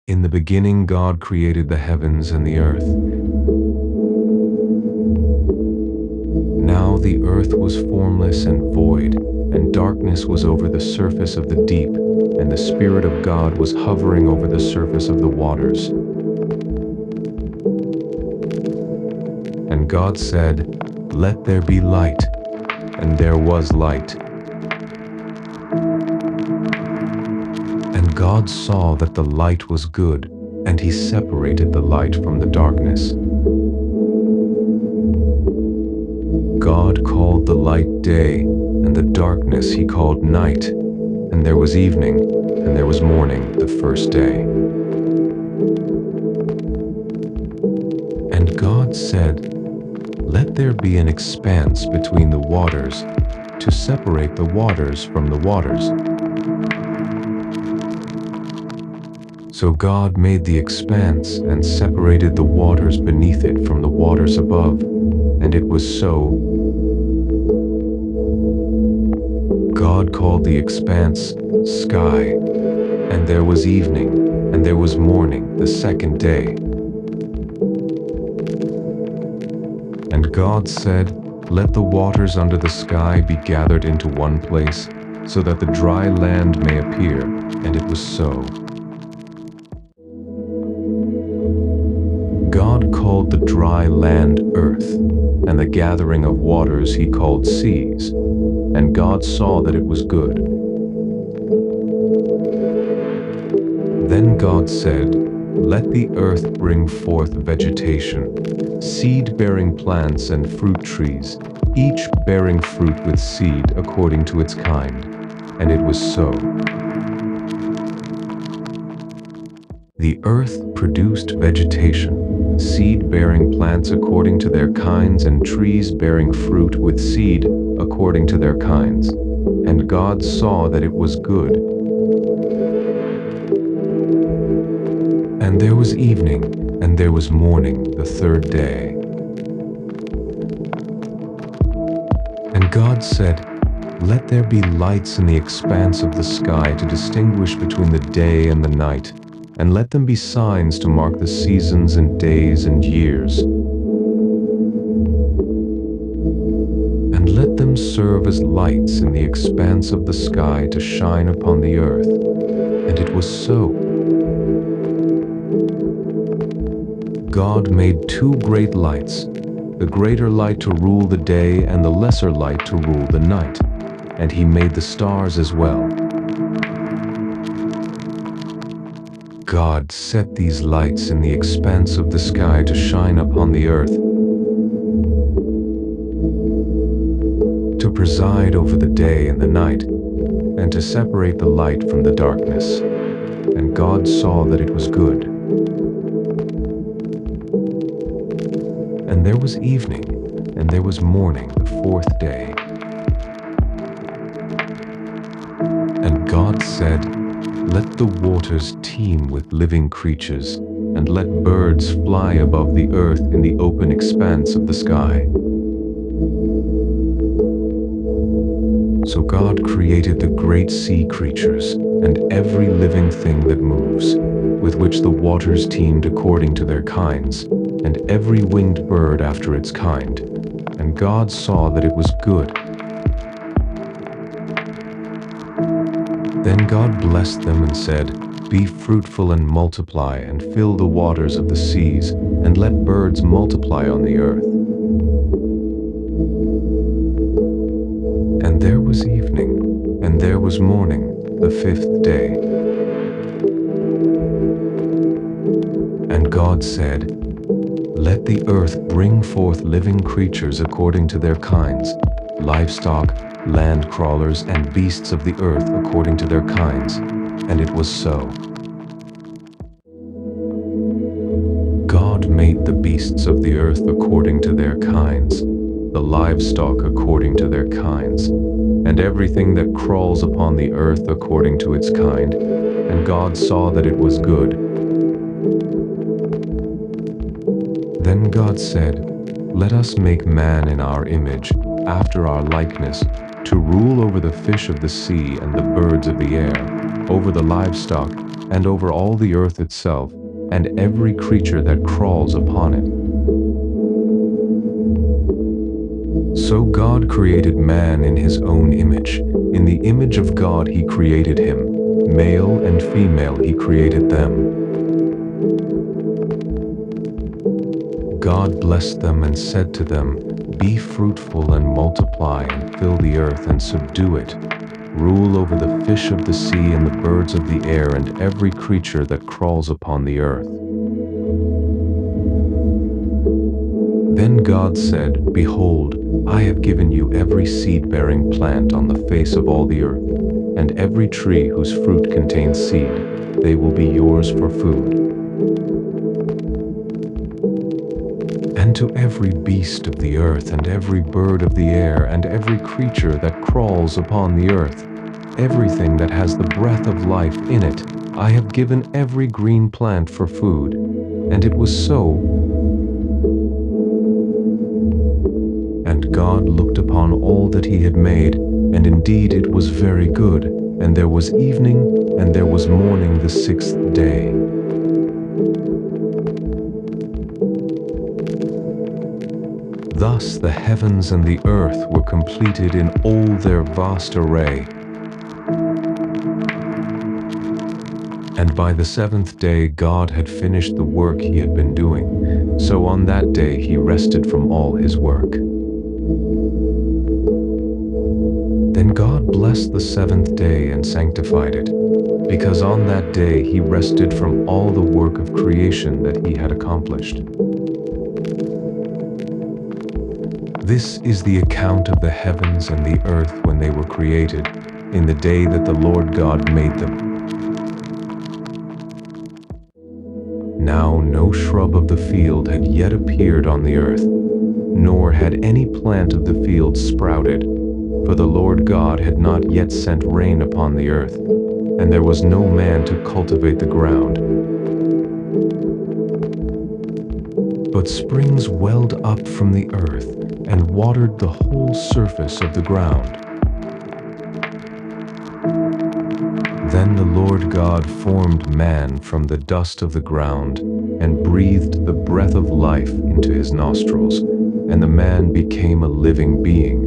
In the beginning God created the heavens and the earth. Now the earth was formless and void, and darkness was over the surface of the deep, and the Spirit of God was hovering over the surface of the waters. And God said, "Let there be light," and there was light. And God saw that the light was good, and he separated the light from the darkness. God called the light day, and the darkness he called night. And there was evening, and there was morning the first day. And God said, "Let there be an expanse between the waters, to separate the waters from the waters." So God made the expanse and separated the waters beneath it from the waters above, and it was so. God called the expanse sky, and there was evening, and there was morning the second day. And God said, "Let the waters under the sky be gathered into one place, so that the dry land may appear," and it was so. God called the dry land earth, and the gathering of waters he called seas. And God saw that it was good. Then God said, "Let the earth bring forth vegetation, seed-bearing plants and fruit trees, each bearing fruit with seed according to its kind." And it was so. The earth produced vegetation, seed-bearing plants according to their kinds, and trees bearing fruit with seed according to their kinds. And God saw that it was good. And there was evening, and there was morning the third day. And God said, "Let there be lights in the expanse of the sky to distinguish between the day and the night, and let them be signs to mark the seasons and days and years. And let them serve as lights in the expanse of the sky to shine upon the earth." And it was so. God made two great lights, the greater light to rule the day and the lesser light to rule the night. And he made the stars as well. God set these lights in the expanse of the sky to shine upon the earth, to preside over the day and the night, and to separate the light from the darkness. And God saw that it was good. And there was evening, and there was morning the fourth day. And God said, "Let the waters teem with living creatures, and let birds fly above the earth in the open expanse of the sky." So God created the great sea creatures, and every living thing that moves, with which the waters teemed according to their kinds, and every winged bird after its kind. And God saw that it was good. Then God blessed them and said, "Be fruitful and multiply, and fill the waters of the seas, and let birds multiply on the earth." And there was evening, and there was morning the fifth day. And God said, "Let the earth bring forth living creatures according to their kinds, livestock, land crawlers, and beasts of the earth according to their kinds." And it was so. God made the beasts of the earth according to their kinds, the livestock according to their kinds, and everything that crawls upon the earth according to its kind. And God saw that it was good. Then God said, "Let us make man in our image, after our likeness, to rule over the fish of the sea and the birds of the air, over the livestock, and over all the earth itself, and every creature that crawls upon it. So God created man in his own image. In the image of God he created him. Male and female he created them. God blessed them and said to them, "Be fruitful and multiply and fill the earth and subdue it. Rule over the fish of the sea and the birds of the air and every creature that crawls upon the earth." Then God said, "Behold, I have given you every seed-bearing plant on the face of all the earth, and every tree whose fruit contains seed. They will be yours for food. And to every beast of the earth and every bird of the air and every creature that crawls upon the earth, everything that has the breath of life in it, I have given every green plant for food." And it was so. And God looked upon all that he had made, and indeed it was very good. And there was evening, and there was morning the sixth day. Thus the heavens and the earth were completed in all their vast array. And by the seventh day God had finished the work he had been doing. So on that day he rested from all his work. Then God blessed the seventh day and sanctified it, because on that day he rested from all the work of creation that he had accomplished. This is the account of the heavens and the earth when they were created, in the day that the Lord God made them. Now no shrub of the field had yet appeared on the earth, nor had any plant of the field sprouted, for the Lord God had not yet sent rain upon the earth, and there was no man to cultivate the ground. But springs welled up from the earth and watered the whole surface of the ground. Then the Lord God formed man from the dust of the ground and breathed the breath of life into his nostrils, and the man became a living being.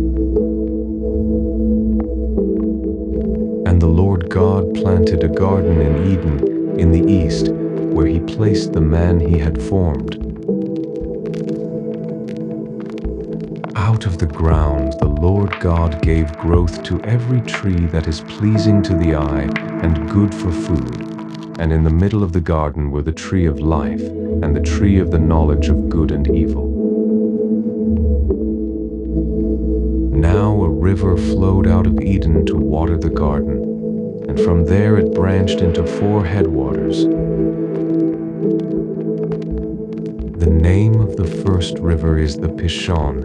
And the Lord God planted a garden in Eden in the east, where he placed the man he had formed. Out of the ground the Lord God gave growth to every tree that is pleasing to the eye and good for food. And in the middle of the garden were the tree of life and the tree of the knowledge of good and evil. Now a river flowed out of Eden to water the garden, and from there it branched into 4 headwaters. The name of the first river is the Pishon.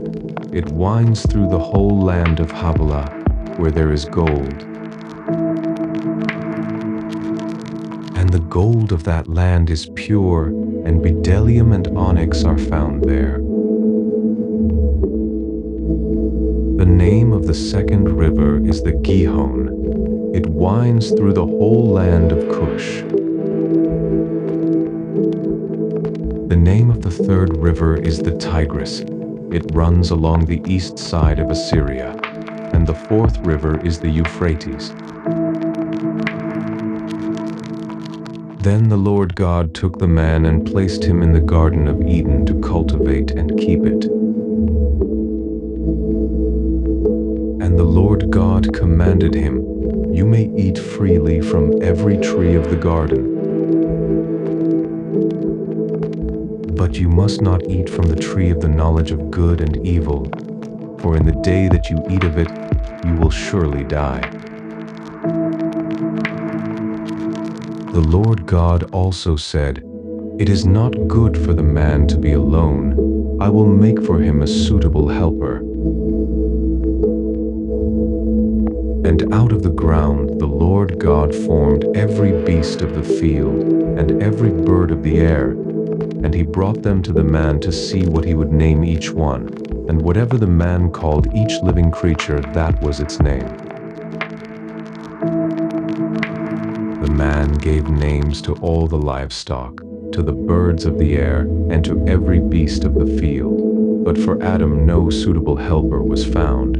It winds through the whole land of Havilah, where there is gold. And the gold of that land is pure, and bdellium and onyx are found there. The name of the second river is the Gihon. It winds through the whole land of Cush. The name of the third river is the Tigris. It runs along the east side of Assyria. And the fourth river is the Euphrates. Then the Lord God took the man and placed him in the Garden of Eden to cultivate and keep it. And the Lord God commanded him, "You may eat freely from every tree of the garden, but you must not eat from the tree of the knowledge of good and evil, for in the day that you eat of it, you will surely die." The Lord God also said, "It is not good for the man to be alone. I will make for him a suitable helper." And out of the ground the Lord God formed every beast of the field and every bird of the air, and he brought them to the man to see what he would name each one. And whatever the man called each living creature, that was its name. The man gave names to all the livestock, to the birds of the air, and to every beast of the field. But for Adam no suitable helper was found.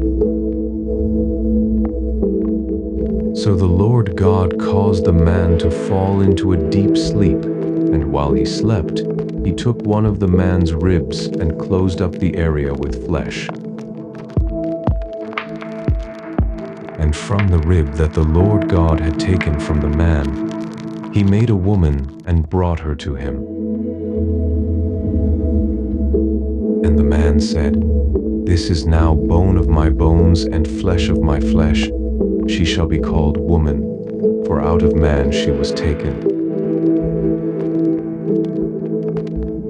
So the Lord God caused the man to fall into a deep sleep, and while he slept, he took one of the man's ribs and closed up the area with flesh. And from the rib that the Lord God had taken from the man, he made a woman and brought her to him. And the man said, "This is now bone of my bones and flesh of my flesh. She shall be called woman, for out of man she was taken."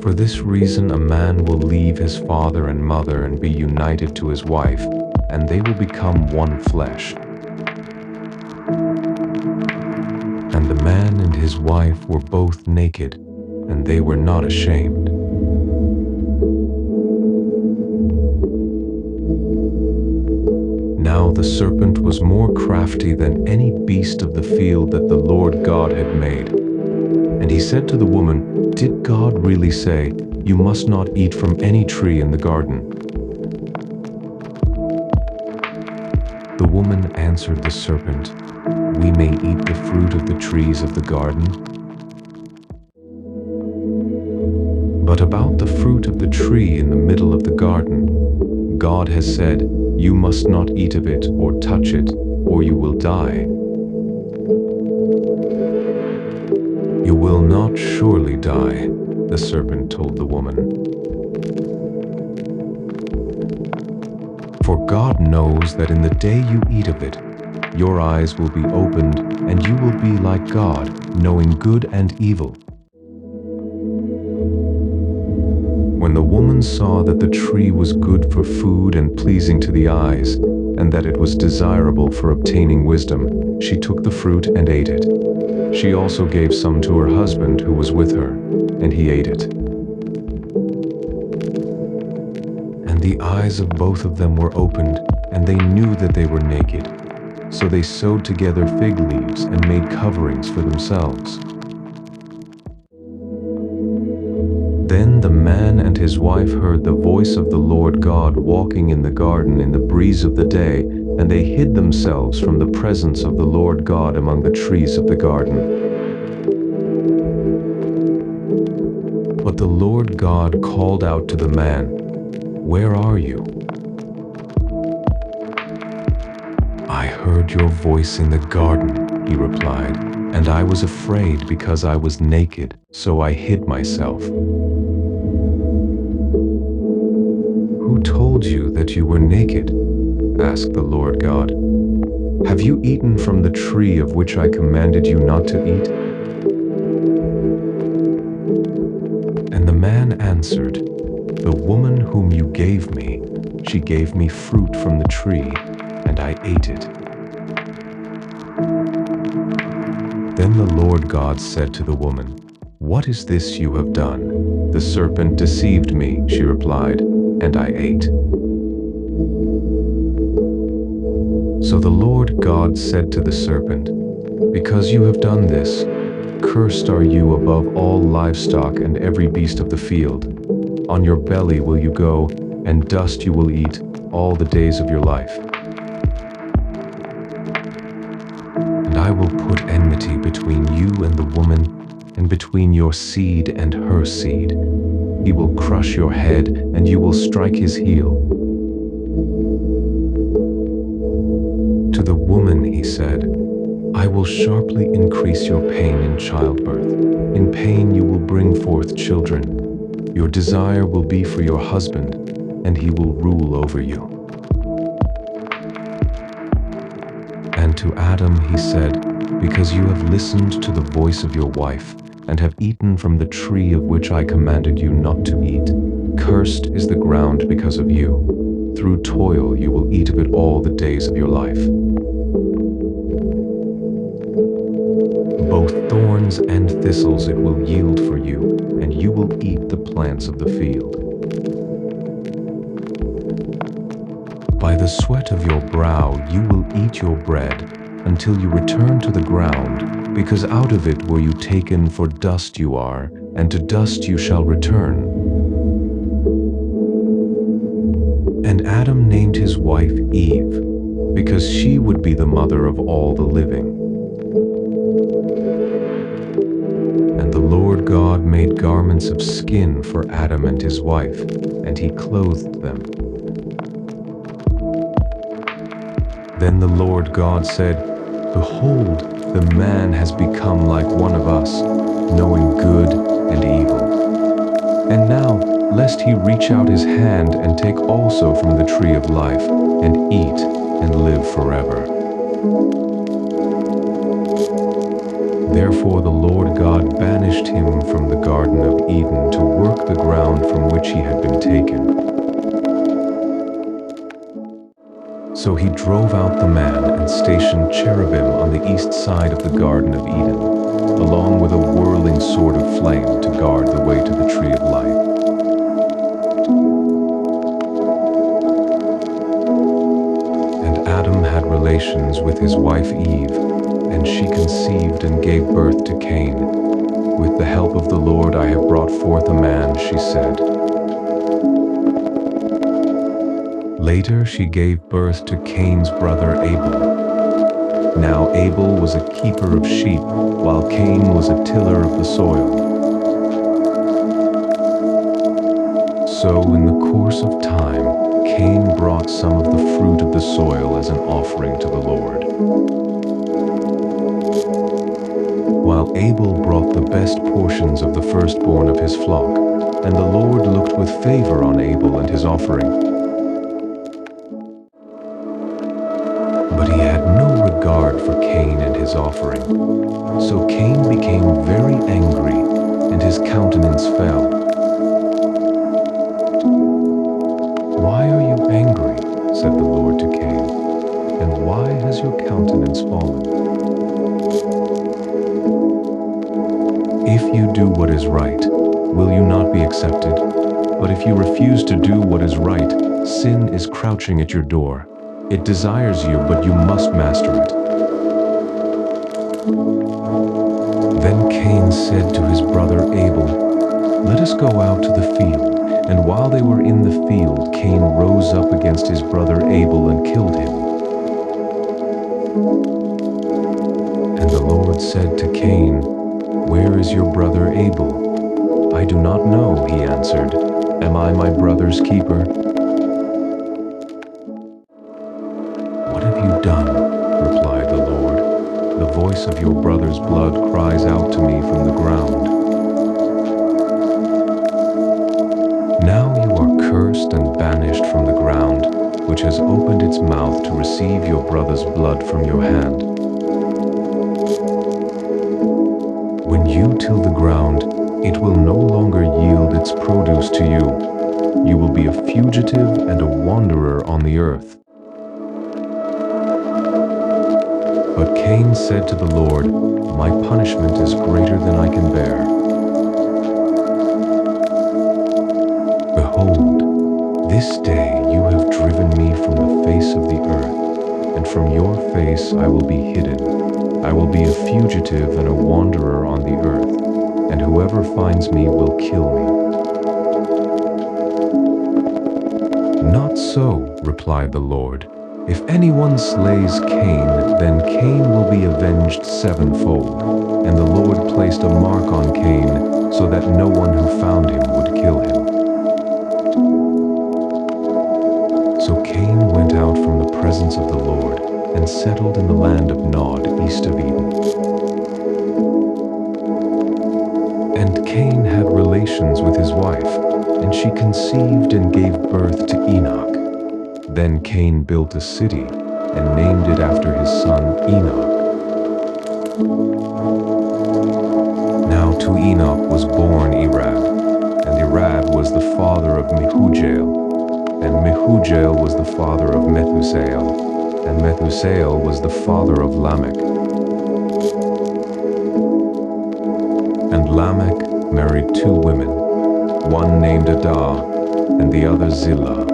For this reason a man will leave his father and mother and be united to his wife, and they will become one flesh. And the man and his wife were both naked, and they were not ashamed. Now the serpent was more crafty than any beast of the field that the Lord God had made. And he said to the woman, "Did God really say, 'You must not eat from any tree in the garden'?" The woman answered the serpent, "We may eat the fruit of the trees of the garden. But about the fruit of the tree in the middle of the garden, God has said, 'You must not eat of it or touch it, or you will die.'" "You will not surely die," the serpent told the woman. "For God knows that in the day you eat of it, your eyes will be opened, and you will be like God, knowing good and evil." When the woman saw that the tree was good for food and pleasing to the eyes, and that it was desirable for obtaining wisdom, she took the fruit and ate it. She also gave some to her husband who was with her, and he ate it. And the eyes of both of them were opened, and they knew that they were naked. So they sewed together fig leaves and made coverings for themselves. Then the man and his wife heard the voice of the Lord God walking in the garden in the breeze of the day, and they hid themselves from the presence of the Lord God among the trees of the garden. But the Lord God called out to the man, "Where are you?" "I heard your voice in the garden," he replied, "and I was afraid because I was naked, so I hid myself." "Who told you that you were naked?" asked the Lord God. "Have you eaten from the tree of which I commanded you not to eat?" And the man answered, "The woman whom you gave me, she gave me fruit from the tree, and I ate it." Then the Lord God said to the woman, "What is this you have done?" "The serpent deceived me," she replied, "and I ate." So the Lord God said to the serpent, "Because you have done this, cursed are you above all livestock and every beast of the field. On your belly will you go, and dust you will eat all the days of your life. And I will put enmity between you and the woman, and between your seed and her seed. He will crush your head, and you will strike his heel." To the woman he said, "I will sharply increase your pain in childbirth. In pain you will bring forth children. Your desire will be for your husband, and he will rule over you." And to Adam he said, "Because you have listened to the voice of your wife, and have eaten from the tree of which I commanded you not to eat, cursed is the ground because of you. Through toil you will eat of it all the days of your life. Both thorns and thistles it will yield for you, and you will eat the plants of the field. By the sweat of your brow you will eat your bread, until you return to the ground, because out of it were you taken, for dust you are, and to dust you shall return. And Adam named his wife Eve, because she would be the mother of all the living. And the Lord God made garments of skin for Adam and his wife, and he clothed them. Then the Lord God said, Behold, the man has become like one of us, knowing good and evil. And now, lest he reach out his hand and take also from the tree of life, and eat and live forever. Therefore the Lord God banished him from the Garden of Eden to work the ground from which he had been taken. So he drove out the man and stationed cherubim on the east side of the Garden of Eden, along with a whirling sword of flame to guard the way to the tree of life. And Adam had relations with his wife Eve, and she conceived and gave birth to Cain. With the help of the Lord I have brought forth a man, she said. Later she gave birth to Cain's brother Abel. Now Abel was a keeper of sheep, while Cain was a tiller of the soil. So in the course of time, Cain brought some of the fruit of the soil as an offering to the Lord, while Abel brought the best portions of the firstborn of his flock, and the Lord looked with favor on Abel and his offering. But he had no regard for Cain and his offering. So Cain became very angry, and his countenance fell. Why are you angry? Said the Lord to Cain, and why has your countenance fallen? If you do what is right, will you not be accepted? But if you refuse to do what is right, sin is crouching at your door. It desires you, but you must master it. Then Cain said to his brother Abel, Let us go out to the field. And while they were in the field, Cain rose up against his brother Abel and killed him. And the Lord said to Cain, Where is your brother Abel? I do not know, he answered. Am I my brother's keeper? What have you done? Replied the Lord. The voice of your brother's blood cries out to me from the ground. Now you are cursed and banished from the ground, which has opened its mouth to receive your brother's blood from your hand. When you till the ground, it will no longer yield its produce to you. You will be a fugitive and a wanderer on the earth. But Cain said to the Lord, My punishment is greater than I can bear. Behold, this day you have driven me from the face of the earth, and from your face I will be hidden. I will be a fugitive and a wanderer on the earth, and whoever finds me will kill me. Not so, replied the Lord. If anyone slays Cain, then Cain will be avenged sevenfold. And the Lord placed a mark on Cain, so that no one who found him would kill him. So Cain went out from the presence of the Lord, and settled in the land of Nod, east of Eden. And Cain had relations with his wife, and she conceived and gave birth to Enoch. Then Cain built a city, and named it after his son Enoch. Now to Enoch was born Irad, and Irad was the father of Mehujael, and Mehujael was the father of Methusael, and Methusael was the father of Lamech. And Lamech married two women, one named Adah, and the other Zillah.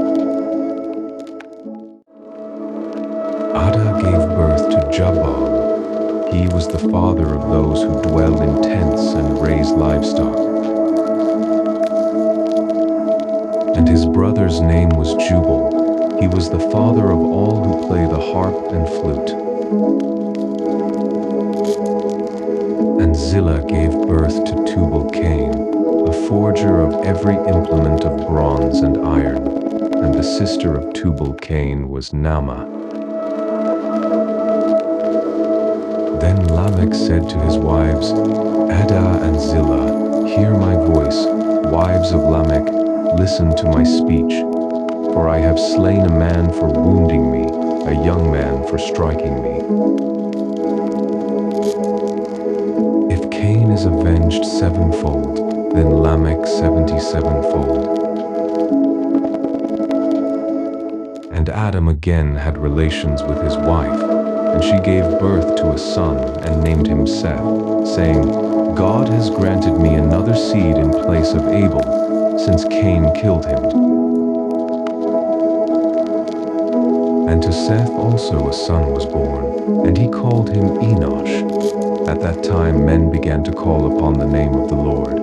Adah gave birth to Jabal. He was was the father of those who dwell in tents and raise livestock. And his brother's name was Jubal. He was the father of all who play the harp and flute. And Zillah gave birth to Tubal-Cain, a forger of every implement of bronze and iron. And the sister of Tubal-Cain was Naamah. Then Lamech said to his wives, Adah and Zillah, hear my voice, wives of Lamech, listen to my speech. For I have slain a man for wounding me, a young man for striking me. If Cain is avenged sevenfold, then Lamech 77-fold. And Adam again had relations with his wife, and she gave birth to a son and named him Seth, saying, God has granted me another seed in place of Abel, since Cain killed him. And to Seth also a son was born, and he called him Enosh. At that time men began to call upon the name of the Lord.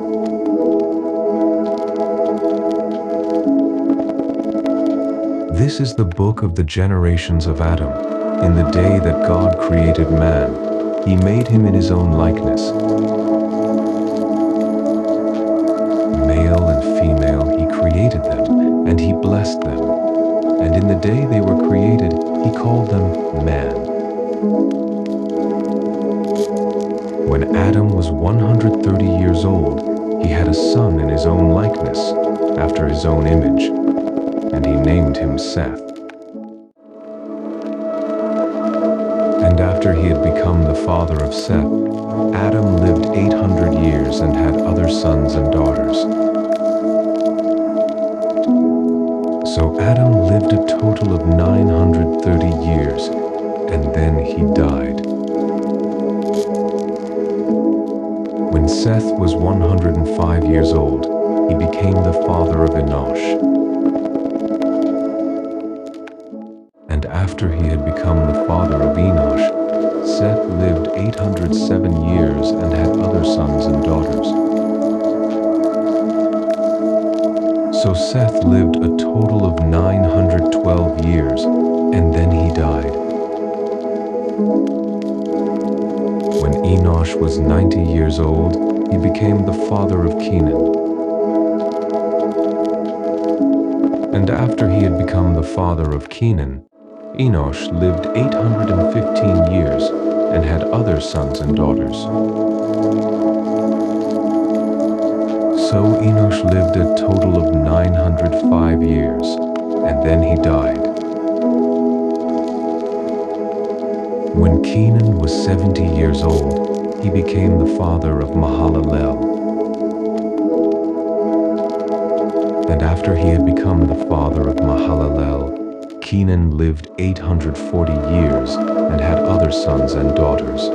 This is the book of the generations of Adam. In the day that God created man, he made him in his own likeness. Male and female he created them, and he blessed them. And in the day they were created, he called them man. When Adam was 130 years old, he had a son in his own likeness, after his own image, and he named him Seth. And after he had become the father of Seth, Adam lived 800 years and had other sons and daughters. So Adam lived a total of 930 years, and then he died. When Seth was 105 years old, he became the father of Enosh. And after he had become the father of Enosh, Seth lived 807 years and had other sons and daughters. So Seth lived a total of 912 years, and then he died. When Enosh was 90 years old, he became the father of Canaan. And after he had become the father of Canaan, Enosh lived 815 years and had other sons and daughters. So Enosh lived a total of 905 years, and then he died. When Canaan was 70 years old, he became the father of Mahalalel. And after he had become the father of Mahalalel, Canaan lived 840 years and had other sons and daughters.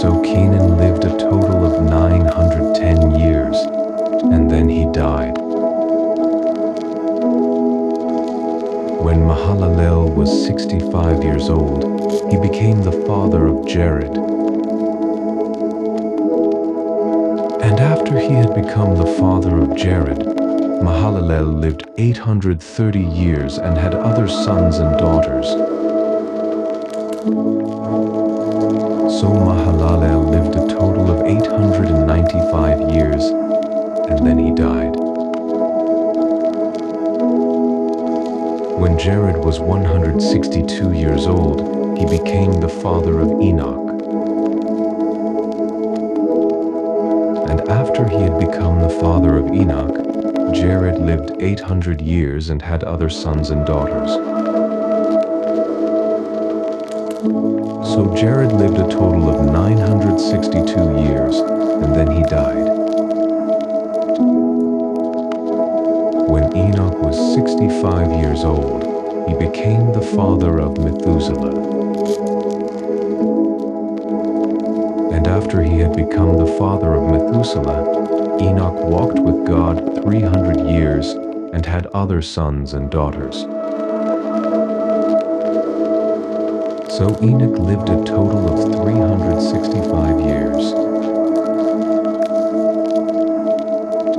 So Canaan lived a total of 910 years, and then he died. When Mahalalel was 65 years old, he became the father of Jared. And after he had become the father of Jared, Mahalalel lived 830 years and had other sons and daughters. So Mahalalel lived a total of 895 years, and then he died. When Jared was 162 years old, he became the father of Enoch. And after he had become the father of Enoch, Jared lived 800 years and had other sons and daughters. So Jared lived a total of 962 years, and then he died. When Enoch was 65 years old, he became the father of Methuselah. And after he had become the father of Methuselah, Enoch walked with God 300 years and had other sons and daughters. So Enoch lived a total of 365 years.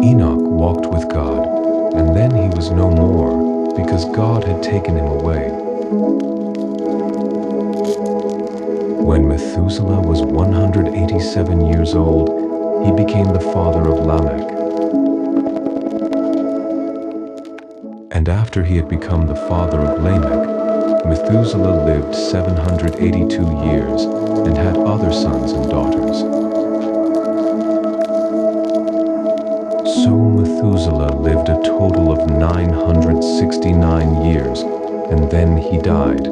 Enoch walked with God, and then he was no more, because God had taken him away. When Methuselah was 187 years old, he became the father of Lamech. And after he had become the father of Lamech, Methuselah lived 782 years and had other sons and daughters. So Methuselah lived a total of 969 years, and then he died.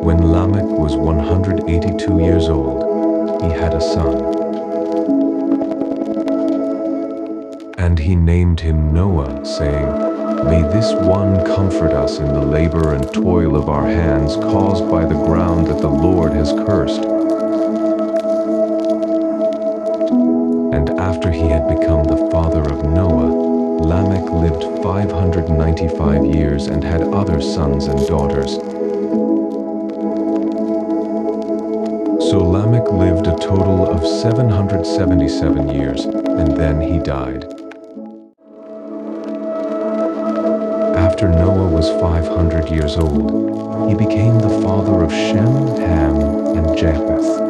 When Lamech was 182 years old, he had a son. And he named him Noah, saying, "May this one comfort us in the labor and toil of our hands caused by the ground that the Lord has cursed." And after he had become the father of Noah, Lamech lived 595 years and had other sons and daughters. So Lamech lived a total of 777 years, and then he died. After Noah was 500 years old, he became the father of Shem, Ham, and Japheth.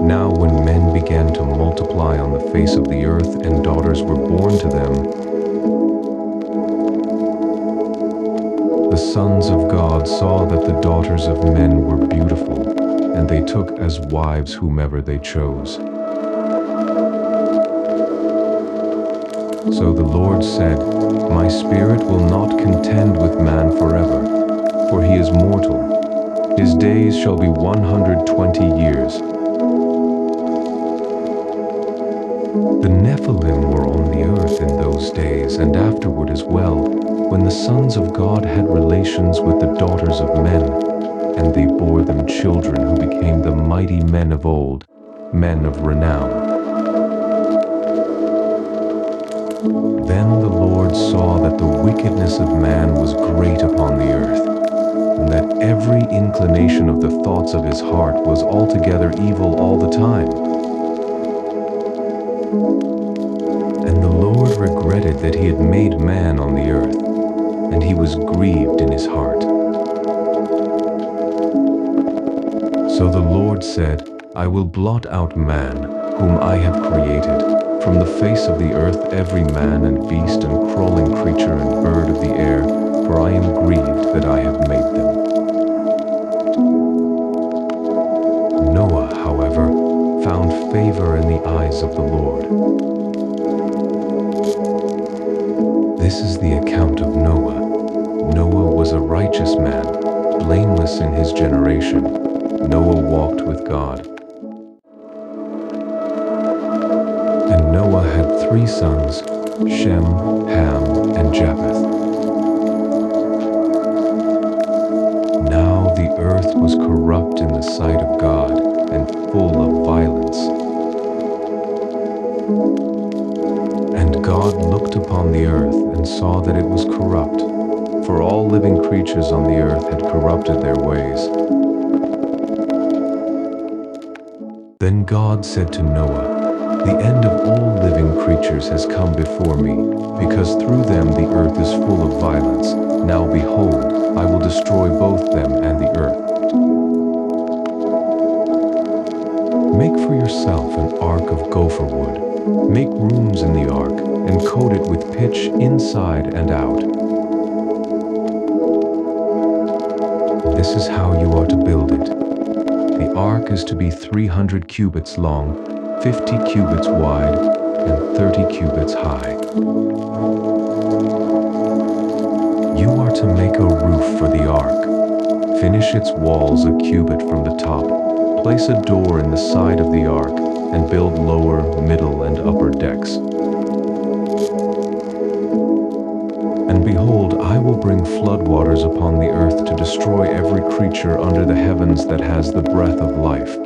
Now when men began to multiply on the face of the earth and daughters were born to them, the sons of God saw that the daughters of men were beautiful, and they took as wives whomever they chose. So the Lord said, "My spirit will not contend with man forever, for he is mortal. His days shall be 120 years. The Nephilim were on the earth in those days and afterward as well, when the sons of God had relations with the daughters of men, and they bore them children who became the mighty men of old, men of renown. Then the Lord saw that the wickedness of man was great upon the earth, and that every inclination of the thoughts of his heart was altogether evil all the time. And the Lord regretted that he had made man on the earth, and he was grieved in his heart. So the Lord said, I will blot out man, whom I have created, from the face of the earth every man and beast and crawling creature and bird of the air, for I am grieved that I have made them. Noah, however, found favor in the eyes of the Lord. This is the account of Noah. Noah was a righteous man, blameless in his generation. Noah walked with God. And Noah had 3 sons, Shem, Ham, and Japheth. Now the earth was corrupt in the sight of God, and full of violence. And God looked upon the earth and saw that it was corrupt, for all living creatures on the earth had corrupted their ways. Then God said to Noah, the end of all living creatures has come before me, because through them the earth is full of violence. Now behold, I will destroy both them and the earth. Make for yourself an ark of gopher wood. Make rooms in the ark, and coat it with pitch inside and out. This is how you are to build it. The ark is to be 300 cubits long, 50 cubits wide, and 30 cubits high. You are to make a roof for the ark. Finish its walls a cubit from the top. Place a door in the side of the ark, and build lower, middle, and upper decks. And behold, I will bring floodwaters upon the earth to destroy every creature under the heavens that has the breath of life.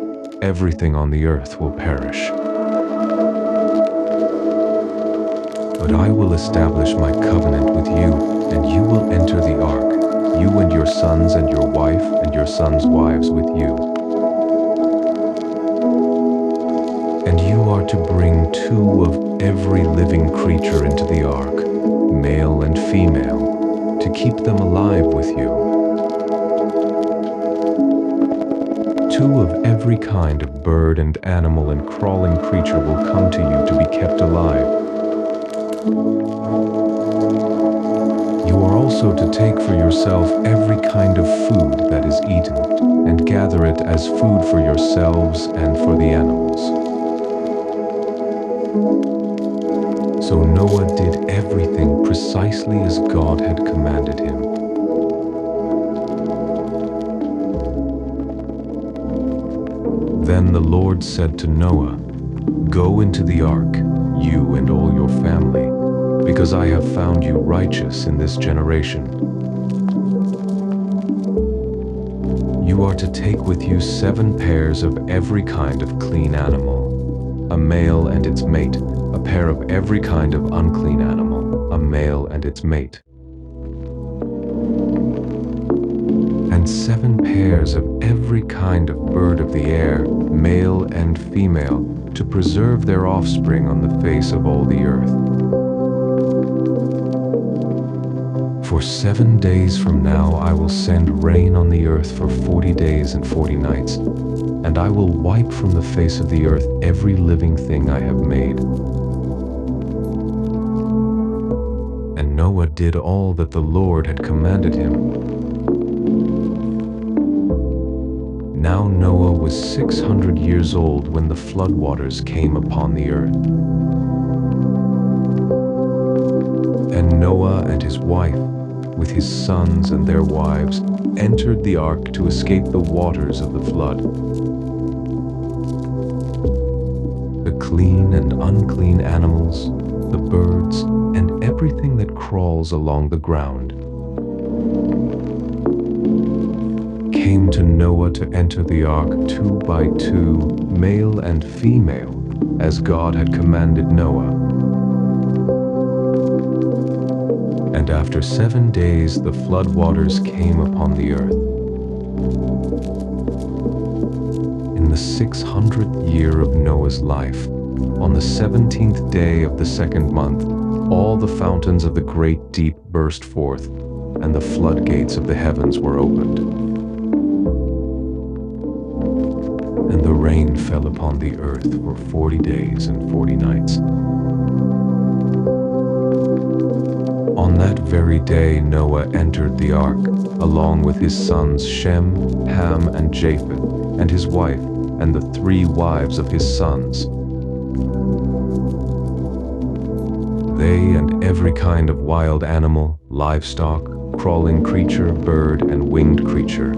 Everything on the earth will perish. But I will establish my covenant with you, and you will enter the ark, you and your sons and your wife and your sons' wives with you. And you are to bring 2 of every living creature into the ark, male and female, to keep them alive with you. 2 of every kind of bird and animal and crawling creature will come to you to be kept alive. You are also to take for yourself every kind of food that is eaten, and gather it as food for yourselves and for the animals. So Noah did everything precisely as God had commanded him. Then the Lord said to Noah, "Go into the ark, you and all your family, because I have found you righteous in this generation. You are to take with you 7 pairs of every kind of clean animal, a male and its mate, a pair of every kind of unclean animal, a male and its mate, and 7 pairs of every kind of bird of the air, male and female, to preserve their offspring on the face of all the earth. For 7 days from now I will send rain on the earth for 40 days and 40 nights, and I will wipe from the face of the earth every living thing I have made." And Noah did all that the Lord had commanded him. Now Noah was 600 years old when the floodwaters came upon the earth. And Noah and his wife, with his sons and their wives, entered the ark to escape the waters of the flood. The clean and unclean animals, the birds, and everything that crawls along the ground came to Noah to enter the ark 2 by 2, male and female, as God had commanded Noah. And after 7 days the floodwaters came upon the earth. In the 600th year of Noah's life, on the 17th day of the 2nd month, all the fountains of the great deep burst forth, and the floodgates of the heavens were opened. And the rain fell upon the earth for 40 days and 40 nights. On that very day Noah entered the ark, along with his sons Shem, Ham, and Japheth, and his wife, and the 3 wives of his sons. They and every kind of wild animal, livestock, crawling creature, bird, and winged creature.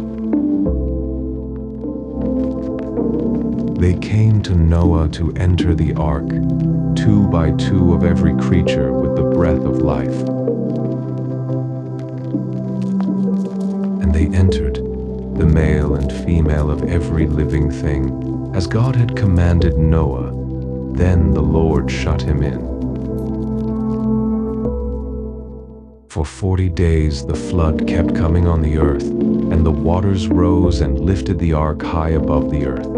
They came to Noah to enter the ark, 2 by 2 of every creature with the breath of life. And they entered, the male and female of every living thing, as God had commanded Noah. Then the Lord shut him in. For 40 days the flood kept coming on the earth, and the waters rose and lifted the ark high above the earth.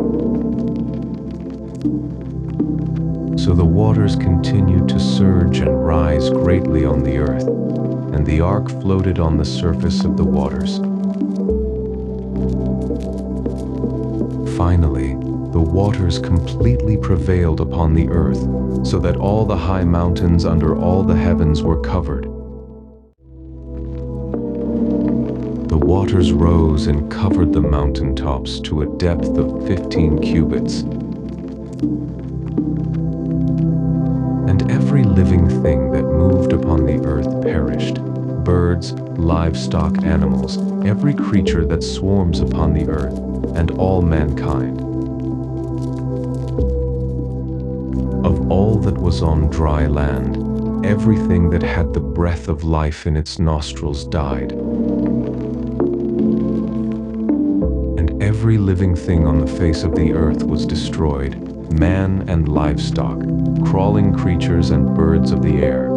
So the waters continued to surge and rise greatly on the earth, and the ark floated on the surface of the waters. Finally, the waters completely prevailed upon the earth, so that all the high mountains under all the heavens were covered. The waters rose and covered the mountain tops to a depth of 15 cubits. And every living thing that moved upon the earth perished, birds, livestock, animals, every creature that swarms upon the earth, and all mankind. Of all that was on dry land, everything that had the breath of life in its nostrils died. And every living thing on the face of the earth was destroyed, man and livestock, crawling creatures and birds of the air,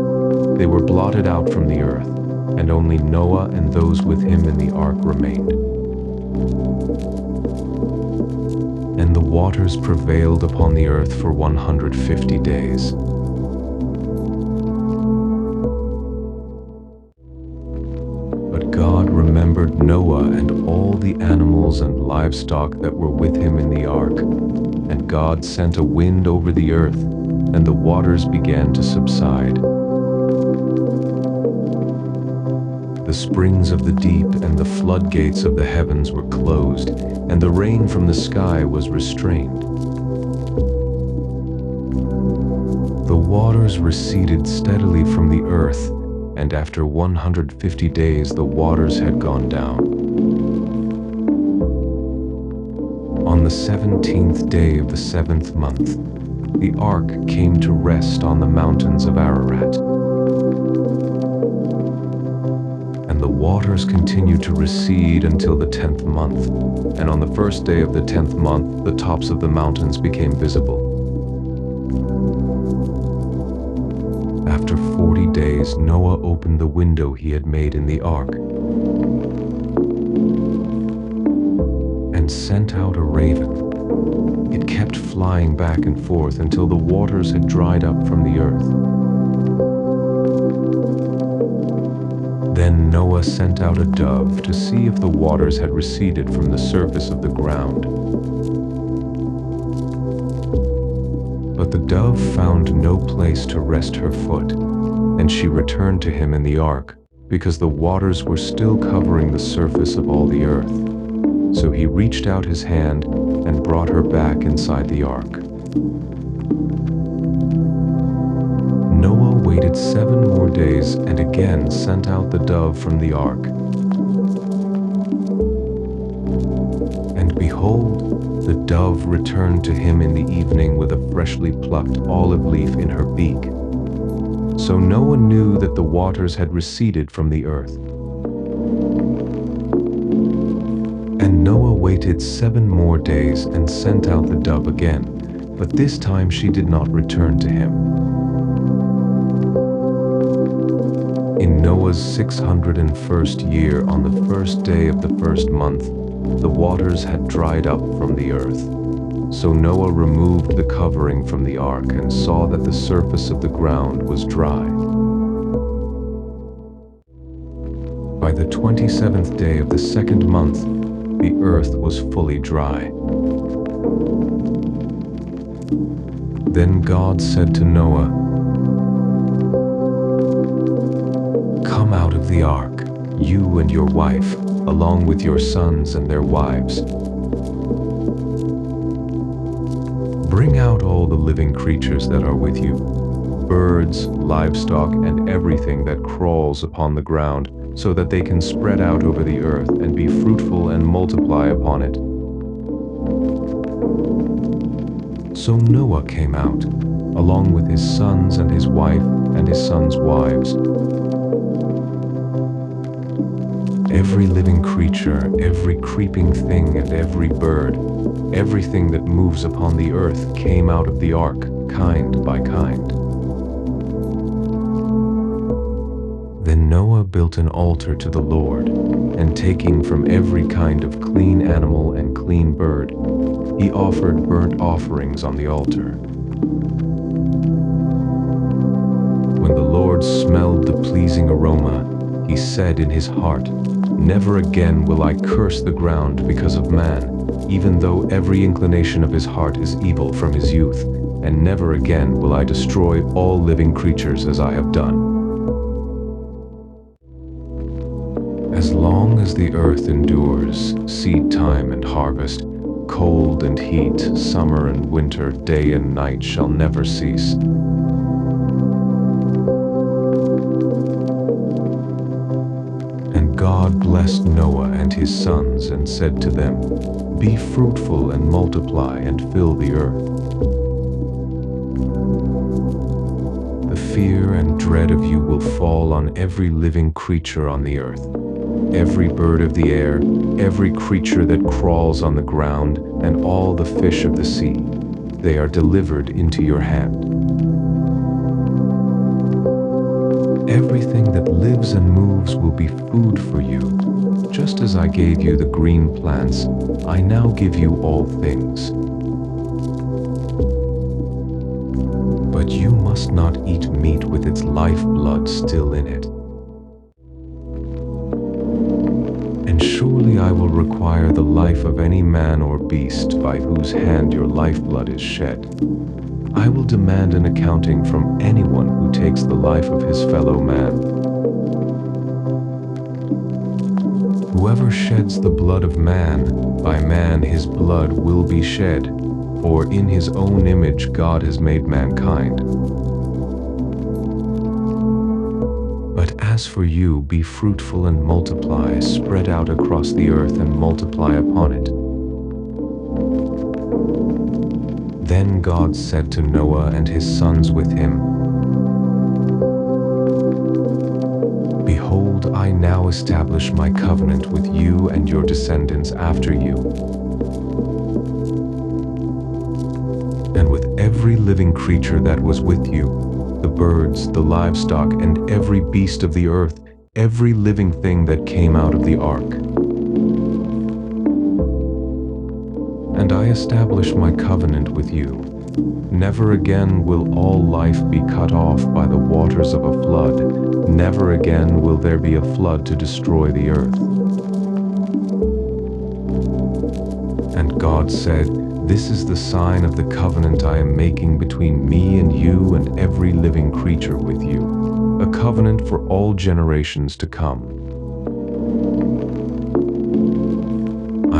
They were blotted out from the earth, and only Noah and those with him in the ark remained. And the waters prevailed upon the earth for 150 days. But God remembered Noah and all the animals and livestock that were with him in the ark. And God sent a wind over the earth, and the waters began to subside. The springs of the deep and the floodgates of the heavens were closed, and the rain from the sky was restrained. The waters receded steadily from the earth, and after 150 days the waters had gone down. On the 17th day of the 7th month, the ark came to rest on the mountains of Ararat. And the waters continued to recede until the 10th month, and on the first day of the 10th month the tops of the mountains became visible. After 40 days, Noah opened the window he had made in the ark and sent out a raven. It kept flying back and forth until the waters had dried up from the earth. Then Noah sent out a dove to see if the waters had receded from the surface of the ground. But the dove found no place to rest her foot, and she returned to him in the ark, because the waters were still covering the surface of all the earth. So he reached out his hand and brought her back inside the ark. Noah waited 7 more days and again sent out the dove from the ark. And behold, the dove returned to him in the evening with a freshly plucked olive leaf in her beak. So Noah knew that the waters had receded from the earth. And Noah waited 7 more days and sent out the dove again, but this time she did not return to him. In Noah's 601st year, on the first day of the 1st month, the waters had dried up from the earth. So Noah removed the covering from the ark and saw that the surface of the ground was dry. By the 27th day of the 2nd month, the earth was fully dry. Then God said to Noah, "Come out of the ark, you and your wife, along with your sons and their wives. Bring out all the living creatures that are with you, birds, livestock, and everything that crawls upon the ground, so that they can spread out over the earth and be fruitful and multiply upon it." So Noah came out, along with his sons and his wife and his sons' wives. Every living creature, every creeping thing, and every bird, everything that moves upon the earth came out of the ark, kind by kind. Then Noah built an altar to the Lord, and taking from every kind of clean animal and clean bird, he offered burnt offerings on the altar. When the Lord smelled the pleasing aroma, he said in his heart, "Never again will I curse the ground because of man, even though every inclination of his heart is evil from his youth, and never again will I destroy all living creatures as I have done. As long as the earth endures, seed time and harvest, cold and heat, summer and winter, day and night shall never cease." And God blessed Noah and his sons and said to them, "Be fruitful and multiply and fill the earth." The fear and dread of you will fall on every living creature on the earth, every bird of the air, every creature that crawls on the ground, and all the fish of the sea. They are delivered into your hand. and everything that lives and moves will be food for you. Just as I gave you the green plants, I now give you all things. But you must not eat meat with its lifeblood still in it. And surely I will require the life of any man or beast by whose hand your lifeblood is shed. I will demand an accounting from anyone who takes the life of his fellow man. Whoever sheds the blood of man, by man his blood will be shed, for in his own image God has made mankind. But as for you, be fruitful and multiply, spread out across the earth and multiply upon it. Then God said to Noah and his sons with him, Behold, I now establish my covenant with you and your descendants after you, and with every living creature that was with you, the birds, the livestock, and every beast of the earth, every living thing that came out of the ark. And I establish my covenant with you. Never again will all life be cut off by the waters of a flood. Never again will there be a flood to destroy the earth. And God said, This is the sign of the covenant I am making between me and you and every living creature with you, a covenant for all generations to come.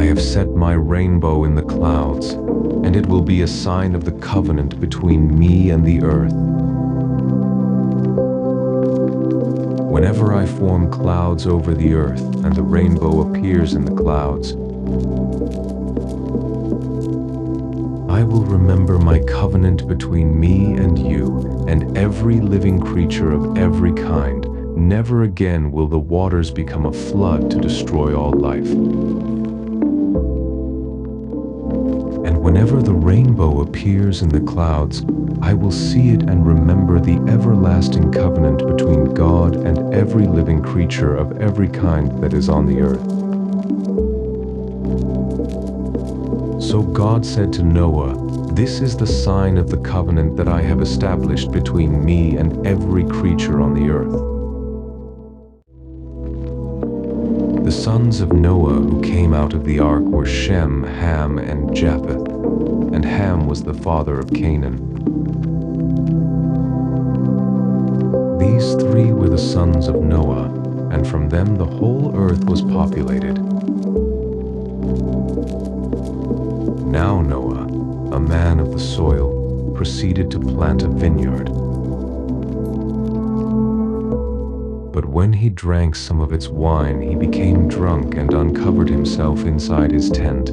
I have set my rainbow in the clouds, and it will be a sign of the covenant between me and the earth. Whenever I form clouds over the earth, and the rainbow appears in the clouds, I will remember my covenant between me and you, and every living creature of every kind. Never again will the waters become a flood to destroy all life. Whenever the rainbow appears in the clouds, I will see it and remember the everlasting covenant between God and every living creature of every kind that is on the earth. So God said to Noah, This is the sign of the covenant that I have established between me and every creature on the earth. The sons of Noah who came out of the ark were Shem, Ham, and Japheth. And Ham was the father of Canaan. These three were the sons of Noah, and from them the whole earth was populated. Now Noah, a man of the soil, proceeded to plant a vineyard. But when he drank some of its wine, he became drunk and uncovered himself inside his tent.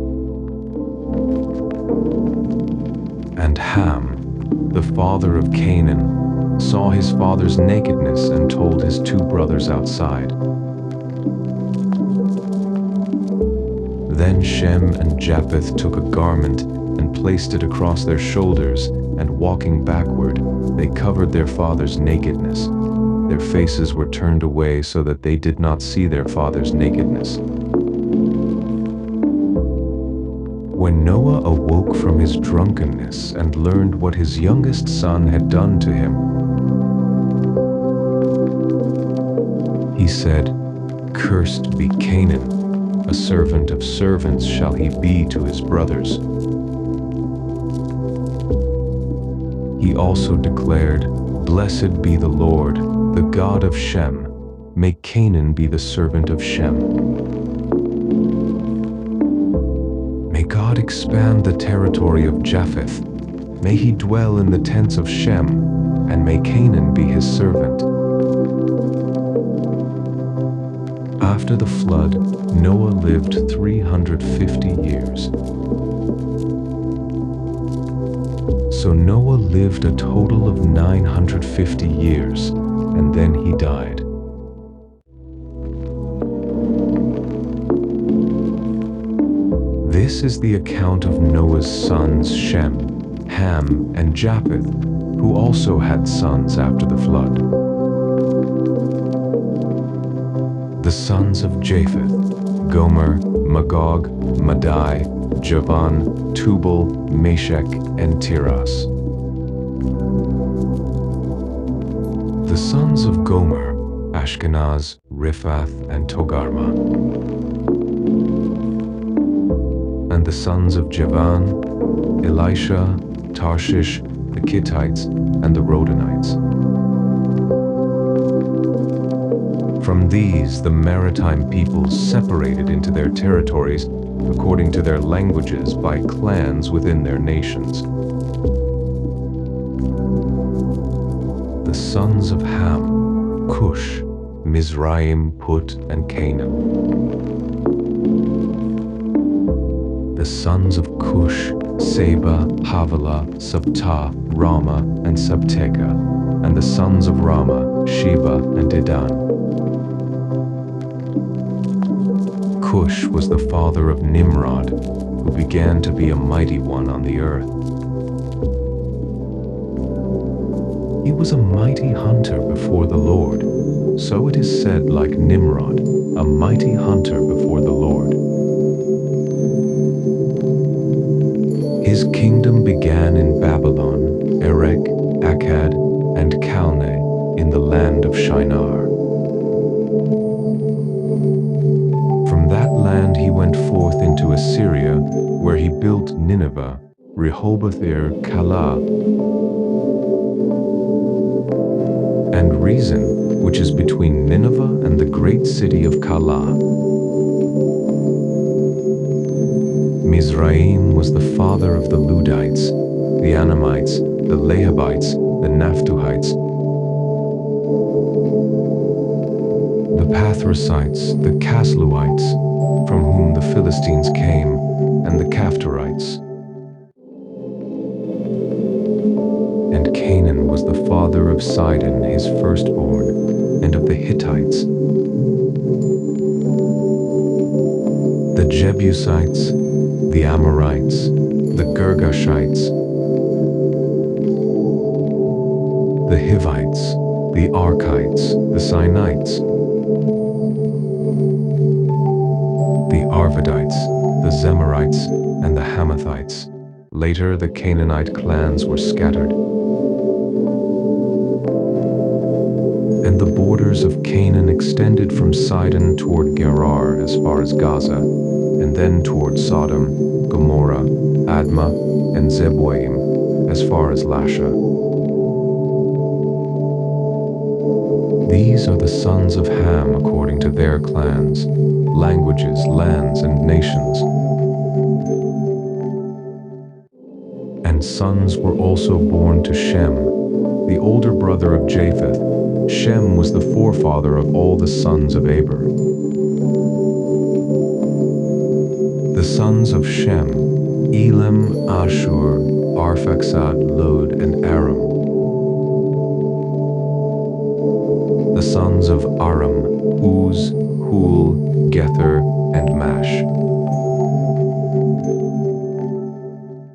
And Ham, the father of Canaan, saw his father's nakedness and told his two brothers outside. Then Shem and Japheth took a garment and placed it across their shoulders, and walking backward, they covered their father's nakedness. Their faces were turned away so that they did not see their father's nakedness. When Noah awoke from his drunkenness and learned what his youngest son had done to him, he said, Cursed be Canaan, a servant of servants shall he be to his brothers. He also declared, Blessed be the Lord, the God of Shem. May Canaan be the servant of Shem. May God expand the territory of Japheth. May he dwell in the tents of Shem, and may Canaan be his servant. After the flood, Noah lived 350 years. So Noah lived a total of 950 years, and then he died. This is the account of Noah's sons Shem, Ham, and Japheth, who also had sons after the flood. The sons of Japheth: Gomer, Magog, Madai, Javan, Tubal, Meshech, and Tiras. The sons of Gomer: Ashkenaz, Riphath, and Togarma. And the sons of Javan: Elisha, Tarshish, the Kittites, and the Rodanites. From these, the maritime peoples separated into their territories according to their languages by clans within their nations. The sons of Ham: Cush, Mizraim, Put, and Canaan. The sons of Cush: Seba, Havilah, Sabta, Rama, and Sabteka. And the sons of Rama: Sheba and Dedan. Cush was the father of Nimrod, who began to be a mighty one on the earth. He was a mighty hunter before the Lord, so it is said, like Nimrod, a mighty hunter before the Lord. His kingdom began in Babylon, Erech, Akkad, and Calneh in the land of Shinar. From that land he went forth into Assyria, where he built Nineveh, Rehoboth-ir, Calah, and Rezin, which is between Nineveh and the great city of Calah. Mizraim was the father of the Ludites, the Anamites, the Lehabites, the Naphtuhites, the Pathrasites, the Casluites, from whom the Philistines came, and the Caphtorites. And Canaan was the father of Sidon, his firstborn, and of the Hittites, the Jebusites, the Amorites, the Girgashites, the Hivites, the Archites, the Sinites, the Arvadites, the Zemarites, and the Hamathites. Later, the Canaanite clans were scattered. And the borders of Canaan extended from Sidon toward Gerar as far as Gaza, and then toward Sodom, Gomorrah, Admah, and Zeboim as far as Lasha. These are the sons of Ham according to their clans, languages, lands, and nations. And sons were also born to Shem, the older brother of Japheth. Shem was the forefather of all the sons of Eber. The sons of Shem: Elam, Ashur, Arphaxad, Lud, and Aram. The sons of Aram: Uz, Hul, Gether, and Mash.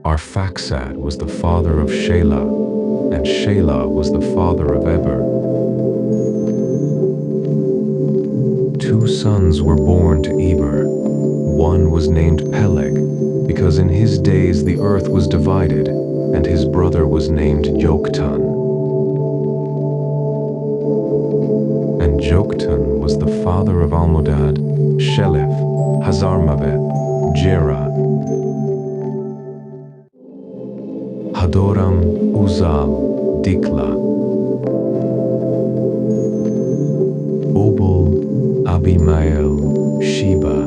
Arphaxad was the father of Shelah, and Shelah was the father of Eber. Two sons were born to Eber. One was named Peleg, because in his days the earth was divided, and his brother was named Joktan. And Joktan was the father of Almodad, Shelef, Hazarmaveth, Jerah, Hadoram, Uzal, Dikla, Obal, Abimael, Sheba,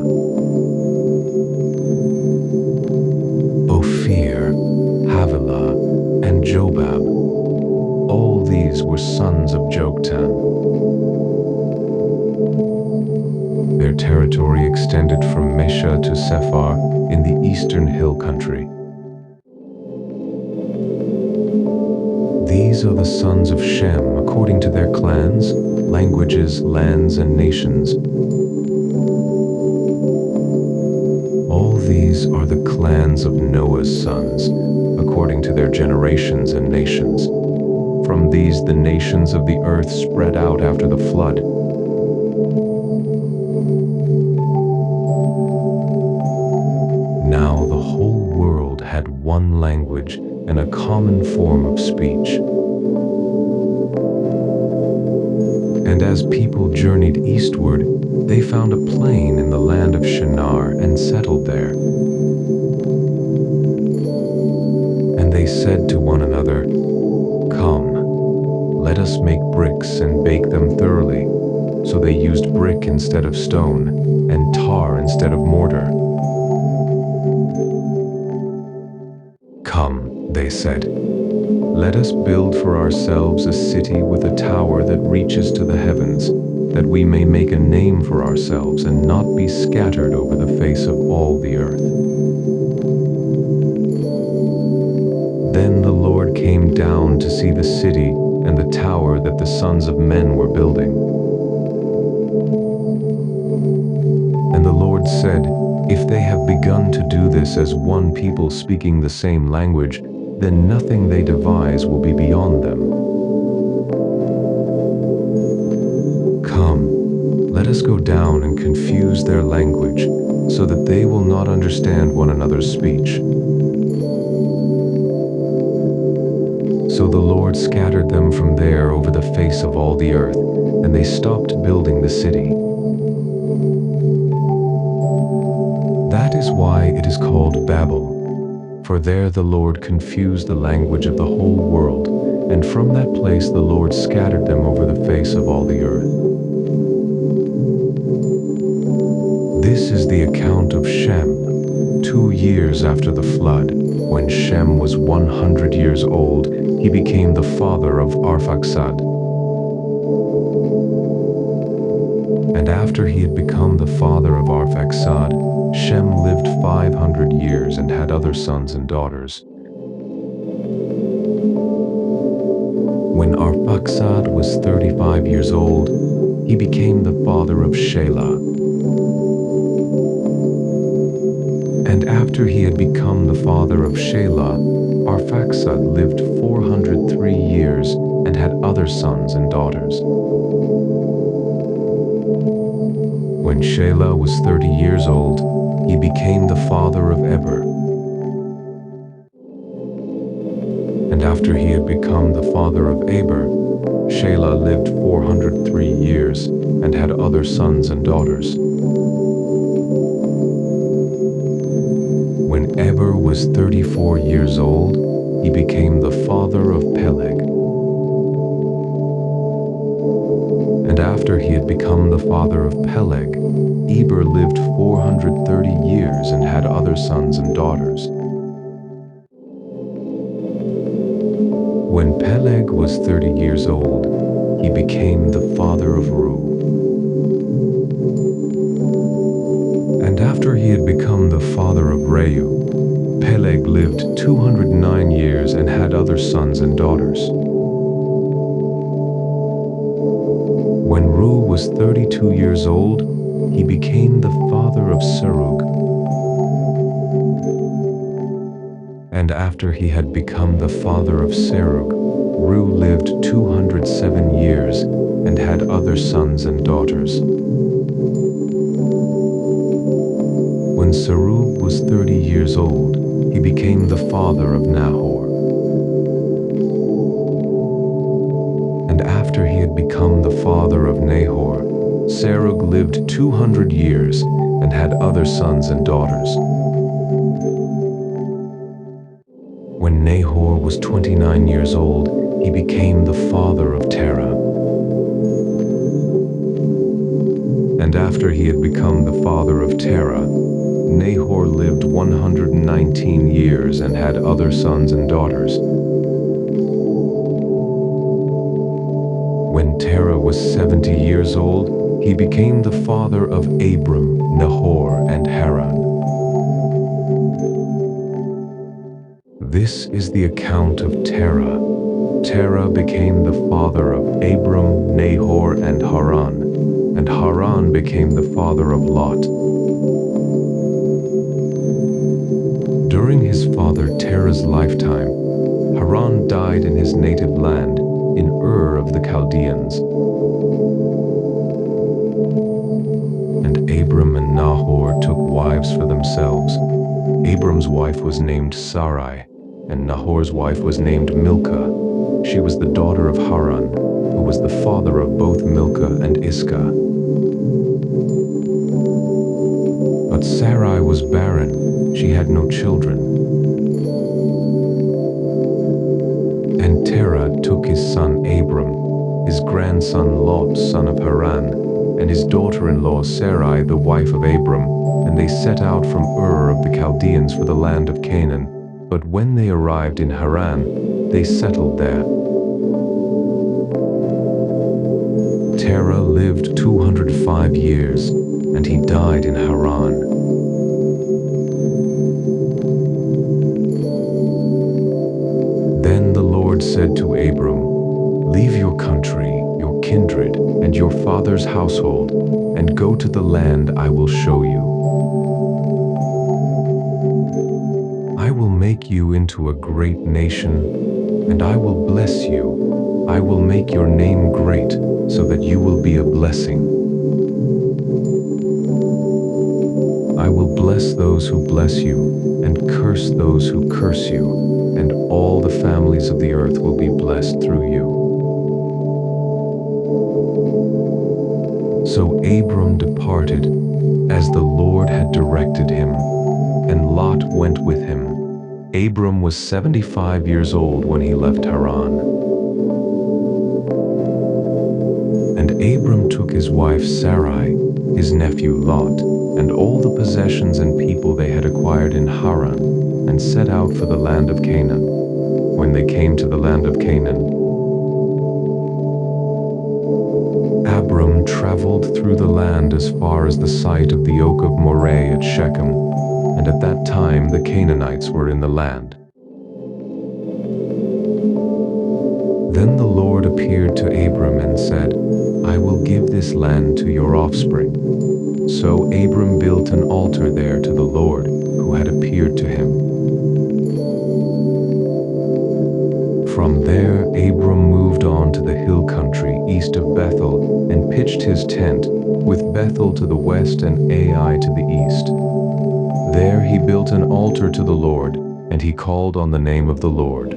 Ophir, Havilah, and Jobab. All these were sons of Joktan. Their territory extended from Mesha to Sephar in the eastern hill country. These are the sons of Shem according to their clans, languages, lands, and nations. All these are the clans of Noah's sons, according to their generations and nations. From these the nations of the earth spread out after the flood. Now the whole world had one language and a common form of speech. And as people journeyed eastward, they found a plain in the land of Shinar and settled there. And they said to one another, "Come, let us make bricks and bake them thoroughly." So they used brick instead of stone, and tar instead of mortar. "Come," they said, "let us build for ourselves a city with a tower that reaches to the heavens, that we may make a name for ourselves and not be scattered over the face of all the earth." Then the Lord came down to see the city and the tower that the sons of men were building. And the Lord said, "If they have begun to do this as one people speaking the same language, then nothing they devise will be beyond them. Come, let us go down and confuse their language, so that they will not understand one another's speech." So the Lord scattered them from there over the face of all the earth, and they stopped building the city. That is why it is called Babel, for there the Lord confused the language of the whole world, and from that place the Lord scattered them over the face of all the earth. This is the account of Shem, 2 years after the flood. When Shem was 100 years old, he became the father of Arphaxad. And after he had become the father of Arphaxad, Shem lived 500 years and had other sons and daughters. When Arphaxad was 35 years old, he became the father of Shelah. And after he had become the father of Shelah, Arphaxad lived 403 years and had other sons and daughters. When Shelah was 30 years old, he became the father of Eber. And after he had become the father of Eber, Shelah lived 403 years and had other sons and daughters. When Eber was 34 years old, he became the father of Peleg. And after he had become the father of Peleg, Eber lived 430 years and had other sons and daughters. When Peleg was 30 years old, he became the father of Reu. And after he had become the father of Reu, Peleg lived 209 years and had other sons and daughters. When Reu was 32 years old, he became the father of Serug. And after he had become the father of Serug, Reu lived 207 years and had other sons and daughters. When Serug was 30 years old, he became the father of Nahor. And after he had become the father of Nahor, Serug lived 200 years and had other sons and daughters. When Nahor was 29 years old, he became the father of Terah. And after he had become the father of Terah, Nahor lived 119 years and had other sons and daughters. When Terah was 70 years old, he became the father of Abram, Nahor, and Haran. This is the account of Terah. Terah became the father of Abram, Nahor, and Haran became the father of Lot. During his father Terah's lifetime, Haran died in his native land, in Ur of the Chaldeans. themselves. Abram's wife was named Sarai, and Nahor's wife was named Milcah. She was the daughter of Haran, who was the father of both Milcah and Iscah. But Sarai was barren, she had no children. And Terah took his son Abram, his grandson Lot, son of Haran, and his daughter-in-law Sarai, the wife of Abram, and they set out from Ur of the Chaldeans for the land of Canaan. But when they arrived in Haran, they settled there. Terah lived 205 years, and he died in Haran. Then the Lord said to Abram, "Leave your country, your kindred, and your father's household, and go to the land I will show you. I will make you into a great nation, and I will bless you. I will make your name great, so that you will be a blessing. I will bless those who bless you, and curse those who curse you, and all the families of the earth will be blessed through you." So Abram departed, as the Lord had directed him, and Lot went with him. Abram was 75 years old when he left Haran. And Abram took his wife Sarai, his nephew Lot, and all the possessions and people they had acquired in Haran, and set out for the land of Canaan. When they came to the land of Canaan, Abram traveled through the land as far as the site of the oak of Moreh at Shechem, and at that time the Canaanites were in the land. Then the Lord appeared to Abram and said, "I will give this land to your offspring." So Abram built an altar there to the Lord, who had appeared to him. From there, Abram moved on to the hill country east of Bethel and pitched his tent, with Bethel to the west and Ai to the east. There he built an altar to the Lord, and he called on the name of the Lord.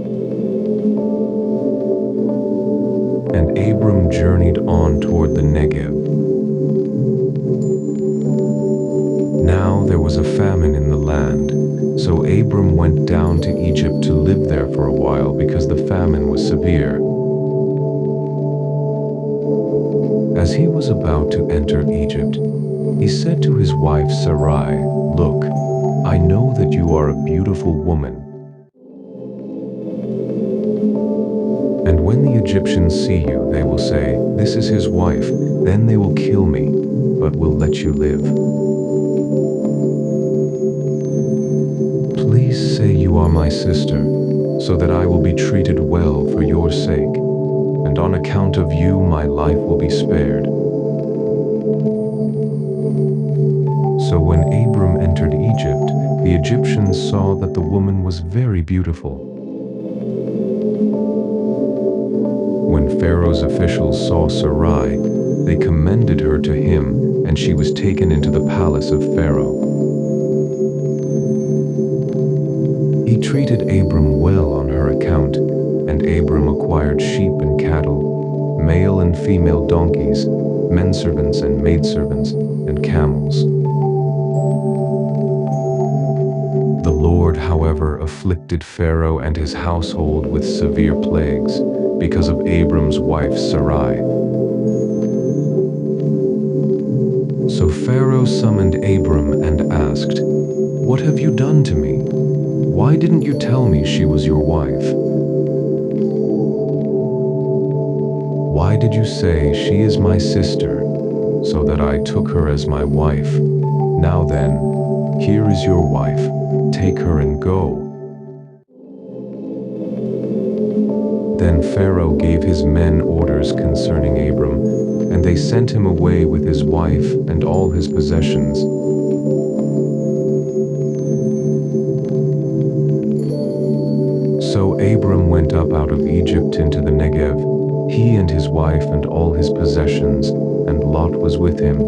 And Abram journeyed on toward the Negev. Now there was a famine in the land, so Abram went down to Egypt to live there for a while because the famine was severe. As he was about to enter Egypt, he said to his wife Sarai, "Look, I know that you are a beautiful woman. And when the Egyptians see you, they will say, 'This is his wife.' Then they will kill me, but will let you live. Please say you are my sister, so that I will be treated well for your sake, and on account of you my life will be spared." So when Abram entered Egypt, the Egyptians saw that the woman was very beautiful. When Pharaoh's officials saw Sarai, they commended her to him, and she was taken into the palace of Pharaoh. He treated Abram well on her account, and Abram acquired sheep and cattle, male and female donkeys, menservants and maidservants, and camels. The Lord, however, afflicted Pharaoh and his household with severe plagues because of Abram's wife Sarai. So Pharaoh summoned Abram and asked, "What have you done to me? Why didn't you tell me she was your wife? Why did you say, 'She is my sister,' so that I took her as my wife? Now then, here is your wife. Take her and go." Then Pharaoh gave his men orders concerning Abram, and they sent him away with his wife and all his possessions. So Abram went up out of Egypt into the Negev, he and his wife and all his possessions, and Lot was with him.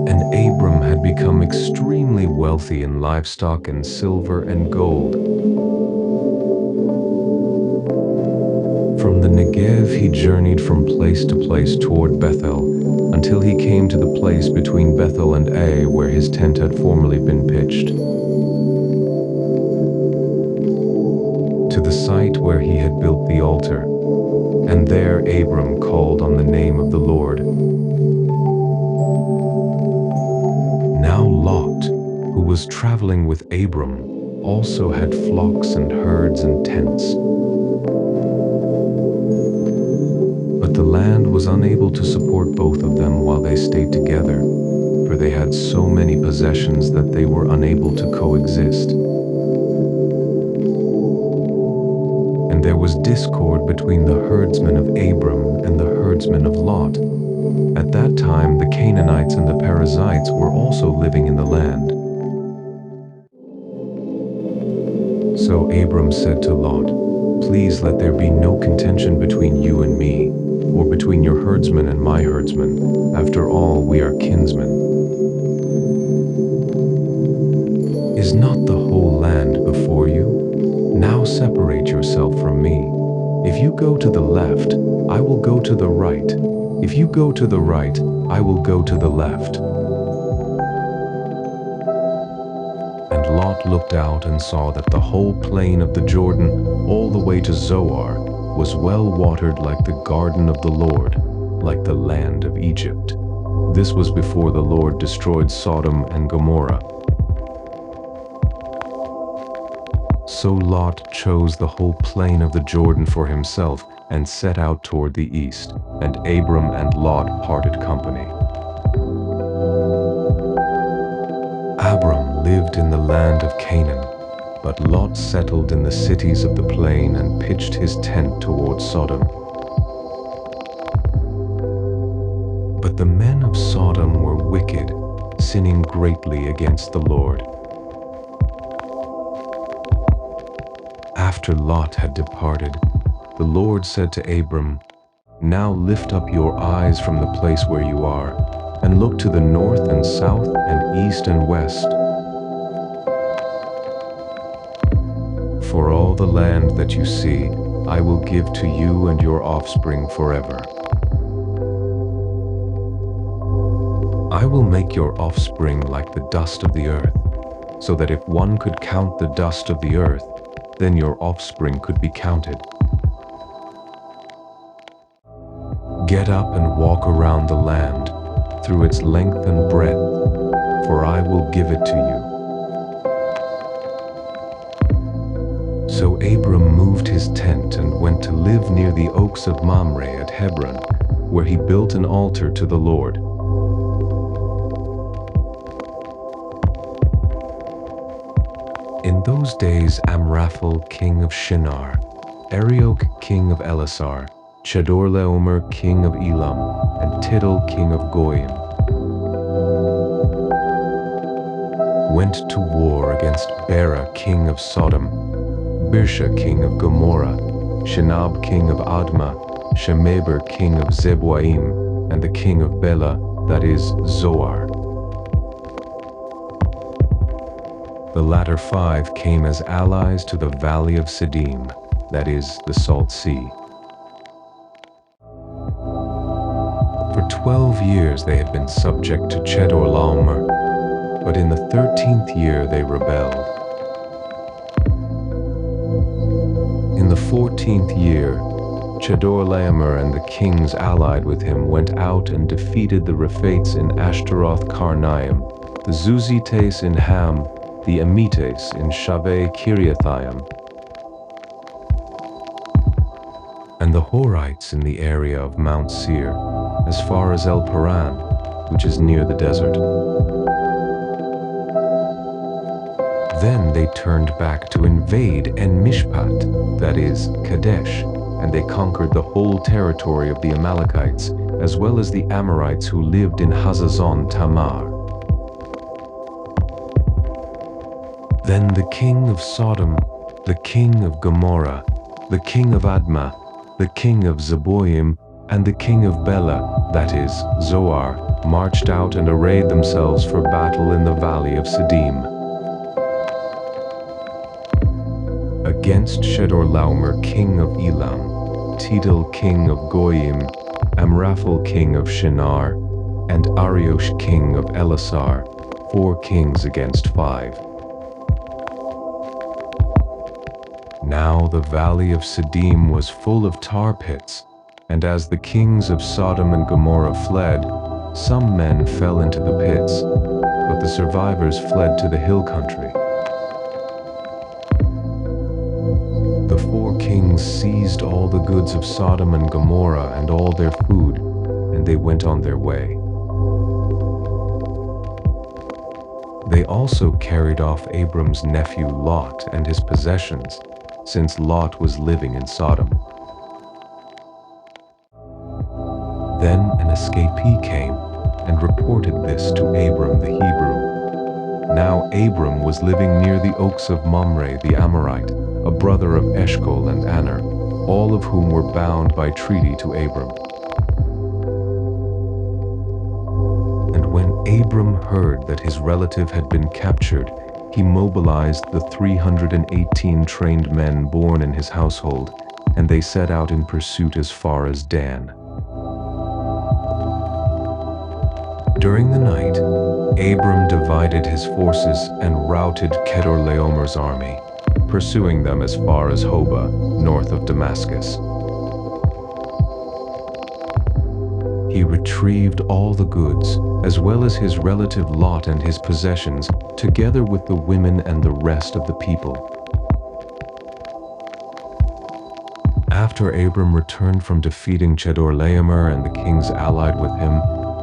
And Abram had become extremely wealthy in livestock and silver and gold. From the Negev he journeyed from place to place toward Bethel, until he came to the place between Bethel and Ai, where his tent had formerly been pitched, to the site where he had built the altar. And there Abram called on the name of the Lord. Now Lot, who was traveling with Abram, also had flocks and herds and tents. But the land was unable to support both of them while they stayed together, for they had so many possessions that they were unable to coexist. And there was discord between the herdsmen of Abram and the herdsmen of Lot. At that time the Canaanites and the Perizzites were also living in the land. So Abram said to Lot, "Please let there be no contention between you and me, or between your herdsmen and my herdsmen. After all, we are kinsmen. Is not the whole land before you? Now separate yourself from me. If you go to the left, I will go to the right. If you go to the right, I will go to the left." And Lot looked out and saw that the whole plain of the Jordan, all the way to Zoar, was well watered like the garden of the Lord, like the land of Egypt. This was before the Lord destroyed Sodom and Gomorrah. So Lot chose the whole plain of the Jordan for himself and set out toward the east, and Abram and Lot parted company. Abram lived in the land of Canaan, but Lot settled in the cities of the plain and pitched his tent toward Sodom. But the men of Sodom were wicked, sinning greatly against the Lord. After Lot had departed, the Lord said to Abram, "Now lift up your eyes from the place where you are, and look to the north and south and east and west. For all the land that you see, I will give to you and your offspring forever. I will make your offspring like the dust of the earth, so that if one could count the dust of the earth, then your offspring could be counted. Get up and walk around the land, through its length and breadth, for I will give it to you." So Abram moved his tent and went to live near the oaks of Mamre at Hebron, where he built an altar to the Lord. In those days Amraphel king of Shinar, Arioch king of Elasar, Chedorlaomer king of Elam, and Tidal king of Goyim went to war against Bera king of Sodom, Birsha king of Gomorrah, Shinab king of Admah, Shemeber king of Zeboaim, and the king of Bela, that is, Zoar. The latter five came as allies to the valley of Siddim, that is, the Salt Sea. For 12 years they had been subject to Chedorlaomer, but in the 13th year they rebelled. In the 14th year, Chedorlaomer and the kings allied with him went out and defeated the Rephates in Ashtaroth Karnaim, the Zuzites in Ham, the Amites in Shaveh Kiriathaim, and the Horites in the area of Mount Seir, as far as El Paran, which is near the desert. Then they turned back to invade En Mishpat, that is, Kadesh, and they conquered the whole territory of the Amalekites, as well as the Amorites who lived in Hazazon Tamar. Then the king of Sodom, the king of Gomorrah, the king of Admah, the king of Zeboim, And the king of Bela, that is, Zoar, marched out and arrayed themselves for battle in the valley of Siddim, against Chedorlaomer king of Elam, Tidal king of Goyim, Amraphel king of Shinar, and Ariosh king of Elasar, 4 kings against 5. Now the valley of Siddim was full of tar pits, and as the kings of Sodom and Gomorrah fled, some men fell into the pits, but the survivors fled to the hill country. The 4 kings seized all the goods of Sodom and Gomorrah and all their food, and they went on their way. They also carried off Abram's nephew Lot and his possessions, since Lot was living in Sodom. Then an escapee came and reported this to Abram the Hebrew. Now Abram was living near the oaks of Mamre the Amorite, a brother of Eshcol and Aner, all of whom were bound by treaty to Abram. And when Abram heard that his relative had been captured, he mobilized the 318 trained men born in his household, and they set out in pursuit as far as Dan. During the night, Abram divided his forces and routed Chedorlaomer's army, pursuing them as far as Hobah, north of Damascus. He retrieved all the goods, as well as his relative Lot and his possessions, together with the women and the rest of the people. After Abram returned from defeating Chedorlaomer and the kings allied with him,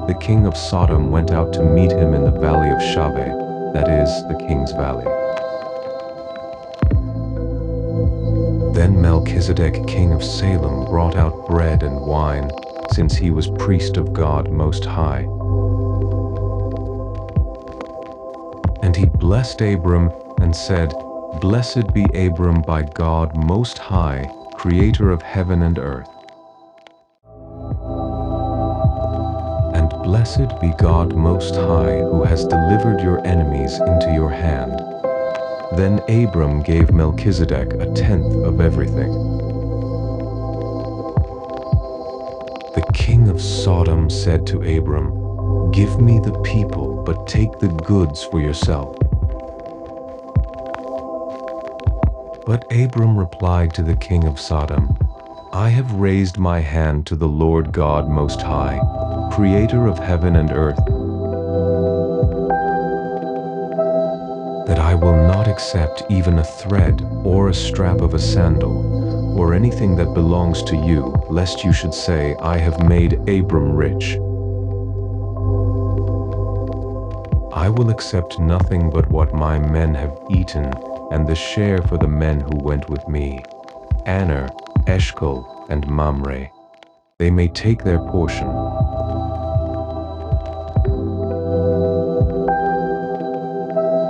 the king of Sodom went out to meet him in the valley of Shaveh, that is, the king's valley. Then Melchizedek, king of Salem, brought out bread and wine, since he was priest of God Most High. And he blessed Abram and said, "Blessed be Abram by God Most High, creator of heaven and earth. And blessed be God Most High, who has delivered your enemies into your hand." Then Abram gave Melchizedek 1/10 of everything. The king of Sodom said to Abram, "Give me the people, but take the goods for yourself." But Abram replied to the king of Sodom, "I have raised my hand to the Lord God Most High, creator of heaven and earth, that I will not accept even a thread or a strap of a sandal, or anything that belongs to you, lest you should say, 'I have made Abram rich.' I will accept nothing but what my men have eaten, and the share for the men who went with me, Aner, Eshcol, and Mamre. They may take their portion."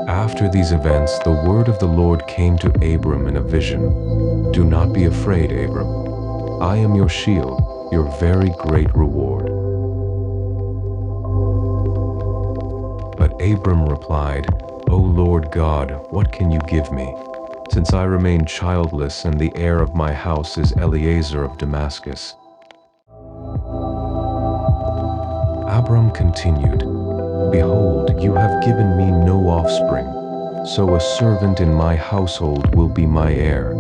After these events, the word of the Lord came to Abram in a vision. "Do not be afraid, Abram. I am your shield, your very great reward." But Abram replied, "O Lord God, what can you give me, since I remain childless and the heir of my house is Eliezer of Damascus?" Abram continued, "Behold, you have given me no offspring, so a servant in my household will be my heir."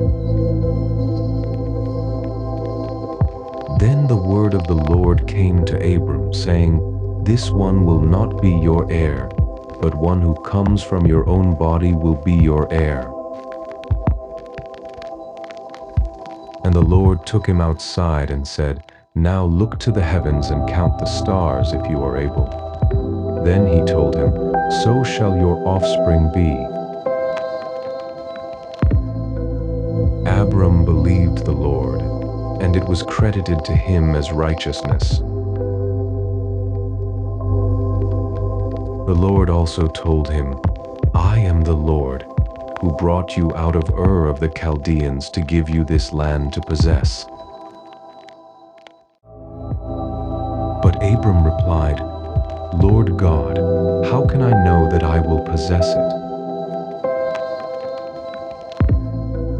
Then the word of the Lord came to Abram, saying, "This one will not be your heir, but one who comes from your own body will be your heir." And the Lord took him outside and said, "Now look to the heavens and count the stars if you are able." Then he told him, "So shall your offspring be." Abram believed the Lord, and it was credited to him as righteousness. The Lord also told him, "I am the Lord, who brought you out of Ur of the Chaldeans to give you this land to possess." Abram replied, "Lord God, how can I know that I will possess it?"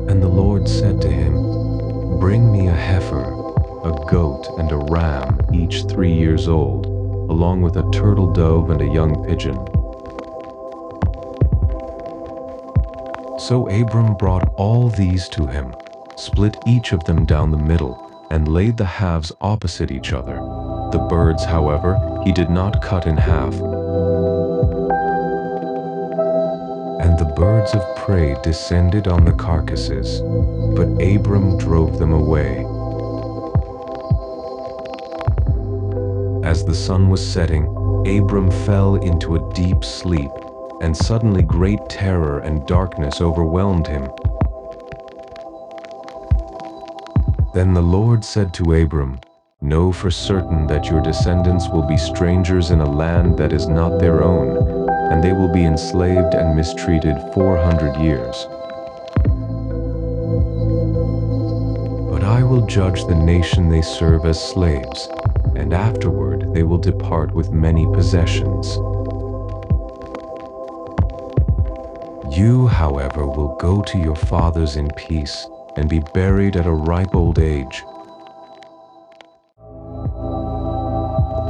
And the Lord said to him, "Bring me a heifer, a goat, and a ram, each 3 years old, along with a turtle dove and a young pigeon." So Abram brought all these to him, split each of them down the middle, and laid the halves opposite each other. The birds, however, he did not cut in half. And the birds of prey descended on the carcasses, but Abram drove them away. As the sun was setting, Abram fell into a deep sleep, and suddenly great terror and darkness overwhelmed him. Then the Lord said to Abram, "Know for certain that your descendants will be strangers in a land that is not their own, and they will be enslaved and mistreated 400 years. But I will judge the nation they serve as slaves, and afterward they will depart with many possessions. You, however, will go to your fathers in peace and be buried at a ripe old age.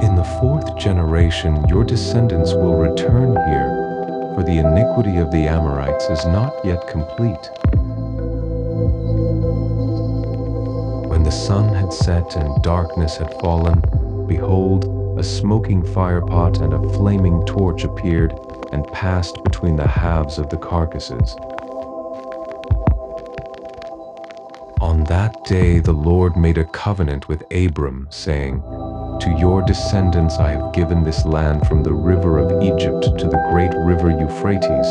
In the 4th generation, your descendants will return here, for the iniquity of the Amorites is not yet complete." When the sun had set and darkness had fallen, behold, a smoking firepot and a flaming torch appeared and passed between the halves of the carcasses. On that day the Lord made a covenant with Abram, saying, "To your descendants I have given this land from the river of Egypt to the great river Euphrates,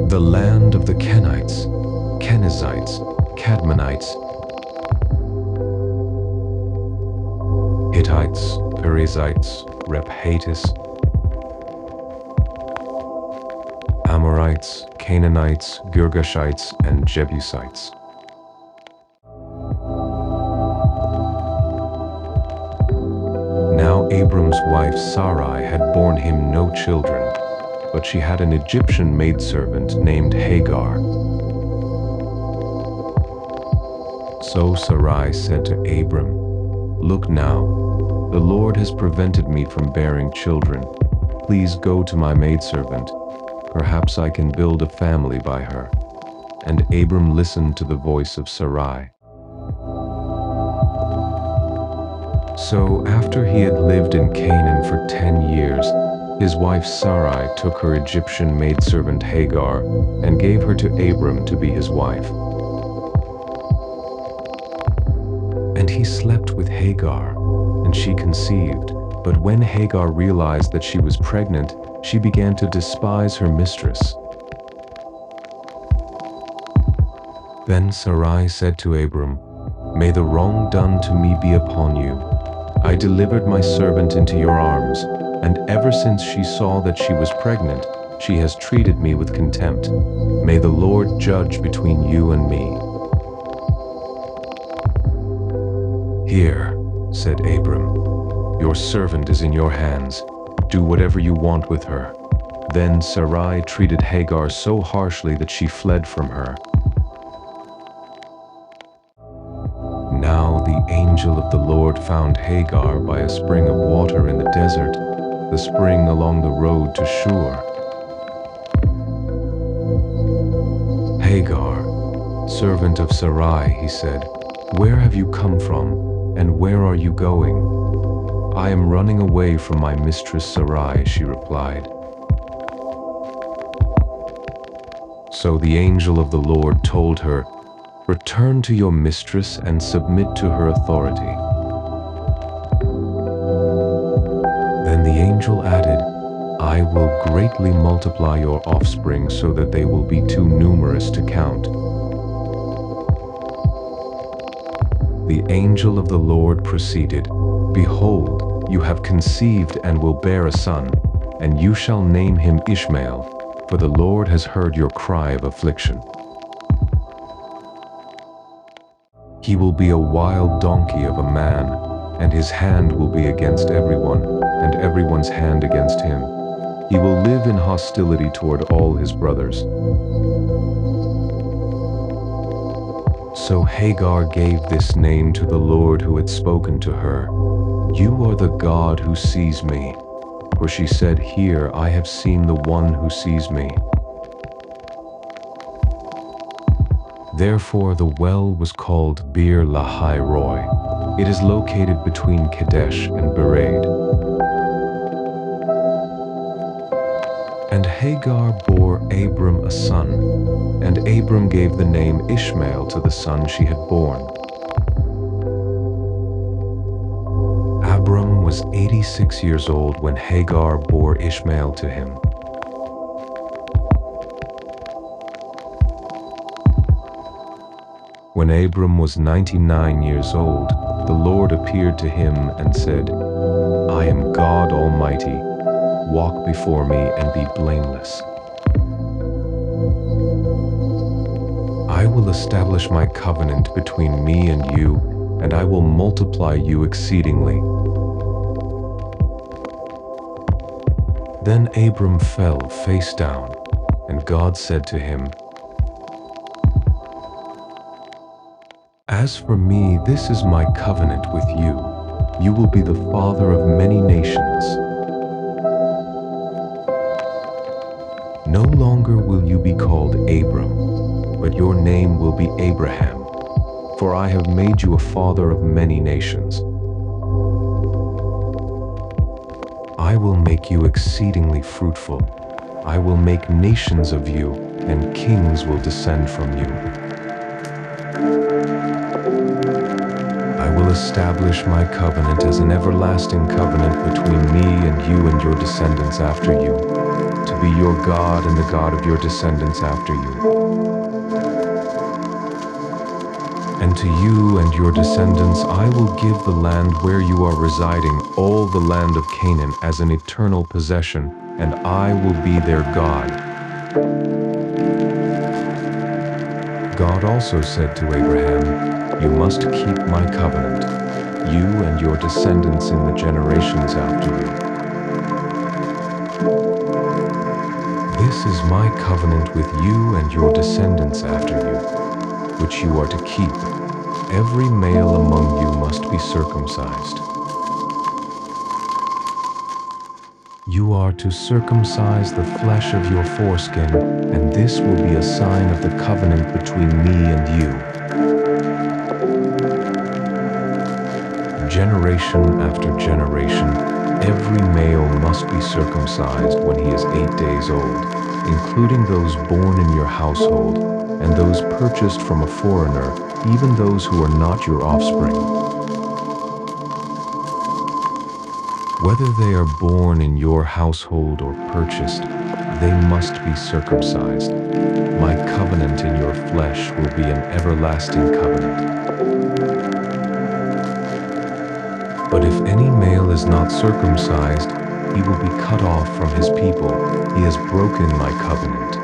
the land of the Kenites, Kenizzites, Cadmonites, Hittites, Perizzites, Rephaites, Amorites, Canaanites, Girgashites, and Jebusites." Now Abram's wife Sarai had borne him no children, but she had an Egyptian maidservant named Hagar. So Sarai said to Abram, "Look now, the Lord has prevented me from bearing children. Please go to my maidservant. Perhaps I can build a family by her." And Abram listened to the voice of Sarai. So after he had lived in Canaan for 10 years, his wife Sarai took her Egyptian maidservant Hagar and gave her to Abram to be his wife. And he slept with Hagar, and she conceived. But when Hagar realized that she was pregnant, she began to despise her mistress. Then Sarai said to Abram, "May the wrong done to me be upon you. I delivered my servant into your arms, and ever since she saw that she was pregnant, she has treated me with contempt. May the Lord judge between you and me." "Here," said Abram, "your servant is in your hands. Do whatever you want with her." Then Sarai treated Hagar so harshly that she fled from her. Now the angel of the Lord found Hagar by a spring of water in the desert, the spring along the road to Shur. "Hagar, servant of Sarai," he said, "where have you come from, and where are you going?" "I am running away from my mistress Sarai," she replied. So the angel of the Lord told her, "Return to your mistress and submit to her authority." Then the angel added, "I will greatly multiply your offspring so that they will be too numerous to count." The angel of the Lord proceeded, "Behold, you have conceived and will bear a son, and you shall name him Ishmael, for the Lord has heard your cry of affliction. He will be a wild donkey of a man, and his hand will be against everyone, and everyone's hand against him. He will live in hostility toward all his brothers. So Hagar gave this name to the Lord who had spoken to her. You are the God who sees me. For she said, Here I have seen the one who sees me. Therefore the well was called Beer Lahai Roi. It is located between Kadesh and Bered. And Hagar bore Abram a son, and Abram gave the name Ishmael to the son she had born. Abram was 86 years old when Hagar bore Ishmael to him. When Abram was 99 years old, the Lord appeared to him and said, I am God Almighty. Walk before me and be blameless. I will establish my covenant between me and you, and I will multiply you exceedingly. Then Abram fell face down, and God said to him, As for me, this is my covenant with you. You will be the father of many nations. No longer will you be called Abram, but your name will be Abraham, for I have made you a father of many nations. I will make you exceedingly fruitful. I will make nations of you, and kings will descend from you. I will establish my covenant as an everlasting covenant between me and you and your descendants after you, to be your God and the God of your descendants after you. And to you and your descendants I will give the land where you are residing, all the land of Canaan, as an eternal possession, and I will be their God. God also said to Abraham, You must keep my covenant, you and your descendants in the generations after you. This is my covenant with you and your descendants after you, which you are to keep. Every male among you must be circumcised. You are to circumcise the flesh of your foreskin, and this will be a sign of the covenant between me and you. Generation after generation, every male must be circumcised when he is 8 days old, including those born in your household, and those purchased from a foreigner, even those who are not your offspring. Whether they are born in your household or purchased, they must be circumcised. My covenant in your flesh will be an everlasting covenant. But if any male is not circumcised, he will be cut off from his people. He has broken my covenant.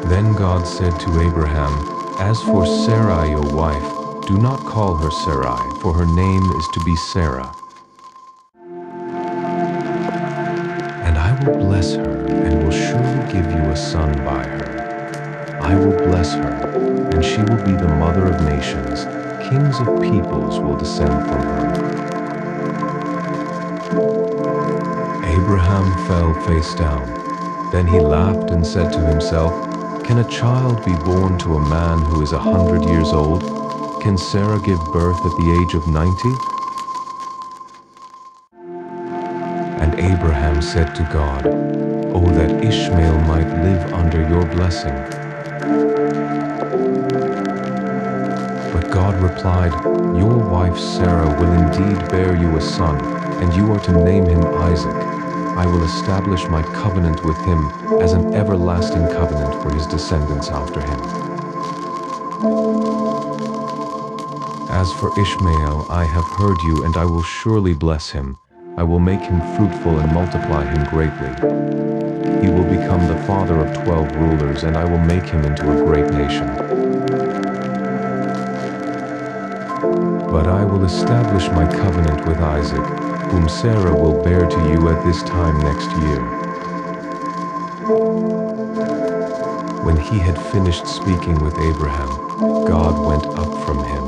Then God said to Abraham, As for Sarai your wife, do not call her Sarai, for her name is to be Sarah. And I will bless her, and will surely give you a son by her. I will bless her, and she will be the mother of nations. Kings of peoples will descend from her. Abraham fell face down. Then he laughed and said to himself, Can a child be born to a man who is 100 years old? Can Sarah give birth at the age of 90? And Abraham said to God, Oh, that Ishmael might live under your blessing. But God replied, Your wife Sarah will indeed bear you a son, and you are to name him Isaac. I will establish my covenant with him as an everlasting covenant for his descendants after him. As for Ishmael, I have heard you, and I will surely bless him. I will make him fruitful and multiply him greatly. He will become the father of 12 rulers, and I will make him into a great nation. I will establish my covenant with Isaac, whom Sarah will bear to you at this time next year." When he had finished speaking with Abraham, God went up from him.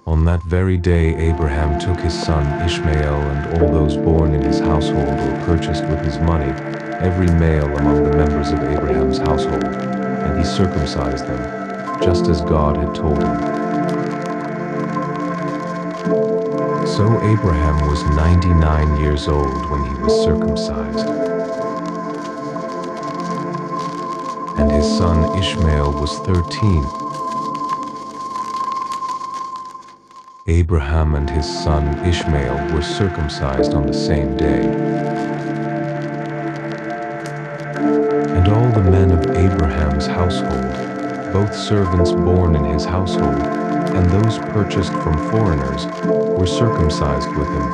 On that very day Abraham took his son Ishmael and all those born in his household or purchased with his money, every male among the members of Abraham's household, and he circumcised them, just as God had told him. So Abraham was 99 years old when he was circumcised. And his son Ishmael was 13. Abraham and his son Ishmael were circumcised on the same day. And all the men of Abraham's household, both servants born in his household, and those purchased from foreigners, were circumcised with him.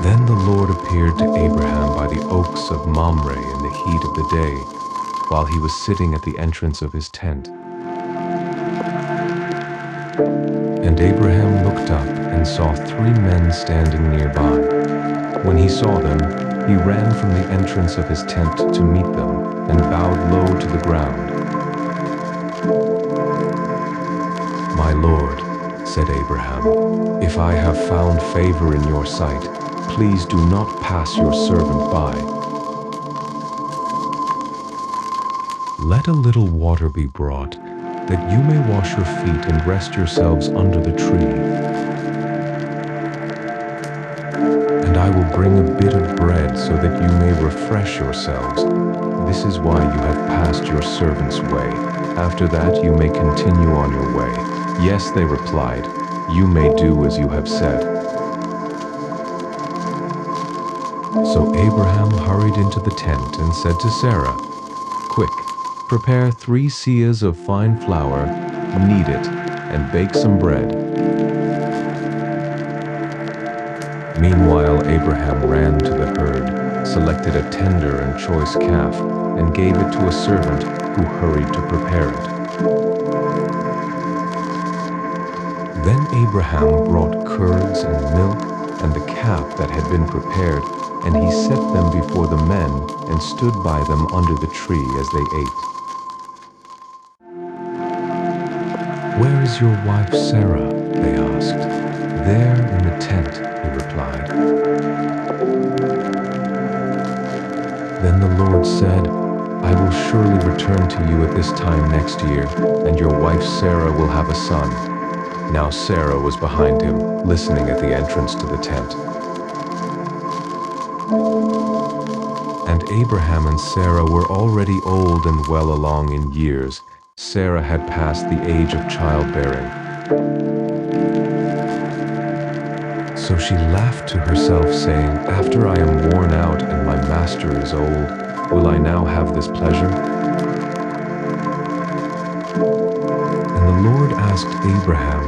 Then the Lord appeared to Abraham by the oaks of Mamre in the heat of the day, while he was sitting at the entrance of his tent. And Abraham looked up and saw 3 men standing nearby. When he saw them, he ran from the entrance of his tent to meet them and bowed low to the ground. "My Lord," said Abraham, "if I have found favor in your sight, please do not pass your servant by. Let a little water be brought, that you may wash your feet and rest yourselves under the tree. And I will bring a bit of bread so that you may refresh yourselves. This is why you have passed your servant's way. After that you may continue on your way." "Yes," they replied, "you may do as you have said." So Abraham hurried into the tent and said to Sarah, "Quick, prepare 3 seahs of fine flour, knead it, and bake some bread." Meanwhile Abraham ran to the herd, selected a tender and choice calf, and gave it to a servant who hurried to prepare it. Then Abraham brought curds and milk and the calf that had been prepared, and he set them before the men and stood by them under the tree as they ate. "Where is your wife Sarah?" they asked. "There in the tent," he replied. Then the Lord said, "I will surely return to you at this time next year, and your wife Sarah will have a son." Now Sarah was behind him, listening at the entrance to the tent. And Abraham and Sarah were already old and well along in years. Sarah had passed the age of childbearing. So she laughed to herself, saying, "After I am worn out and my master is old, will I now have this pleasure?" And the Lord asked Abraham,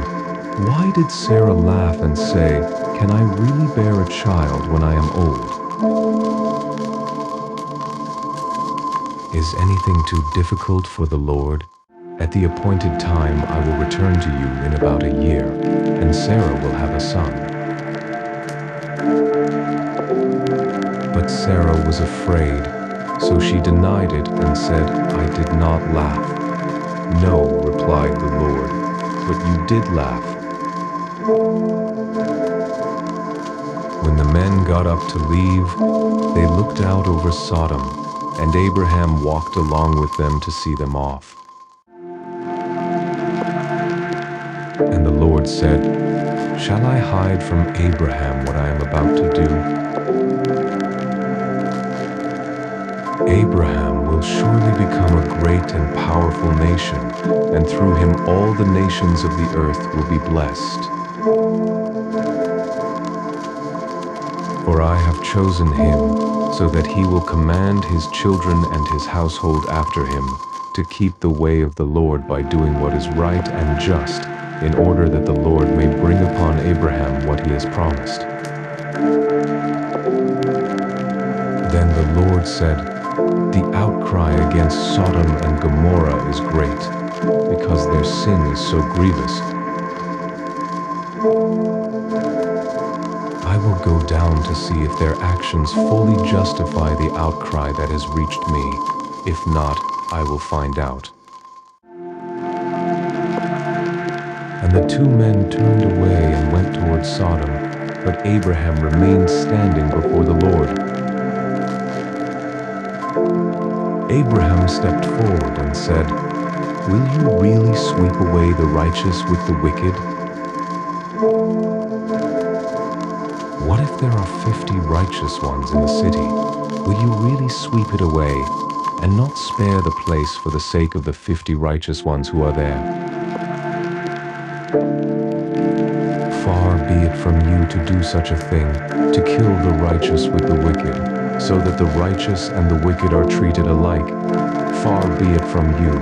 "Why did Sarah laugh and say, 'Can I really bear a child when I am old?' Is anything too difficult for the Lord? At the appointed time I will return to you in about a year, and Sarah will have a son." But Sarah was afraid, so she denied it and said, "I did not laugh." "No," replied the Lord, "but you did laugh." When the men got up to leave, they looked out over Sodom, and Abraham walked along with them to see them off. And the Lord said, "Shall I hide from Abraham what I am about to do? Abraham will surely become a great and powerful nation, and through him all the nations of the earth will be blessed. For I have chosen him, so that he will command his children and his household after him, to keep the way of the Lord by doing what is right and just, in order that the Lord may bring upon Abraham what he has promised." Then the Lord said, The outcry against Sodom and Gomorrah is great, because their sin is so grievous. I will go down to see if their actions fully justify the outcry that has reached me. If not, I will find out." And the two men turned away and went towards Sodom, but Abraham remained standing before the Lord. Abraham stepped forward and said, "Will you really sweep away the righteous with the wicked? What if there are 50 righteous ones in the city? Will you really sweep it away and not spare the place for the sake of the 50 righteous ones who are there? Far be it from you to do such a thing, to kill the righteous with the wicked, so that the righteous and the wicked are treated alike. Far be it from you.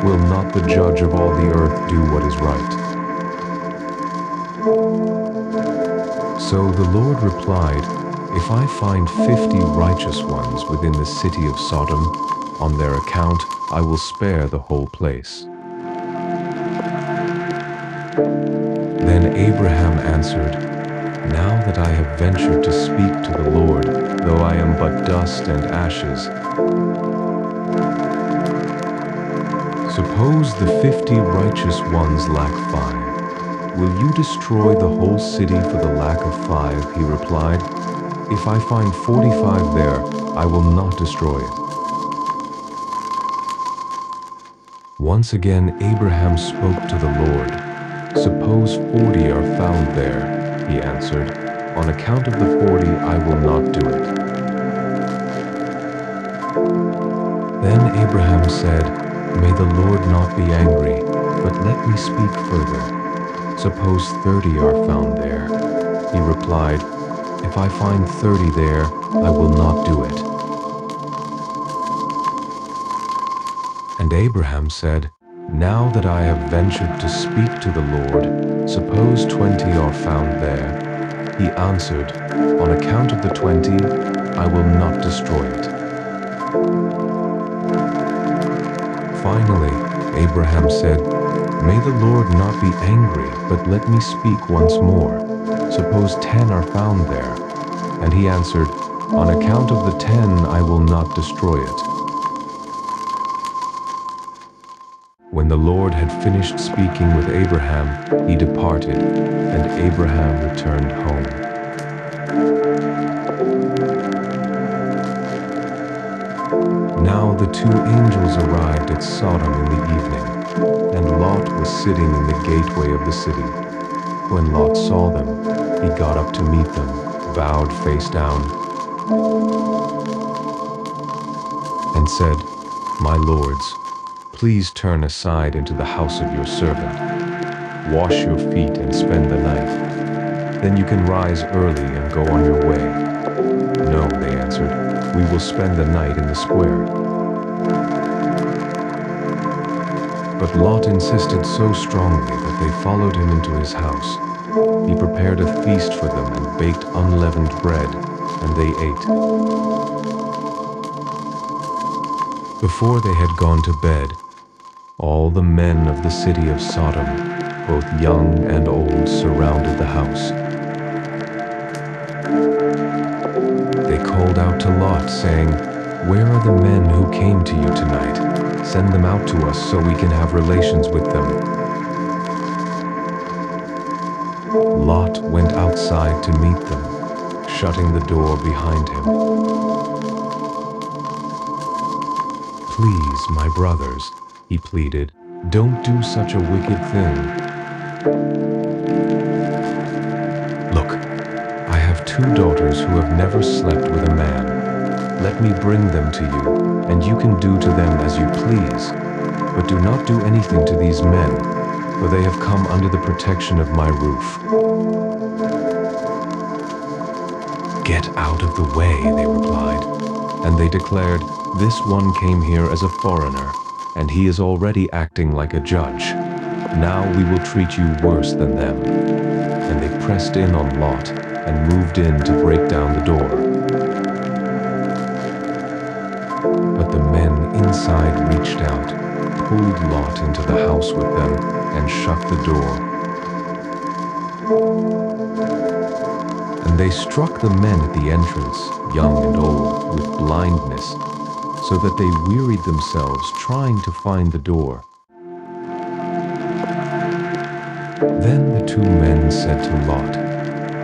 Will not the judge of all the earth do what is right?" So the Lord replied, "If I find 50 righteous ones within the city of Sodom, on their account I will spare the whole place." Then Abraham answered, "Now that I have ventured to speak to the Lord, though I am but dust and ashes, suppose the 50 righteous ones lack 5. Will you destroy the whole city for the lack of 5? He replied, "If I find 45 there, I will not destroy it." Once again Abraham spoke to the Lord. "Suppose 40 are found there," he answered. "On account of the 40 I will not do it." Then Abraham said, "May the Lord not be angry, but let me speak further. Suppose 30 are found there." He replied, "If I find 30 there, I will not do it." And Abraham said, "Now that I have ventured to speak to the Lord, suppose 20 are found there." He answered, "On account of the 20, I will not destroy it." Finally, Abraham said, "May the Lord not be angry, but let me speak once more. Suppose 10 are found there." And he answered, "On account of the 10, I will not destroy it." When the Lord had finished speaking with Abraham, he departed, and Abraham returned home. Now the two angels arrived at Sodom in the evening, and Lot was sitting in the gateway of the city. When Lot saw them, he got up to meet them, bowed face down, and said, "My lords, please turn aside into the house of your servant. Wash your feet and spend the night. Then you can rise early and go on your way." "No," they answered, "we will spend the night in the square." But Lot insisted so strongly that they followed him into his house. He prepared a feast for them and baked unleavened bread, and they ate. Before they had gone to bed, all the men of the city of Sodom, both young and old, surrounded the house. They called out to Lot, saying, "Where are the men who came to you tonight? Send them out to us so we can have relations with them." Lot went outside to meet them, shutting the door behind him. "Please, my brothers," he pleaded, "don't do such a wicked thing. Look, I have 2 daughters who have never slept with a man. Let me bring them to you, and you can do to them as you please. But do not do anything to these men, for they have come under the protection of my roof." "Get out of the way," they replied. And they declared, "This one came here as a foreigner, and he is already acting like a judge. Now we will treat you worse than them." And they pressed in on Lot and moved in to break down the door. But inside reached out, pulled Lot into the house with them, and shut the door. And they struck the men at the entrance, young and old, with blindness, so that they wearied themselves trying to find the door. Then the two men said to Lot,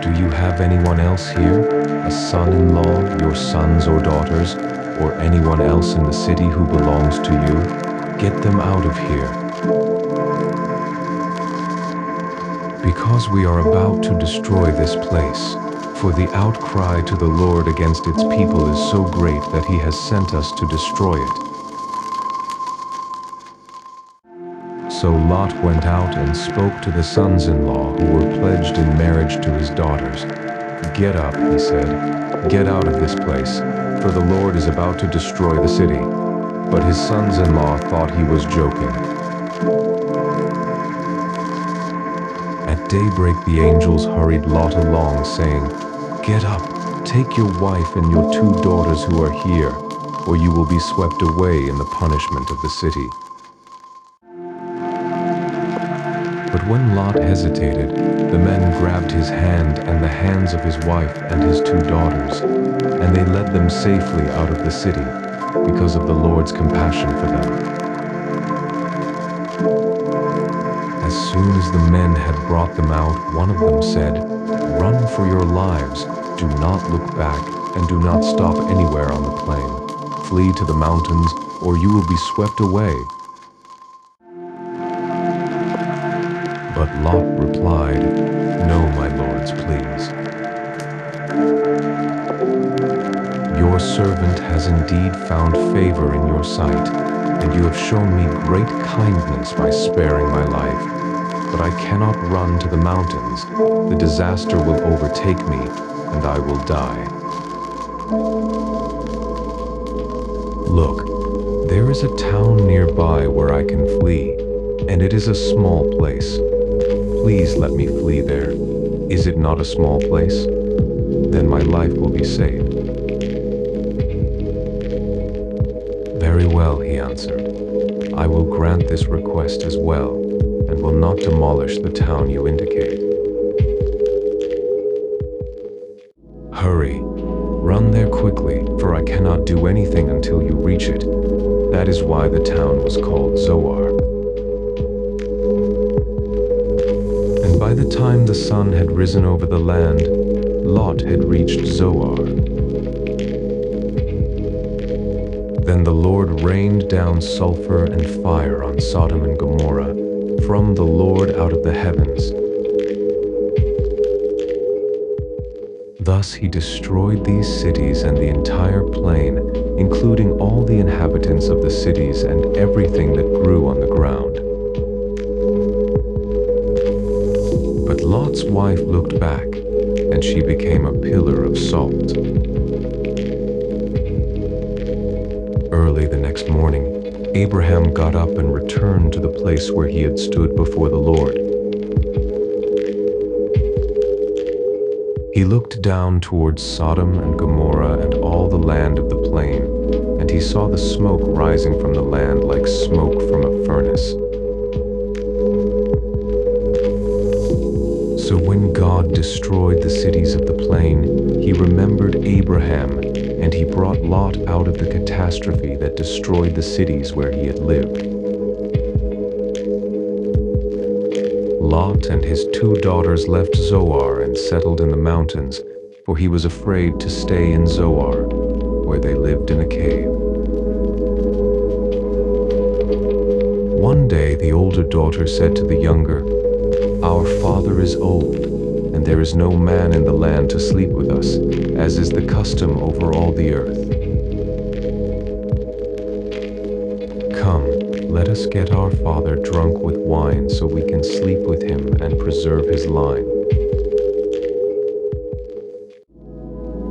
"Do you have anyone else here, a son-in-law, your sons or daughters, or anyone else in the city who belongs to you? Get them out of here. Because we are about to destroy this place, for the outcry to the Lord against its people is so great that he has sent us to destroy it." So Lot went out and spoke to the sons-in-law who were pledged in marriage to his daughters. "Get up," he said, "get out of this place, for the Lord is about to destroy the city." But his sons-in-law thought he was joking. At daybreak the angels hurried Lot along, saying, "Get up, take your wife and your two daughters who are here, or you will be swept away in the punishment of the city." But when Lot hesitated, the men grabbed his hand and the hands of his wife and his two daughters, and they led them safely out of the city, because of the Lord's compassion for them. As soon as the men had brought them out, one of them said, "Run for your lives, do not look back, and do not stop anywhere on the plain. Flee to the mountains, or you will be swept away." But Lot replied, "No, my lords, please. Your servant has indeed found favor in your sight, and you have shown me great kindness by sparing my life. But I cannot run to the mountains. The disaster will overtake me, and I will die. Look, there is a town nearby where I can flee, and it is a small place. Please let me flee there. Is it not a small place? Then my life will be saved." "Very well," he answered. "I will grant this request as well, and will not demolish the town you indicate. Hurry, run there quickly, for I cannot do anything until you reach it." That is why the town was called Zoar. By the time the sun had risen over the land, Lot had reached Zoar. Then the Lord rained down sulfur and fire on Sodom and Gomorrah, from the Lord out of the heavens. Thus he destroyed these cities and the entire plain, including all the inhabitants of the cities and everything that grew on the ground. But Lot's wife looked back, and she became a pillar of salt. Early the next morning, Abraham got up and returned to the place where he had stood before the Lord. He looked down towards Sodom and Gomorrah and all the land of the plain, and he saw the smoke rising from the land like smoke from a furnace. So when God destroyed the cities of the plain, he remembered Abraham, and he brought Lot out of the catastrophe that destroyed the cities where he had lived. Lot and his two daughters left Zoar and settled in the mountains, for he was afraid to stay in Zoar, where they lived in a cave. One day the older daughter said to the younger, "Our father is old, and there is no man in the land to sleep with us, as is the custom over all the earth. Come, let us get our father drunk with wine so we can sleep with him and preserve his line."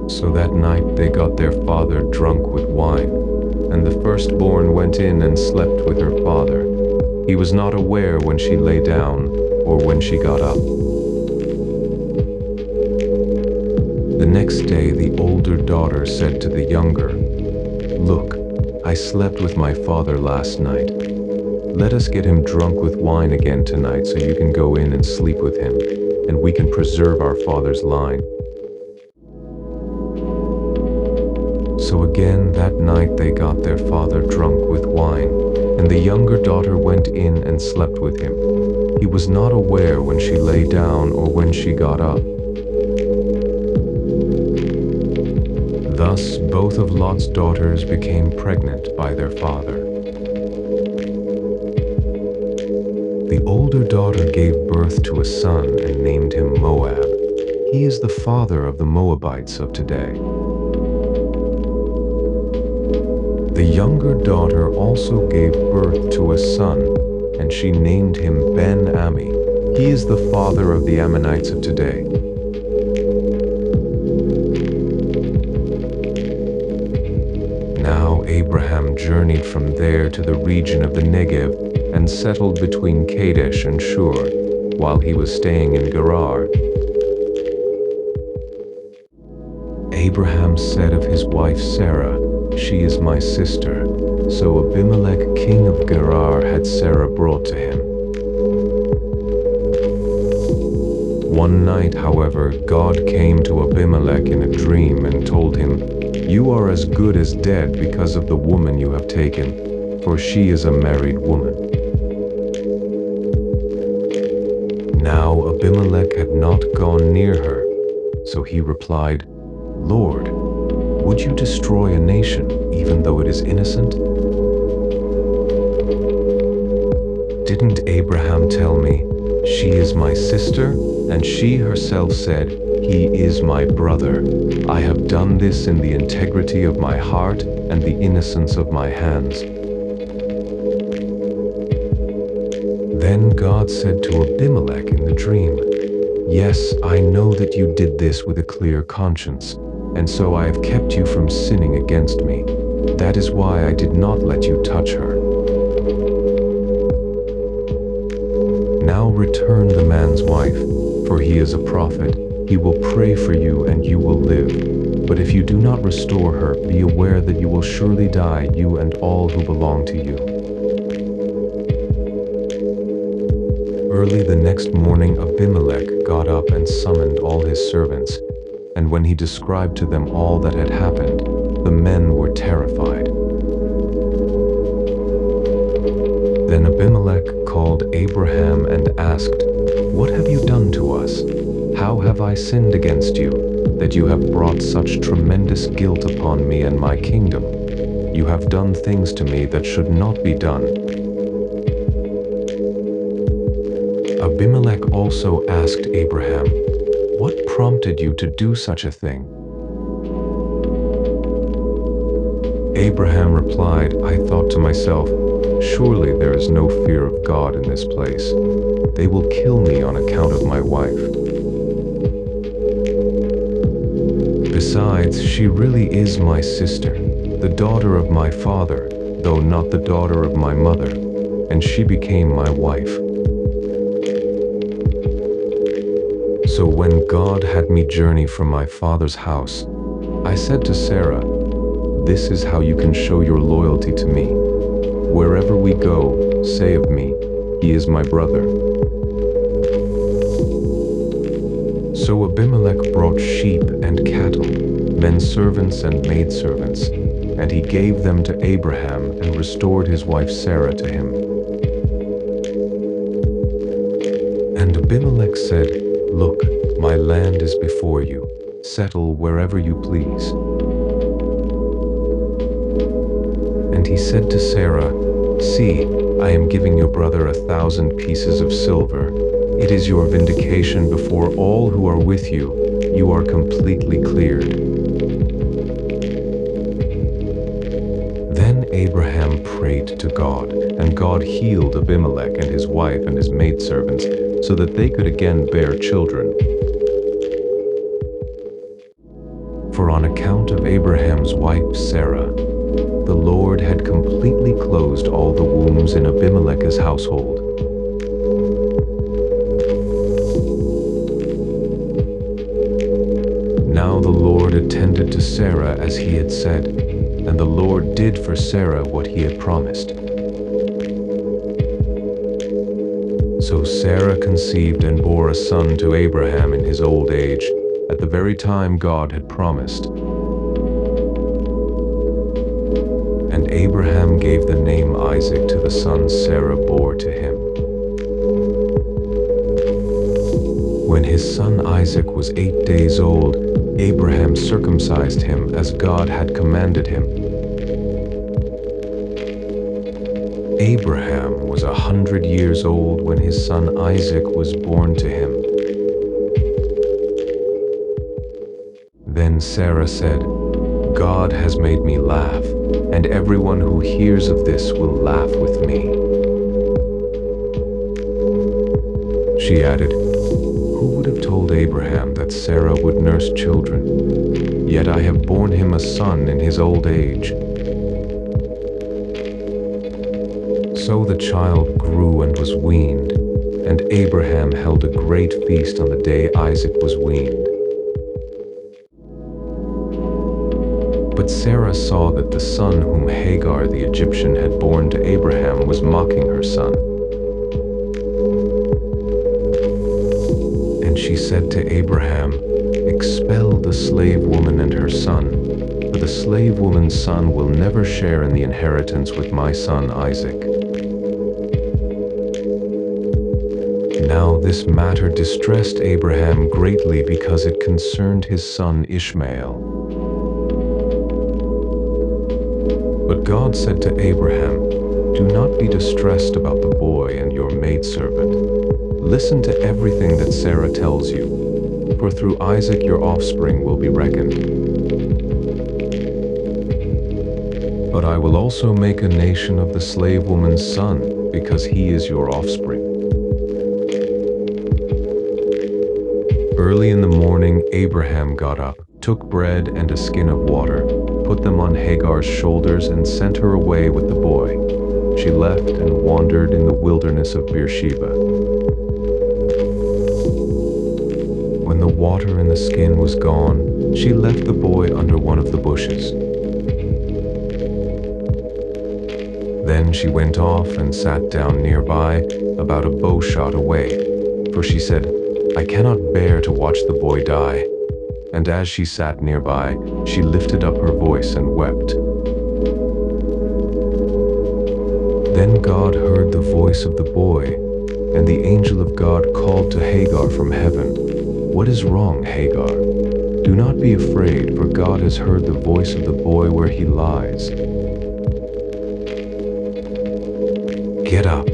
So that night they got their father drunk with wine, and the firstborn went in and slept with her father. He was not aware when she lay down or when she got up. The next day the older daughter said to the younger, "Look, I slept with my father last night. Let us get him drunk with wine again tonight so you can go in and sleep with him, and we can preserve our father's line." So again that night they got their father drunk with wine, and the younger daughter went in and slept with him. He was not aware when she lay down or when she got up. Thus both of Lot's daughters became pregnant by their father. The older daughter gave birth to a son and named him Moab. He is the father of the Moabites of today. The younger daughter also gave birth to a son, and she named him Ben-Ami. He is the father of the Ammonites of today. Now Abraham journeyed from there to the region of the Negev and settled between Kadesh and Shur, while he was staying in Gerar. Abraham said of his wife Sarah, "She is my sister." So Abimelech, king of Gerar, had Sarah brought to him. One night, however, God came to Abimelech in a dream and told him, "You are as good as dead because of the woman you have taken, for she is a married woman." Now Abimelech had not gone near her, so he replied, "Lord, would you destroy a nation even though it is innocent? Didn't Abraham tell me, 'She is my sister'? And she herself said, 'He is my brother.' I have done this in the integrity of my heart and the innocence of my hands." Then God said to Abimelech in the dream, "Yes, I know that you did this with a clear conscience, and so I have kept you from sinning against me. That is why I did not let you touch her. Now return the man's wife, for he is a prophet. He will pray for you and you will live. But if you do not restore her, be aware that you will surely die, you and all who belong to you." Early the next morning Abimelech got up and summoned all his servants, and when he described to them all that had happened, the men were terrified. Then Abimelech called Abraham and asked, "What have you done to us? How have I sinned against you, that you have brought such tremendous guilt upon me and my kingdom? You have done things to me that should not be done." Abimelech also asked Abraham, "What prompted you to do such a thing?" Abraham replied, "I thought to myself, surely there is no fear of God in this place. They will kill me on account of my wife. Besides, she really is my sister, the daughter of my father, though not the daughter of my mother, and she became my wife. So when God had me journey from my father's house, I said to Sarah, 'This is how you can show your loyalty to me. Wherever we go, say of me, he is my brother.' So Abimelech brought sheep and cattle, men servants and maidservants, and he gave them to Abraham and restored his wife Sarah to him. And Abimelech said, 'Look, my land is before you. Settle wherever you please.' And he said to Sarah, 'See, I am giving your brother 1,000 pieces of silver. It is your vindication before all who are with you. You are completely cleared.' Then Abraham prayed to God, and God healed Abimelech and his wife and his maidservants, so that they could again bear children. For on account of Abraham's wife Sarah, the Lord had completely closed all the wombs in Abimelech's household. Now the Lord attended granted to Sarah as he had said, and the Lord did for Sarah what he had promised. So Sarah conceived and bore a son to Abraham in his old age, at the very time God had promised. And Abraham gave the name Isaac to the son Sarah bore to him. When his son Isaac was 8 days old, Abraham circumcised him as God had commanded him. Abraham was 100 years old when his son Isaac was born to him. Then Sarah said, "God has made me laugh, and everyone who hears of this will laugh with me." She added, "Who would have told Abraham that Sarah would nurse children? Yet I have borne him a son in his old age." So the child grew and was weaned, and Abraham held a great feast on the day Isaac was weaned. But Sarah saw that the son whom Hagar the Egyptian had borne to Abraham was mocking her son. And she said to Abraham, "Expel the slave woman and her son, for the slave woman's son will never share in the inheritance with my son Isaac." Now this matter distressed Abraham greatly because it concerned his son Ishmael. But God said to Abraham, "Do not be distressed about the boy and your maidservant. Listen to everything that Sarah tells you, for through Isaac your offspring will be reckoned. But I will also make a nation of the slave woman's son, because he is your offspring." Early in the morning, Abraham got up, took bread and a skin of water, put them on Hagar's shoulders, and sent her away with the boy. She left and wandered in the wilderness of Beersheba. When the water in the skin was gone, she left the boy under one of the bushes. Then she went off and sat down nearby, about a bow shot away, for she said, "I cannot bear to watch the boy die." And as she sat nearby, she lifted up her voice and wept. Then God heard the voice of the boy, and the angel of God called to Hagar from heaven, "What is wrong, Hagar? Do not be afraid, for God has heard the voice of the boy where he lies. Get up,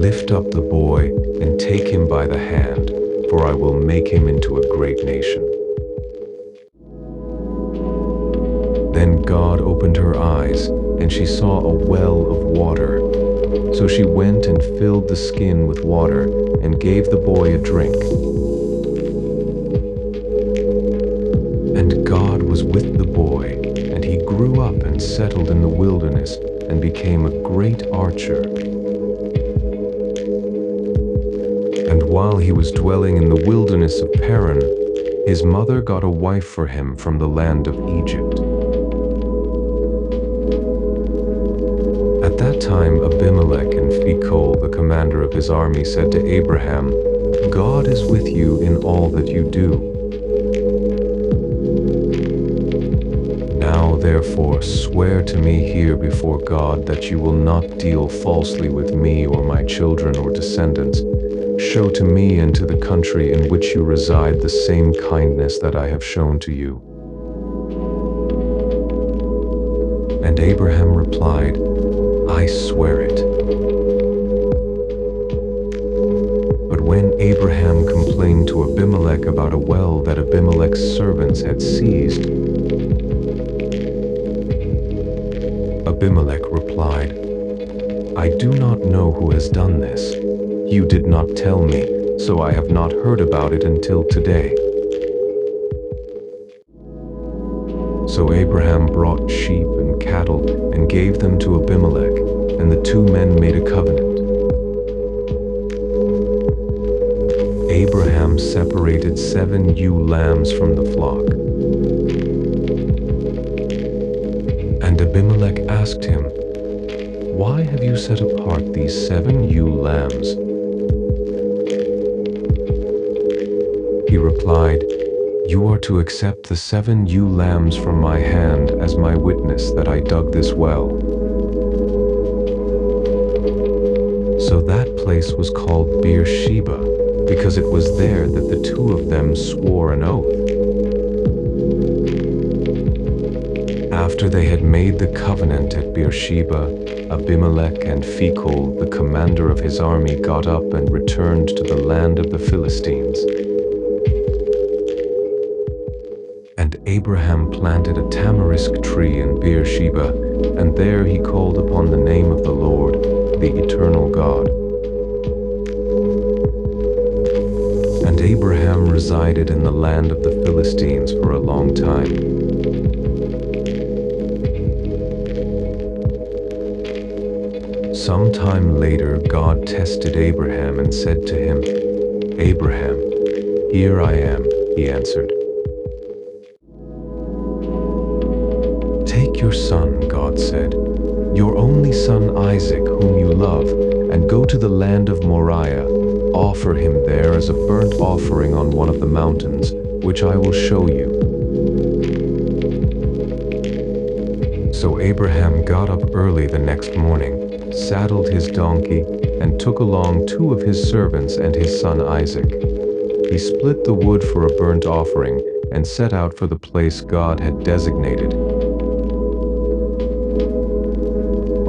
lift up the boy, and take him by the hand, for I will make him into a great nation." Then God opened her eyes, and she saw a well of water. So she went and filled the skin with water, and gave the boy a drink. And God was with the boy, and he grew up and settled in the wilderness, and became a great archer. And while he was dwelling in the wilderness of Paran, his mother got a wife for him from the land of Egypt. At that time Abimelech and Phicol, the commander of his army, said to Abraham, "God is with you in all that you do. Now therefore swear to me here before God that you will not deal falsely with me or my children or descendants. Show to me and to the country in which you reside the same kindness that I have shown to you." And Abraham replied, "I swear it." But when Abraham complained to Abimelech about a well that Abimelech's servants had seized, Abimelech replied, "I do not know who has done this. You did not tell me, so I have not heard about it until today." So Abraham brought sheep and cattle and gave them to Abimelech, and the two men made a covenant. Abraham separated 7 ewe lambs from the flock. Abimelech asked him, "Why have you set apart these 7 ewe lambs?" He replied, "You are to accept the 7 ewe lambs from my hand as my witness that I dug this well." So that place was called Beersheba, because it was there that the 2 of them swore an oath. After they had made the covenant at Beersheba, Abimelech and Phicol, the commander of his army, got up and returned to the land of the Philistines. And Abraham planted a tamarisk tree in Beersheba, and there he called upon the name of the Lord, the eternal God. And Abraham resided in the land of the Philistines for a long time. Sometime later, God tested Abraham and said to him, "Abraham." "Here I am," he answered. "Take your son," God said, "your only son Isaac, whom you love, and go to the land of Moriah. Offer him there as a burnt offering on one of the mountains, which I will show you." So Abraham got up early the next morning, saddled his donkey, and took along 2 of his servants and his son Isaac. He split the wood for a burnt offering and set out for the place God had designated.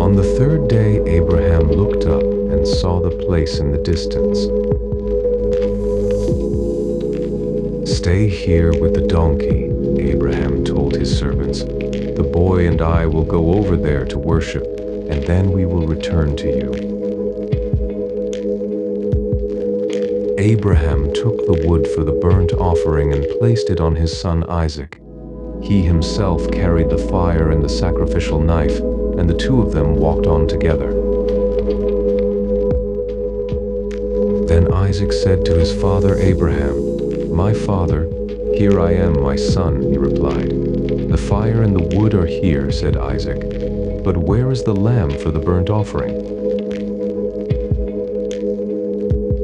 On the 3rd day, Abraham looked up and saw the place in the distance. "Stay here with the donkey," Abraham told his servants. "The boy and I will go over there to worship, and then we will return to you." Abraham took the wood for the burnt offering and placed it on his son Isaac. He himself carried the fire and the sacrificial knife, and the 2 of them walked on together. Then Isaac said to his father Abraham, "My father." "Here I am, my son," he replied. "The fire and the wood are here," said Isaac. "But where is the lamb for the burnt offering?"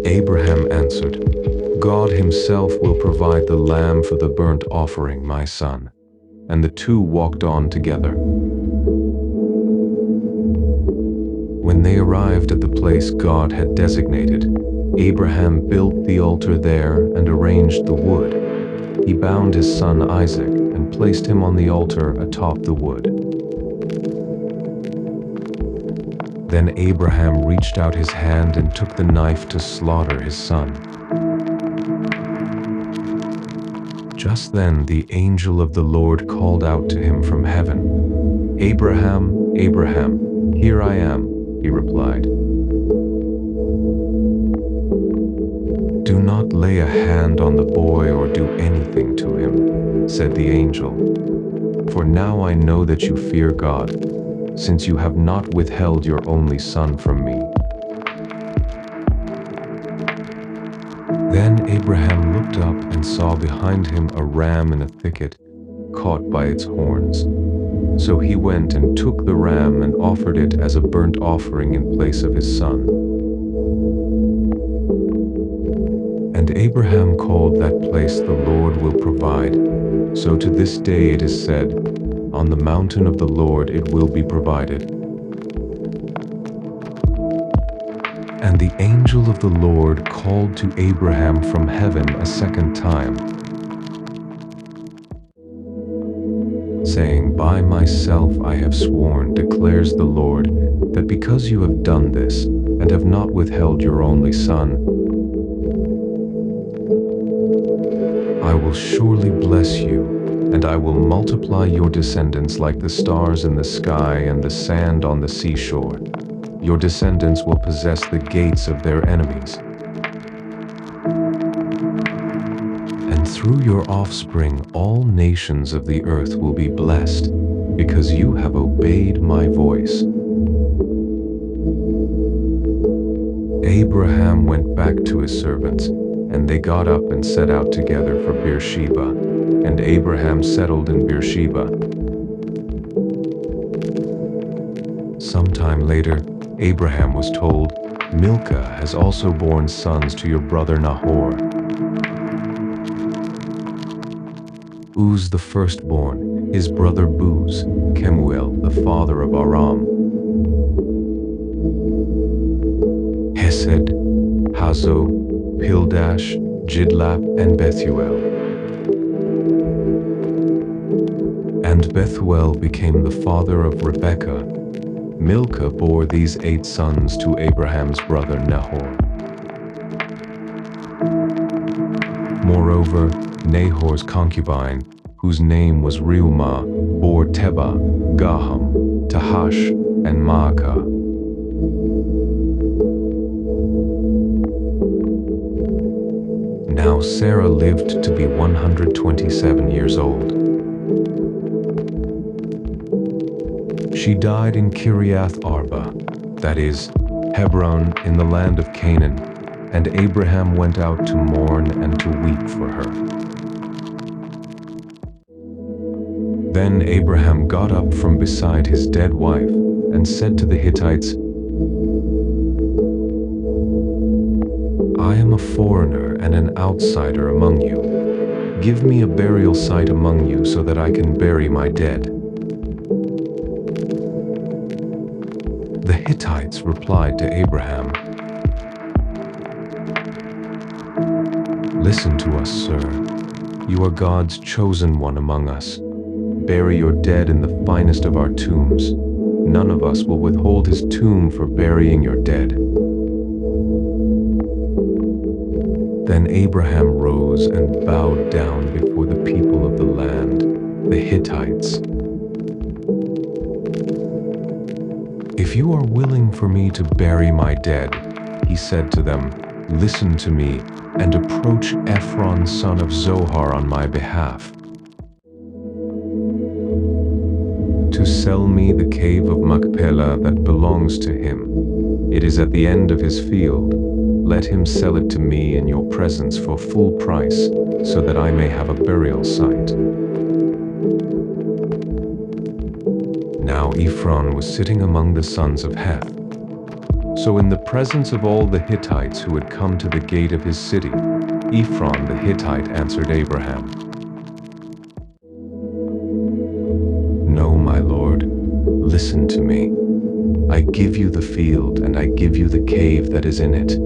Abraham answered, "God himself will provide the lamb for the burnt offering, my son." And the 2 walked on together. When they arrived at the place God had designated, Abraham built the altar there and arranged the wood. He bound his son Isaac and placed him on the altar atop the wood. Then Abraham reached out his hand and took the knife to slaughter his son. Just then the angel of the Lord called out to him from heaven, "Abraham, Abraham." "Here I am," he replied. "Do not lay a hand on the boy or do anything to him," said the angel. "For now I know that you fear God, since you have not withheld your only son from me." Then Abraham looked up and saw behind him a ram in a thicket, caught by its horns. So he went and took the ram and offered it as a burnt offering in place of his son. And Abraham called that place, "The Lord will provide." So to this day it is said, "On the mountain of the Lord it will be provided." And the angel of the Lord called to Abraham from heaven a 2nd time, saying, "By myself I have sworn, declares the Lord, that because you have done this, and have not withheld your only son, I will surely bless you, and I will multiply your descendants like the stars in the sky and the sand on the seashore. Your descendants will possess the gates of their enemies. And through your offspring all nations of the earth will be blessed, because you have obeyed my voice." Abraham went back to his servants, and they got up and set out together for Beersheba, and Abraham settled in Beersheba. Sometime later, Abraham was told, Milcah has also borne sons to your brother Nahor. Uz the firstborn, his brother Buz, Kemuel, the father of Aram, Hesed, Hazo, Pildash, Jidlap, and Bethuel. And Bethuel became the father of Rebekah. Milcah bore these 8 sons to Abraham's brother Nahor. Moreover, Nahor's concubine, whose name was Reumah, bore Teba, Gaham, Tahash, and Maacah. Now Sarah lived to be 127 years old. She died in Kiriath Arba, that is, Hebron in the land of Canaan, and Abraham went out to mourn and to weep for her. Then Abraham got up from beside his dead wife and said to the Hittites, I am a foreigner and an outsider among you. Give me a burial site among you so that I can bury my dead. The Hittites replied to Abraham, Listen to us, sir. You are God's chosen one among us. Bury your dead in the finest of our tombs. None of us will withhold his tomb for burying your dead. Then Abraham rose and bowed down before the people of the land, the Hittites. If you are willing for me to bury my dead, he said to them, listen to me and approach Ephron son of Zohar on my behalf, to sell me the cave of Machpelah that belongs to him. It is at the end of his field. Let him sell it to me in your presence for full price, so that I may have a burial site. Now Ephron was sitting among the sons of Heth. So in the presence of all the Hittites who had come to the gate of his city, Ephron the Hittite answered Abraham, No, my lord, listen to me. I give you the field, and I give you the cave that is in it.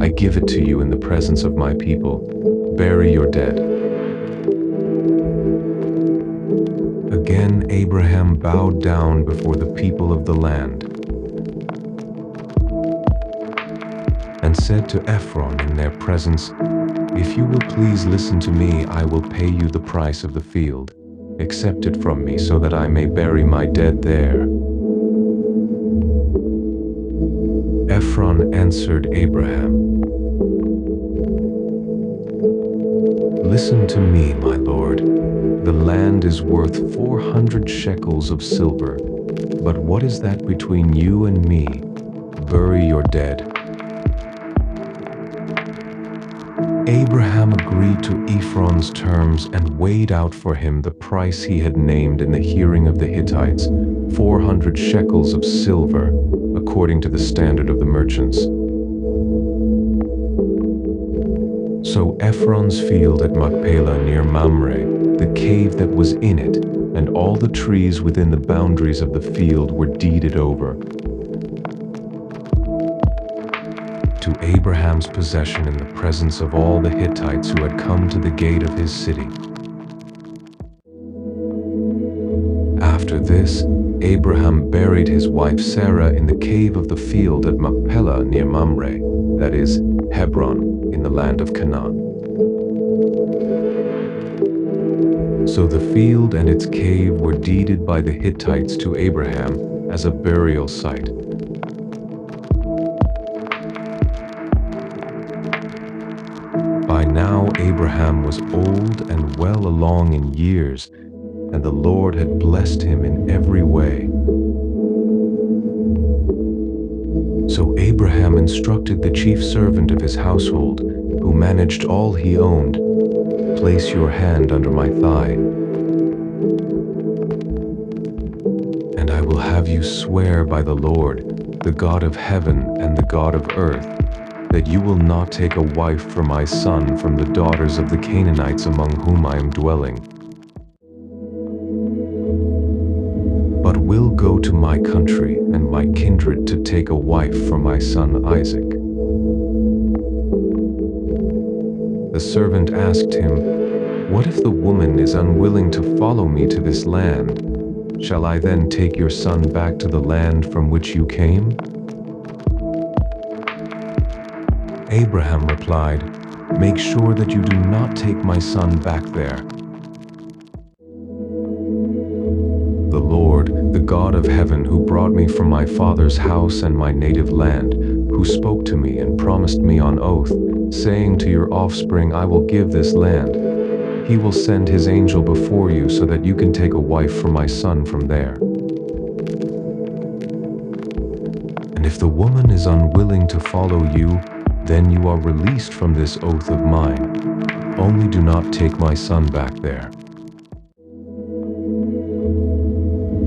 I give it to you in the presence of my people. Bury your dead. Again Abraham bowed down before the people of the land and said to Ephron in their presence, If you will please listen to me, I will pay you the price of the field. Accept it from me so that I may bury my dead there. Ephron answered Abraham, Listen to me, my lord. The land is worth 400 shekels of silver. But what is that between you and me? Bury your dead. Abraham agreed to Ephron's terms and weighed out for him the price he had named in the hearing of the Hittites, 400 shekels of silver, according to the standard of the merchants. So Ephron's field at Machpelah near Mamre, the cave that was in it, and all the trees within the boundaries of the field were deeded over to Abraham's possession in the presence of all the Hittites who had come to the gate of his city. After this, Abraham buried his wife Sarah in the cave of the field at Machpelah near Mamre, that is, Hebron, in the land of Canaan. So the field and its cave were deeded by the Hittites to Abraham as a burial site. By now Abraham was old and well along in years, and the Lord had blessed him in every way. So Abraham instructed the chief servant of his household, who managed all he owned, Place your hand under my thigh, and I will have you swear by the Lord, the God of heaven and the God of earth, that you will not take a wife for my son from the daughters of the Canaanites among whom I am dwelling, but will go to my country and my kindred to take a wife for my son Isaac. The servant asked him, "What if the woman is unwilling to follow me to this land? Shall I then take your son back to the land from which you came?" Abraham replied, "Make sure that you do not take my son back there. The Lord, the God of heaven, who brought me from my father's house and my native land, who spoke to me and promised me on oath, saying to your offspring, I will give this land. He will send his angel before you so that you can take a wife for my son from there. And if the woman is unwilling to follow you, then you are released from this oath of mine. Only do not take my son back there."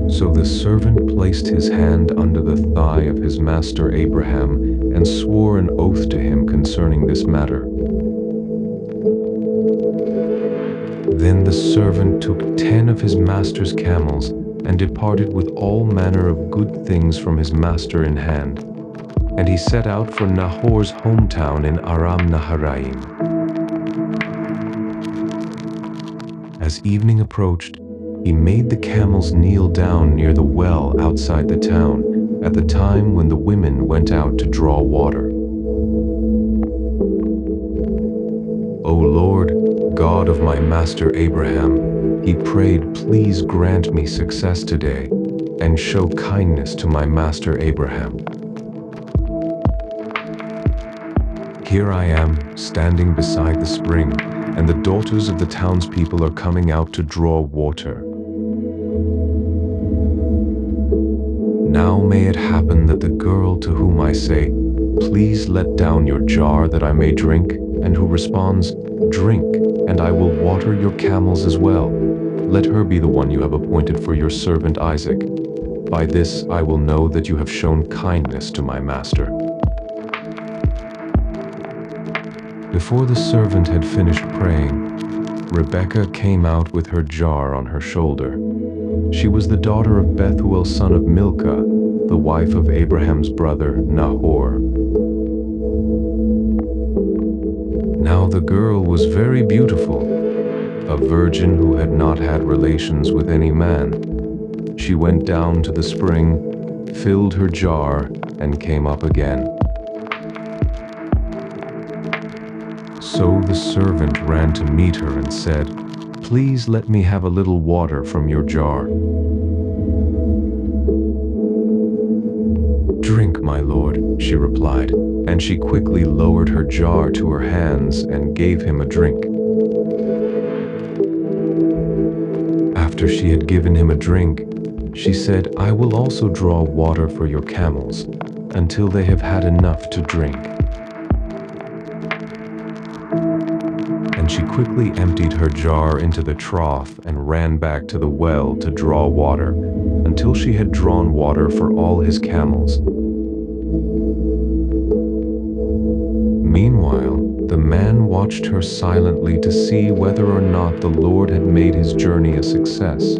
So the servant placed his hand under the thigh of his master Abraham and swore an oath to him concerning this matter. Then the servant took 10 of his master's camels and departed with all manner of good things from his master in hand. And he set out for Nahor's hometown in Aram Naharaim. As evening approached, he made the camels kneel down near the well outside the town, at the time when the women went out to draw water. "O Lord, God of my master Abraham," he prayed, "please grant me success today, and show kindness to my master Abraham. Here I am, standing beside the spring, and the daughters of the townspeople are coming out to draw water. Now may it happen that the girl to whom I say, 'Please let down your jar that I may drink,' and who responds, 'Drink, and I will water your camels as well,' let her be the one you have appointed for your servant Isaac. By this I will know that you have shown kindness to my master." Before the servant had finished praying, Rebekah came out with her jar on her shoulder. She was the daughter of Bethuel son of Milcah, the wife of Abraham's brother Nahor. Now the girl was very beautiful, a virgin who had not had relations with any man. She went down to the spring, filled her jar, and came up again. So the servant ran to meet her and said, "Please let me have a little water from your jar." "Drink, my lord," she replied, and she quickly lowered her jar to her hands and gave him a drink. After she had given him a drink, she said, "I will also draw water for your camels, until they have had enough to drink." And she quickly emptied her jar into the trough and ran back to the well to draw water, until she had drawn water for all his camels. Meanwhile, the man watched her silently to see whether or not the Lord had made his journey a success.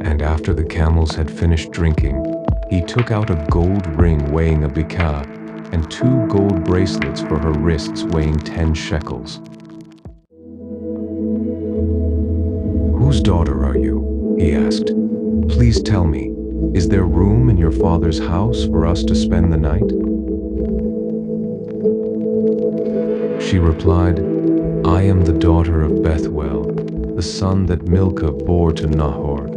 And after the camels had finished drinking, he took out a gold ring weighing a bikah, and 2 gold bracelets for her wrists weighing 10 shekels. "Whose daughter are you?" he asked. "Please tell me, is there room in your father's house for us to spend the night?" She replied, "I am the daughter of Bethuel, the son that Milcah bore to Nahor."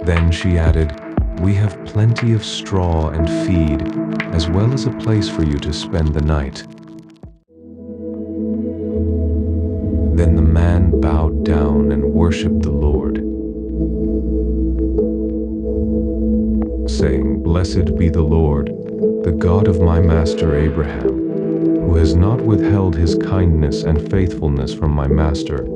Then she added, "We have plenty of straw and feed, as well as a place for you to spend the night." Then the man bowed down and worshipped the Lord, saying, "Blessed be the Lord, the God of my master Abraham, who has not withheld his kindness and faithfulness from my master.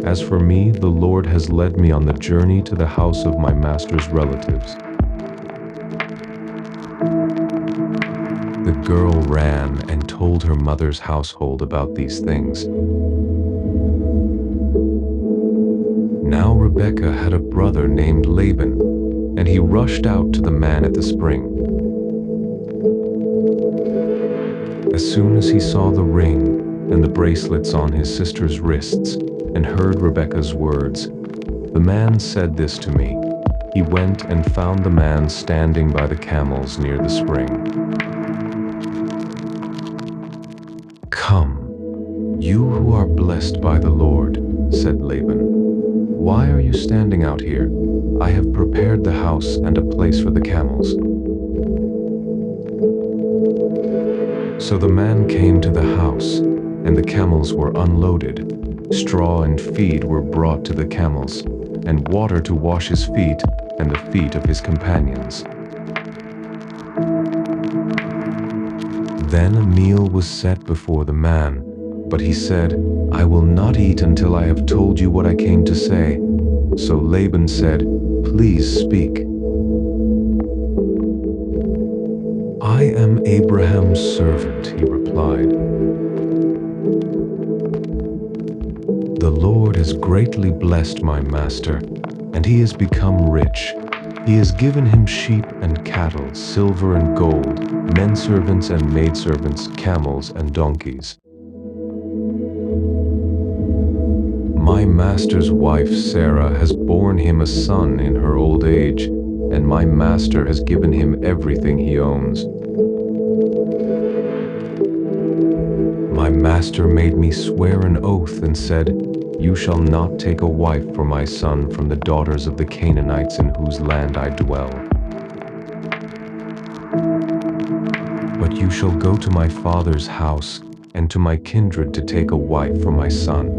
As for me, the Lord has led me on the journey to the house of my master's relatives." The girl ran and told her mother's household about these things. Now Rebekah had a brother named Laban, and he rushed out to the man at the spring. As soon as he saw the ring and the bracelets on his sister's wrists and heard Rebekah's words, "The man said this to me," he went and found the man standing by the camels near the spring. "Come, you who are blessed by the Lord," said Laban. "Why are you standing out here? I have prepared the house and a place for the camels." So the man came to the house, and the camels were unloaded. Straw and feed were brought to the camels, and water to wash his feet and the feet of his companions. Then a meal was set before the man, but he said, "I will not eat until I have told you what I came to say." So Laban said, "Please speak." "I am Abraham's servant," he replied. "The Lord has greatly blessed my master, and he has become rich. He has given him sheep and cattle, silver and gold, menservants and maidservants, camels and donkeys. My master's wife Sarah has borne him a son in her old age, and my master has given him everything he owns. My master made me swear an oath and said, 'You shall not take a wife for my son from the daughters of the Canaanites in whose land I dwell. But you shall go to my father's house and to my kindred to take a wife for my son.'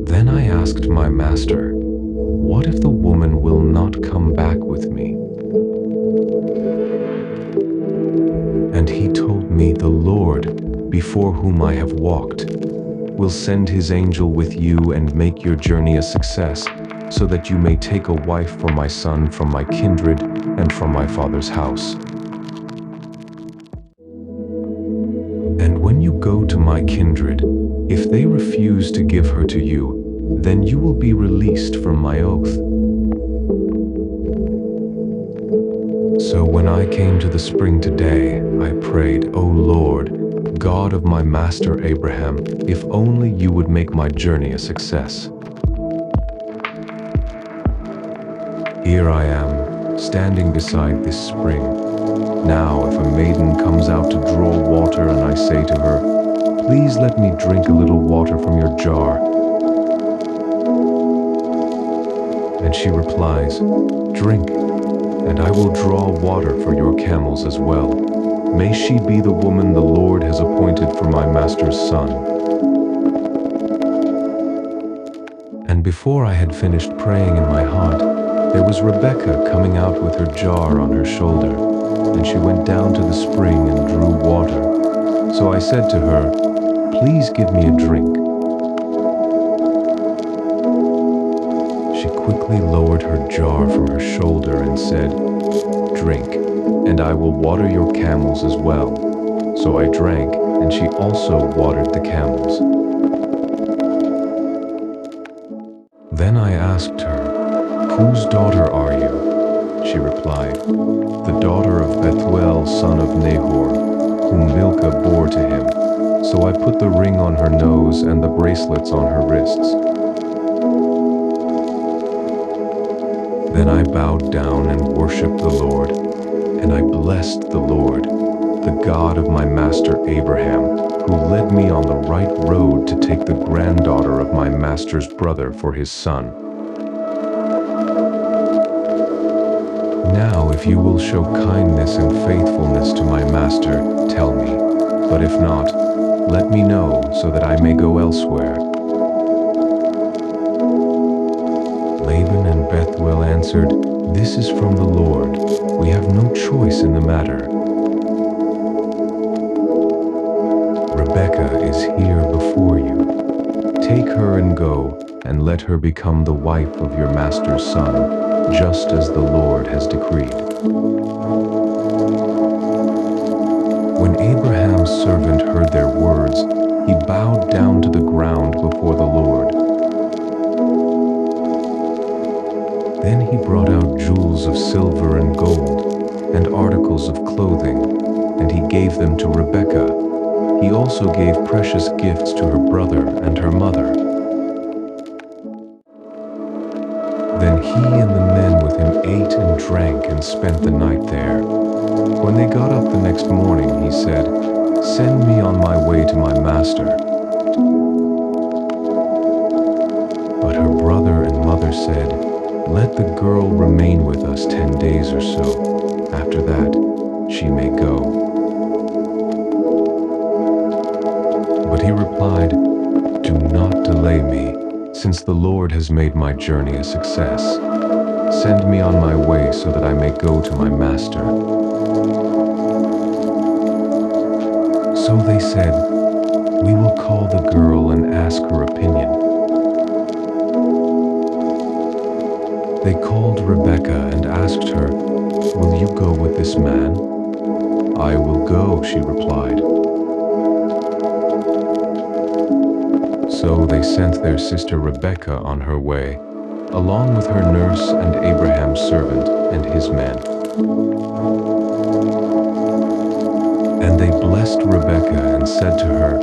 Then I asked my master, 'What if the woman will not come back with me?' And he told me, 'The Lord, before whom I have walked, will send his angel with you and make your journey a success, so that you may take a wife for my son from my kindred and from my father's house. And when you go to my kindred, if they refuse to give her to you, then you will be released from my oath.' So when I came to the spring today, I prayed, 'O Lord, God of my master Abraham, if only you would make my journey a success.' Here I am, standing beside this spring. Now if a maiden comes out to draw water and I say to her, 'Please let me drink a little water from your jar,' and she replies, 'Drink, and I will draw water for your camels as well. May she be the woman the Lord has appointed for my master's son.' And before I had finished praying in my heart, there was Rebekah coming out with her jar on her shoulder, and she went down to the spring and drew water. So I said to her, 'Please give me a drink.' She quickly lowered her jar from her shoulder and said, 'Drink, and I will water your camels as well.' So I drank, and she also watered the camels. Then I asked her, 'Whose daughter are you?' She replied, 'The daughter of Bethuel, son of Nahor, whom Milcah bore to him.' So I put the ring on her nose and the bracelets on her wrists. Then I bowed down and worshipped the Lord, and I blessed the Lord, the God of my master Abraham, who led me on the right road to take the granddaughter of my master's brother for his son. Now if you will show kindness and faithfulness to my master, tell me, but if not, let me know so that I may go elsewhere." Laban and Bethuel answered, "This is from the Lord. We have no choice in the matter." is here before you. Take her and go, and let her become the wife of your master's son, just as the Lord has decreed." When Abraham's servant heard their words, he bowed down to the ground before the Lord. Then he brought out jewels of silver and gold, and articles of clothing, and he gave them to Rebekah. He also gave precious gifts to her brother and her mother. Then he and the men with him ate and drank and spent the night there. When they got up the next morning, he said, "Send me on my way to my master." But her brother and mother said, "Let the girl remain with us 10 days or so. After that, she may go." But he replied, "Do not delay me, since the Lord has made my journey a success. Send me on my way so that I may go to my master." So they said, "We will call the girl and ask her opinion." They called Rebekah and asked her, "Will you go with this man?" "I will go," she replied. So they sent their sister Rebekah on her way, along with her nurse and Abraham's servant and his men. And they blessed Rebekah and said to her,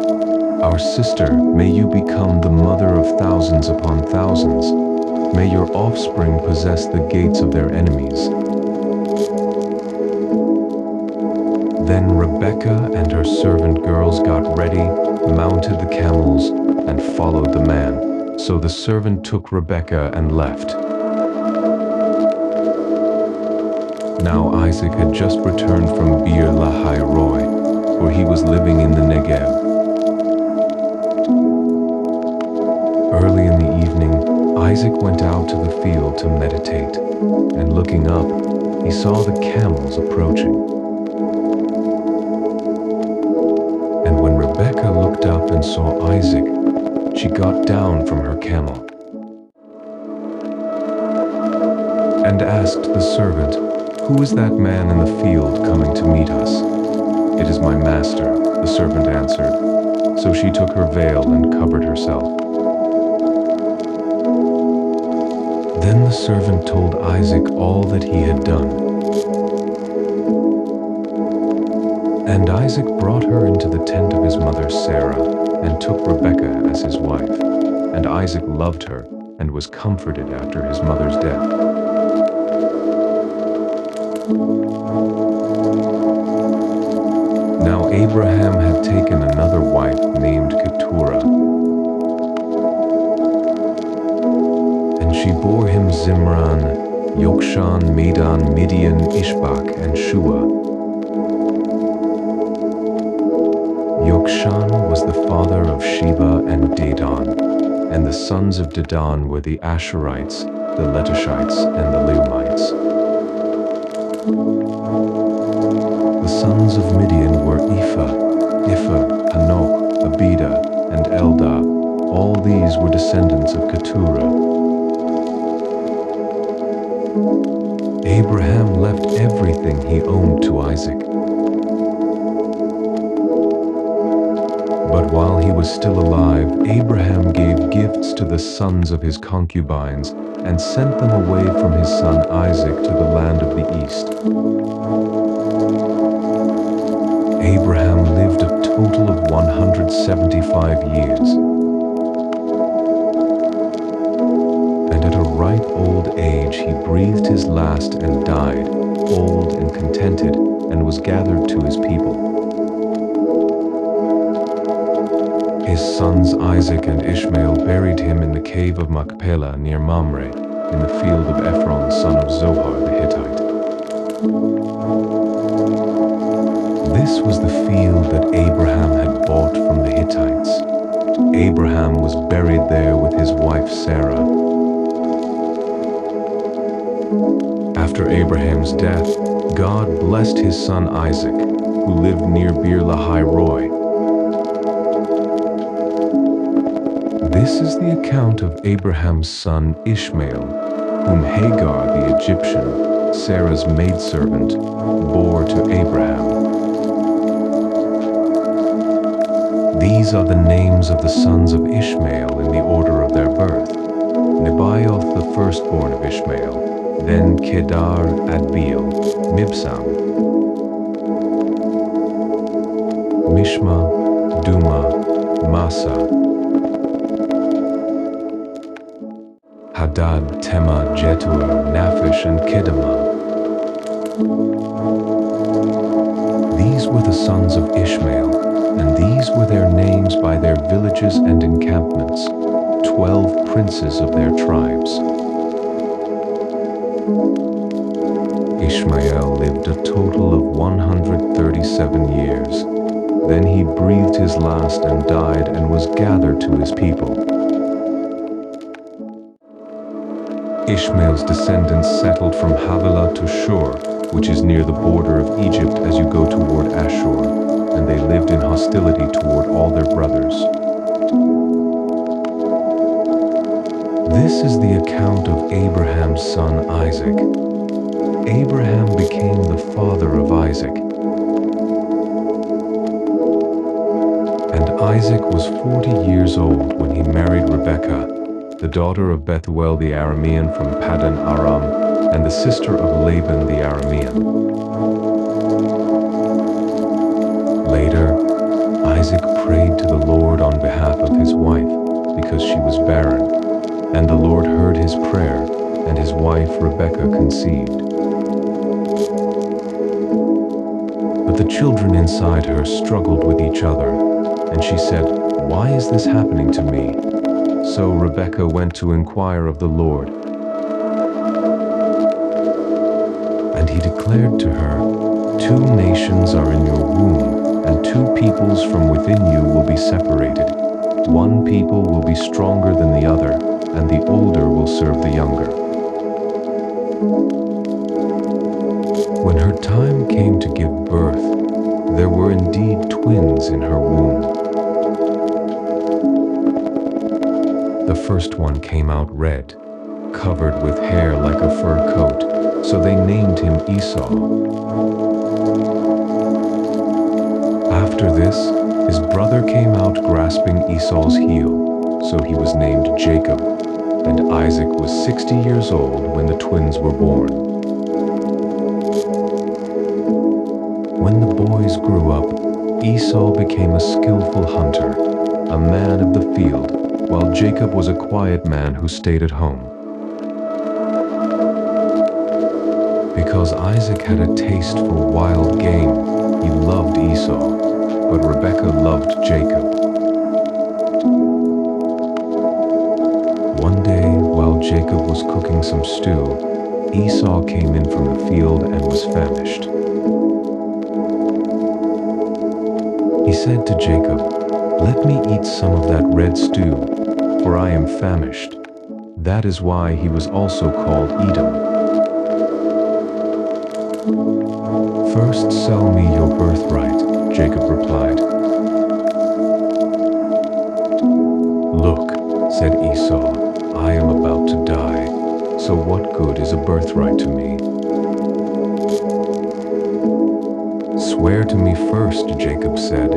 "Our sister, may you become the mother of thousands upon thousands. May your offspring possess the gates of their enemies." Then Rebekah and her servant girls got ready, mounted the camels, and followed the man. So the servant took Rebekah and left. Now Isaac had just returned from Beer-lahai-roi, where he was living in the Negev. Early in the evening, Isaac went out to the field to meditate, and looking up, he saw the camels approaching. And when Rebekah looked up and saw Isaac, she got down from her camel and asked the servant, "Who is that man in the field coming to meet us?" "It is my master," the servant answered. So she took her veil and covered herself. Then the servant told Isaac all that he had done. And Isaac brought her into the tent of his mother Sarah, and took Rebekah as his wife. And Isaac loved her, and was comforted after his mother's death. Now Abraham had taken another wife named Keturah, and she bore him Zimran, Yokshan, Medan, Midian, Ishbak, and Shua. Yokshan was the father of Sheba and Dedan, and the sons of Dedan were the Asherites, the Letushites, and the Leumites. The sons of Midian were Ephah, Hanoch, Abida, and Eldah. All these were descendants of Keturah. Abraham left everything he owned to Isaac. But while he was still alive, Abraham gave gifts to the sons of his concubines and sent them away from his son Isaac to the land of the east. Abraham lived a total of 175 years. And at a ripe old age he breathed his last and died, old and contented, and was gathered to his people. His sons Isaac and Ishmael buried him in the cave of Machpelah near Mamre, in the field of Ephron son of Zohar the Hittite. This was the field that Abraham had bought from the Hittites. Abraham was buried there with his wife Sarah. After Abraham's death, God blessed his son Isaac, who lived near Beer-lahai-roi. This is the account of Abraham's son Ishmael, whom Hagar the Egyptian, Sarah's maidservant, bore to Abraham. These are the names of the sons of Ishmael in the order of their birth. Nebaioth, the firstborn of Ishmael, then Kedar, Adbeel, Mibsam, Mishma, Duma, Massa, Hadad, Tema, Jetur, Naphish, and Kedemah. These were the sons of Ishmael, and these were their names by their villages and encampments, 12 princes of their tribes. Ishmael lived a total of 137 years. Then he breathed his last and died and was gathered to his people. Ishmael's descendants settled from Havilah to Shur, which is near the border of Egypt as you go toward Ashur, and they lived in hostility toward all their brothers. This is the account of Abraham's son Isaac. Abraham became the father of Isaac. And Isaac was 40 years old when he married Rebekah, the daughter of Bethuel the Aramean from Paddan Aram, and the sister of Laban the Aramean. Later, Isaac prayed to the Lord on behalf of his wife, because she was barren, and the Lord heard his prayer, and his wife Rebekah conceived. But the children inside her struggled with each other, and she said, "Why is this happening to me?" So Rebekah went to inquire of the Lord. And he declared to her, "Two nations are in your womb, and two peoples from within you will be separated. One people will be stronger than the other, and the older will serve the younger." When her time came to give birth, there were indeed twins in her womb. The first one came out red, covered with hair like a fur coat, so they named him Esau. After this, his brother came out grasping Esau's heel, so he was named Jacob, and Isaac was 60 years old when the twins were born. When the boys grew up, Esau became a skillful hunter, a man of the field, while Jacob was a quiet man who stayed at home. Because Isaac had a taste for wild game, he loved Esau, but Rebekah loved Jacob. One day, while Jacob was cooking some stew, Esau came in from the field and was famished. He said to Jacob, "Let me eat some of that red stew, for I am famished." That is why he was also called Edom. "First sell me your birthright," Jacob replied. "Look," said Esau, "I am about to die, so what good is a birthright to me?" "Swear to me first," Jacob said.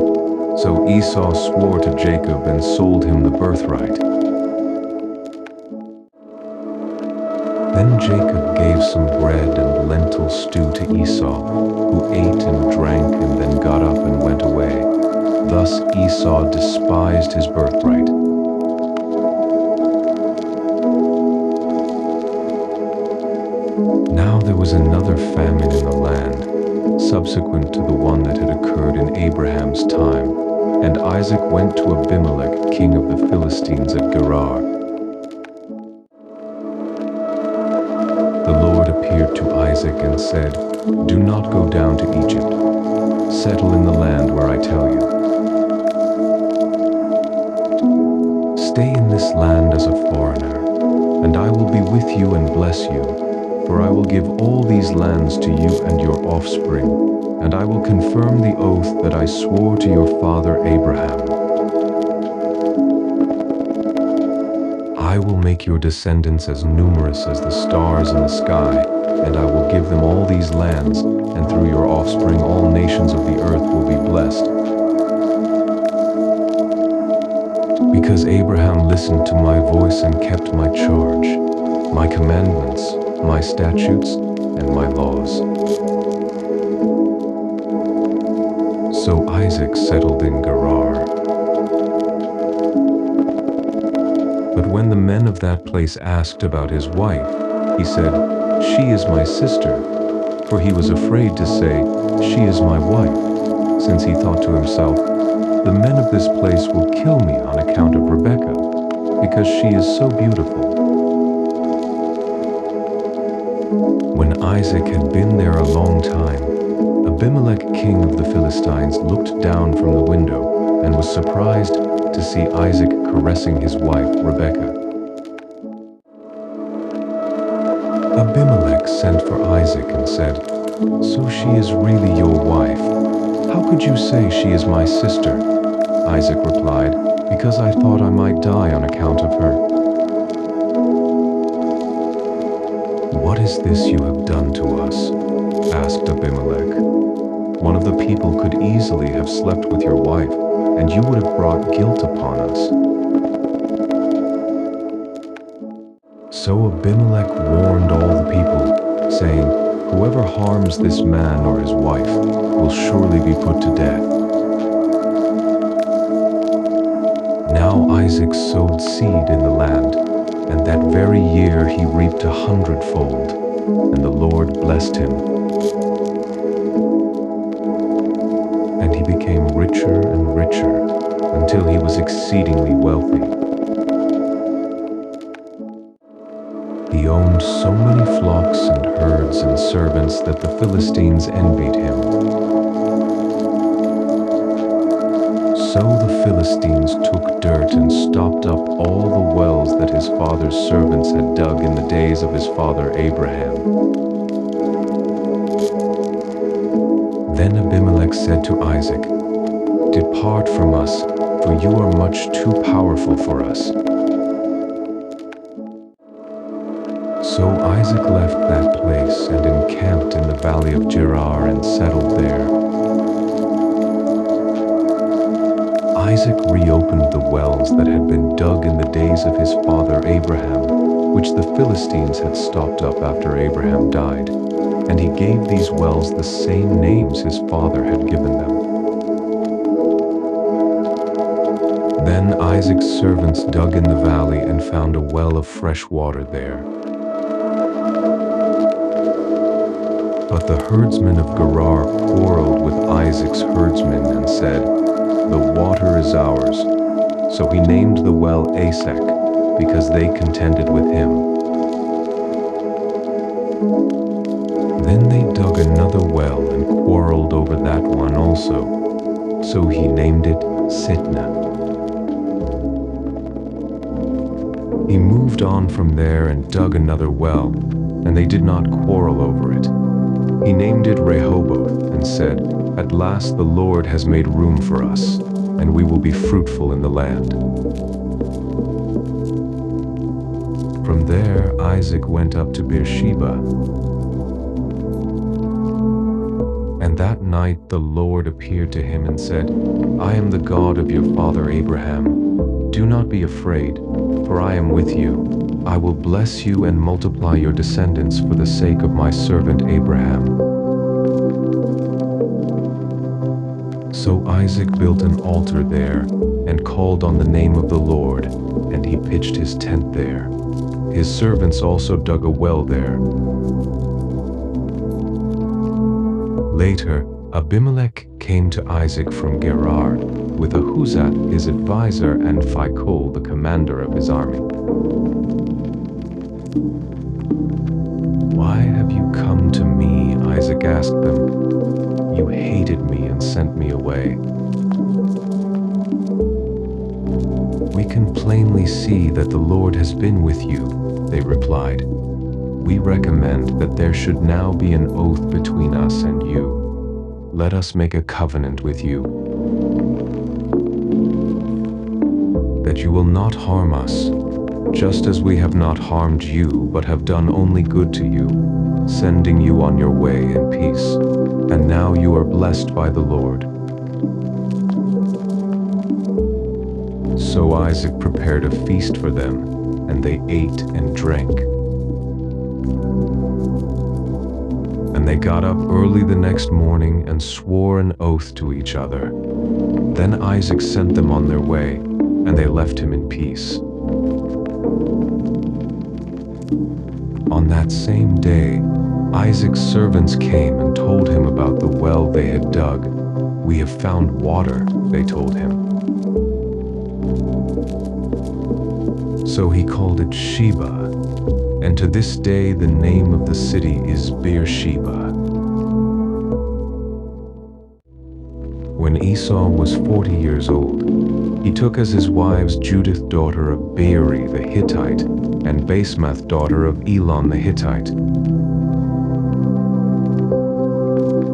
So Esau swore to Jacob and sold him the birthright. Then Jacob gave some bread and lentil stew to Esau, who ate and drank and then got up and went away. Thus Esau despised his birthright. Now there was another famine in the land, subsequent to the one that had occurred in Abraham's time, and Isaac went to Abimelech, king of the Philistines at Gerar. The Lord appeared to Isaac and said, "Do not go down to Egypt. Settle in the land where I tell you. Stay in this land as a foreigner, and I will be with you and bless you, for I will give all these lands to you and your offspring, and I will confirm the oath that I swore to your father Abraham. I will make your descendants as numerous as the stars in the sky, and I will give them all these lands, and through your offspring all nations of the earth will be blessed. Because Abraham listened to my voice and kept my charge, my commandments, my statutes, and my laws. So Isaac settled in Gerar. But when the men of that place asked about his wife, he said, "She is my sister," for he was afraid to say, "She is my wife," since he thought to himself, "The men of this place will kill me on account of Rebekah, because she is so beautiful." When Isaac had been there a long time, Abimelech, king of the Philistines, looked down from the window and was surprised to see Isaac caressing his wife Rebekah. Abimelech sent for Isaac and said, "So she is really your wife? How could you say she is my sister?" Isaac replied, "Because I thought I might die on account of her." "What is this you have done to us?" asked Abimelech. "One of the people could easily have slept with your wife, and you would have brought guilt upon us." So Abimelech warned all the people, saying, "Whoever harms this man or his wife will surely be put to death." Now Isaac sowed seed in the land, and that very year he reaped 100-fold, and the Lord blessed him. And he became richer and richer, until he was exceedingly wealthy. He owned so many flocks and herds and servants that the Philistines envied him. So the Philistines took dirt and stopped up all the wells that his father's servants had dug in the days of his father Abraham. Then Abimelech said to Isaac, "Depart from us, for you are much too powerful for us." So Isaac left that place and encamped in the valley of Gerar and settled there. Isaac reopened the wells that had been dug in the days of his father Abraham, which the Philistines had stopped up after Abraham died, and he gave these wells the same names his father had given them. Then Isaac's servants dug in the valley and found a well of fresh water there. But the herdsmen of Gerar quarreled with Isaac's herdsmen and said, "The water is ours." So he named the well Esau, because they contended with him. Then they dug another well and quarreled over that one also. So he named it Sitnah. He moved on from there and dug another well, and they did not quarrel over it. He named it Rehoboth and said, "At last the Lord has made room for us, and we will be fruitful in the land." From there Isaac went up to Beersheba. And that night the Lord appeared to him and said, "I am the God of your father Abraham. Do not be afraid, for I am with you. I will bless you and multiply your descendants for the sake of my servant Abraham." So Isaac built an altar there and called on the name of the Lord, and he pitched his tent there. His servants also dug a well there. Later, Abimelech came to Isaac from Gerar with Ahuzat his advisor and Phicol the commander of his army. "Why have you come to me?" Isaac asked them. "You hated me and sent me away." "We can plainly see that the Lord has been with you," they replied. "We recommend that there should now be an oath between us and you. Let us make a covenant with you, that you will not harm us, just as we have not harmed you, but have done only good to you, sending you on your way in peace. And now you are blessed by the Lord." So Isaac prepared a feast for them, and they ate and drank. And they got up early the next morning and swore an oath to each other. Then Isaac sent them on their way, and they left him in peace. On that same day, Isaac's servants came and told him about the well they had dug. "We have found water," they told him. So he called it Sheba, and to this day the name of the city is Beersheba. When Esau was 40 years old, he took as his wives Judith daughter of Beeri the Hittite, and Basemath daughter of Elon the Hittite.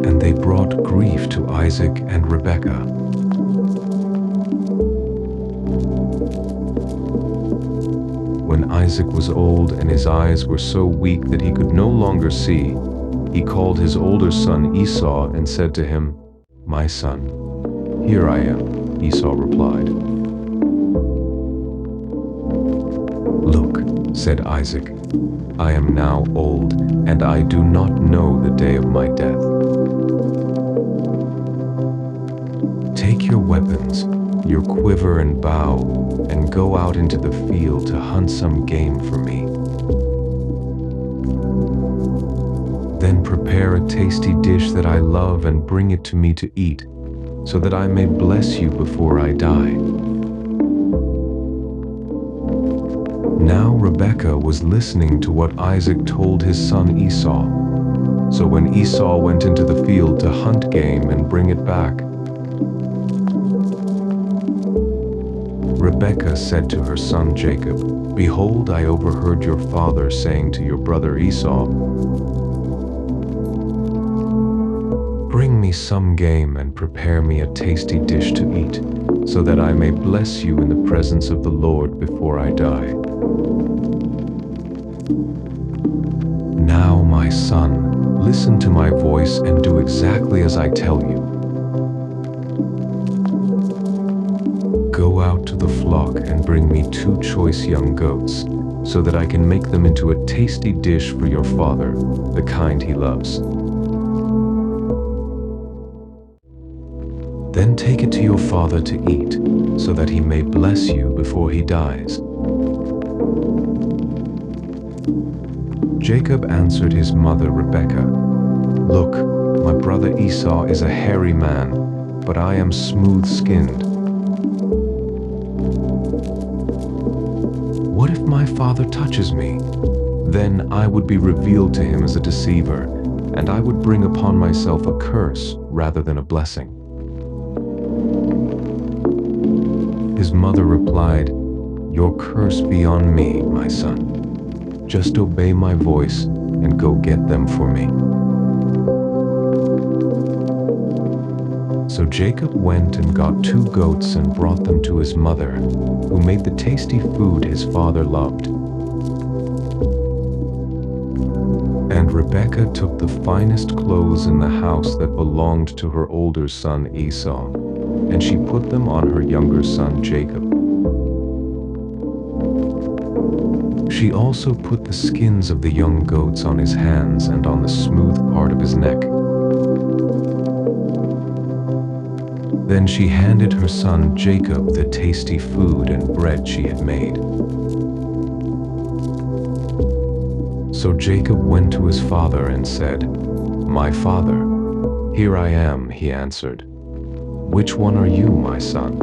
And they brought grief to Isaac and Rebekah. When Isaac was old and his eyes were so weak that he could no longer see, he called his older son Esau and said to him, "My son." "Here I am," Esau replied. "Look," said Isaac, "I am now old, and I do not know the day of my death. Take your weapons, your quiver and bow, and go out into the field to hunt some game for me. Then prepare a tasty dish that I love and bring it to me to eat, so that I may bless you before I die." Now Rebekah was listening to what Isaac told his son Esau. So when Esau went into the field to hunt game and bring it back, Rebekah said to her son Jacob, "Behold, I overheard your father saying to your brother Esau, 'Bring me some game and prepare me a tasty dish to eat, so that I may bless you in the presence of the Lord before I die.' Now, my son, listen to my voice and do exactly as I tell you. Go out to the flock and bring me 2 choice young goats, so that I can make them into a tasty dish for your father, the kind he loves. Then take it to your father to eat, so that he may bless you before he dies." Jacob answered his mother Rebekah, "Look, my brother Esau is a hairy man, but I am smooth-skinned. What if my father touches me? Then I would be revealed to him as a deceiver, and I would bring upon myself a curse rather than a blessing." His mother replied, "Your curse be on me, my son. Just obey my voice and go get them for me." So Jacob went and got 2 goats and brought them to his mother, who made the tasty food his father loved. And Rebekah took the finest clothes in the house that belonged to her older son Esau, and she put them on her younger son Jacob. She also put the skins of the young goats on his hands and on the smooth part of his neck. Then she handed her son Jacob the tasty food and bread she had made. So Jacob went to his father and said, "My father." "Here I am," he answered. "Which one are you, my son?"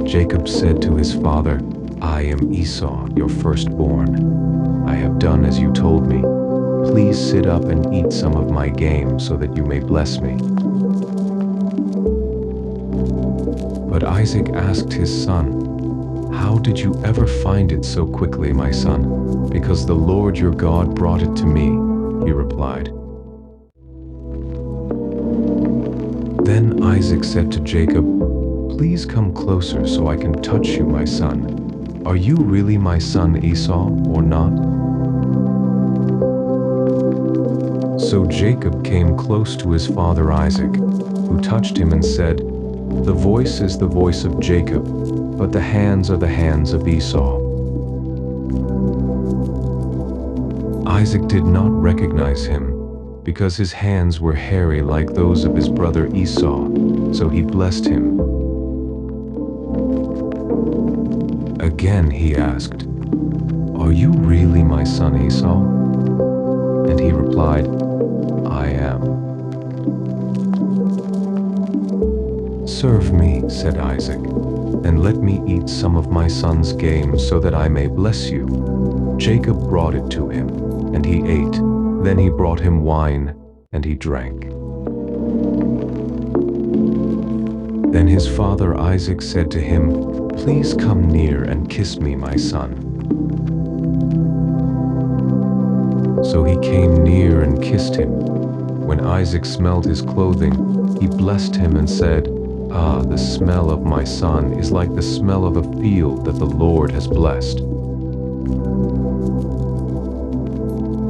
Jacob said to his father, "I am Esau, your firstborn. I have done as you told me. Please sit up and eat some of my game so that you may bless me." But Isaac asked his son, "How did you ever find it so quickly, my son?" "Because the Lord your God brought it to me," he replied. Then Isaac said to Jacob, Please come closer so I can touch you, my son. Are you really my son Esau or not?" So Jacob came close to his father Isaac, who touched him and said, "The voice is the voice of Jacob, but the hands are the hands of Esau." Isaac did not recognize him, because his hands were hairy like those of his brother Esau, so he blessed him. Again he asked, "Are you really my son Esau?" And he replied, "I am." "Serve me," said Isaac, "and let me eat some of my son's game so that I may bless you." Jacob brought it to him, and he ate. Then he brought him wine, and he drank. Then his father Isaac said to him, "Please come near and kiss me, my son." So he came near and kissed him. When Isaac smelled his clothing, he blessed him and said, "Ah, the smell of my son is like the smell of a field that the Lord has blessed."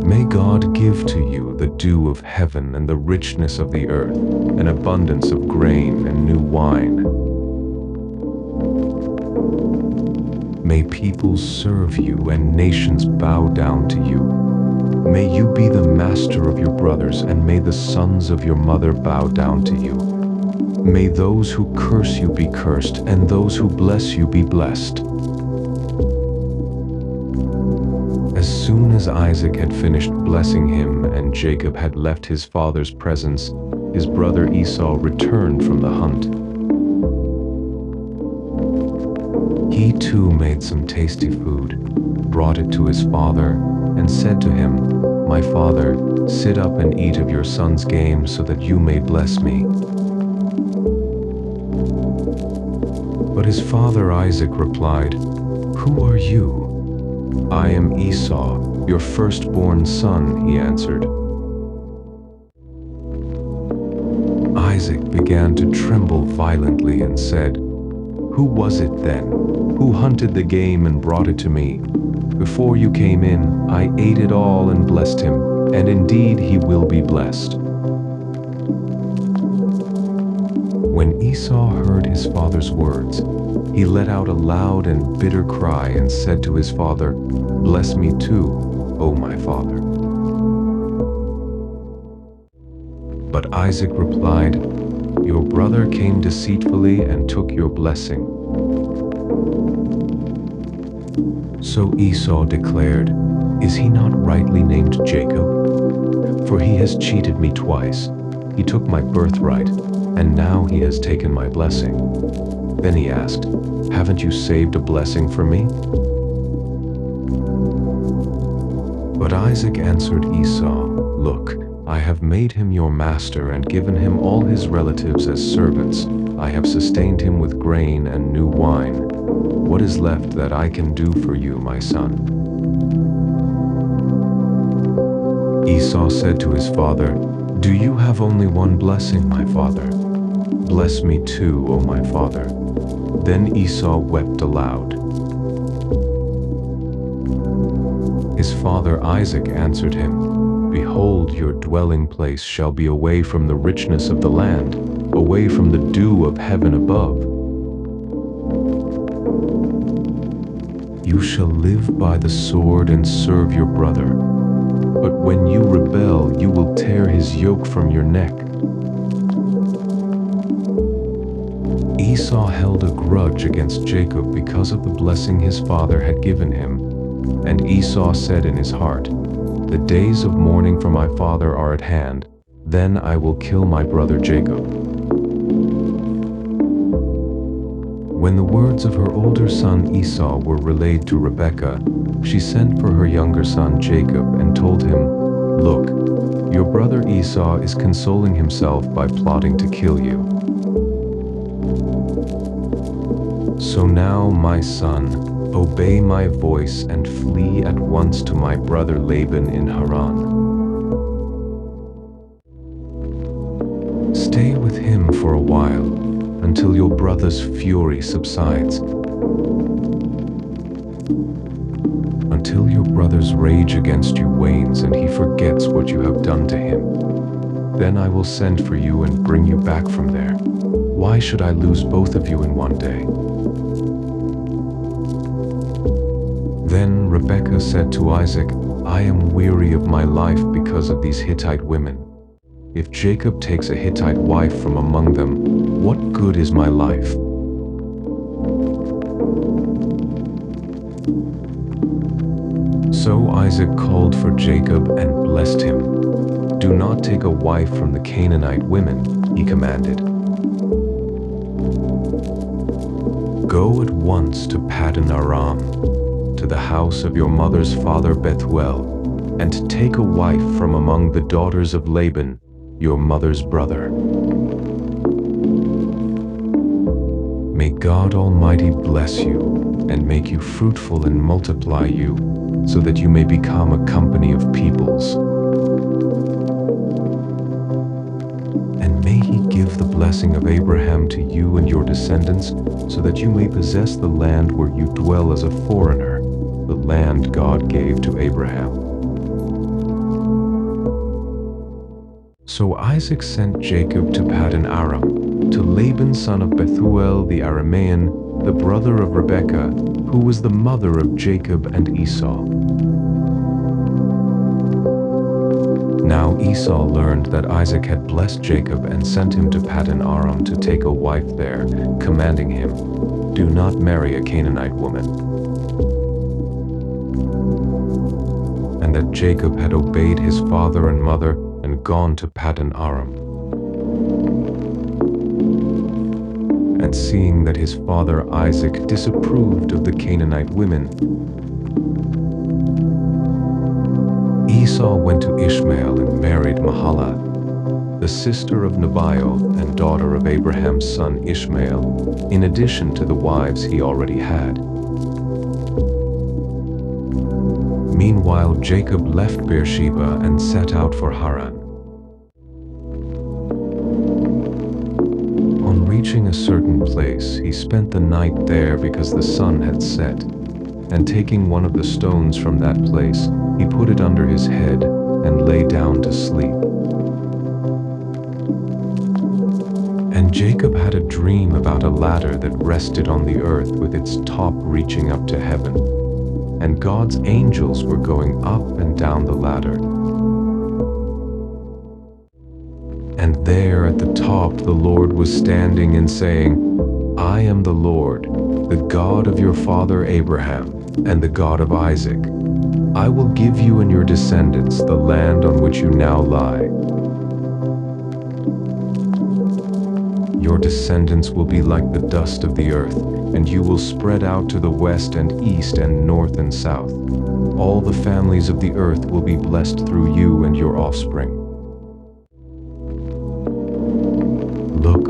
May God give to you the dew of heaven and the richness of the earth, an abundance of grain and new wine. May peoples serve you and nations bow down to you. May you be the master of your brothers, and may the sons of your mother bow down to you. May those who curse you be cursed, and those who bless you be blessed. As soon as Isaac had finished blessing him and Jacob had left his father's presence, his brother Esau returned from the hunt. He too made some tasty food, brought it to his father, and said to him, "My father, sit up and eat of your son's game so that you may bless me." But his father Isaac replied, "Who are you?" "I am Esau, your firstborn son," he answered. Isaac began to tremble violently and said, "Who was it then? Who hunted the game and brought it to me? Before you came in, I ate it all and blessed him, and indeed he will be blessed." When Esau heard his father's words, he let out a loud and bitter cry and said to his father, "Bless me too, O my father." But Isaac replied, "Your brother came deceitfully and took your blessing." So Esau declared, "Is he not rightly named Jacob? For he has cheated me twice. He took my birthright, and now he has taken my blessing." Then he asked, "Haven't you saved a blessing for me?" But Isaac answered Esau, "Look, I have made him your master and given him all his relatives as servants. I have sustained him with grain and new wine. What is left that I can do for you, my son?" Esau said to his father, "Do you have only one blessing, my father? Bless me too, O my father." Then Esau wept aloud. His father Isaac answered him, "Behold, your dwelling place shall be away from the richness of the land, away from the dew of heaven above. You shall live by the sword and serve your brother. But when you rebel, you will tear his yoke from your neck." Esau held a grudge against Jacob because of the blessing his father had given him. And Esau said in his heart, "The days of mourning for my father are at hand, then I will kill my brother Jacob." When the words of her older son Esau were relayed to Rebekah, she sent for her younger son Jacob and told him, "Look, your brother Esau is consoling himself by plotting to kill you. So now, my son, obey my voice and flee at once to my brother Laban in Haran. Stay with him for a while, until your brother's fury subsides, until your brother's rage against you wanes and he forgets what you have done to him. Then I will send for you and bring you back from there. Why should I lose both of you in one day?" Then Rebekah said to Isaac, "I am weary of my life because of these Hittite women. If Jacob takes a Hittite wife from among them, what good is my life?" So Isaac called for Jacob and blessed him. "Do not take a wife from the Canaanite women," he commanded. "Go at once to Paddan Aram, to the house of your mother's father Bethuel, and take a wife from among the daughters of Laban, your mother's brother. May God Almighty bless you, and make you fruitful and multiply you, so that you may become a company of peoples. And may He give the blessing of Abraham to you and your descendants, so that you may possess the land where you dwell as a foreigner, the land God gave to Abraham." So Isaac sent Jacob to Paddan Aram, to Laban son of Bethuel the Aramean, the brother of Rebekah, who was the mother of Jacob and Esau. Now Esau learned that Isaac had blessed Jacob and sent him to Paddan Aram to take a wife there, commanding him, "Do not marry a Canaanite woman." And that Jacob had obeyed his father and mother and gone to Paddan Aram. And seeing that his father Isaac disapproved of the Canaanite women, Esau went to Ishmael and married Mahalath, the sister of Nebaioth and daughter of Abraham's son Ishmael, in addition to the wives he already had. Meanwhile Jacob left Beersheba and set out for Haran. On reaching a certain place, he spent the night there because the sun had set, and taking one of the stones from that place, he put it under his head and lay down to sleep. And Jacob had a dream about a ladder that rested on the earth with its top reaching up to heaven, and God's angels were going up and down the ladder. And there at the top the Lord was standing and saying, "I am the Lord, the God of your father Abraham, and the God of Isaac. I will give you and your descendants the land on which you now lie. Your descendants will be like the dust of the earth, and you will spread out to the west and east and north and south. All the families of the earth will be blessed through you and your offspring. Look,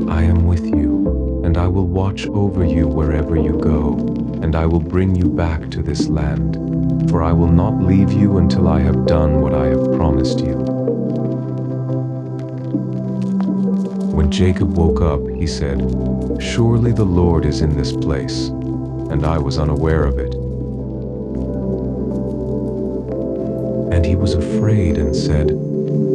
I am with you, and I will watch over you wherever you go, and I will bring you back to this land, for I will not leave you until I have done what I have promised you." When Jacob woke up, he said, "Surely the Lord is in this place, and I was unaware of it." And he was afraid and said,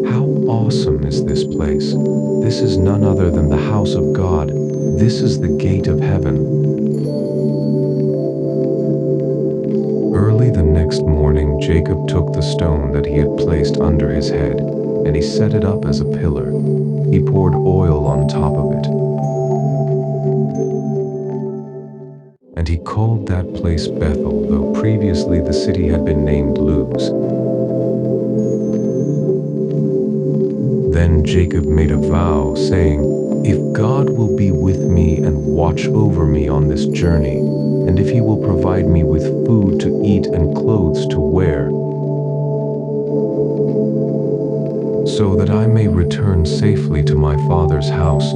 "How awesome is this place! This is none other than the house of God. This is the gate of heaven." Early the next morning, Jacob took the stone that he had placed under his head, and he set it up as a pillar. He poured oil on top of it. And he called that place Bethel, though previously the city had been named Luz. Then Jacob made a vow, saying, "If God will be with me and watch over me on this journey, and if he will provide me with food to eat and clothes to wear, so that I may return safely to my father's house,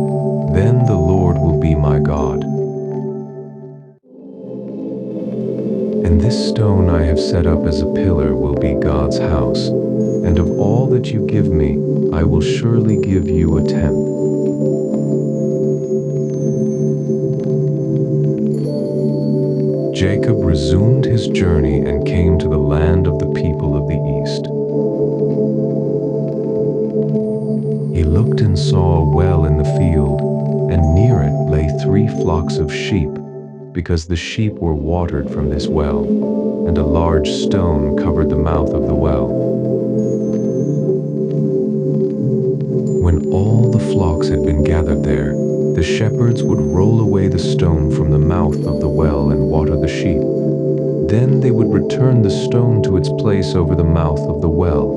then the Lord will be my God. And this stone I have set up as a pillar will be God's house, and of all that you give me, I will surely give you a tenth." Jacob resumed his journey and came to the land of the people of the east. He looked and saw a well in the field, and near it lay 3 flocks of sheep, because the sheep were watered from this well, and a large stone covered the mouth of the well. When all the flocks had been gathered there, the shepherds would roll away the stone from the mouth of the well and water the sheep. Then they would return the stone to its place over the mouth of the well.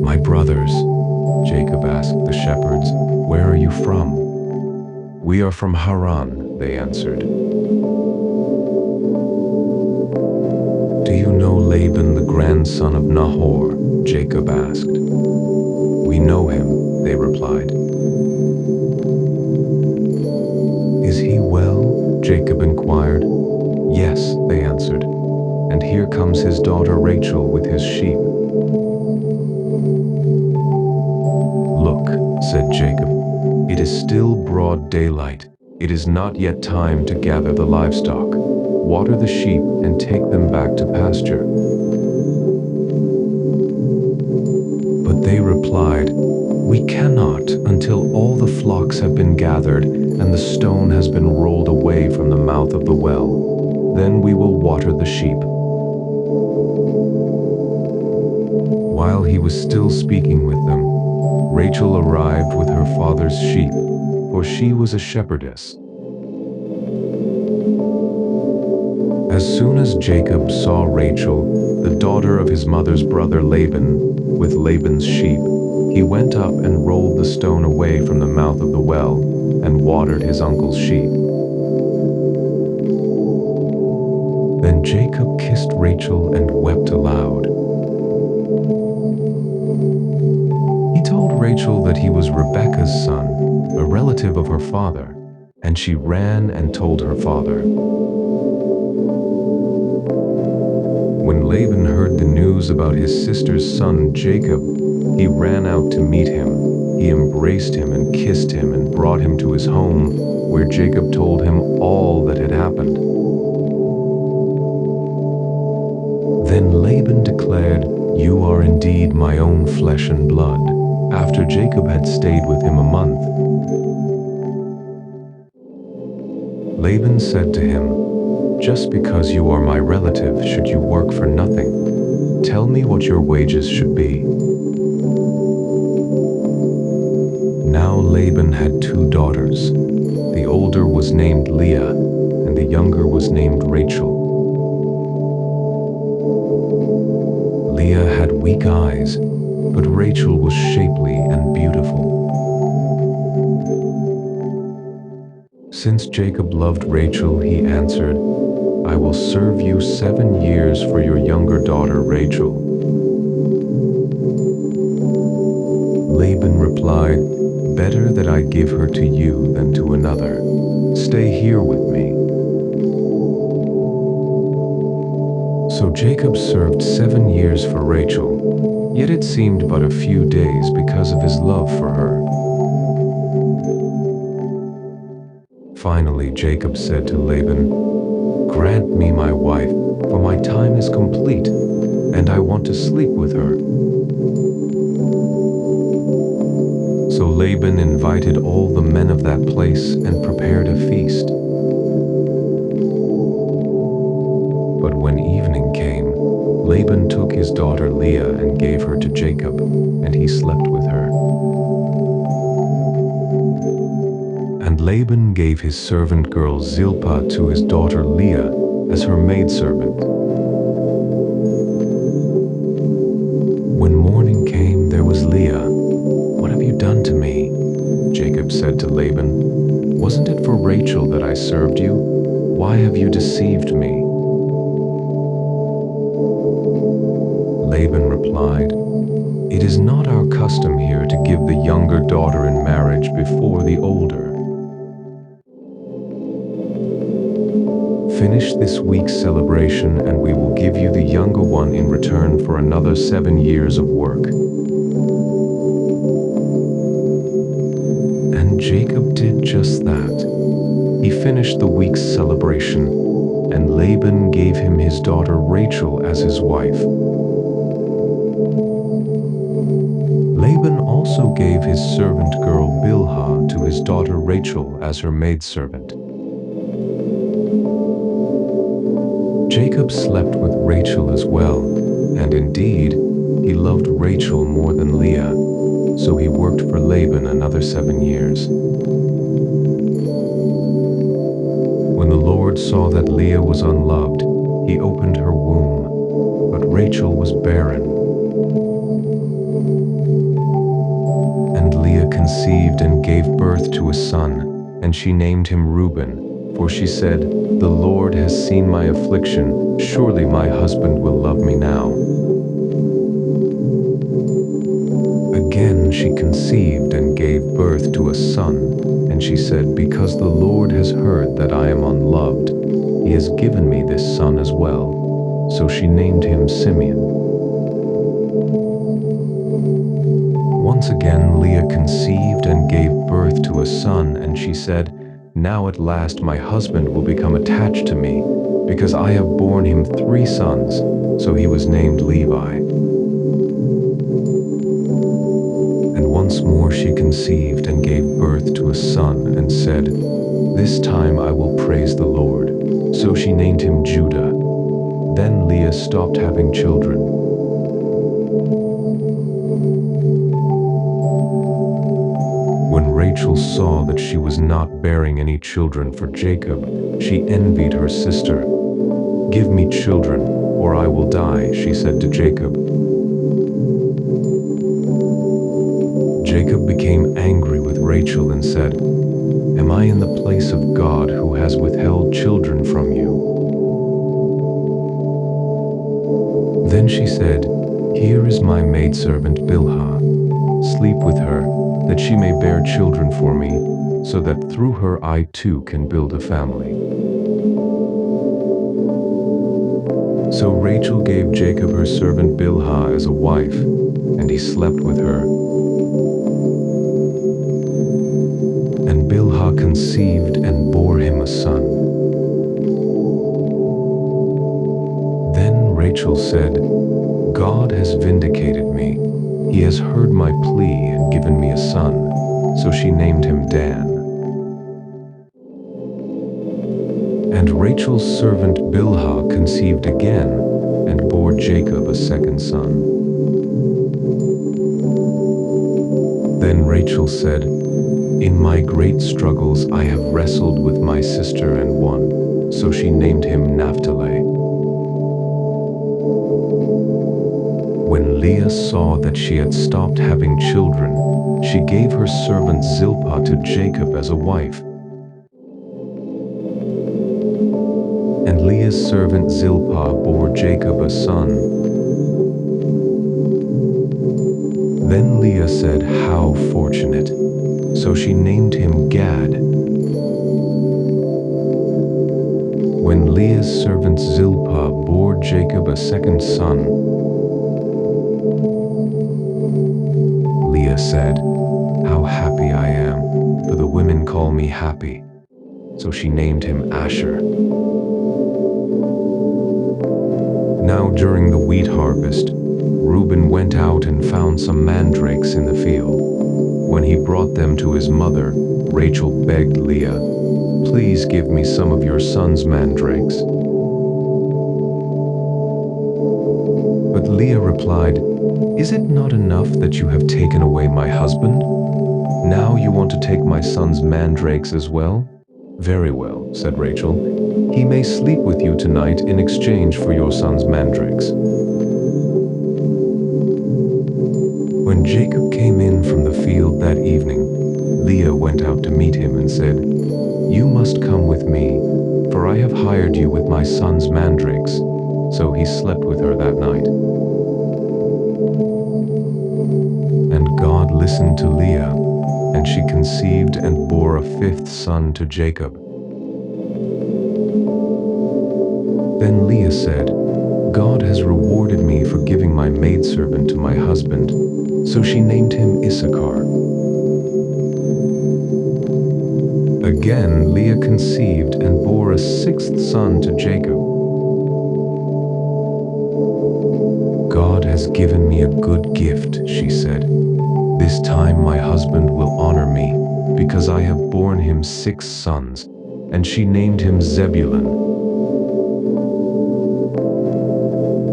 "My brothers," Jacob asked the shepherds, "where are you from?" "We are from Haran," they answered. "Do you know Laban, the grandson of Nahor?" Jacob asked. "We know him," they replied. "Is he well?" Jacob inquired. "Yes," they answered, "and here comes his daughter Rachel with his sheep." "Look," said Jacob, "it is still broad daylight. It is not yet time to gather the livestock. Water the sheep and take them back to pasture." But they replied, "We cannot until all the flocks have been gathered and the stone has been rolled away from the mouth of the well. Then we will water the sheep." While he was still speaking with them, Rachel arrived with her father's sheep, for she was a shepherdess. As soon as Jacob saw Rachel, the daughter of his mother's brother Laban, with Laban's sheep, he went up and rolled the stone away from the mouth of the well and watered his uncle's sheep. Then Jacob kissed Rachel and wept aloud. He told Rachel that he was Rebekah's son, a relative of her father, and she ran and told her father. When Laban heard the news about his sister's son Jacob, he ran out to meet him. He embraced him and kissed him and brought him to his home, where Jacob told him all that had happened. Then Laban declared, "You are indeed my own flesh and blood," after Jacob had stayed with him a month. Laban said to him, "Just because you are my relative, should you work for nothing? Tell me what your wages should be." Now Laban had 2 daughters. The older was named Leah, and the younger was named Rachel. Leah had weak eyes, but Rachel was shapely and beautiful. Since Jacob loved Rachel, he answered, "I will serve you 7 years for your younger daughter Rachel." Laban replied, "Better that I give her to you than to another. Stay here with me." So Jacob served 7 years for Rachel, yet it seemed but a few days because of his love for her. Finally Jacob said to Laban, "Grant me my wife, for my time is complete, and I want to sleep with her." So Laban invited all the men of that place and prepared a feast. But when evening came, Laban took his daughter Leah and gave her to Jacob, and he slept with her. And Laban gave his servant girl Zilpah to his daughter Leah as her maidservant. When morning came, there was Leah. "What have you done to me?" Jacob said to Laban. "Wasn't it for Rachel that I served you? Why have you deceived me?" Laban replied, "It is not our custom here to give the younger daughter in marriage before the older. Finish this week's celebration and we will give you the younger one in return for another 7 years of work." And Jacob did just that. He finished the week's celebration, and Laban gave him his daughter Rachel as his wife. Laban also gave his servant girl Bilhah to his daughter Rachel as her maidservant. Jacob slept with Rachel as well, and indeed, he loved Rachel more than Leah, so he worked for Laban another 7 years. When the Lord saw that Leah was unloved, he opened her womb, but Rachel was barren. And Leah conceived and gave birth to a son, and she named him Reuben, for she said, "The Lord has seen my affliction, surely my husband will love me now." Again she conceived and gave birth to a son, and she said, "Because the Lord has heard that I am unloved, he has given me this son as well." So she named him Simeon. Once again Leah conceived and gave birth to a son, and she said, "Now at last my husband will become attached to me, because I have borne him 3 sons." So he was named Levi. And once more she conceived and gave birth to a son, and said, "This time I will praise the Lord." So she named him Judah. Then Leah stopped having children. When Rachel saw that she was not bearing any children for Jacob, she envied her sister. "Give me children, or I will die," she said to Jacob. Jacob became angry with Rachel and said, "Am I in the place of God who has withheld children from you?" Then she said, "Here is my maidservant Bilhah. Sleep with her, that she may bear children for me, so that through her I too can build a family." So Rachel gave Jacob her servant Bilhah as a wife, and he slept with her. And Bilhah conceived and bore him a son. Then Rachel said, "God has vindicated me. He has heard my plea and given me a son." So she named him Dan. And Rachel's servant Bilhah conceived again and bore Jacob a second son. Then Rachel said, "In my great struggles I have wrestled with my sister and won." So she named him Naphtali. When Leah saw that she had stopped having children, she gave her servant Zilpah to Jacob as a wife. And Leah's servant Zilpah bore Jacob a son. Then Leah said, "How fortunate!" So she named him Gad. When Leah's servant Zilpah bore Jacob a second son, Leah said, "How happy I am, for the women call me happy." So she named him Asher. Now during the wheat harvest, Reuben went out and found some mandrakes in the field. When he brought them to his mother, Rachel begged Leah, "Please give me some of your son's mandrakes." But Leah replied, "Is it not enough that you have taken away my husband? Now you want to take my son's mandrakes as well?" "Very well," said Rachel. "He may sleep with you tonight in exchange for your son's mandrakes." When Jacob came in from the field that evening, Leah went out to meet him and said, "You must come with me, for I have hired you with my son's mandrakes." So he slept with her that night. And God listened to Leah, and she conceived and bore a 5th son to Jacob. Then Leah said, "God has rewarded me for giving my maidservant to my husband." So she named him Issachar. Again, Leah conceived and bore a sixth son to Jacob. God has given me a good gift, she said. This time my husband will honor me, because I have borne him 6 sons. And she named him Zebulun.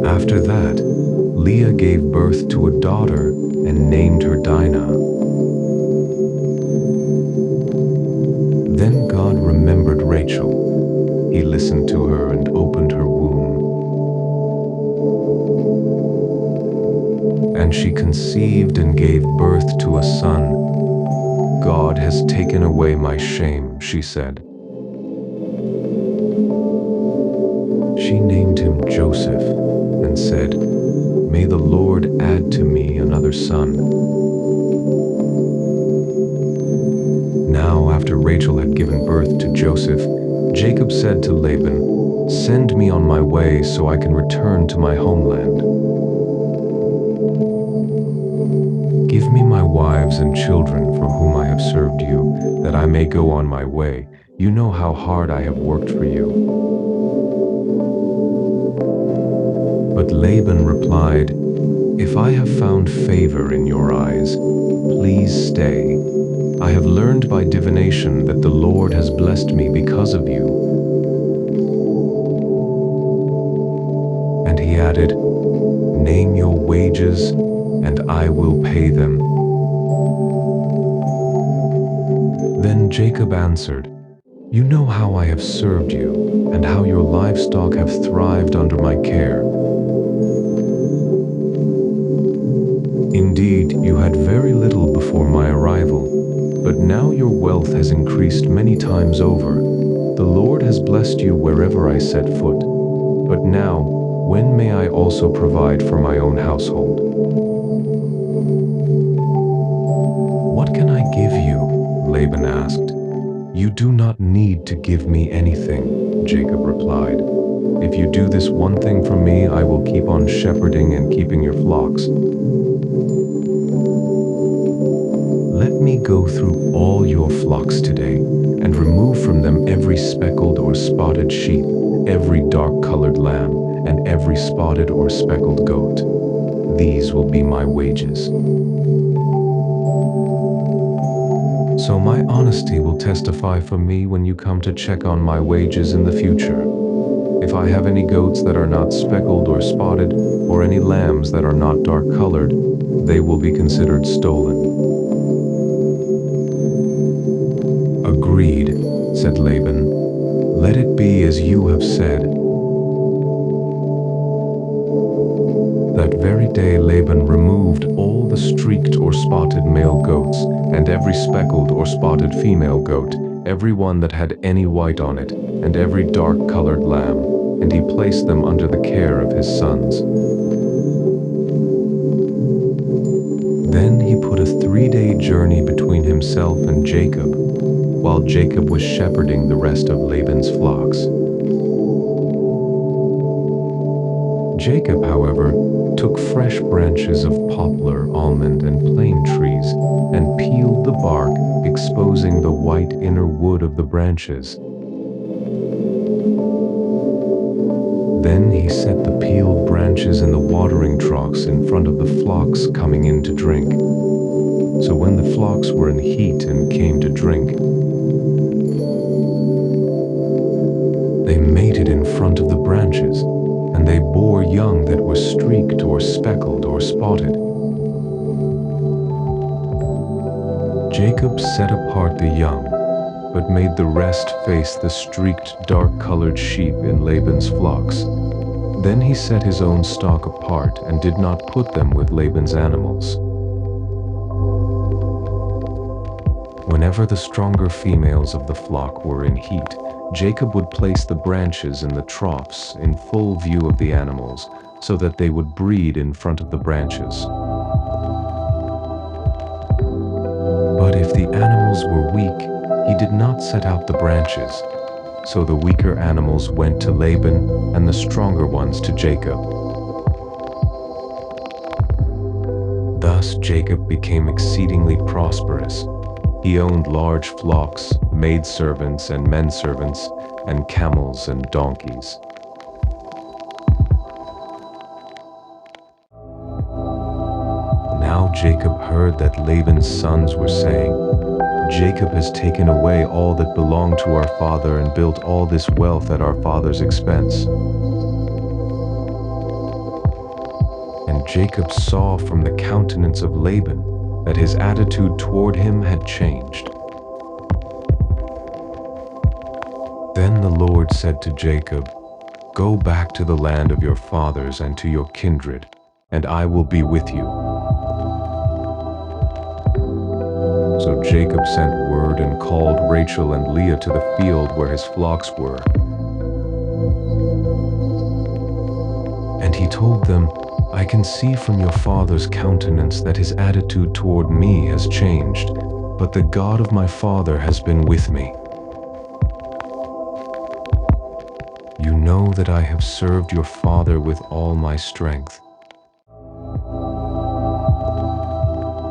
After that, Leah gave birth to a daughter and named her Dinah. Then God remembered Rachel. He listened to her and opened her womb. And she conceived and gave birth to a son. God has taken away my shame, she said. She named him Joseph and said, May the Lord add to me another son. Now, after Rachel had given birth to Joseph, Jacob said to Laban, Send me on my way so I can return to my homeland. Give me my wives and children for whom I have served you, that I may go on my way. You know how hard I have worked for you. But Laban replied, If I have found favor in your eyes, please stay. I have learned by divination that the Lord has blessed me because of you. And he added, Name your wages, and I will pay them. Then Jacob answered, You know how I have served you, and how your livestock have thrived under my care. Indeed, you had very little before my arrival, but now your wealth has increased many times over. The Lord has blessed you wherever I set foot. But now, when may I also provide for my own household? What can I give you? Laban asked. You do not need to give me anything, Jacob replied. If you do this one thing for me, I will keep on shepherding and keeping your flocks. Let me go through all your flocks today, and remove from them every speckled or spotted sheep, every dark-colored lamb, and every spotted or speckled goat. These will be my wages. So my honesty will testify for me when you come to check on my wages in the future. If I have any goats that are not speckled or spotted, or any lambs that are not dark-colored, they will be considered stolen. Agreed, said Laban. Let it be as you have said. That very day Laban removed all the streaked or spotted male goats, and every speckled or spotted female goat, every one that had any white on it, and every dark-colored lamb, and he placed them under the care of his sons. Then he put a 3-day journey between himself and Jacob, while Jacob was shepherding the rest of Laban's flocks. Jacob, however, took fresh branches of poplar, almond, and plane trees, and peeled the bark, exposing the white inner wood of the branches. Then he set the peeled branches in the watering troughs in front of the flocks coming in to drink. So when the flocks were in heat and came to drink, they mated in front of the branches, and they bore young that were streaked or speckled or spotted. Jacob set apart the young, but made the rest face the streaked, dark-colored sheep in Laban's flocks. Then he set his own stock apart and did not put them with Laban's animals. Whenever the stronger females of the flock were in heat, Jacob would place the branches in the troughs in full view of the animals, so that they would breed in front of the branches. But if the animals were weak, he did not set out the branches. So the weaker animals went to Laban, and the stronger ones to Jacob. Thus Jacob became exceedingly prosperous. He owned large flocks, maidservants and menservants, and camels and donkeys. Now Jacob heard that Laban's sons were saying, "Jacob has taken away all that belonged to our father and built all this wealth at our father's expense." And Jacob saw from the countenance of Laban that his attitude toward him had changed. Then the Lord said to Jacob, "Go back to the land of your fathers and to your kindred, and I will be with you." So Jacob sent word and called Rachel and Leah to the field where his flocks were. And he told them, "I can see from your father's countenance that his attitude toward me has changed, but the God of my father has been with me. You know that I have served your father with all my strength.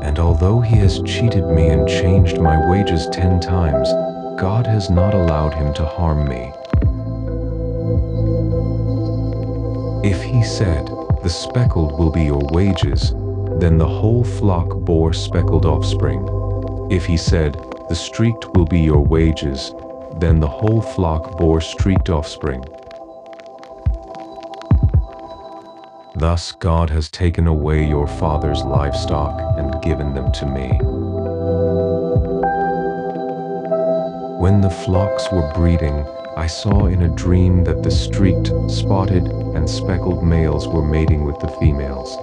And although he has cheated me and changed my wages 10 times, God has not allowed him to harm me. If he said, 'The speckled will be your wages,' then the whole flock bore speckled offspring. If he said, 'The streaked will be your wages,' then the whole flock bore streaked offspring. Thus God has taken away your father's livestock and given them to me." When the flocks were breeding, I saw in a dream that the streaked, spotted, and speckled males were mating with the females.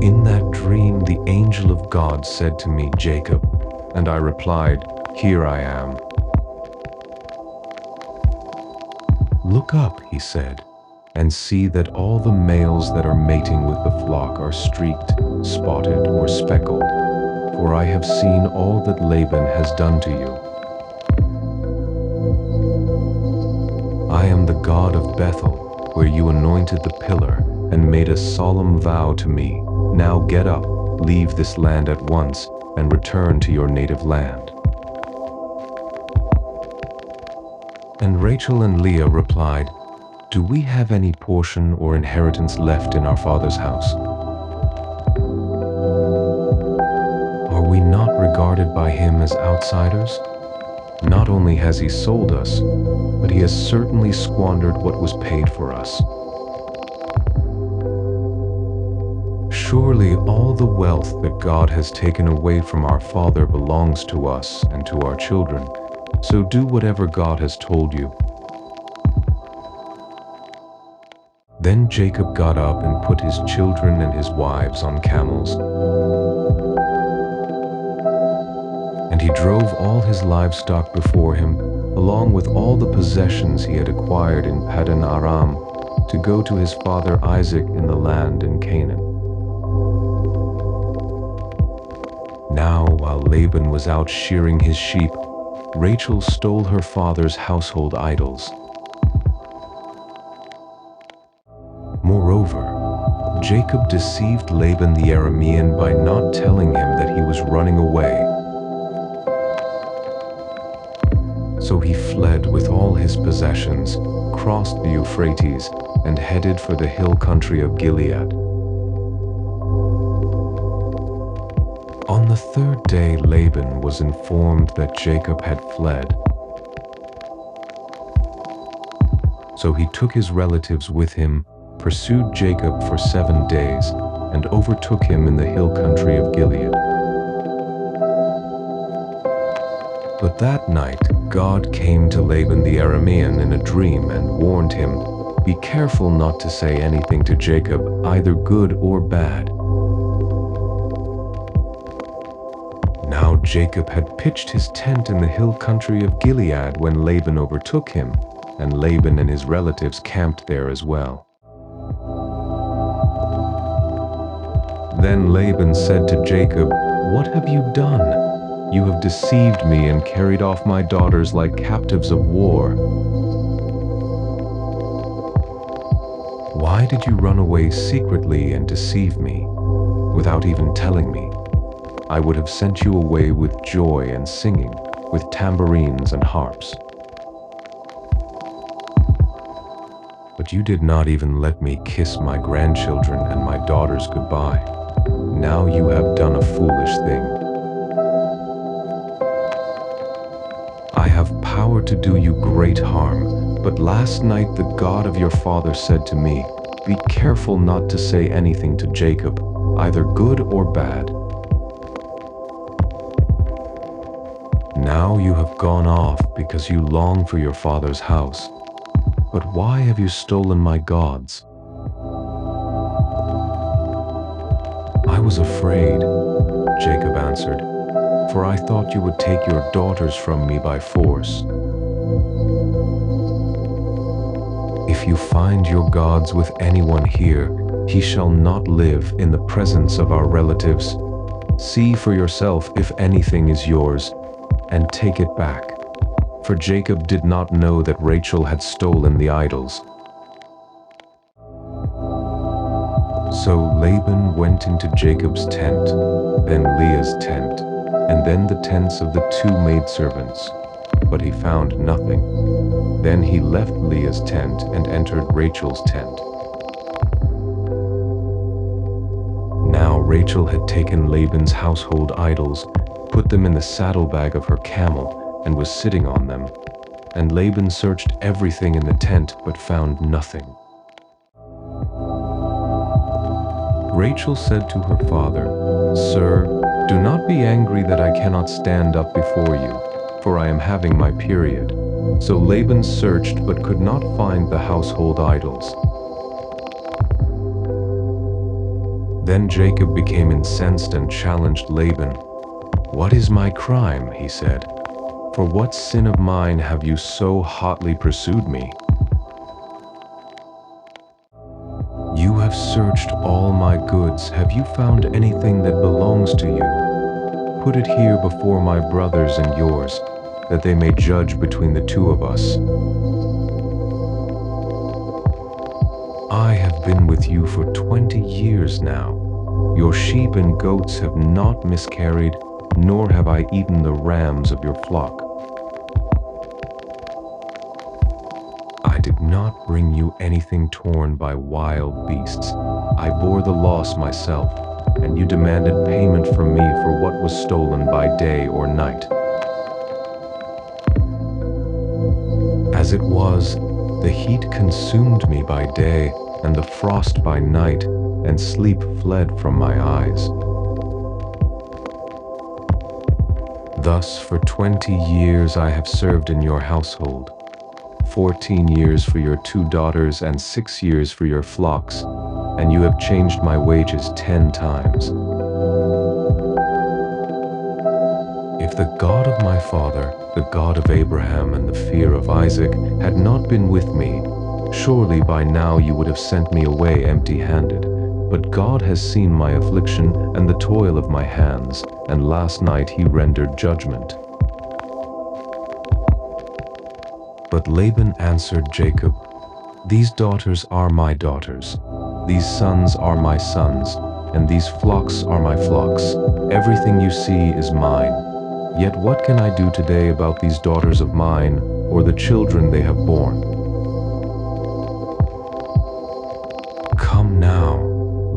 In that dream the angel of God said to me, "Jacob," and I replied, "Here I am." "Look up," he said, "and see that all the males that are mating with the flock are streaked, spotted, or speckled, for I have seen all that Laban has done to you. I am the God of Bethel, where you anointed the pillar and made a solemn vow to me. Now get up, leave this land at once, and return to your native land." And Rachel and Leah replied, "Do we have any portion or inheritance left in our father's house? Are we not regarded by him as outsiders? Not only has he sold us, but he has certainly squandered what was paid for us. Surely all the wealth that God has taken away from our father belongs to us and to our children. So do whatever God has told you." Then Jacob got up and put his children and his wives on camels. And he drove all his livestock before him, along with all the possessions he had acquired in Paddan Aram, to go to his father Isaac in the land in Canaan. Now, while Laban was out shearing his sheep, Rachel stole her father's household idols. Moreover, Jacob deceived Laban the Aramean by not telling him that he was running away. So he fled with all his possessions, crossed the Euphrates, and headed for the hill country of Gilead. On the third day, Laban was informed that Jacob had fled. So he took his relatives with him, pursued Jacob for 7 days, and overtook him in the hill country of Gilead. But that night, God came to Laban the Aramean in a dream and warned him, "Be careful not to say anything to Jacob, either good or bad." Now Jacob had pitched his tent in the hill country of Gilead when Laban overtook him, and Laban and his relatives camped there as well. Then Laban said to Jacob, "What have you done? You have deceived me and carried off my daughters like captives of war. Why did you run away secretly and deceive me, without even telling me? I would have sent you away with joy and singing, with tambourines and harps. But you did not even let me kiss my grandchildren and my daughters goodbye. Now you have done a foolish thing. I have power to do you great harm, but last night the God of your father said to me, "Be careful not to say anything to Jacob, either good or bad." Now you have gone off because you long for your father's house. But why have you stolen my gods? I was afraid, Jacob answered, for I thought you would take your daughters from me by force. If you find your gods with anyone here, he shall not live in the presence of our relatives. See for yourself if anything is yours, and take it back. For Jacob did not know that Rachel had stolen the idols. So Laban went into Jacob's tent, then Leah's tent, and then the tents of the two maidservants, but he found nothing. Then he left Leah's tent and entered Rachel's tent. Now Rachel had taken Laban's household idols, put them in the saddlebag of her camel, and was sitting on them. And Laban searched everything in the tent but found nothing. Rachel said to her father, "Sir, do not be angry that I cannot stand up before you, for I am having my period." So Laban searched but could not find the household idols. Then Jacob became incensed and challenged Laban. "What is my crime?" he said. "For what sin of mine have you so hotly pursued me? You have searched all my goods. Have you found anything that belongs to you? Put it here before my brothers and yours, that they may judge between the two of us. I have been with you for 20 years now. Your sheep and goats have not miscarried, nor have I eaten the rams of your flock. I did not bring you anything torn by wild beasts. I bore the loss myself, and you demanded payment from me for what was stolen by day or night. As it was, the heat consumed me by day, and the frost by night, and sleep fled from my eyes. Thus for 20 years I have served in your household, 14 years for your 2 daughters and 6 years for your flocks, and you have changed my wages 10 times. If the God of my father, the God of Abraham and the fear of Isaac, had not been with me, surely by now you would have sent me away empty-handed. But God has seen my affliction and the toil of my hands, and last night he rendered judgment." But Laban answered Jacob, "These daughters are my daughters, these sons are my sons, and these flocks are my flocks. Everything you see is mine. Yet what can I do today about these daughters of mine, or the children they have borne? Come now,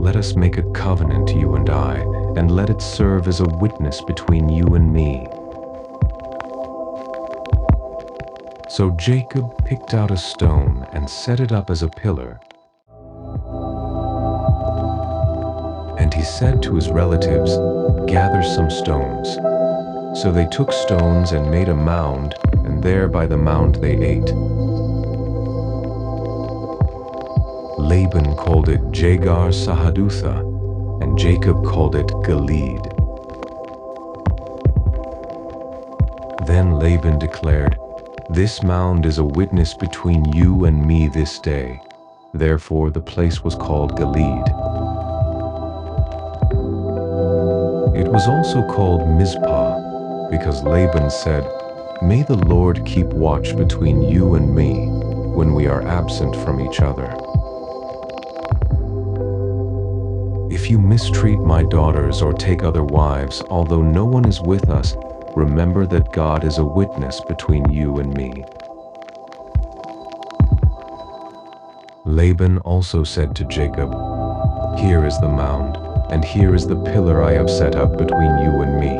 let us make a covenant, you and I, and let it serve as a witness between you and me." So Jacob picked out a stone and set it up as a pillar. And he said to his relatives, "Gather some stones." So they took stones and made a mound, and there by the mound they ate. Laban called it Jagar Sahadutha, and Jacob called it Gilead. Then Laban declared, "This mound is a witness between you and me this day." Therefore the place was called Gilead. It was also called Mizpah, because Laban said, "May the Lord keep watch between you and me when we are absent from each other." If you mistreat my daughters or take other wives, although no one is with us, remember that God is a witness between you and me." Laban also said to Jacob, "Here is the mound, and here is the pillar I have set up between you and me.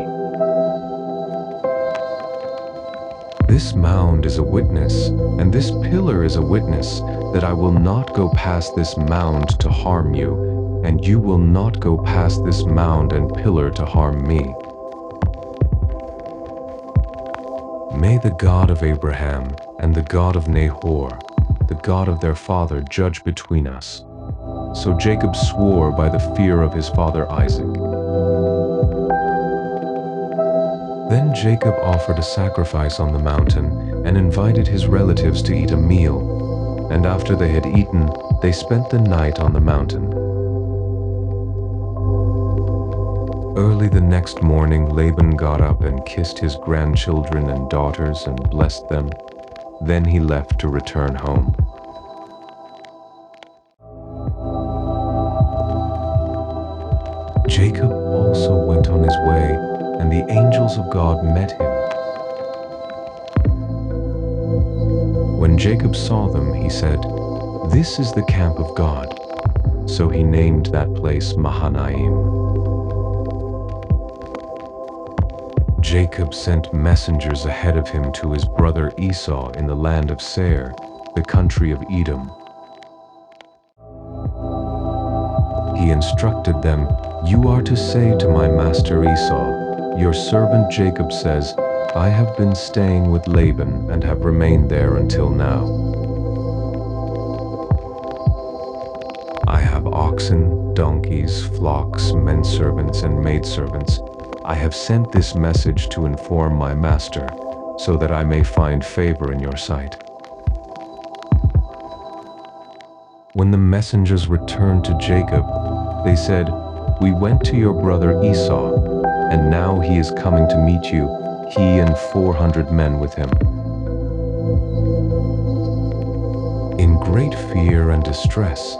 This mound is a witness, and this pillar is a witness, that I will not go past this mound to harm you, and you will not go past this mound and pillar to harm me. May the God of Abraham and the God of Nahor, the God of their father, judge between us." So Jacob swore by the fear of his father Isaac. Then Jacob offered a sacrifice on the mountain and invited his relatives to eat a meal, and after they had eaten, they spent the night on the mountain. Early the next morning, Laban got up and kissed his grandchildren and daughters and blessed them. Then he left to return home. Jacob also went on his way, and the angels of God met him. When Jacob saw them, he said, "This is the camp of God." So he named that place Mahanaim. Jacob sent messengers ahead of him to his brother Esau in the land of Seir, the country of Edom. He instructed them, "You are to say to my master Esau, 'Your servant Jacob says, I have been staying with Laban and have remained there until now. I have oxen, donkeys, flocks, menservants, and maidservants. I have sent this message to inform my master, so that I may find favor in your sight." When the messengers returned to Jacob, they said, "We went to your brother Esau, and now he is coming to meet you, he and 400 men with him." In great fear and distress,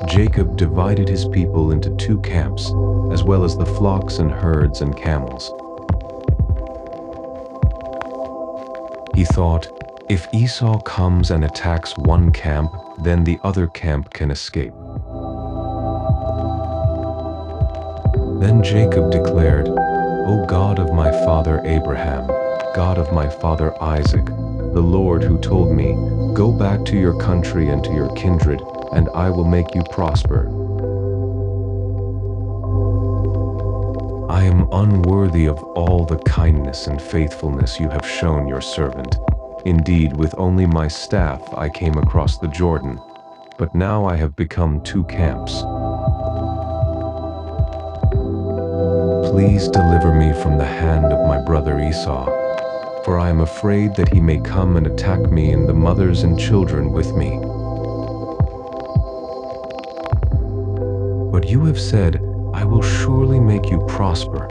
Jacob divided his people into 2 camps, as well as the flocks and herds and camels. He thought, if Esau comes and attacks one camp, then the other camp can escape. Then Jacob declared, "O God of my father Abraham, God of my father Isaac, the Lord who told me, 'Go back to your country and to your kindred, and I will make you prosper.' I am unworthy of all the kindness and faithfulness you have shown your servant. Indeed, with only my staff I came across the Jordan, but now I have become 2 camps. Please deliver me from the hand of my brother Esau, for I am afraid that he may come and attack me and the mothers and children with me. But you have said, 'I will surely make you prosper,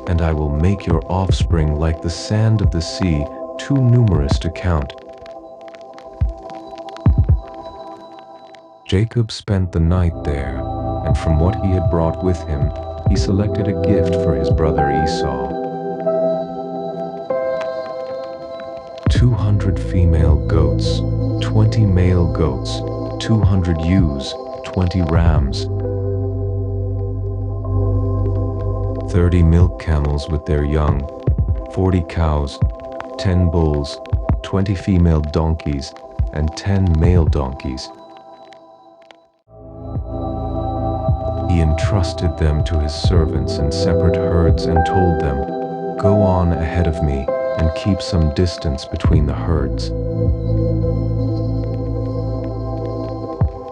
and I will make your offspring like the sand of the sea, too numerous to count.'" Jacob spent the night there, and from what he had brought with him, he selected a gift for his brother Esau. 200 female goats, 20 male goats, 200 ewes, 20 rams, 30 milk camels with their young, 40 cows, 10 bulls, 20 female donkeys, and 10 male donkeys. He entrusted them to his servants in separate herds and told them, "Go on ahead of me and keep some distance between the herds."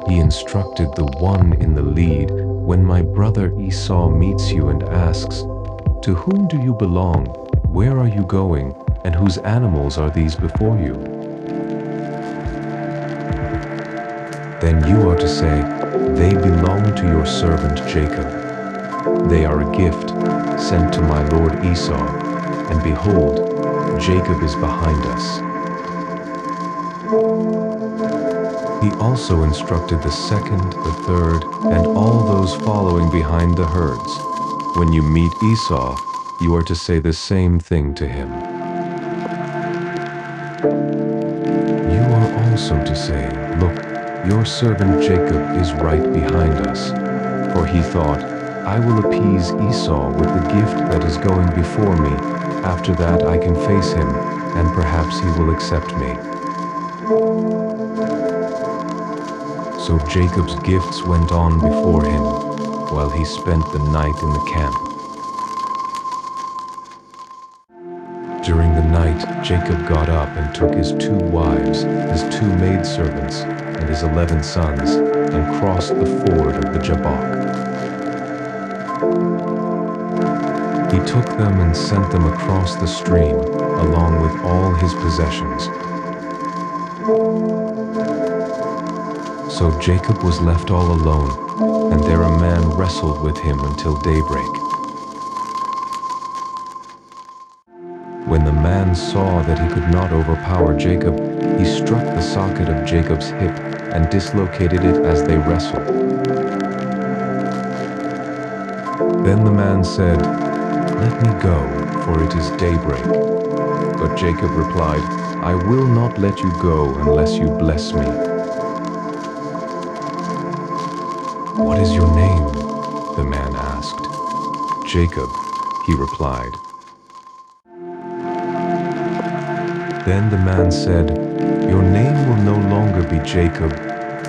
He instructed the one in the lead, "When my brother Esau meets you and asks, 'To whom do you belong? Where are you going? And whose animals are these before you?' Then you are to say, 'They belong to your servant Jacob. They are a gift sent to my lord Esau, and behold, Jacob is behind us.'" He also instructed the second, the third, and all those following behind the herds. When you meet Esau, you are to say the same thing to him. You are also to say, "Look, your servant Jacob is right behind us." For he thought, "I will appease Esau with the gift that is going before me. After that I can face him, and perhaps he will accept me." So Jacob's gifts went on before him, while he spent the night in the camp. During the night, Jacob got up and took his 2 wives, his 2 maidservants, and his 11 sons, and crossed the ford of the Jabbok. He took them and sent them across the stream, along with all his possessions. So Jacob was left all alone, and there a man wrestled with him until daybreak. When the man saw that he could not overpower Jacob, he struck the socket of Jacob's hip and dislocated it as they wrestled. Then the man said, "Let me go, for it is daybreak." But Jacob replied, "I will not let you go unless you bless me." "What is your name?" the man asked. "Jacob," he replied. Then the man said, "Your name will no longer be Jacob,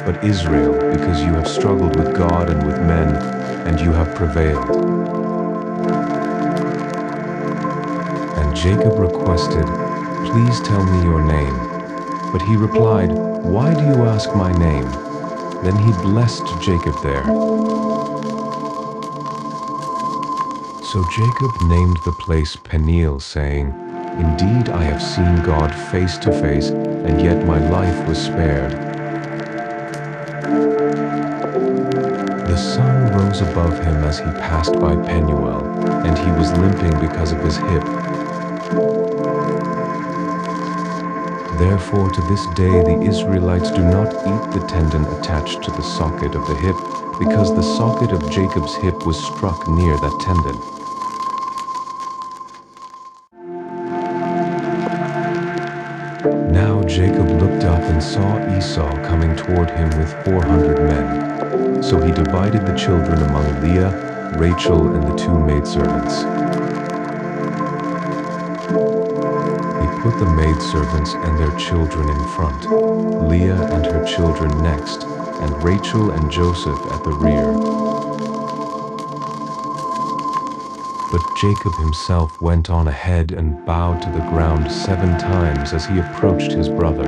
but Israel, because you have struggled with God and with men, and you have prevailed." And Jacob requested, "Please tell me your name." But he replied, "Why do you ask my name?" Then he blessed Jacob there. So Jacob named the place Peniel, saying, "Indeed I have seen God face to face, and yet my life was spared." The sun rose above him as he passed by Penuel, and he was limping because of his hip. Therefore to this day the Israelites do not eat the tendon attached to the socket of the hip, because the socket of Jacob's hip was struck near that tendon. Now Jacob looked up and saw Esau coming toward him with 400 men. So he divided the children among Leah, Rachel, and the 2 maidservants. He put the maidservants and their children in front, Leah and her children next, and Rachel and Joseph at the rear. But Jacob himself went on ahead and bowed to the ground 7 times as he approached his brother.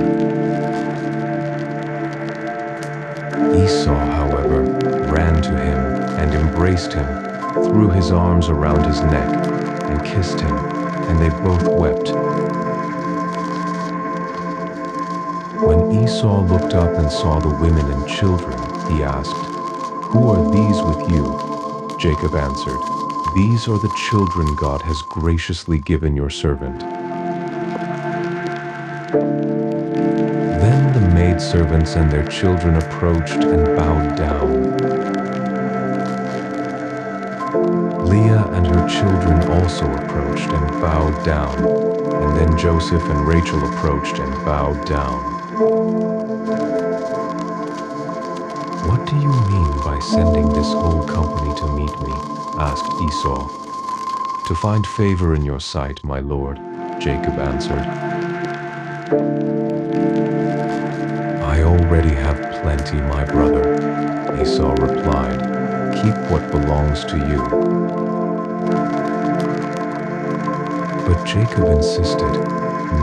Esau, however, ran to him and embraced him, threw his arms around his neck, and kissed him, and they both wept. When Esau looked up and saw the women and children, he asked, "Who are these with you?" Jacob answered, "These are the children God has graciously given your servant." Then the maidservants and their children approached and bowed down. Leah and her children also approached and bowed down, and then Joseph and Rachel approached and bowed down. "What do you mean by sending this whole company to meet me?" asked Esau. "To find favor in your sight, my lord," Jacob answered. "I already have plenty, my brother," Esau replied. "Keep what belongs to you." But Jacob insisted,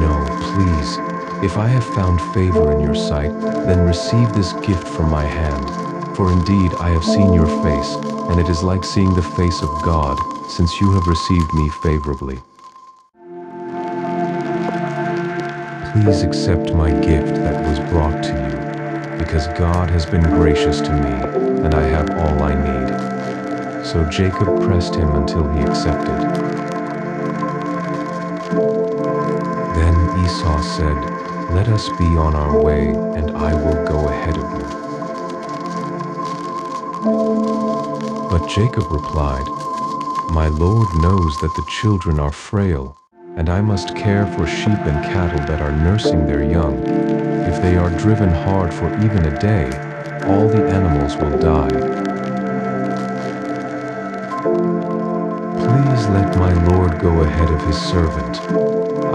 "No, please, if I have found favor in your sight, then receive this gift from my hand. For indeed I have seen your face, and it is like seeing the face of God, since you have received me favorably. Please accept my gift that was brought to you, because God has been gracious to me, and I have all I need." So Jacob pressed him until he accepted. Then Esau said, Let us be on our way, and I will go ahead of you." But Jacob replied, "My Lord knows that the children are frail, and I must care for sheep and cattle that are nursing their young. If they are driven hard for even a day, all the animals will die. Please let my Lord go ahead of his servant.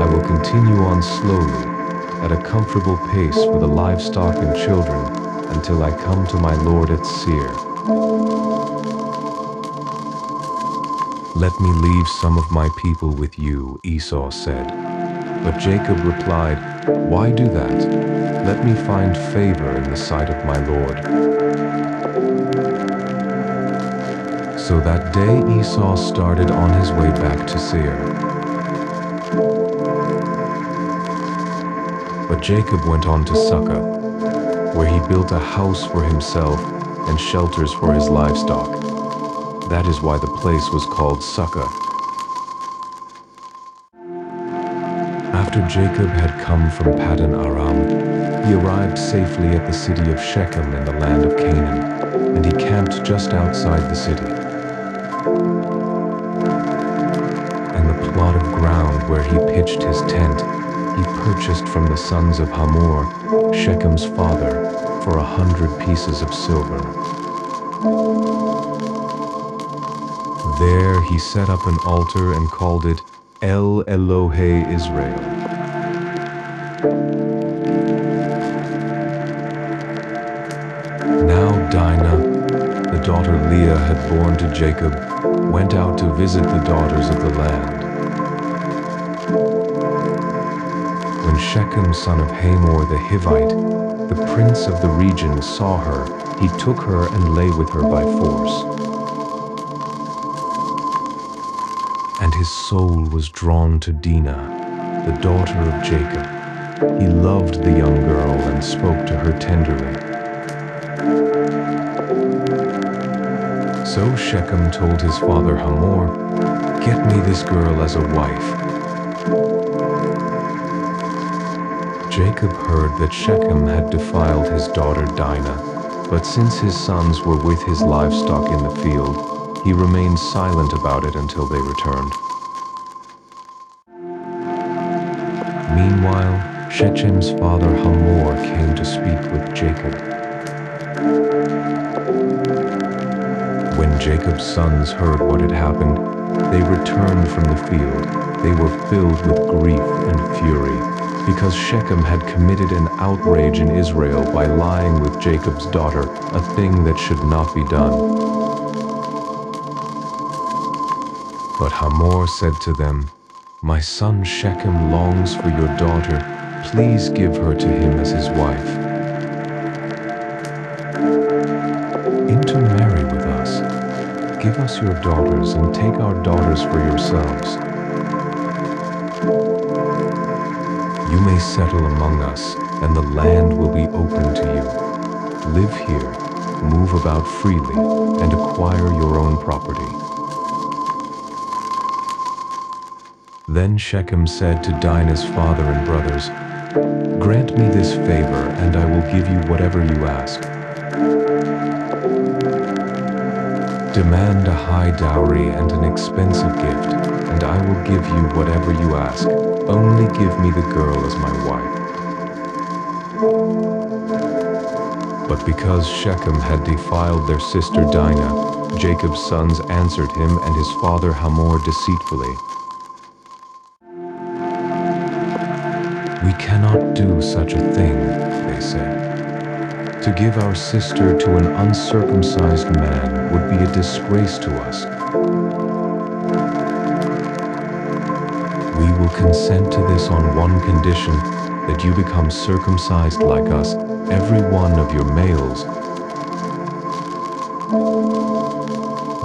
I will continue on slowly, at a comfortable pace for the livestock and children, until I come to my Lord at Seir. Let me leave some of my people with you," Esau said. But Jacob replied, "Why do that? Let me find favor in the sight of my Lord." So that day Esau started on his way back to Seir. But Jacob went on to Sukkah, where he built a house for himself and shelters for his livestock. That is why the place was called Sukkah. After Jacob had come from Paddan Aram, he arrived safely at the city of Shechem in the land of Canaan, and he camped just outside the city. And the plot of ground where he pitched his tent, he purchased from the sons of Hamor, Shechem's father, for 100 pieces of silver. There he set up an altar and called it El Elohe Israel. Now Dinah, the daughter Leah had borne to Jacob, went out to visit the daughters of the land. When Shechem, son of Hamor the Hivite, the prince of the region, saw her, he took her and lay with her by force. And his soul was drawn to Dinah, the daughter of Jacob. He loved the young girl and spoke to her tenderly. So Shechem told his father Hamor, "Get me this girl as a wife." Jacob heard that Shechem had defiled his daughter Dinah, but since his sons were with his livestock in the field, he remained silent about it until they returned. Meanwhile, Shechem's father Hamor came to speak with Jacob. When Jacob's sons heard what had happened, they returned from the field. They were filled with grief and fury, because Shechem had committed an outrage in Israel by lying with Jacob's daughter, a thing that should not be done. But Hamor said to them, "My son Shechem longs for your daughter. Please give her to him as his wife. Intermarry with us. Give us your daughters and take our daughters for yourselves. You may settle among us, and the land will be open to you. Live here, move about freely, and acquire your own property." Then Shechem said to Dinah's father and brothers, "Grant me this favor, and I will give you whatever you ask. Demand a high dowry and an expensive gift, and I will give you whatever you ask. Only give me the girl as my wife." But because Shechem had defiled their sister Dinah, Jacob's sons answered him and his father Hamor deceitfully. "We cannot do such a thing," they said. "To give our sister to an uncircumcised man would be a disgrace to us. We will consent to this on one condition, that you become circumcised like us, every one of your males.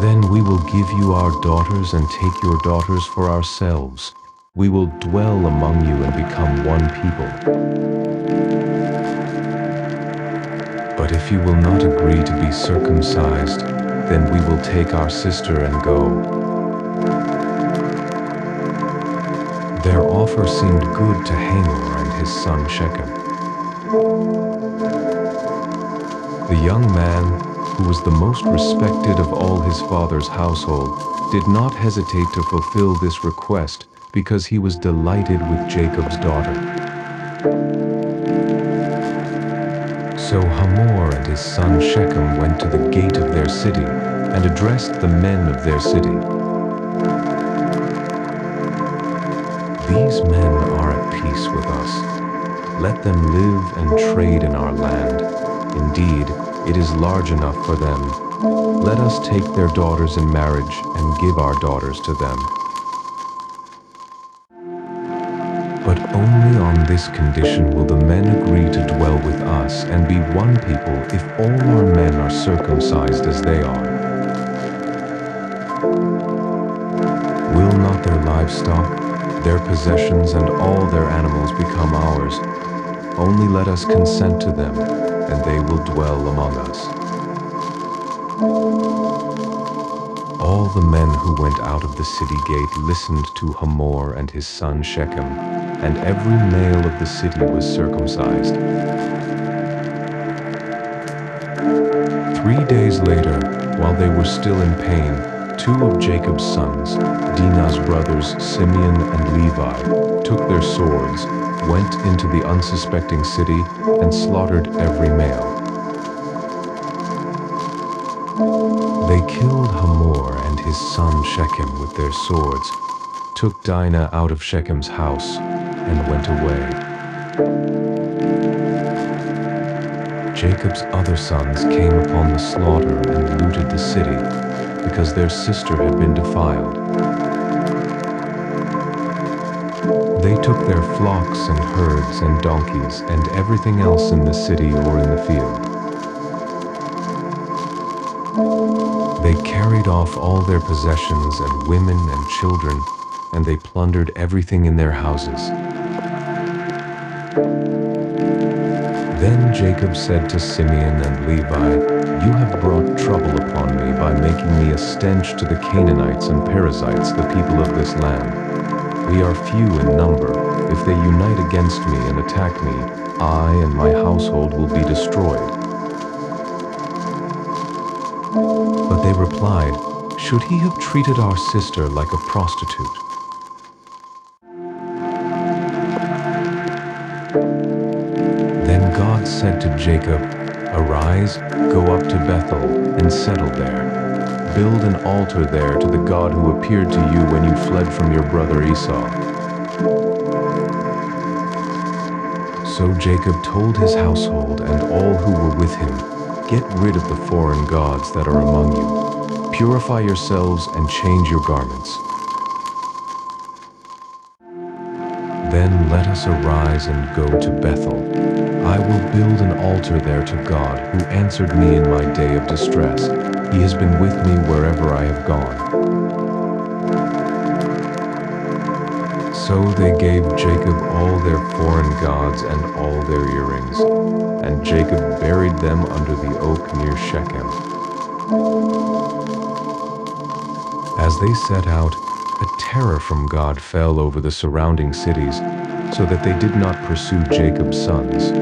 Then we will give you our daughters and take your daughters for ourselves. We will dwell among you and become one people. But if you will not agree to be circumcised, then we will take our sister and go." Their offer offer seemed good to Hamor and his son Shechem. The young man, who was the most respected of all his father's household, did not hesitate to fulfill this request because he was delighted with Jacob's daughter. So Hamor and his son Shechem went to the gate of their city and addressed the men of their city. These men are at peace with us. Let them live and trade in our land. Indeed, it is large enough for them. Let us take their daughters in marriage and give our daughters to them. But only on this condition will the men agree to dwell with us and be one people if all our men are circumcised as they are. Will not their livestock, their possessions, and all their animals become ours? Only let us consent to them, and they will dwell among us. All the men who went out of the city gate listened to Hamor and his son Shechem, and every male of the city was circumcised. 3 days later, while they were still in pain, 2 of Jacob's sons, Dinah's brothers Simeon and Levi, took their swords, went into the unsuspecting city, and slaughtered every male. They killed Hamor and his son Shechem with their swords, took Dinah out of Shechem's house, and went away. Jacob's other sons came upon the slaughter and looted the city, because their sister had been defiled. They took their flocks and herds and donkeys and everything else in the city or in the field. They carried off all their possessions and women and children, and they plundered everything in their houses. Then Jacob said to Simeon and Levi, "You have brought trouble upon me by making me a stench to the Canaanites and Perizzites, the people of this land. We are few in number. If they unite against me and attack me, I and my household will be destroyed." But they replied, "Should he have treated our sister like a prostitute?" Then God said to Jacob, "Arise, go up to Bethel, and settle there. Build an altar there to the God who appeared to you when you fled from your brother Esau." So Jacob told his household and all who were with him, "Get rid of the foreign gods that are among you. Purify yourselves and change your garments. Then let us arise and go to Bethel. I will build an altar there to God, who answered me in my day of distress. He has been with me wherever I have gone." So they gave Jacob all their foreign gods and all their earrings, and Jacob buried them under the oak near Shechem. As they set out, a terror from God fell over the surrounding cities, so that they did not pursue Jacob's sons.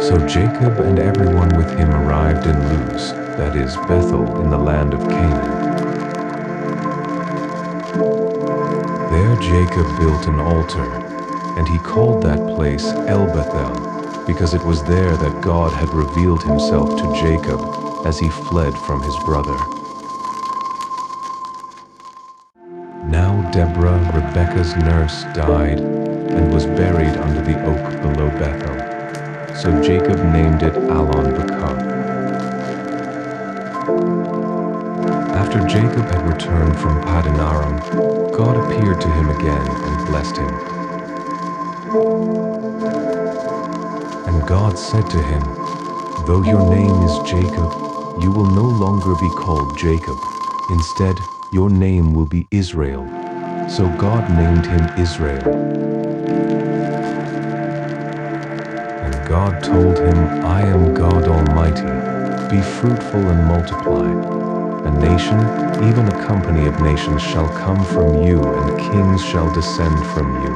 So Jacob and everyone with him arrived in Luz, that is Bethel, in the land of Canaan. There Jacob built an altar, and he called that place El-Bethel, because it was there that God had revealed himself to Jacob as he fled from his brother. Now Deborah, Rebekah's nurse, died and was buried under the oak below Bethel. So Jacob named it Allon-Bacuth. After Jacob had returned from Paddan Aram, God appeared to him again and blessed him. And God said to him, "Though your name is Jacob, you will no longer be called Jacob. Instead, your name will be Israel." So God named him Israel. And God told him, "I am God Almighty. Be fruitful and multiply. A nation, even a company of nations, shall come from you, and kings shall descend from you.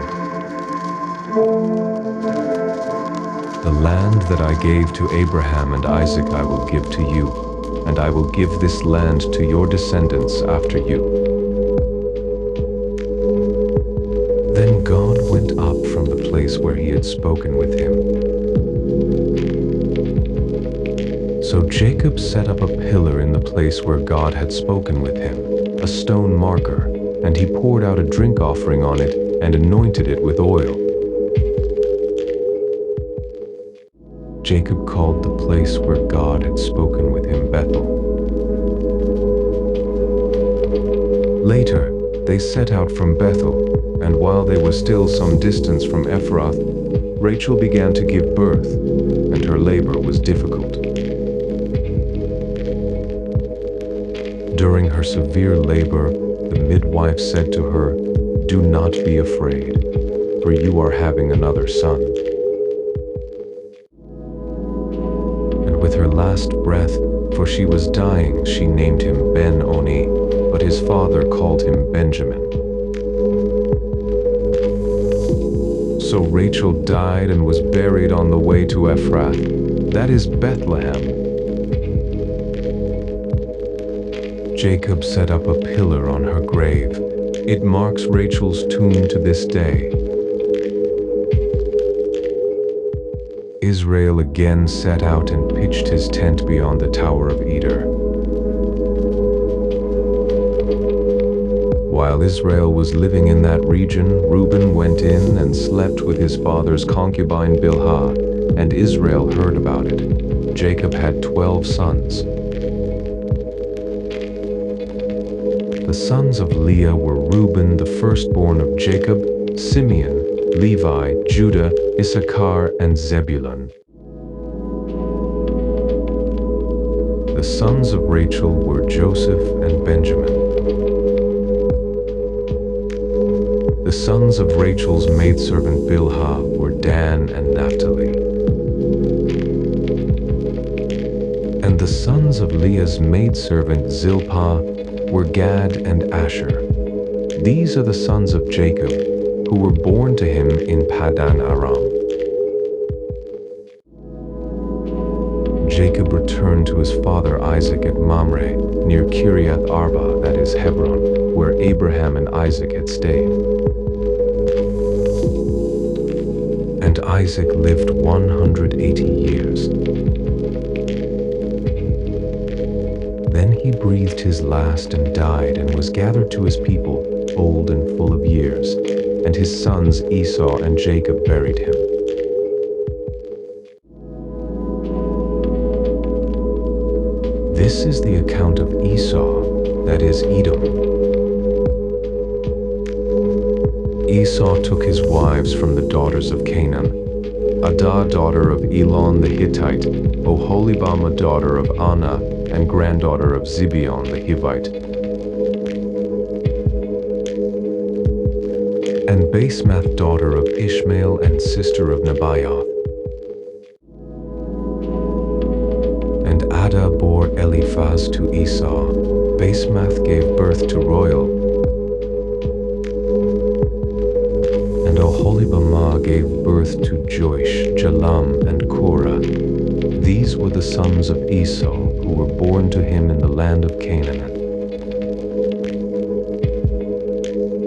The land that I gave to Abraham and Isaac I will give to you, and I will give this land to your descendants after you. Then God went up from the place where he had spoken with him. So Jacob set up a pillar in the place where God had spoken with him, a stone marker, and he poured out a drink offering on it and anointed it with oil. Jacob called the place where God had spoken with him Bethel. Later, they set out from Bethel, and while they were still some distance from Ephrath, Rachel began to give birth, and her labor was difficult. During her severe labor, the midwife said to her, "Do not be afraid, for you are having another son." And with her last breath, for she was dying, she named him Ben-Oni, but his father called him Benjamin. So Rachel died and was buried on the way to Ephrath, that is Bethlehem. Jacob set up a pillar on her grave. It marks Rachel's tomb to this day. Israel again set out and pitched his tent beyond the Tower of Eder. While Israel was living in that region, Reuben went in and slept with his father's concubine Bilhah, and Israel heard about it. Jacob had 12 sons. The sons of Leah were Reuben, the firstborn of Jacob, Simeon, Levi, Judah, Issachar, and Zebulun. The sons of Rachel were Joseph and Benjamin. The sons of Rachel's maidservant Bilhah were Dan and Naphtali. And the sons of Leah's maidservant Zilpah were Gad and Asher. These are the sons of Jacob, who were born to him in Paddan Aram. Jacob returned to his father Isaac at Mamre, near Kiriath Arba, that is Hebron, where Abraham and Isaac had stayed. And Isaac lived 180 years. Then he breathed his last and died, and was gathered to his people, old and full of years, and his sons Esau and Jacob buried him. This is the account of Esau, that is Edom. Esau took his wives from the daughters of Canaan: Adah, daughter of Elon the Hittite, Oholibamah, daughter of Anah, and granddaughter of Zibeon the Hivite, and Basemath, daughter of Ishmael and sister of Nebaioth. And Adah bore Eliphaz to Esau. Basemath gave birth to Royal, and Oholibamah gave birth to Joish, Jalam, and Korah. These were the sons of Esau, who were born to him in the land of Canaan.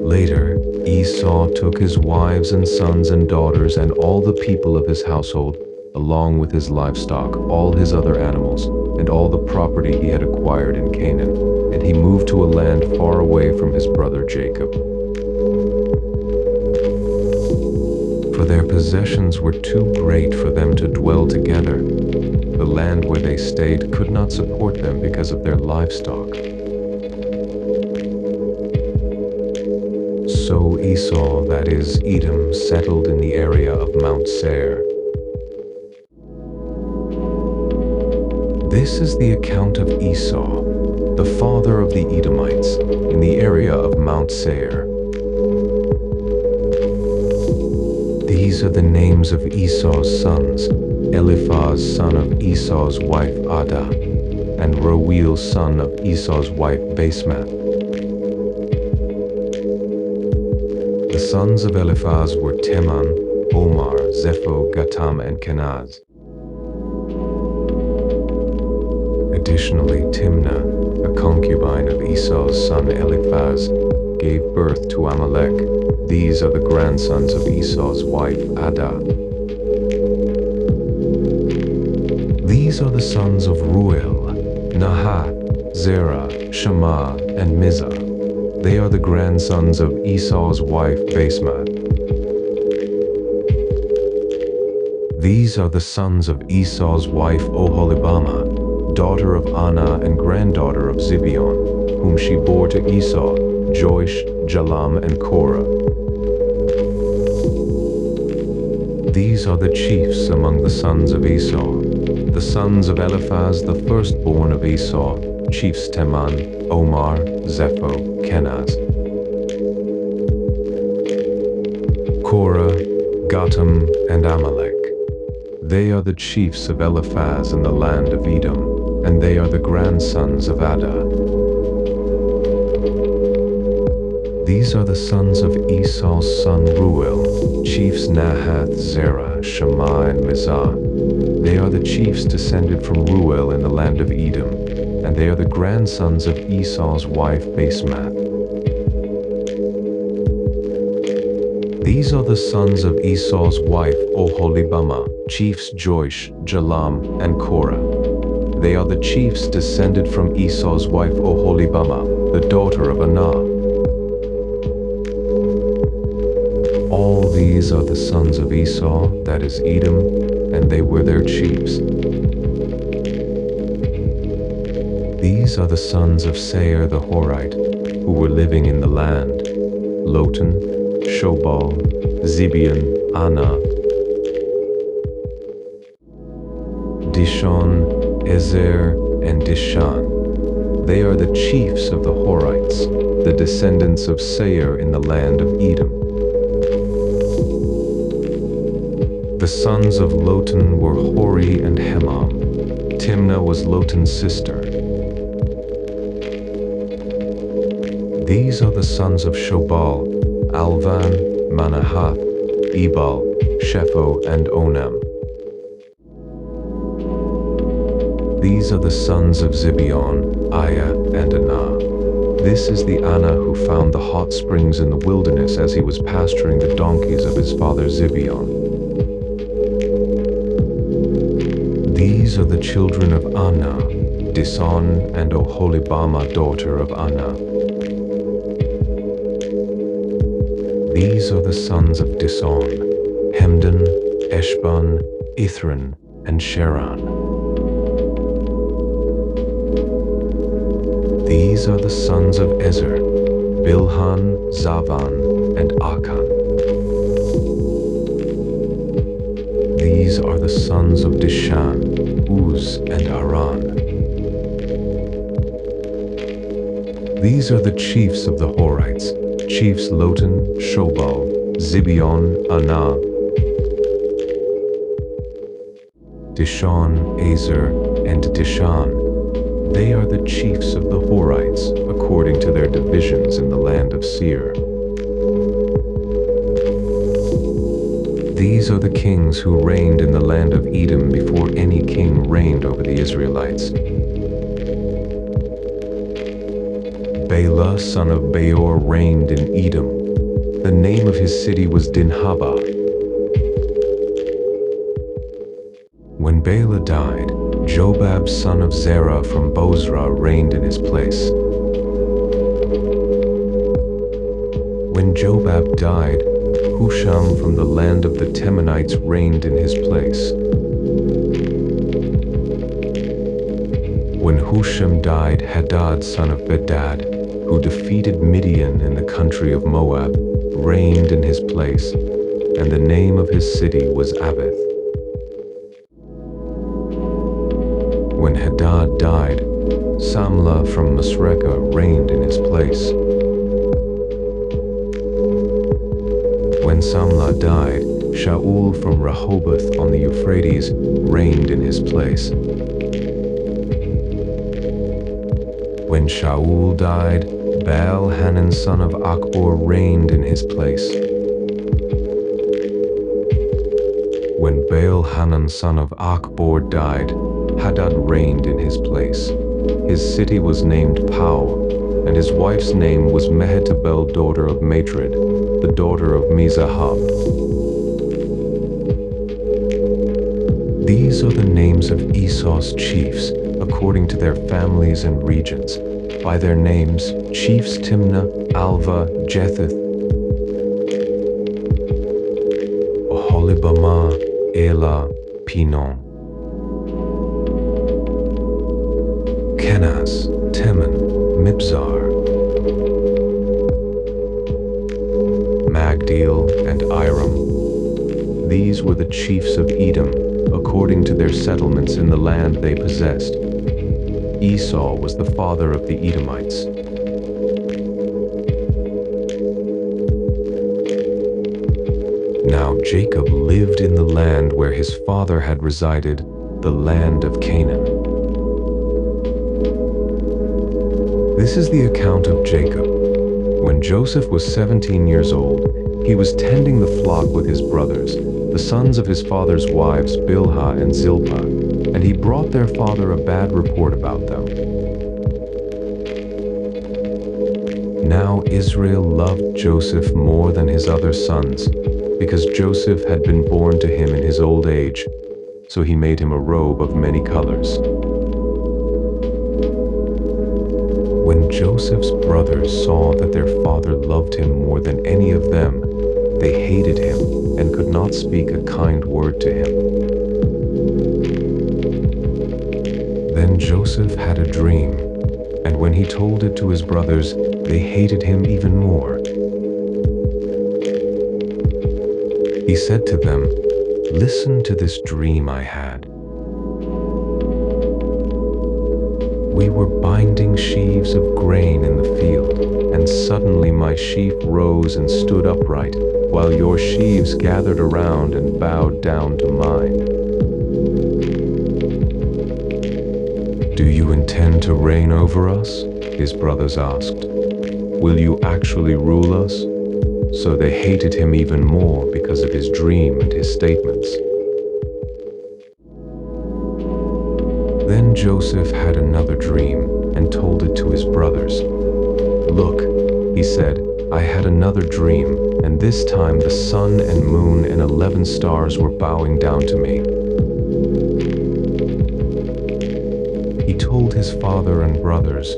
Later, Esau took his wives and sons and daughters and all the people of his household, along with his livestock, all his other animals, and all the property he had acquired in Canaan, and he moved to a land far away from his brother Jacob. For their possessions were too great for them to dwell together. The land where they stayed could not support them because of their livestock. So Esau, that is Edom, settled in the area of Mount Seir. This is the account of Esau, the father of the Edomites, in the area of Mount Seir. These are the names of Esau's sons: Eliphaz, son of Esau's wife Adah, and Reuel son of Esau's wife Basemath. The sons of Eliphaz were Teman, Omar, Zepho, Gatam, and Kenaz. Additionally, Timnah, a concubine of Esau's son Eliphaz, gave birth to Abimelech. These are the grandsons of Esau's wife Adah. These are the sons of Reuel, Nahath, Zerah, Shammah, and Mizah. They are the grandsons of Esau's wife Basemath. These are the sons of Esau's wife Oholibamah, daughter of Anah and granddaughter of Zibeon, whom she bore to Esau, Joish, Jalam, and Korah. These are the chiefs among the sons of Esau. The sons of Eliphaz, the firstborn of Esau, chiefs Teman, Omar, Zepho, Kenaz. Korah, Gatam, and Abimelech. They are the chiefs of Eliphaz in the land of Edom, and they are the grandsons of Adah. These are the sons of Esau's son Reuel, chiefs Nahath, Zerah, Shammah, and Mizah. They are the chiefs descended from Reuel in the land of Edom, and they are the grandsons of Esau's wife Basemath. These are the sons of Esau's wife Oholibamah, chiefs Joish, Jalam, and Korah. They are the chiefs descended from Esau's wife Oholibamah, the daughter of Anah. All these are the sons of Esau, that is Edom, and they were their chiefs. These are the sons of Seir the Horite, who were living in the land: Lotan, Shobal, Zibeon, Anah, Dishon, Ezer, and Dishan. They are the chiefs of the Horites, the descendants of Seir in the land of Edom. The sons of Lotan were Hori and Hemam. Timnah was Lotan's sister. These are the sons of Shobal: Alvan, Manahath, Ebal, Shepho, and Onam. These are the sons of Zibeon, Aya, and Anah. This is the Anah who found the hot springs in the wilderness as he was pasturing the donkeys of his father Zibeon. These are the children of Anah, Dishon and Oholibamah, daughter of Anah. These are the sons of Dishon: Hemdan, Eshban, Ithran, and Sharan. These are the sons of Ezer: Bilhan, Zavan, and Akan. These are the sons of Dishan: Uz and Aran. These are the chiefs of the Horites, chiefs Lotan, Shobal, Zibeon, Anah, Dishon, Ezer, and Dishan. They are the chiefs of the Horites, according to their divisions in the land of Seir. These are the kings who reigned in the land of Edom before any king reigned over the Israelites. Bela, son of Beor, reigned in Edom. The name of his city was Dinhabah. When Bela died, Jobab, son of Zerah from Bozrah, reigned in his place. When Jobab died, Husham from the land of the Temanites reigned in his place. When Husham died, Hadad, son of Bedad, who defeated Midian in the country of Moab, reigned in his place, and the name of his city was Avith. When Hadad died, Samlah from Masrekah reigned in his place. When Samlah died, Shaul from Rehoboth on the Euphrates reigned in his place. When Shaul died, Baal-Hanan son of Akbor reigned in his place. When Baal-Hanan son of Akbor died, Hadad reigned in his place. His city was named Pau, and his wife's name was Mehetabel, daughter of Matred, the daughter of Mezahab. These are the names of Esau's chiefs, according to their families and regions. By their names, chiefs Timnah, Alva, Jetheth, Oholibamah, Elah, Pinon, Kenaz, Teman, Mibzar, Magdiel, and Iram. These were the chiefs of Edom, according to their settlements in the land they possessed. Esau was the father of the Edomites. Now Jacob lived in the land where his father had resided, the land of Canaan. This is the account of Jacob. When Joseph was 17 years old, he was tending the flock with his brothers, the sons of his father's wives Bilhah and Zilpah, and he brought their father a bad report about them. Now Israel loved Joseph more than his other sons, because Joseph had been born to him in his old age, so he made him a robe of many colors. When Joseph's brothers saw that their father loved him more than any of them, they hated him and could not speak a kind word to him. Then Joseph had a dream, and when he told it to his brothers, they hated him even more. He said to them, "Listen to this dream I had. We were binding sheaves of grain in the field, and suddenly my sheaf rose and stood upright, while your sheaves gathered around and bowed down to mine. Do you intend to reign over us?" his brothers asked. "Will you actually rule us?" So they hated him even more because of his dream and his statements. Then Joseph had another dream and told it to his brothers. "Look," he said, "I had another dream, and this time the sun and moon and 11 stars were bowing down to me." He told his father and brothers,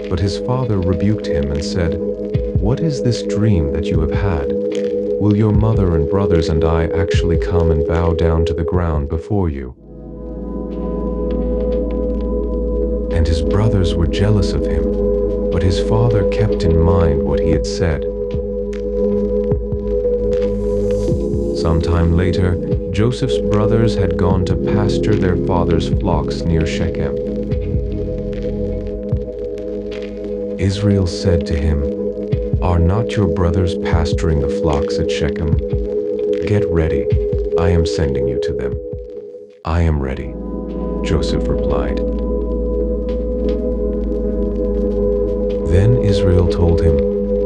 but his father rebuked him and said, "What is this dream that you have had? Will your mother and brothers and I actually come and bow down to the ground before you?" And his brothers were jealous of him, but his father kept in mind what he had said. Sometime later, Joseph's brothers had gone to pasture their father's flocks near Shechem. Israel said to him, "Are not your brothers pasturing the flocks at Shechem? Get ready, I am sending you to them." "I am ready," Joseph replied. Then Israel told him,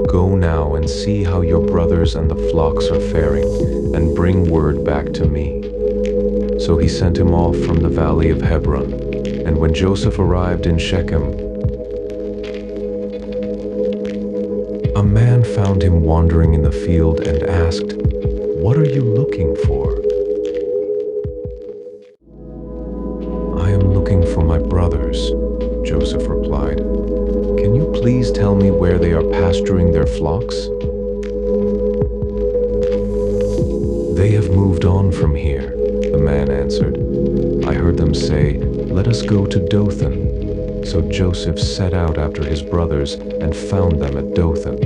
"Go now and see how your brothers and the flocks are faring, and bring word back to me." So he sent him off from the valley of Hebron, and when Joseph arrived in Shechem, a man found him wandering in the field and asked, "What are you looking for?" "I am looking for my brothers," Joseph replied. "Can you please tell me where they are pasturing their flocks?" "They have moved on from here," the man answered. "I heard them say, 'Let us go to Dothan.'" So Joseph set out after his brothers and found them at Dothan.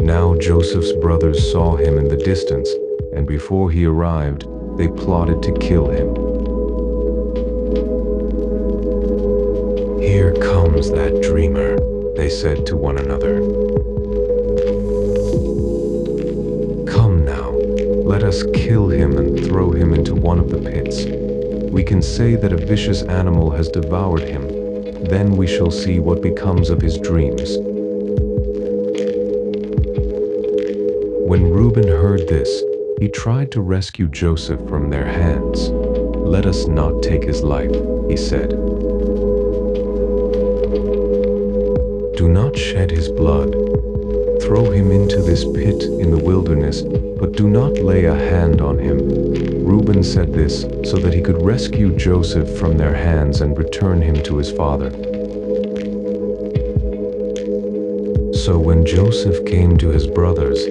Now Joseph's brothers saw him in the distance, and before he arrived, they plotted to kill him. "Here comes that dreamer," they said to one another. "Come now, let us kill him and throw him into one of the pits. We can say that a vicious animal has devoured him. Then we shall see what becomes of his dreams. When Reuben heard this, he tried to rescue Joseph from their hands. "Let us not take his life," he said. "Do not shed his blood. Throw him into this pit in the wilderness, but do not lay a hand on him." Reuben said this so that he could rescue Joseph from their hands and return him to his father. So when Joseph came to his brothers,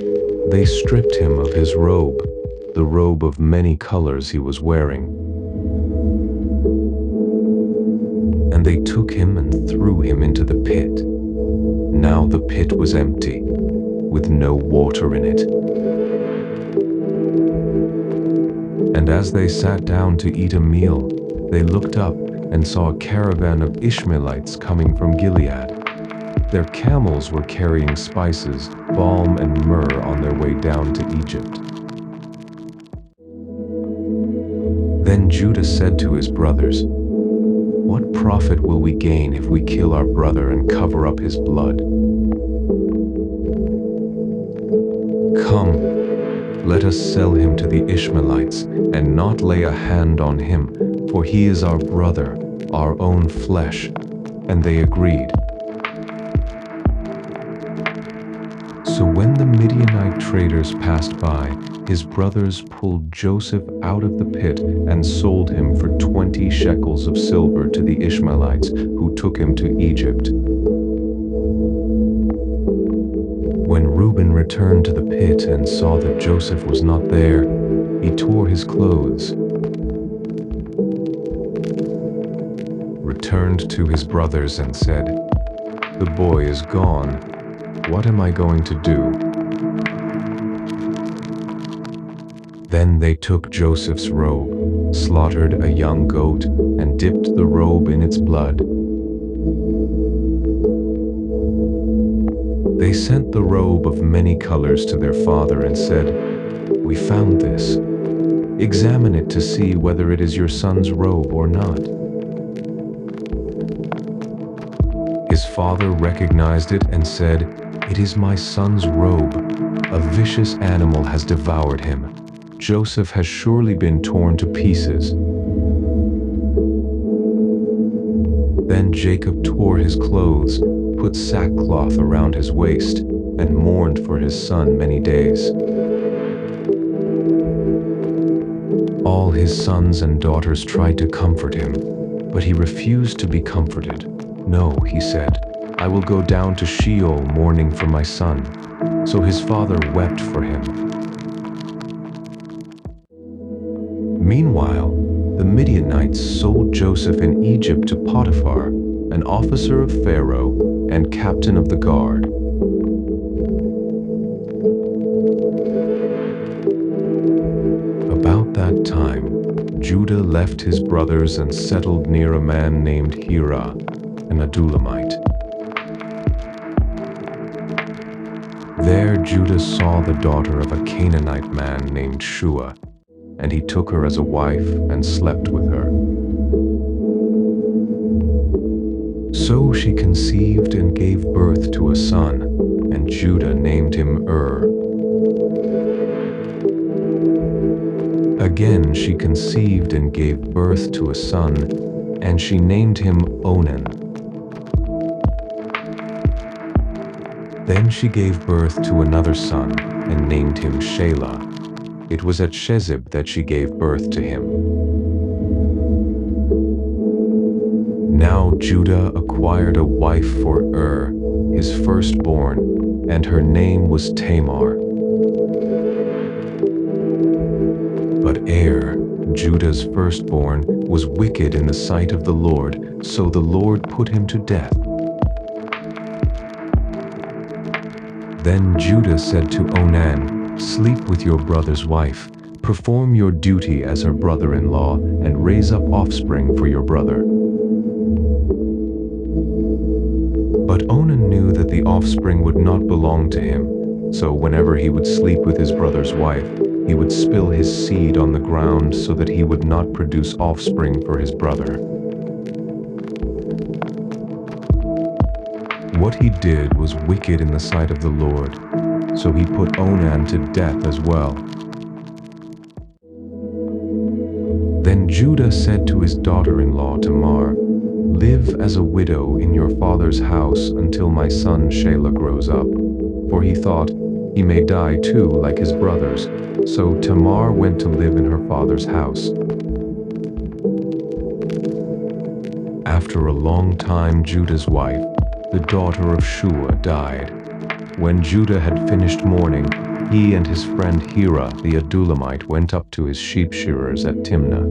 they stripped him of his robe, the robe of many colors he was wearing. And they took him and threw him into the pit. Now the pit was empty, with no water in it. And as they sat down to eat a meal, they looked up and saw a caravan of Ishmaelites coming from Gilead. Their camels were carrying spices, balm and myrrh on their way down to Egypt. Then Judah said to his brothers, "What profit will we gain if we kill our brother and cover up his blood? Come, let us sell him to the Ishmaelites and not lay a hand on him, for he is our brother, our own flesh." And they agreed. So when the Midianite traders passed by, his brothers pulled Joseph out of the pit and sold him for 20 shekels of silver to the Ishmaelites, who took him to Egypt. When Reuben returned to the pit and saw that Joseph was not there, he tore his clothes, returned to his brothers and said, "The boy is gone. What am I going to do?" Then they took Joseph's robe, slaughtered a young goat, and dipped the robe in its blood. They sent the robe of many colors to their father and said, "We found this. Examine it to see whether it is your son's robe or not." His father recognized it and said, "It is my son's robe. A vicious animal has devoured him. Joseph has surely been torn to pieces." Then Jacob tore his clothes, put sackcloth around his waist, and mourned for his son many days. All his sons and daughters tried to comfort him, but he refused to be comforted. "No," he said, "I will go down to Sheol mourning for my son." So his father wept for him. Meanwhile, the Midianites sold Joseph in Egypt to Potiphar, an officer of Pharaoh and captain of the guard. About that time, Judah left his brothers and settled near a man named Hira, an Adulamite. There Judah saw the daughter of a Canaanite man named Shua, and he took her as a wife and slept with her. So she conceived and gave birth to a son, and Judah named him Again she conceived and gave birth to a son, and she named him Onan. Then she gave birth to another son, and named him Shelah. It was at Shezib that she gave birth to him. Now Judah acquired a wife for his firstborn, and her name was Tamar. But Judah's firstborn, was wicked in the sight of the Lord, so the Lord put him to death. Then Judah said to Onan, "Sleep with your brother's wife, perform your duty as her brother-in-law, and raise up offspring for your brother." But Onan knew that the offspring would not belong to him, so whenever he would sleep with his brother's wife, he would spill his seed on the ground so that he would not produce offspring for his brother. What he did was wicked in the sight of the Lord, so he put Onan to death as well. Then Judah said to his daughter-in-law Tamar, "Live as a widow in your father's house until my son Shelah grows up." For he thought, he may die too like his brothers. So Tamar went to live in her father's house. After a long time, Judah's wife, the daughter of Shua, died. When Judah had finished mourning, he and his friend Hira the Adullamite went up to his sheep shearers at Timnah.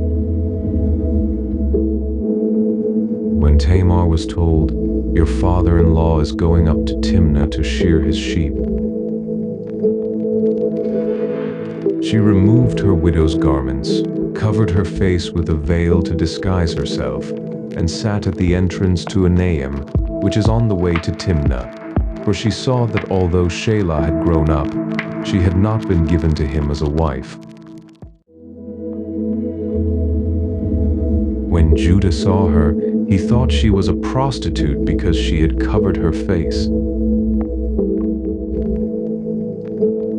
When Tamar was told, "Your father-in-law is going up to Timnah to shear his sheep," she removed her widow's garments, covered her face with a veil to disguise herself, and sat at the entrance to Enaim, which is on the way to Timnah, for she saw that although Shelah had grown up, she had not been given to him as a wife. When Judah saw her, he thought she was a prostitute because she had covered her face.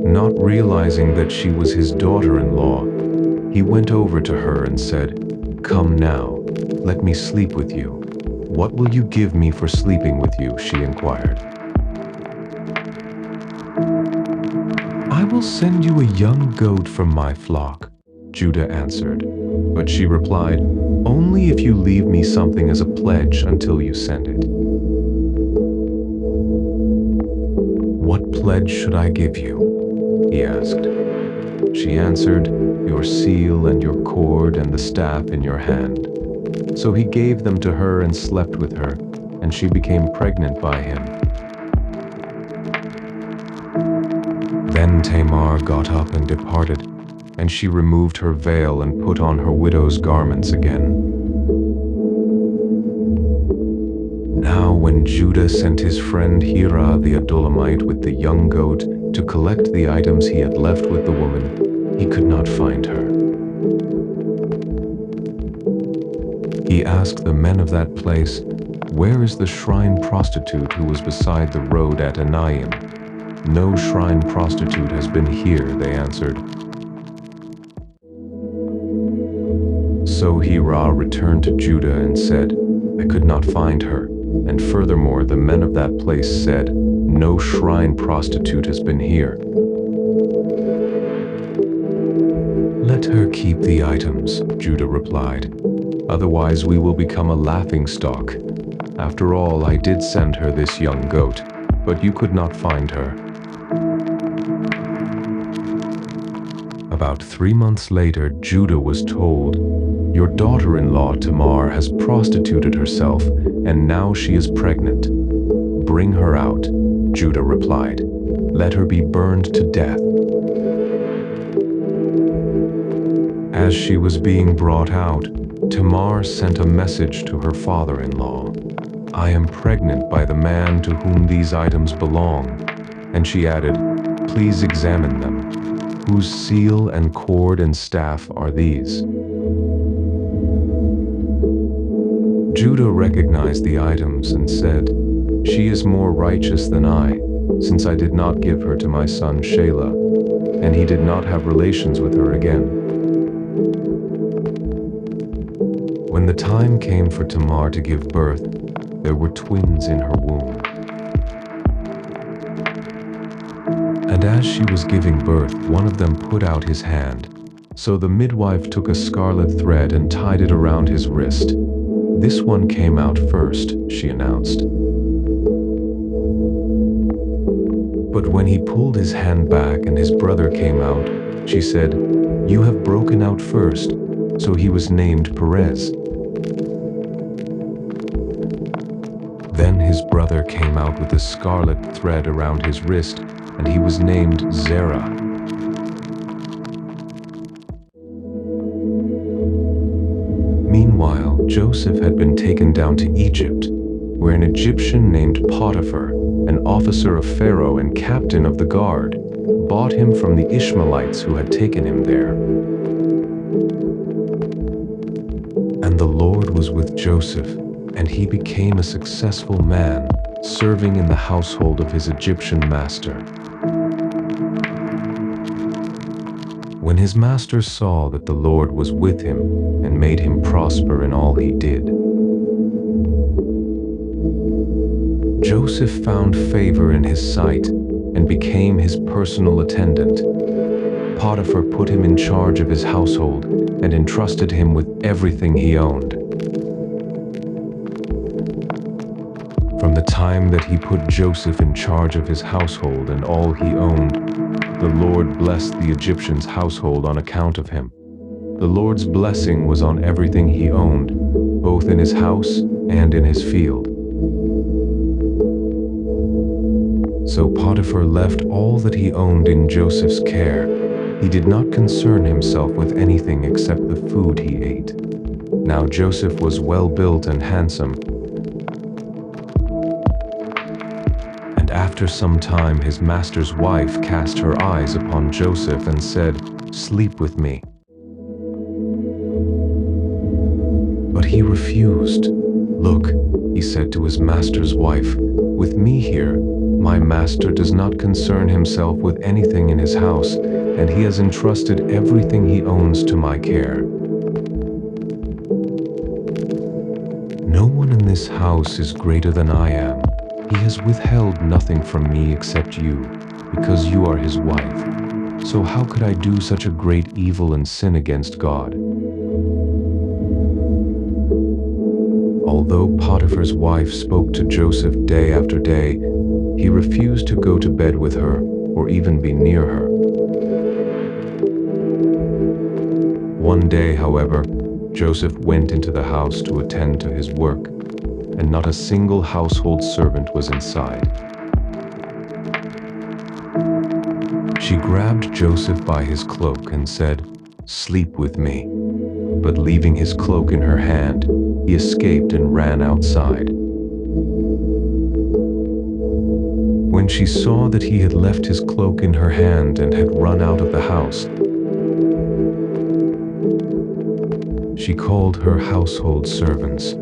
Not realizing that she was his daughter-in-law, he went over to her and said, "Come now, let me sleep with you." "What will you give me for sleeping with you?" she inquired. "I will send you a young goat from my flock," Judah answered. But she replied, "Only if you leave me something as a pledge until you send it." "What pledge should I give you?" he asked. She answered, "Your seal and your cord and the staff in your hand." So he gave them to her and slept with her, and she became pregnant by him. Then Tamar got up and departed, and she removed her veil and put on her widow's garments again. Now when Judah sent his friend Hira the Adullamite with the young goat to collect the items he had left with the woman, he could not find her. He asked the men of that place, "Where is the shrine prostitute who was beside the road at Enaim?" "No shrine prostitute has been here," they answered. So Hira returned to Judah and said, "I could not find her." And furthermore, the men of that place said, "No shrine prostitute has been here." "Let her keep the items," Judah replied. "Otherwise we will become a laughingstock. After all, I did send her this young goat, but you could not find her." About 3 months later, Judah was told, "Your daughter-in-law Tamar has prostituted herself, and now she is pregnant." "Bring her out," Judah replied. "Let her be burned to death." As she was being brought out, Tamar sent a message to her father-in-law, "I am pregnant by the man to whom these items belong." And she added, "Please examine them. Whose seal and cord and staff are these?" Judah recognized the items and said, "She is more righteous than I, since I did not give her to my son Shelah," and he did not have relations with her again. When the time came for Tamar to give birth, there were twins in her womb. And as she was giving birth, one of them put out his hand. So the midwife took a scarlet thread and tied it around his wrist. "This one came out first," she announced. But when he pulled his hand back and his brother came out, she said, "You have broken out first." So he was named Perez. Then his brother came out with a scarlet thread around his wrist, and he was named Zerah. Meanwhile, Joseph had been taken down to Egypt. where an Egyptian named Potiphar, an officer of Pharaoh and captain of the guard, bought him from the Ishmaelites who had taken him there. And the Lord was with Joseph, and he became a successful man, serving in the household of his Egyptian master. When his master saw that the Lord was with him and made him prosper in all he did, Joseph found favor in his sight and became his personal attendant. Potiphar put him in charge of his household and entrusted him with everything he owned. From the time that he put Joseph in charge of his household and all he owned, the Lord blessed the Egyptian's household on account of him. The Lord's blessing was on everything he owned, both in his house and in his field. So Potiphar left all that he owned in Joseph's care. He did not concern himself with anything except the food he ate. Now Joseph was well built and handsome. And after some time his master's wife cast her eyes upon Joseph and said, "Sleep with me." But he refused. "Look," he said to his master's wife, "with me here, my master does not concern himself with anything in his house, and he has entrusted everything he owns to my care. No one in this house is greater than I am. He has withheld nothing from me except you, because you are his wife. So how could I do such a great evil and sin against God?" Although Potiphar's wife spoke to Joseph day after day, he refused to go to bed with her or even be near her. One day, however, Joseph went into the house to attend to his work, and not a single household servant was inside. She grabbed Joseph by his cloak and said, "Sleep with me." But leaving his cloak in her hand, he escaped and ran outside. When she saw that he had left his cloak in her hand and had run out of the house, she called her household servants.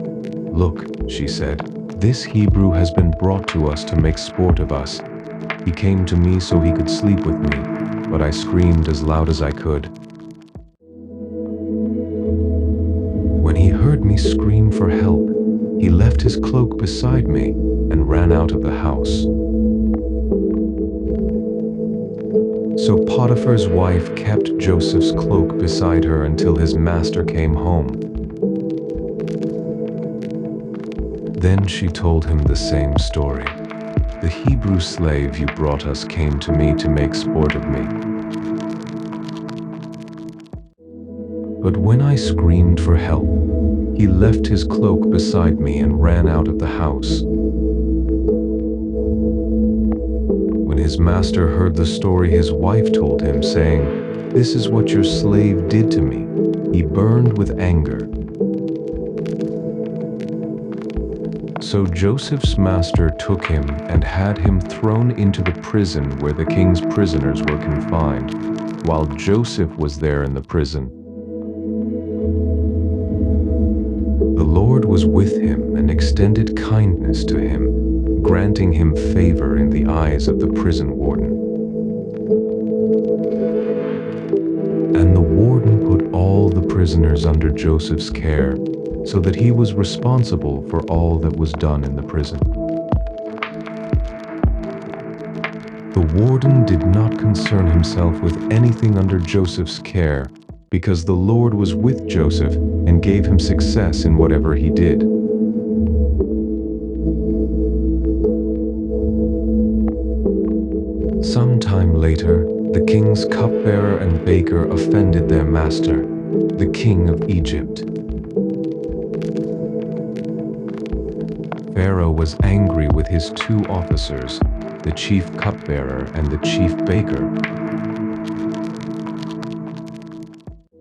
"Look," she said, "this Hebrew has been brought to us to make sport of us. He came to me so he could sleep with me, but I screamed as loud as I could. When he heard me scream for help, he left his cloak beside me and ran out of the house." So Potiphar's wife kept Joseph's cloak beside her until his master came home. Then she told him the same story. "The Hebrew slave you brought us came to me to make sport of me. But when I screamed for help, he left his cloak beside me and ran out of the house." When his master heard the story, his wife told him, saying, "This is what your slave did to me." He burned with anger. So Joseph's master took him and had him thrown into the prison where the king's prisoners were confined, while Joseph was there in the prison. The Lord was with him and extended kindness to him, granting him favor in the eyes of the prison warden. And the warden put all the prisoners under Joseph's care, so that he was responsible for all that was done in the prison. The warden did not concern himself with anything under Joseph's care, because the Lord was with Joseph and gave him success in whatever he did. Sometime later, the king's cupbearer and baker offended their master, the king of Egypt. Pharaoh was angry with his two officers, the chief cupbearer and the chief baker.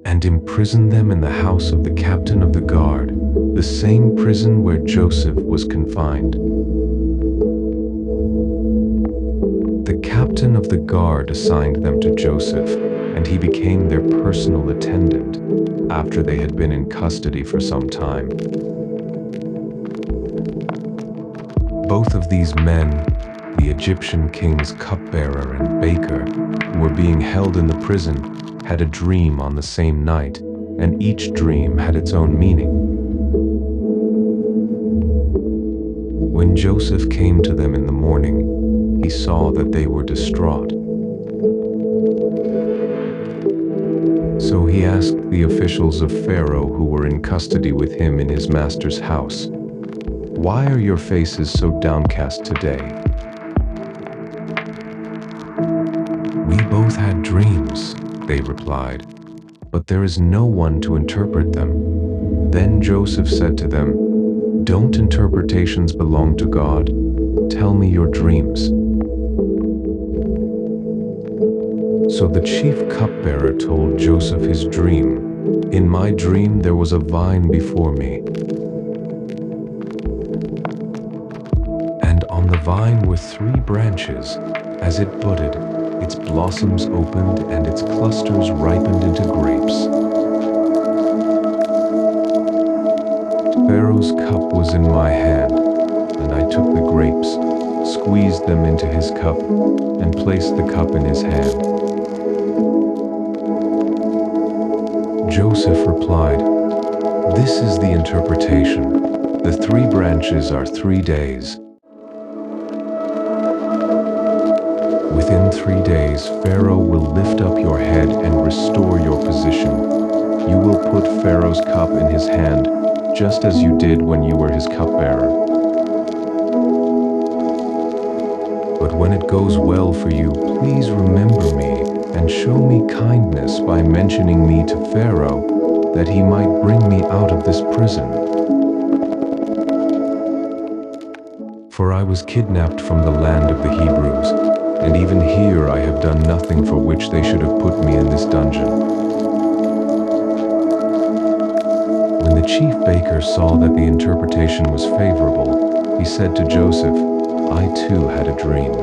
And and imprisoned them in the house of the captain of the guard, the same prison where Joseph was confined. The captain of the guard assigned them to Joseph, and he became their personal attendant after they had been in custody for some time. Both of these men, the Egyptian king's cupbearer and baker, who were being held in the prison, had a dream on the same night, and each dream had its own meaning. When Joseph came to them in the morning, he saw that they were distraught. So he asked the officials of Pharaoh who were in custody with him in his master's house, "Why are your faces so downcast today?" "We both had dreams," they replied, "but there is no one to interpret them." Then Joseph said to them, "Don't interpretations belong to God? Tell me your dreams." So the chief cupbearer told Joseph his dream. "In my dream there was a vine before me, and on the vine were 3 branches. As it budded, its blossoms opened and its clusters ripened into grapes. Pharaoh's cup was in my hand, and I took the grapes, squeezed them into his cup, and placed the cup in his hand." Joseph replied, "This is the interpretation. The 3 branches are 3 days. Within 3 days, Pharaoh will lift up your head and restore your position. You will put Pharaoh's cup in his hand, just as you did when you were his cupbearer. But when it goes well for you, please remember me and show me kindness by mentioning me to Pharaoh, that he might bring me out of this prison. For I was kidnapped from the land of the Hebrews, and even here I have done nothing for which they should have put me in this dungeon." When the chief baker saw that the interpretation was favorable, he said to Joseph, "I too had a dream.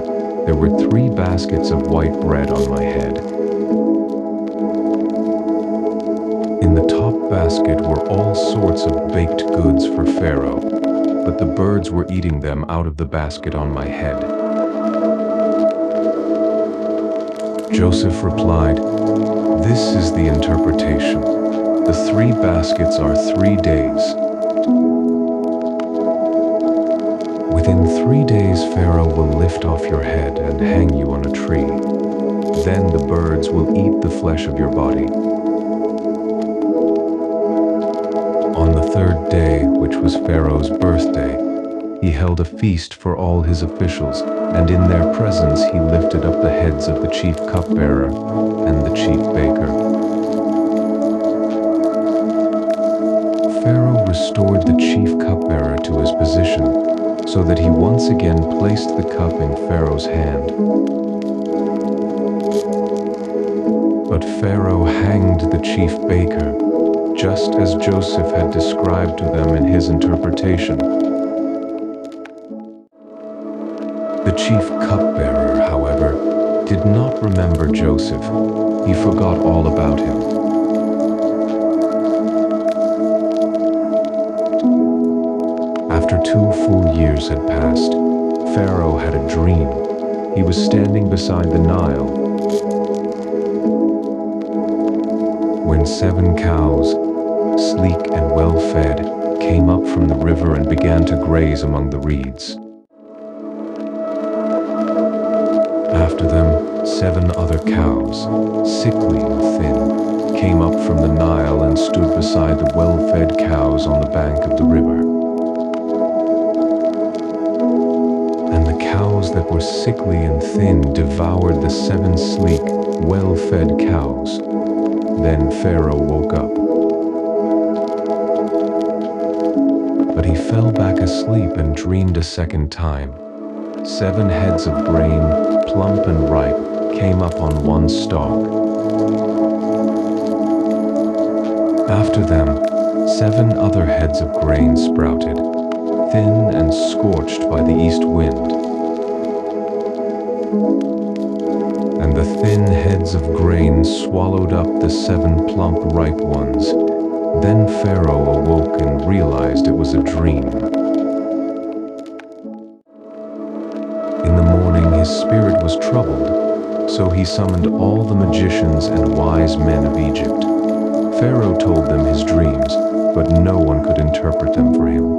There were 3 baskets of white bread on my head. In the top basket were all sorts of baked goods for Pharaoh, but the birds were eating them out of the basket on my head." Joseph replied, "This is the interpretation. The 3 baskets are 3 days. Within 3 days Pharaoh will lift off your head and hang you on a tree. Then the birds will eat the flesh of your body. On the 3rd day, which was Pharaoh's birthday, he held a feast for all his officials, and in their presence he lifted up the heads of the chief cupbearer and the chief baker. Pharaoh restored the chief cupbearer to his position, so that he once again placed the cup in Pharaoh's hand. But Pharaoh hanged the chief baker, just as Joseph had described to them in his interpretation. The chief cupbearer, however, did not remember Joseph. He forgot all about him. After 2 full years had passed, Pharaoh had a dream. He was standing beside the Nile when 7 cows, sleek and well-fed, came up from the river and began to graze among the reeds. After them, 7 other cows, sickly and thin, came up from the Nile and stood beside the well-fed cows on the bank of the river. And the cows that were sickly and thin devoured the 7 sleek, well-fed cows. Then Pharaoh woke up. But he fell back asleep and dreamed a second time. 7 heads of grain, plump and ripe, came up on one stalk. After them, 7 other heads of grain sprouted, thin and scorched by the east wind. And the thin heads of grain swallowed up the 7 plump ripe ones. Then Pharaoh awoke and realized it was a dream. In the morning his spirit was troubled, so he summoned all the magicians and wise men of Egypt. Pharaoh told them his dreams, but no one could interpret them for him.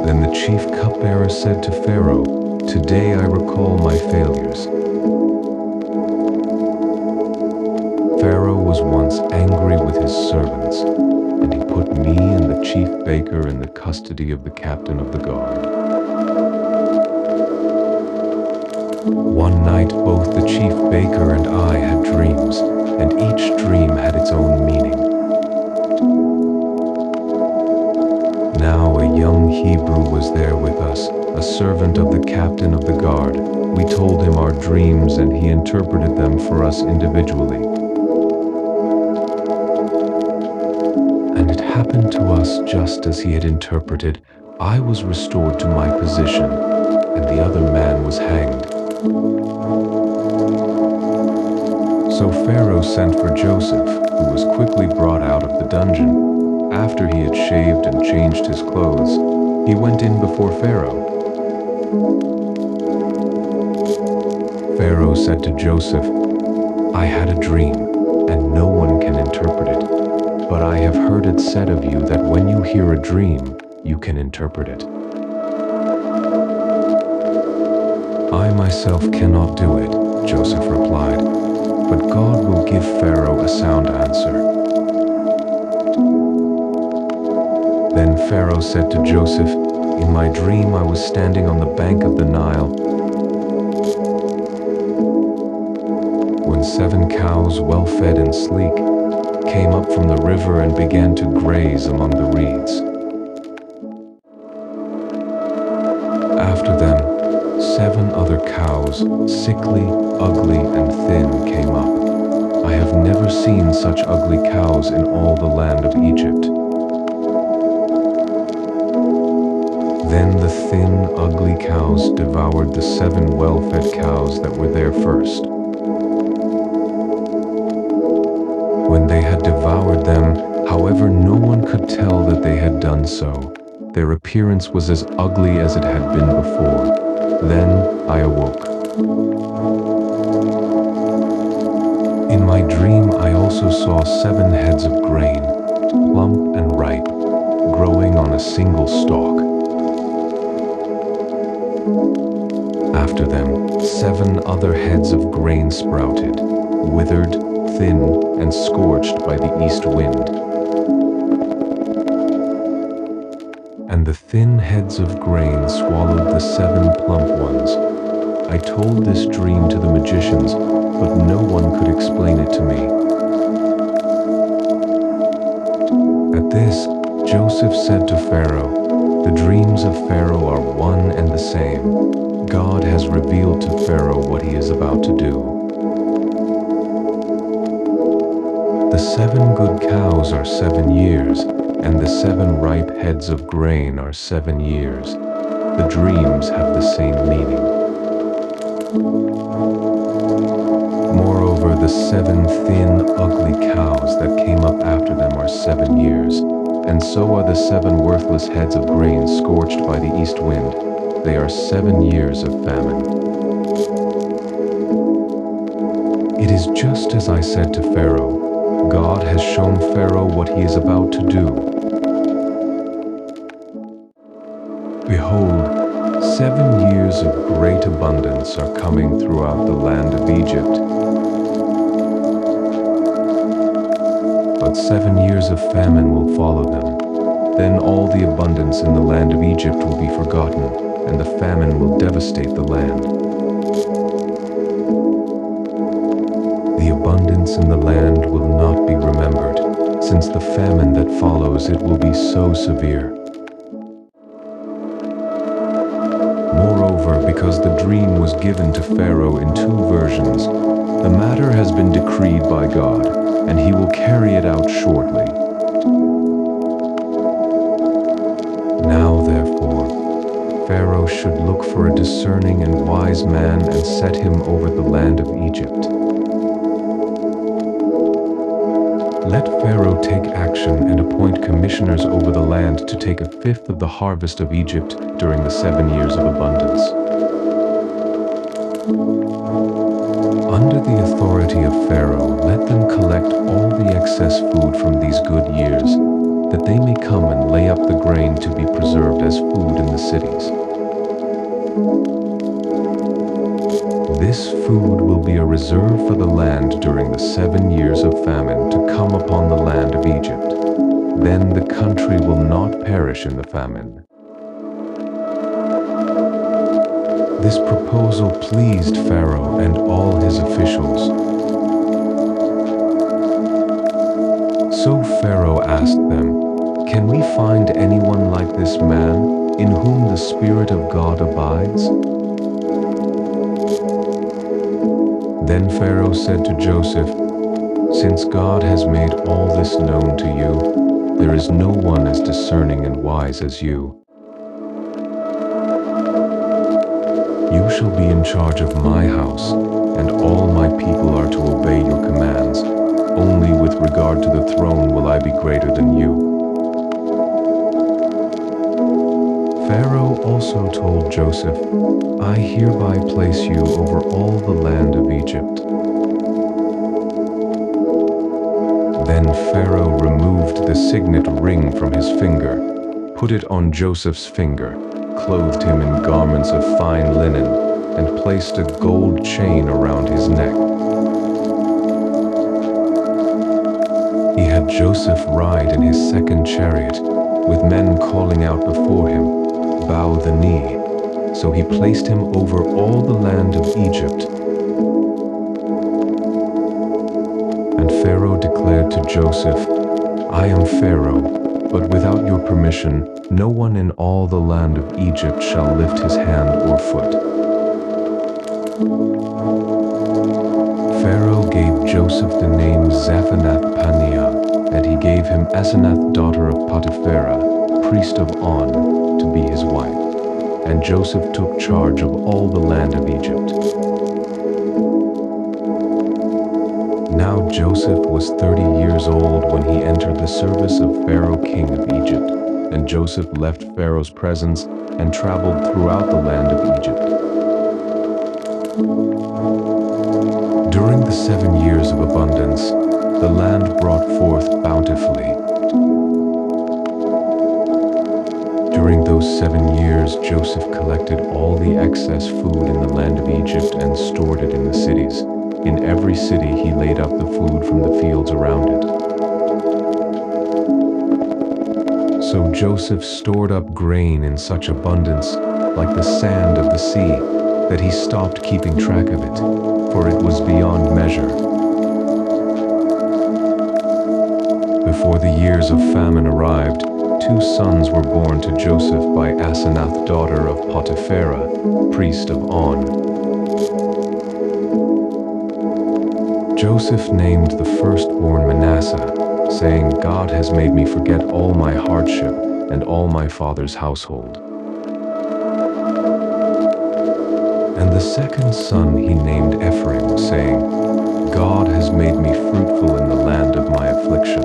Then the chief cupbearer said to Pharaoh, "Today I recall my failures." Pharaoh was once angry with his servants, and he put me and the chief baker in the custody of the captain of the guard. One night both the chief baker and I had dreams, and each dream had its own meaning. Now a young Hebrew was there with us, a servant of the captain of the guard. We told him our dreams and he interpreted them for us individually. And it happened to us just as he had interpreted. I was restored to my position, and the other man was hanged. So Pharaoh sent for Joseph, who was quickly brought out of the dungeon. After he had shaved and changed his clothes, he went in before Pharaoh. Pharaoh said to Joseph, "I had a dream, and no one can interpret it. But I have heard it said of you that when you hear a dream, you can interpret it." "I myself cannot do it," Joseph replied, "but God will give Pharaoh a sound answer." Then Pharaoh said to Joseph, "In my dream I was standing on the bank of the Nile when 7 cows, well fed and sleek, came up from the river and began to graze among the reeds. After them, 7 other cows, sickly, ugly, and thin, came up. I have never seen such ugly cows in all the land of Egypt. Then the thin, ugly cows devoured the 7 well-fed cows that were there first. When they had devoured them, however, no one could tell that they had done so. Their appearance was as ugly as it had been before. Then I awoke. In my dream I also saw 7 heads of grain, plump and ripe, growing on a single stalk. After them, 7 other heads of grain sprouted, withered, thin, and scorched by the east wind. And the thin heads of grain swallowed the 7 plump ones. I told this dream to the magicians, but no one could explain it to me. At this, Joseph said to Pharaoh, "The dreams of Pharaoh are one and the same. God has revealed to Pharaoh what he is about to do." The 7 good cows are 7 years, and the 7 ripe heads of grain are 7 years. The dreams have the same meaning. Moreover, the 7 thin, ugly cows that came up after them are 7 years, and so are the 7 worthless heads of grain scorched by the east wind. They are 7 years of famine. It is just as I said to Pharaoh. God has shown Pharaoh what he is about to do. Behold, 7 years of great abundance are coming throughout the land of Egypt. But 7 years of famine will follow them. Then all the abundance in the land of Egypt will be forgotten, and the famine will devastate the land. The abundance in the land will not be remembered, since the famine that follows it will be so severe. Moreover, because the dream was given to Pharaoh in 2 versions, the matter has been decreed by God. and he will carry it out shortly. Now, therefore, Pharaoh should look for a discerning and wise man and set him over the land of Egypt. Let Pharaoh take action and appoint commissioners over the land to take 1/5 of the harvest of Egypt during the 7 years of abundance. Under the authority of Pharaoh, let them collect all the excess food from these good years, that they may come and lay up the grain to be preserved as food in the cities. This food will be a reserve for the land during the 7 years of famine to come upon the land of Egypt. Then the country will not perish in the famine. This proposal pleased Pharaoh and all his officials. So Pharaoh asked them, "Can we find anyone like this man, in whom the Spirit of God abides?" Then Pharaoh said to Joseph, "Since God has made all this known to you, there is no one as discerning and wise as you. You shall be in charge of my house, and all my people are to obey your commands. Only with regard to the throne will I be greater than you." Pharaoh also told Joseph, "I hereby place you over all the land of Egypt." Then Pharaoh removed the signet ring from his finger, put it on Joseph's finger, clothed him in garments of fine linen, and placed a gold chain around his neck. He had Joseph ride in his second chariot, with men calling out before him, "Bow the knee." So he placed him over all the land of Egypt. And Pharaoh declared to Joseph, "I am Pharaoh, but without your permission, no one in all the land of Egypt shall lift his hand or foot." Pharaoh gave Joseph the name Zaphanath-Paneah, and he gave him Asenath, daughter of Potiphar, priest of On, to be his wife. And Joseph took charge of all the land of Egypt. Now Joseph was 30 years old when he entered the service of Pharaoh, king of Egypt. And Joseph left Pharaoh's presence and traveled throughout the land of Egypt. During the 7 years of abundance, the land brought forth bountifully. During those 7 years, Joseph collected all the excess food in the land of Egypt and stored it in the cities. In every city he laid up the food from the fields around it. So Joseph stored up grain in such abundance, like the sand of the sea, that he stopped keeping track of it, for it was beyond measure. Before the years of famine arrived, 2 sons were born to Joseph by Asenath, daughter of Potiphar, priest of On. Joseph named the firstborn Manasseh, saying, "God has made me forget all my hardship and all my father's household." And the second son he named Ephraim, saying, "God has made me fruitful in the land of my affliction."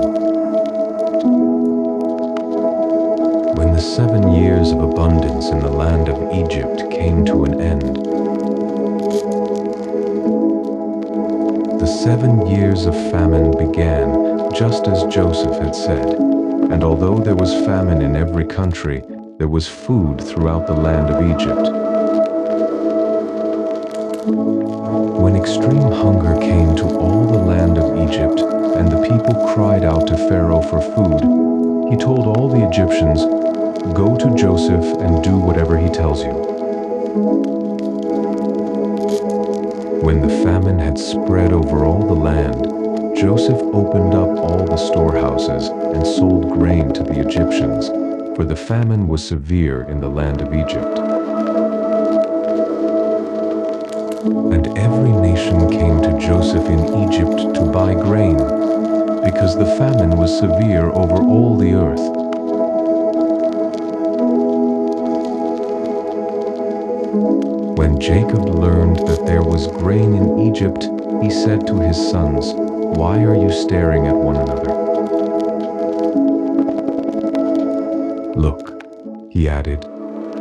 When the 7 years of abundance in the land of Egypt came to an end, the 7 years of famine began, just as Joseph had said. And although there was famine in every country, there was food throughout the land of Egypt. When extreme hunger came to all the land of Egypt, and the people cried out to Pharaoh for food, he told all the Egyptians, "Go to Joseph and do whatever he tells you." When the famine had spread over all the land, Joseph opened up all the storehouses and sold grain to the Egyptians, for the famine was severe in the land of Egypt. And every nation came to Joseph in Egypt to buy grain, because the famine was severe over all the earth. When Jacob learned that there was grain in Egypt, he said to his sons, "Why are you staring at one another? Look," he added,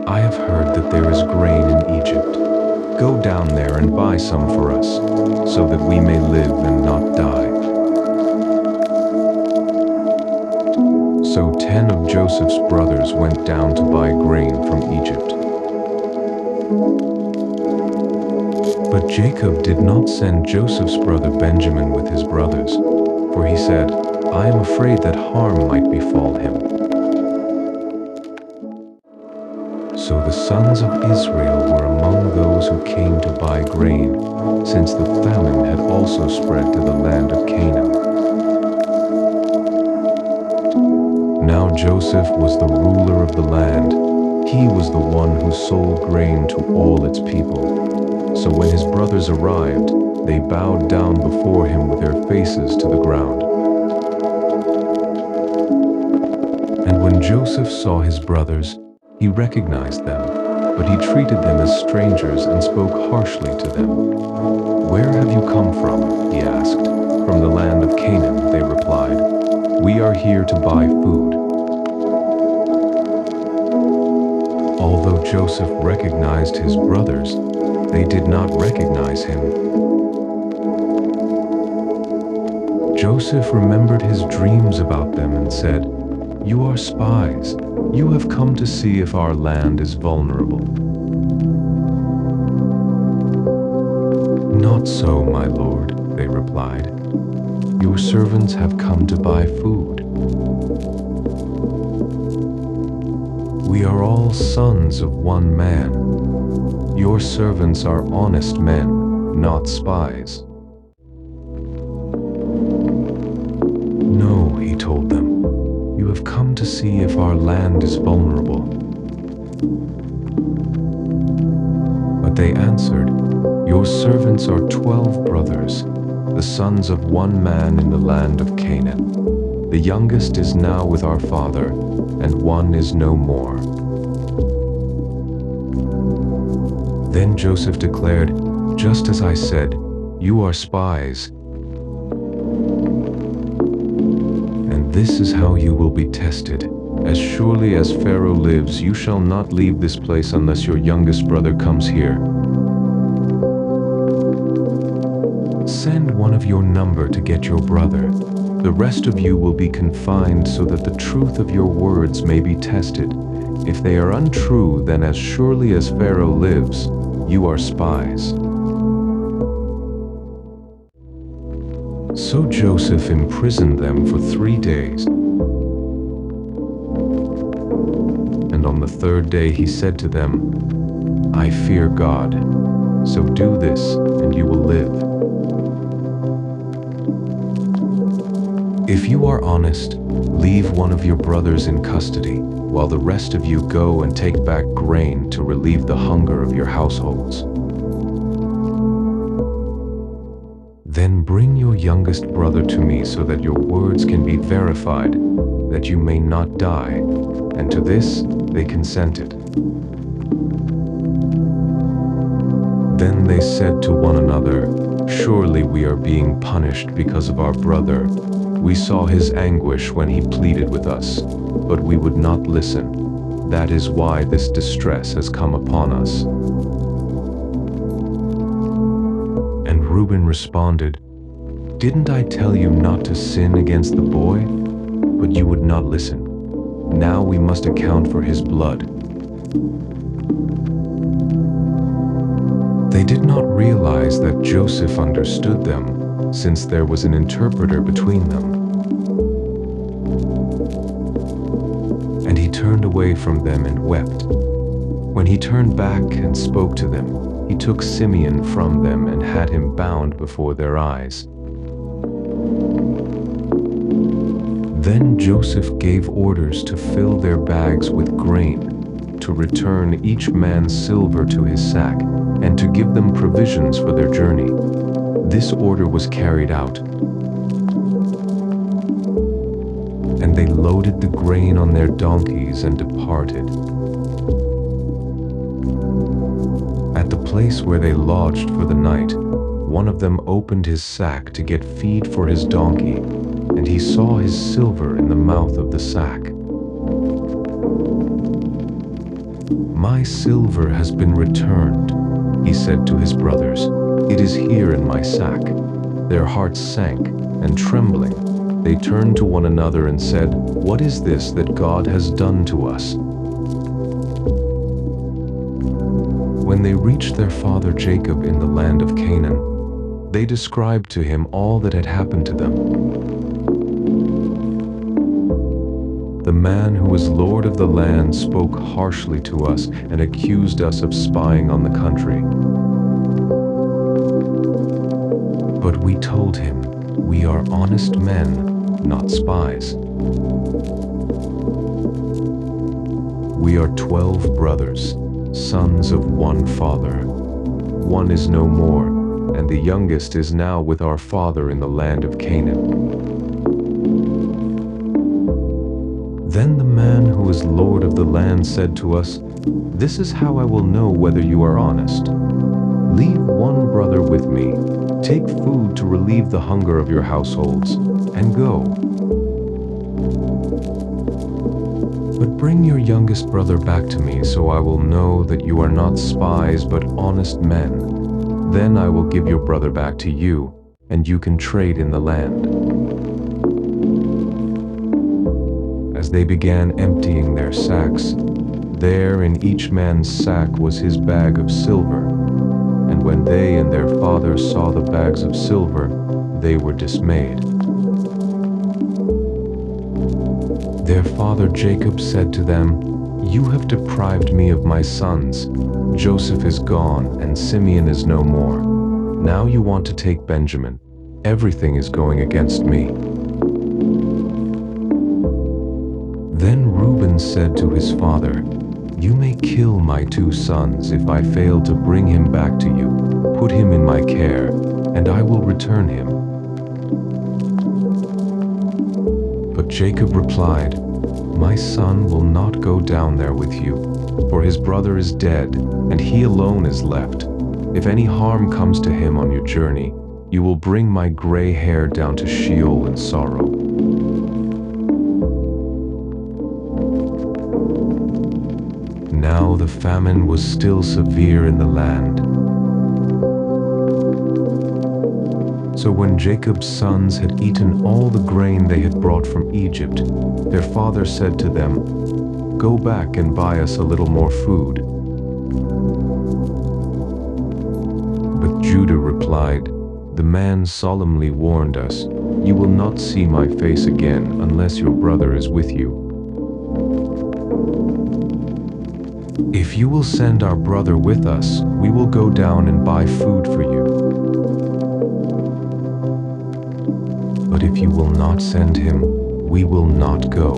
"I have heard that there is grain in Egypt. Go down there and buy some for us, so that we may live and not die." So 10 of Joseph's brothers went down to buy grain from Egypt. But Jacob did not send Joseph's brother Benjamin with his brothers, for he said, "I am afraid that harm might befall him." So the sons of Israel were among those who came to buy grain, since the famine had also spread to the land of Canaan. Now Joseph was the ruler of the land. He was the one who sold grain to all its people. So when his brothers arrived, they bowed down before him with their faces to the ground. And when Joseph saw his brothers, he recognized them, but he treated them as strangers and spoke harshly to them. "Where have you come from?" he asked. "From the land of Canaan," they replied. "We are here to buy food." Although Joseph recognized his brothers, they did not recognize him. Joseph remembered his dreams about them and said, "You are spies. You have come to see if our land is vulnerable." "Not so, my lord," they replied. "Your servants have come to buy food. We are all sons of one man. Your servants are honest men, not spies." "No," he told them. "You have come to see if our land is vulnerable." But they answered, "Your servants are 12 brothers, the sons of one man in the land of Canaan. The youngest is now with our father, and one is no more." Then Joseph declared, "Just as I said, you are spies. And this is how you will be tested. As surely as Pharaoh lives, you shall not leave this place unless your youngest brother comes here. Send one of your number to get your brother. The rest of you will be confined so that the truth of your words may be tested. If they are untrue, then as surely as Pharaoh lives, you are spies." So Joseph imprisoned them for 3 days. And on the 3rd day he said to them, "I fear God, so do this and you will live. If you are honest, leave one of your brothers in custody, while the rest of you go and take back grain to relieve the hunger of your households. Then bring your youngest brother to me so that your words can be verified, that you may not die." And to this they consented. Then they said to one another, "Surely we are being punished because of our brother. We saw his anguish when he pleaded with us, but we would not listen. That is why this distress has come upon us." And Reuben responded, "Didn't I tell you not to sin against the boy? But you would not listen. Now we must account for his blood." They did not realize that Joseph understood them, since there was an interpreter between them. And he turned away from them and wept. When he turned back and spoke to them, he took Simeon from them and had him bound before their eyes. Then Joseph gave orders to fill their bags with grain, to return each man silver to his sack, and to give them provisions for their journey. This order was carried out. And they loaded the grain on their donkeys and departed. At the place where they lodged for the night, one of them opened his sack to get feed for his donkey, and he saw his silver in the mouth of the sack. "My silver has been returned," he said to his brothers. "It is here in my sack." Their hearts sank, and trembling, they turned to one another and said, "What is this that God has done to us?" When they reached their father Jacob in the land of Canaan, they described to him all that had happened to them. "The man who was lord of the land spoke harshly to us and accused us of spying on the country. But we told him, 'We are honest men, not spies. We are 12 brothers, sons of one father. One is no more, and the youngest is now with our father in the land of Canaan.' Then the man who is lord of the land said to us, 'This is how I will know whether you are honest. Leave one brother with me, take food to relieve the hunger of your households, and go. But bring your youngest brother back to me, so I will know that you are not spies but honest men. Then I will give your brother back to you, and you can trade in the land.' As they began emptying their sacks, there in each man's sack was his bag of silver. And when they and their father saw the bags of silver, they were dismayed. Their father Jacob said to them, 'You have deprived me of my sons. Joseph is gone, and Simeon is no more. Now you want to take Benjamin. Everything is going against me.' Then Reuben said to his father, 'You may kill my 2 sons if I fail to bring him back to you. Put him in my care, and I will return him.' But Jacob replied, 'My son will not go down there with you, for his brother is dead, and he alone is left. If any harm comes to him on your journey, you will bring my gray hair down to Sheol in sorrow.' Now the famine was still severe in the land. So when Jacob's sons had eaten all the grain they had brought from Egypt, their father said to them, 'Go back and buy us a little more food.' But Judah replied, 'The man solemnly warned us, "You will not see my face again unless your brother is with you." If you will send our brother with us, we will go down and buy food for you. But if you will not send him, we will not go.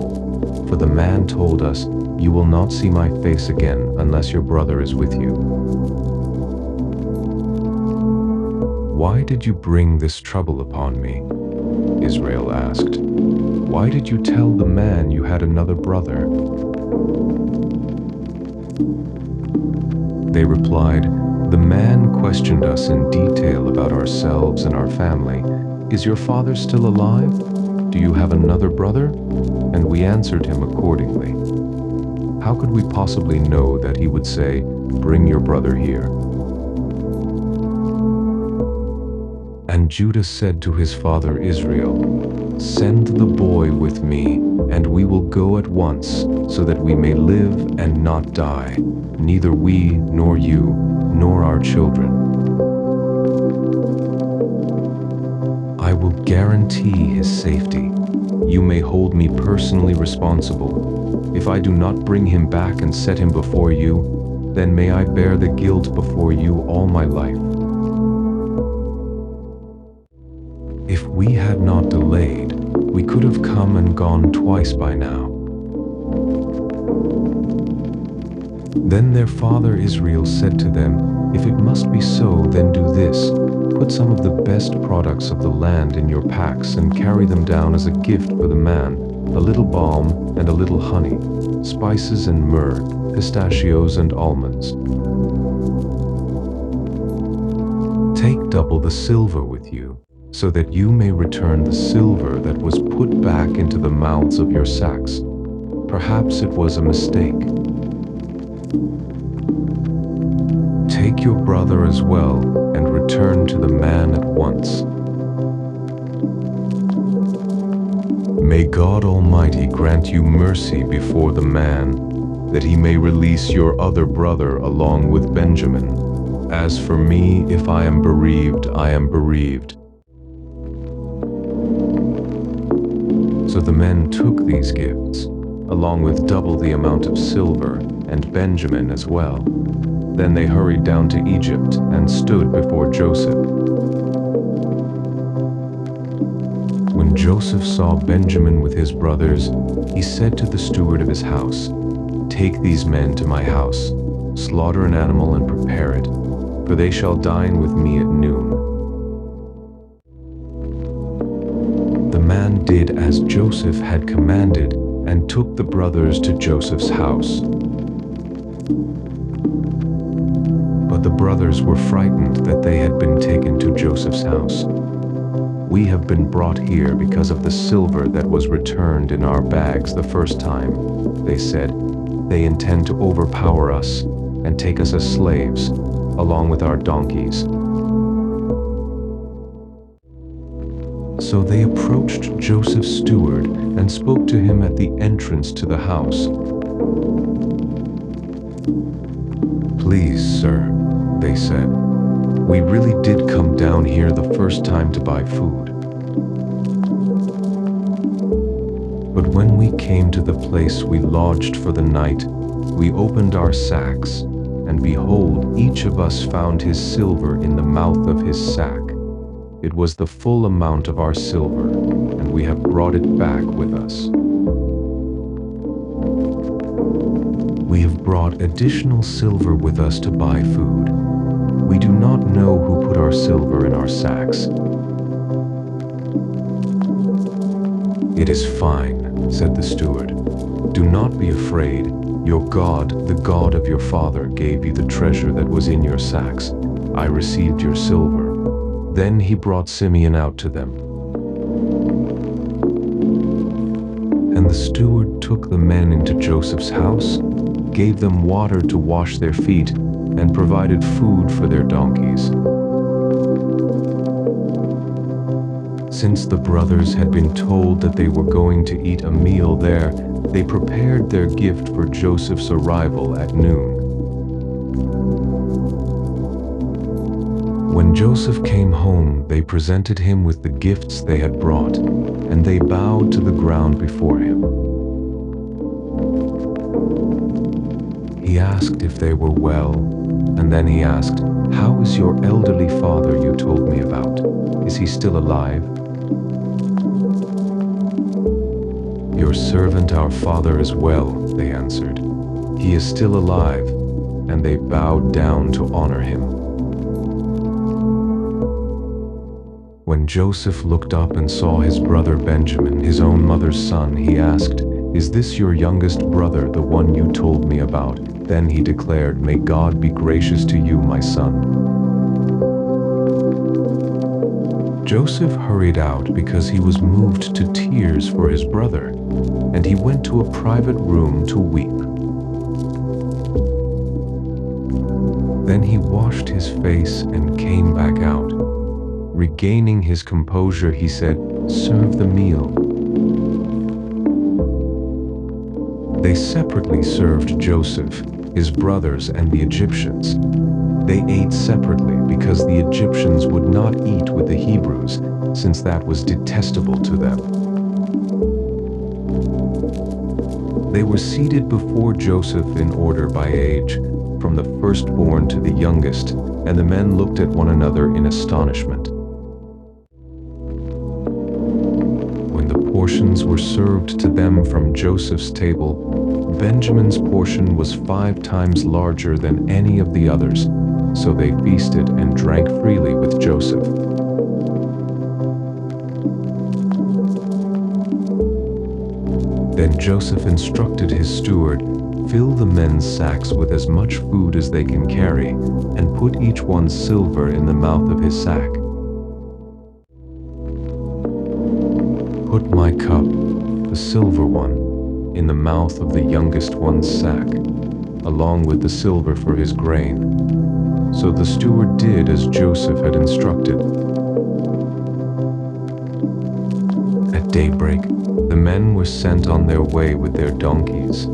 For the man told us, "You will not see my face again unless your brother is with you." "Why did you bring this trouble upon me?" Israel asked. "Why did you tell the man you had another brother?" They replied, "The man questioned us in detail about ourselves and our family. 'Is your father still alive? Do you have another brother?' And we answered him accordingly. How could we possibly know that he would say, 'Bring your brother here'?" And Judah said to his father Israel, "Send the boy with me, and we will go at once, so that we may live and not die, neither we, nor you, nor our children. I will guarantee his safety. You may hold me personally responsible. If I do not bring him back and set him before you, then may I bear the guilt before you all my life." If we had not delayed, we could have come and gone twice by now. Then their father Israel said to them, "If it must be so, then do this. Put some of the best products of the land in your packs and carry them down as a gift for the man, a little balm and a little honey, spices and myrrh, pistachios and almonds. Take double the silver with you, so that you may return the silver that was put back into the mouths of your sacks. Perhaps it was a mistake. Take your brother as well, and return to the man at once. May God Almighty grant you mercy before the man, that he may release your other brother along with Benjamin. As for me, if I am bereaved, I am bereaved. So the men took these gifts, along with double the amount of silver, and Benjamin as well. Then they hurried down to Egypt and stood before Joseph. When Joseph saw Benjamin with his brothers, he said to the steward of his house, "Take these men to my house, slaughter an animal and prepare it, for they shall dine with me at noon." The man did as Joseph had commanded and took the brothers to Joseph's house. But the brothers were frightened that they had been taken to Joseph's house. "We have been brought here because of the silver that was returned in our bags the first time," they said. "They intend to overpower us and take us as slaves, along with our donkeys." So they approached Joseph's steward and spoke to him at the entrance to the house. "Please, sir," they said, "we really did come down here the first time to buy food. But when we came to the place we lodged for the night, we opened our sacks, and behold, each of us found his silver in the mouth of his sack. It was the full amount of our silver, and we have brought it back with us. We have brought additional silver with us to buy food. We do not know who put our silver in our sacks." "It is fine," said the steward. "Do not be afraid. Your God, the God of your father, gave you the treasure that was in your sacks. I received your silver." Then he brought Simeon out to them. And the steward took the men into Joseph's house, gave them water to wash their feet, and provided food for their donkeys. Since the brothers had been told that they were going to eat a meal there, they prepared their gift for Joseph's arrival at noon. When Joseph came home, they presented him with the gifts they had brought, and they bowed to the ground before him. He asked if they were well, and then he asked, "How is your elderly father you told me about? Is he still alive?" "Your servant, our father, is well," they answered. "He is still alive," and they bowed down to honor him. When Joseph looked up and saw his brother Benjamin, his own mother's son, he asked, "Is this your youngest brother, the one you told me about?" Then he declared, "May God be gracious to you, my son." Joseph hurried out because he was moved to tears for his brother, and he went to a private room to weep. Then he washed his face and came back out. Regaining his composure, he said, "Serve the meal." They separately served Joseph, his brothers, and the Egyptians. They ate separately because the Egyptians would not eat with the Hebrews, since that was detestable to them. They were seated before Joseph in order by age, from the firstborn to the youngest, and the men looked at one another in astonishment. When the portions were served to them from Joseph's table, Benjamin's portion was 5 times larger than any of the others, so they feasted and drank freely with Joseph. Joseph instructed his steward, "Fill the men's sacks with as much food as they can carry, and put each one's silver in the mouth of his sack. Put my cup, the silver one, in the mouth of the youngest one's sack, along with the silver for his grain." So the steward did as Joseph had instructed. At daybreak, the men were sent on their way with their donkeys.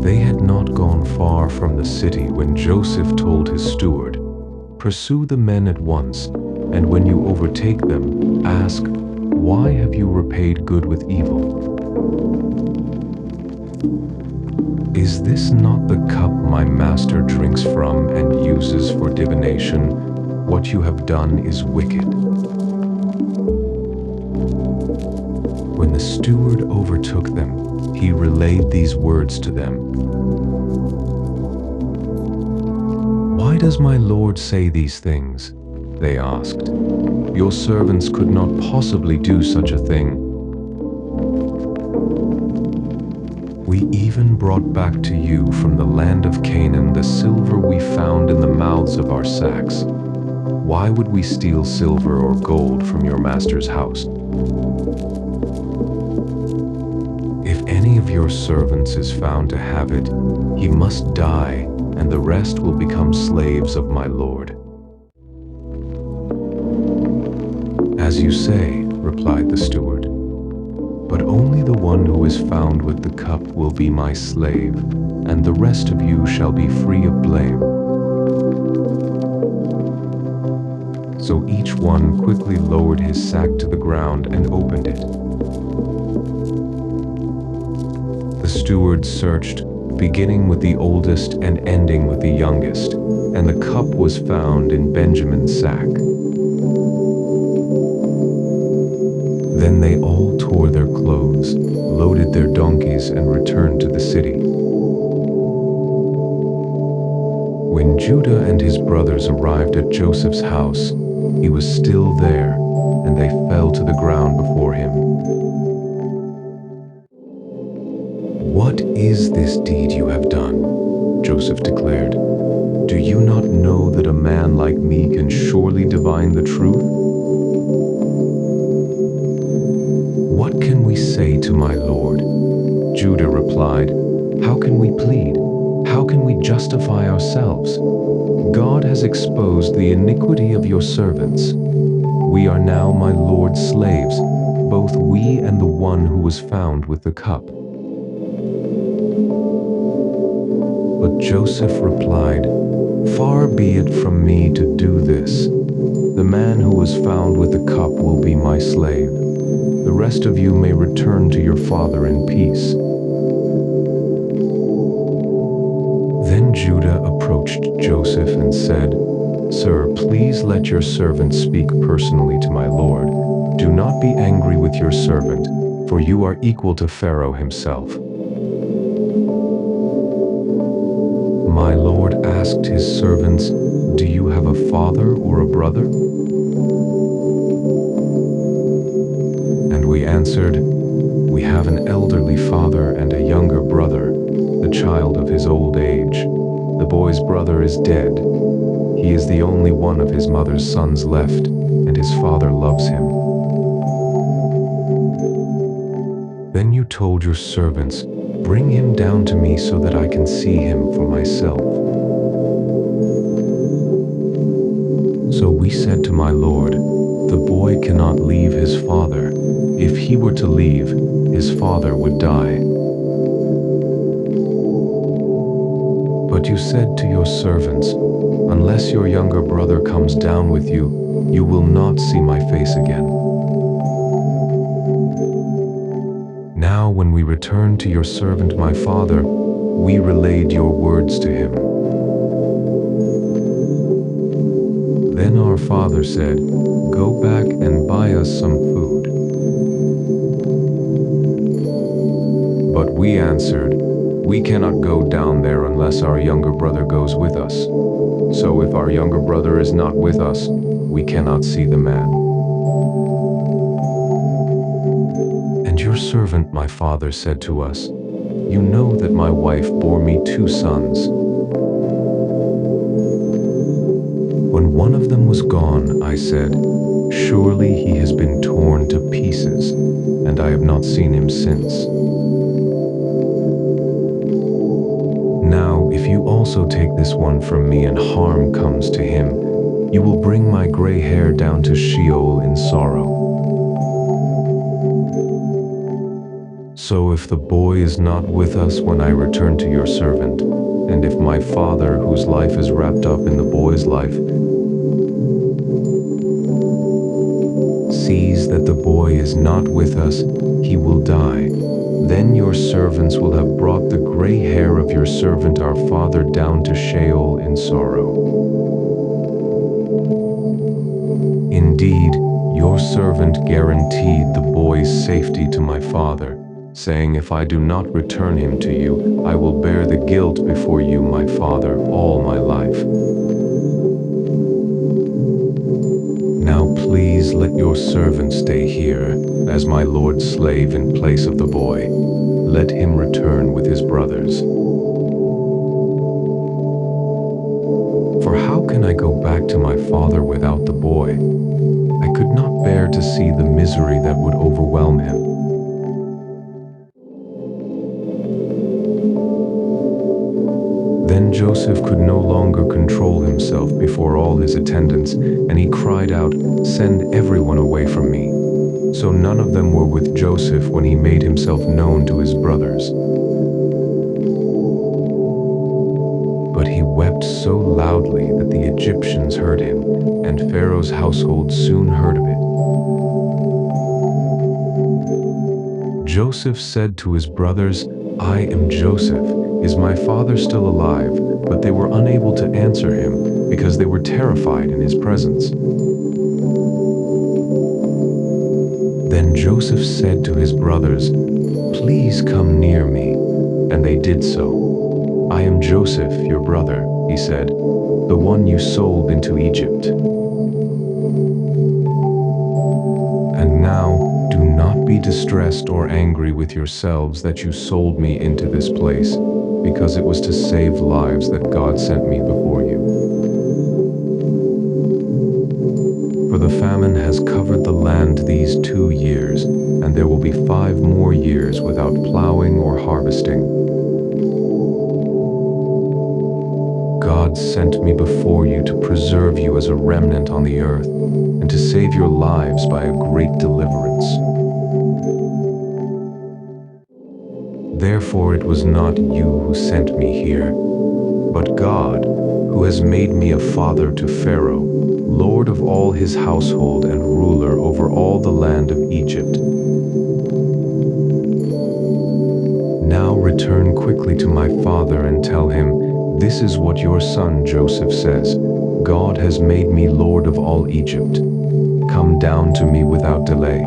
They had not gone far from the city when Joseph told his steward, "Pursue the men at once, and when you overtake them, ask, 'Why have you repaid good with evil? Is this not the cup my master drinks from and uses for divination? What you have done is wicked.'" When the steward overtook them, he relayed these words to them. "Why does my lord say these things?" they asked. "Your servants could not possibly do such a thing. We even brought back to you from the land of Canaan the silver we found in the mouths of our sacks. Why would we steal silver or gold from your master's house? If any of your servants is found to have it, he must die, and the rest will become slaves of my lord." "As you say," replied the steward, "but only the one who is found with the cup will be my slave, and the rest of you shall be free of blame." So each one quickly lowered his sack to the ground and opened it. The steward searched, beginning with the oldest and ending with the youngest, and the cup was found in Benjamin's sack. Then they all tore their clothes, loaded their donkeys, and returned to the city. When Judah and his brothers arrived at Joseph's house, he was still there, and they fell to the ground before him. "What is this deed you have done?" Joseph declared. "Do you not know that a man like me can surely divine the truth? What can we say to my lord?" Judah replied, "How can we plead? How can we justify ourselves? God has exposed the iniquity of your servants. We are now my lord's slaves, both we and the one who was found with the cup." But Joseph replied, "Far be it from me to do this. The man who was found with the cup will be my slave. The rest of you may return to your father in peace." Then Judah approached Joseph and said, "Sir, please let your servant speak personally to my lord. Do not be angry with your servant, for you are equal to Pharaoh himself." My lord asked his servants, "Do you have a father or a brother?" And we answered, "We have an elderly father and a younger brother, the child of his old age. The boy's brother is dead. He is the only one of his mother's sons left, and his father loves him." Then you told your servants, "Bring him down to me so that I can see him for myself." So we said to my lord, "The boy cannot leave his father. If he were to leave, his father would die." But you said to your servants, "Unless your younger brother comes down with you, you will not see my face again." Now when we returned to your servant my father, we relayed your words to him. Then our father said, "Go back and buy us some food." But we answered, "We cannot go down there unless our younger brother goes with us. So if our younger brother is not with us, we cannot see the man." servant my father said to us, "You know that my wife bore me 2 sons. When one of them was gone, I said, 'Surely he has been torn to pieces, and I have not seen him since.' Now, if you also take this one from me and harm comes to him, you will bring my gray hair down to Sheol in sorrow. So if the boy is not with us when I return to your servant, and if my father, whose life is wrapped up in the boy's life, sees that the boy is not with us, he will die. Then your servants will have brought the gray hair of your servant our father down to Sheol in sorrow. Indeed, your servant guaranteed the boy's safety to my father, saying, 'If I do not return him to you, I will bear the guilt before you, my father, all my life. Now please let your servant stay here, as my lord's slave in place of the boy. Let him return with his brothers. For how can I go back to my father without the boy? I could not bear to see the misery that would overwhelm him.' Then Joseph could no longer control himself before all his attendants, and he cried out, 'Send everyone away from me.' So none of them were with Joseph when he made himself known to his brothers. But he wept so loudly that the Egyptians heard him, and Pharaoh's household soon heard of it. Joseph said to his brothers, 'I am Joseph. Is my father still alive?' But they were unable to answer him, because they were terrified in his presence. Then Joseph said to his brothers, 'Please come near me.' And they did so. 'I am Joseph, your brother,' he said, 'the one you sold into Egypt. And now, do not be distressed or angry with yourselves that you sold me into this place, because it was to save lives that God sent me before you. For the famine has covered the land these 2 years, and there will be 5 more years without plowing or harvesting. God sent me before you to preserve you as a remnant on the earth, and to save your lives by a great deliverance. Therefore it was not you who sent me here, but God, who has made me a father to Pharaoh, lord of all his household and ruler over all the land of Egypt. Now return quickly to my father and tell him, 'This is what your son Joseph says, God has made me lord of all Egypt. Come down to me without delay.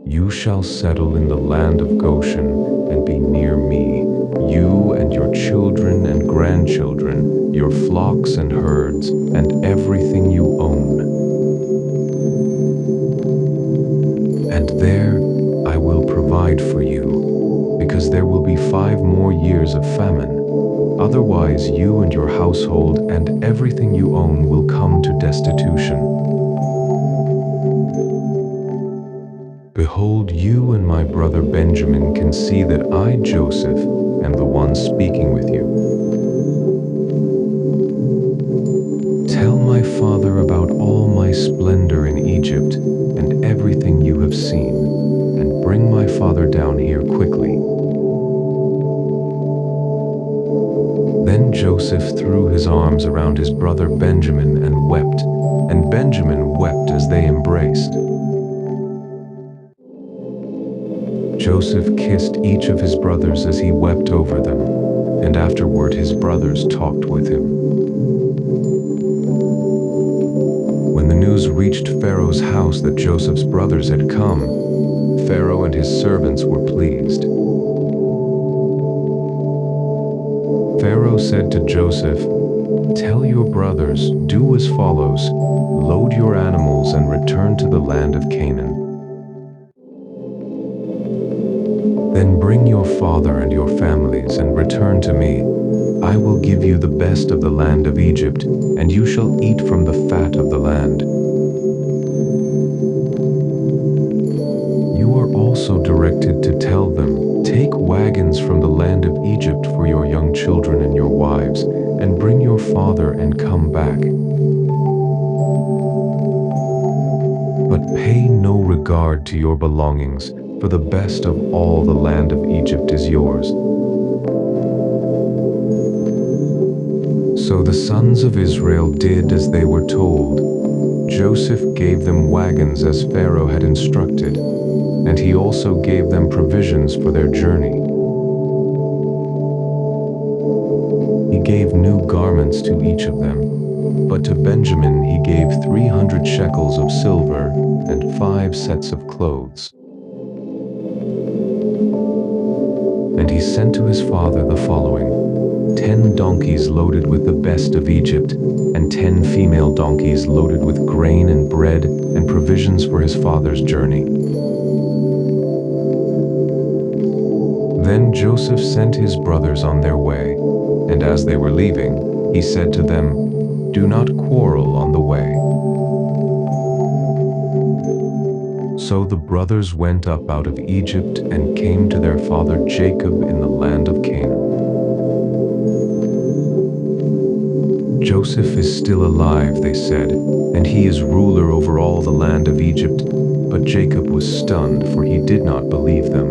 You shall settle in the land of Goshen and be near me, you and your children and grandchildren, your flocks and herds, and everything you own. And there I will provide for you, because there will be 5 more years of famine. Otherwise you and your household and everything you own will come to destitution. Behold, you and my brother Benjamin can see that I, Joseph, am the one speaking with you. Tell my father about all my splendor in Egypt and everything you have seen, and bring my father down here quickly.' Then Joseph threw his arms around his brother Benjamin and wept, and Benjamin wept as they embraced. Joseph kissed each of his brothers as he wept over them, and afterward his brothers talked with him. When the news reached Pharaoh's house that Joseph's brothers had come, Pharaoh and his servants were pleased. Pharaoh said to Joseph, "Tell your brothers, do as follows: load your animals and return to the land of Canaan. Then bring your father and your families and return to me. I will give you the best of the land of Egypt, and you shall eat from the fat of the land. You are also directed to tell them, take wagons from the land of Egypt for your young children and your wives, and bring your father and come back. But pay no regard to your belongings, for the best of all the land of Egypt is yours. So the sons of Israel did as they were told. Joseph gave them wagons as Pharaoh had instructed, and he also gave them provisions for their journey. He gave new garments to each of them, but to Benjamin he gave 300 shekels of silver and 5 sets of clothes. And he sent to his father the following: 10 donkeys loaded with the best of Egypt, and 10 female donkeys loaded with grain and bread and provisions for his father's journey. Then Joseph sent his brothers on their way, and as they were leaving, he said to them, "Do not quarrel on the way." So the brothers went up out of Egypt and came to their father Jacob in the land of Canaan. "Joseph is still alive," they said, "and he is ruler over all the land of Egypt." But Jacob was stunned, for he did not believe them.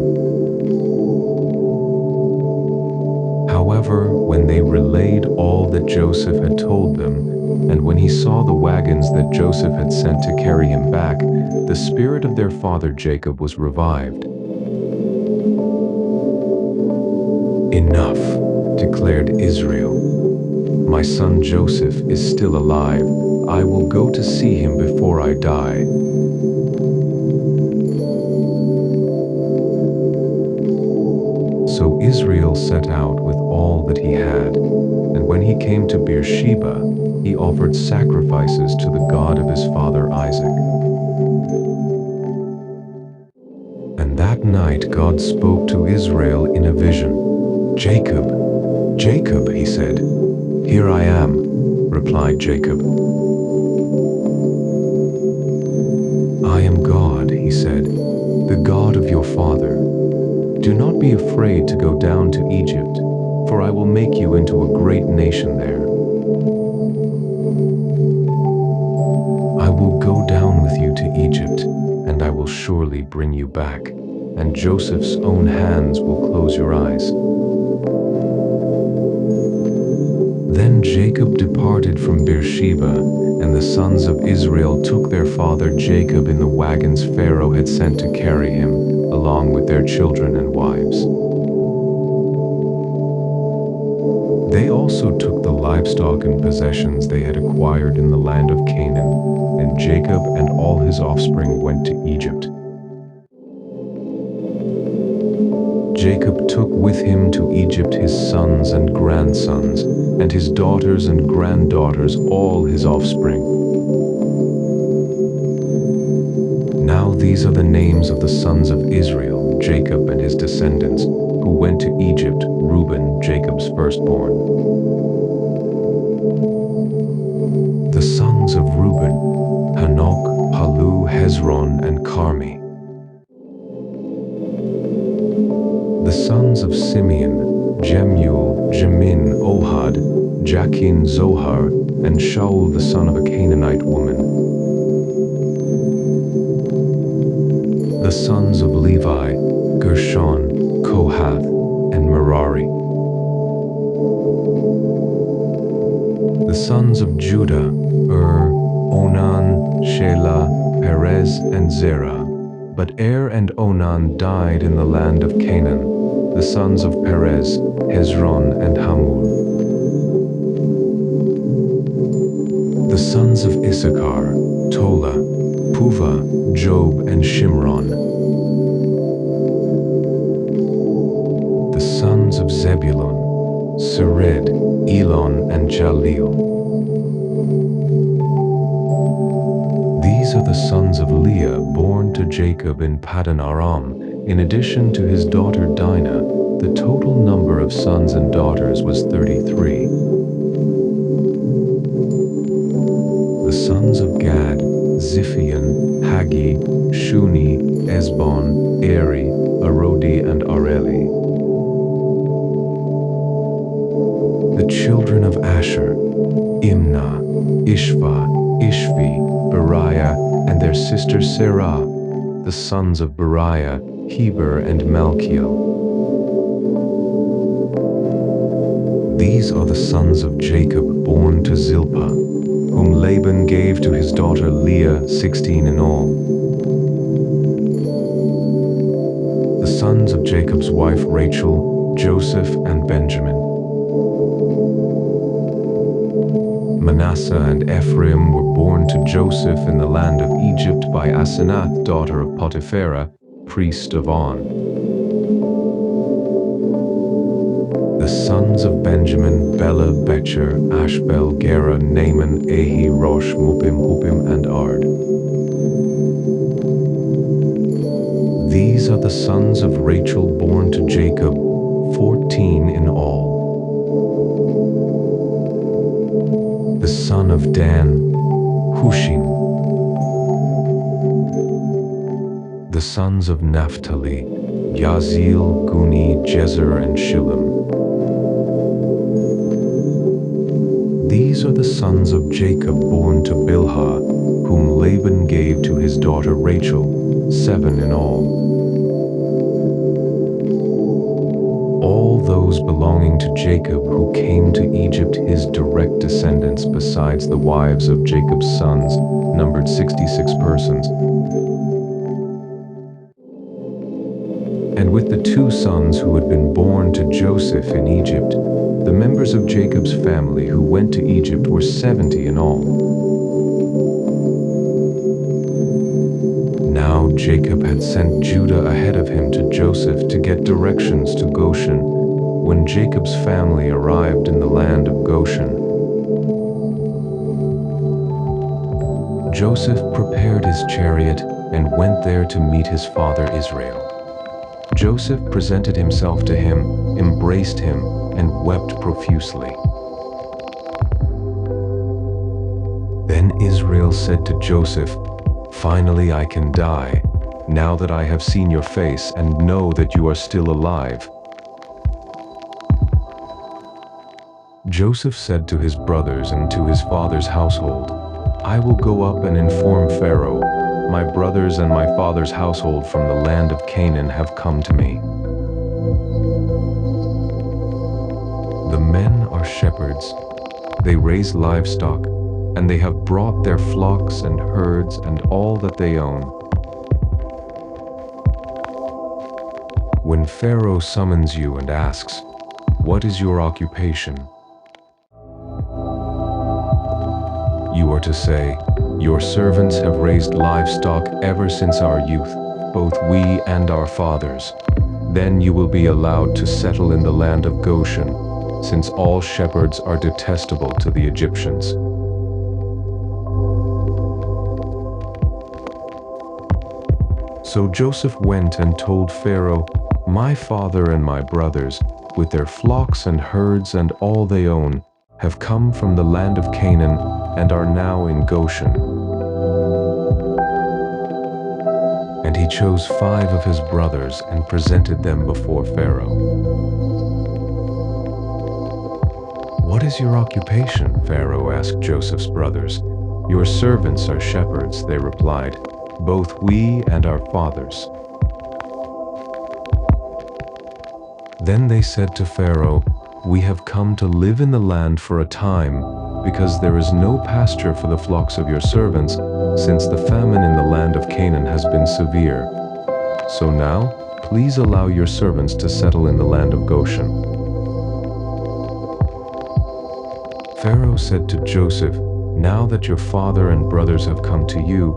However, when they relayed all that Joseph had told them, and when he saw the wagons that Joseph had sent to carry him back, the spirit of their father Jacob was revived. "Enough," declared Israel. "My son Joseph is still alive. I will go to see him before I die." So Israel set out with all that he had, and when he came to Beersheba, he offered sacrifices to the God of his father Isaac. And that night God spoke to Israel in a vision. "Jacob, Jacob," he said. "Here I am," replied Jacob. "I am God," he said, "the God of your father. Do not be afraid to go down to Egypt, for I will make you into a great nation there. I will go down with you to Egypt, and I will surely bring you back, and Joseph's own hands will close your eyes." Then Jacob departed from Beersheba, and the sons of Israel took their father Jacob in the wagons Pharaoh had sent to carry him, along with their children and wives. They also took the livestock and possessions they had acquired in the land of Canaan, and Jacob and all his offspring went to Egypt. Jacob took with him to Egypt his sons and grandsons, and his daughters and granddaughters, all his offspring. Now these are the names of the sons of Israel, Jacob and his descendants, who went to Egypt: Reuben, Jacob's firstborn. The sons of Reuben: Hanok, Palu, Hezron, and Carmi. The sons of Simeon: Jemuel, Jamin, Ohad, Jachin, Zohar, and Shaul the son of a Canaanite woman. The sons of Levi: Gershon, Kohath, and Merari. The sons of Judah: Onan, Shelah, Perez, and Zerah. But and Onan died in the land of Canaan. The sons of Perez: Hezron and Hamul. The sons of Issachar: Tola, Puvah, Job, and Shimron. The sons of Zebulun: Sered, Elon, and Jaleel. These are the sons of Leah born to Jacob in Paddan Aram, In addition to his daughter Dinah, the total number of sons and daughters was 33. The sons of Gad, Ziphion, Haggi, Shuni, Esbon, Eri, Arodi, and Areli. The children of Asher, Imnah, Ishva, Ishvi, Beriah, and their sister Serah. The sons of Beriah, Heber, and Malchiel. These are the sons of Jacob born to Zilpah, whom Laban gave to his daughter Leah, 16 in all. The sons of Jacob's wife Rachel, Joseph, and Benjamin. Manasseh and Ephraim were born to Joseph in the land of Egypt by Asenath, daughter of Potiphar, priest of On. The sons of Benjamin, Bela, Becher, Ashbel, Gera, Naaman, Ahi, Rosh, Muppim, Huppim, and Ard. These are the sons of Rachel born to Jacob, 14 in all. The son of Dan, Hushim. The sons of Naphtali, Yazil, Guni, Jezer, and Shillem. These are the sons of Jacob born to Bilhah, whom Laban gave to his daughter Rachel, 7 in all. All those belonging to Jacob who came to Egypt, his direct descendants besides the wives of Jacob's sons, numbered 66 persons. And with the 2 sons who had been born to Joseph in Egypt, the members of Jacob's family who went to Egypt were 70 in all. Now Jacob had sent Judah ahead of him to Joseph to get directions to Goshen. When Jacob's family arrived in the land of Goshen, Joseph prepared his chariot and went there to meet his father Israel. Joseph presented himself to him, embraced him, and wept profusely. Then Israel said to Joseph, "Finally I can die, now that I have seen your face and know that you are still alive." Joseph said to his brothers and to his father's household, "I will go up and inform Pharaoh. My brothers and my father's household from the land of Canaan have come to me. The men are shepherds. They raise livestock, and they have brought their flocks and herds and all that they own. When Pharaoh summons you and asks, 'What is your occupation?' you are to say, 'Your servants have raised livestock ever since our youth, both we and our fathers.' Then you will be allowed to settle in the land of Goshen, since all shepherds are detestable to the Egyptians." So Joseph went and told Pharaoh, "My father and my brothers, with their flocks and herds and all they own, have come from the land of Canaan and are now in Goshen." And he chose 5 of his brothers and presented them before Pharaoh. "What is your occupation?" Pharaoh asked Joseph's brothers. "Your servants are shepherds," they replied, "both we and our fathers." Then they said to Pharaoh, "We have come to live in the land for a time, because there is no pasture for the flocks of your servants, since the famine in the land of Canaan has been severe. So now, please allow your servants to settle in the land of Goshen." Pharaoh said to Joseph, "Now that your father and brothers have come to you,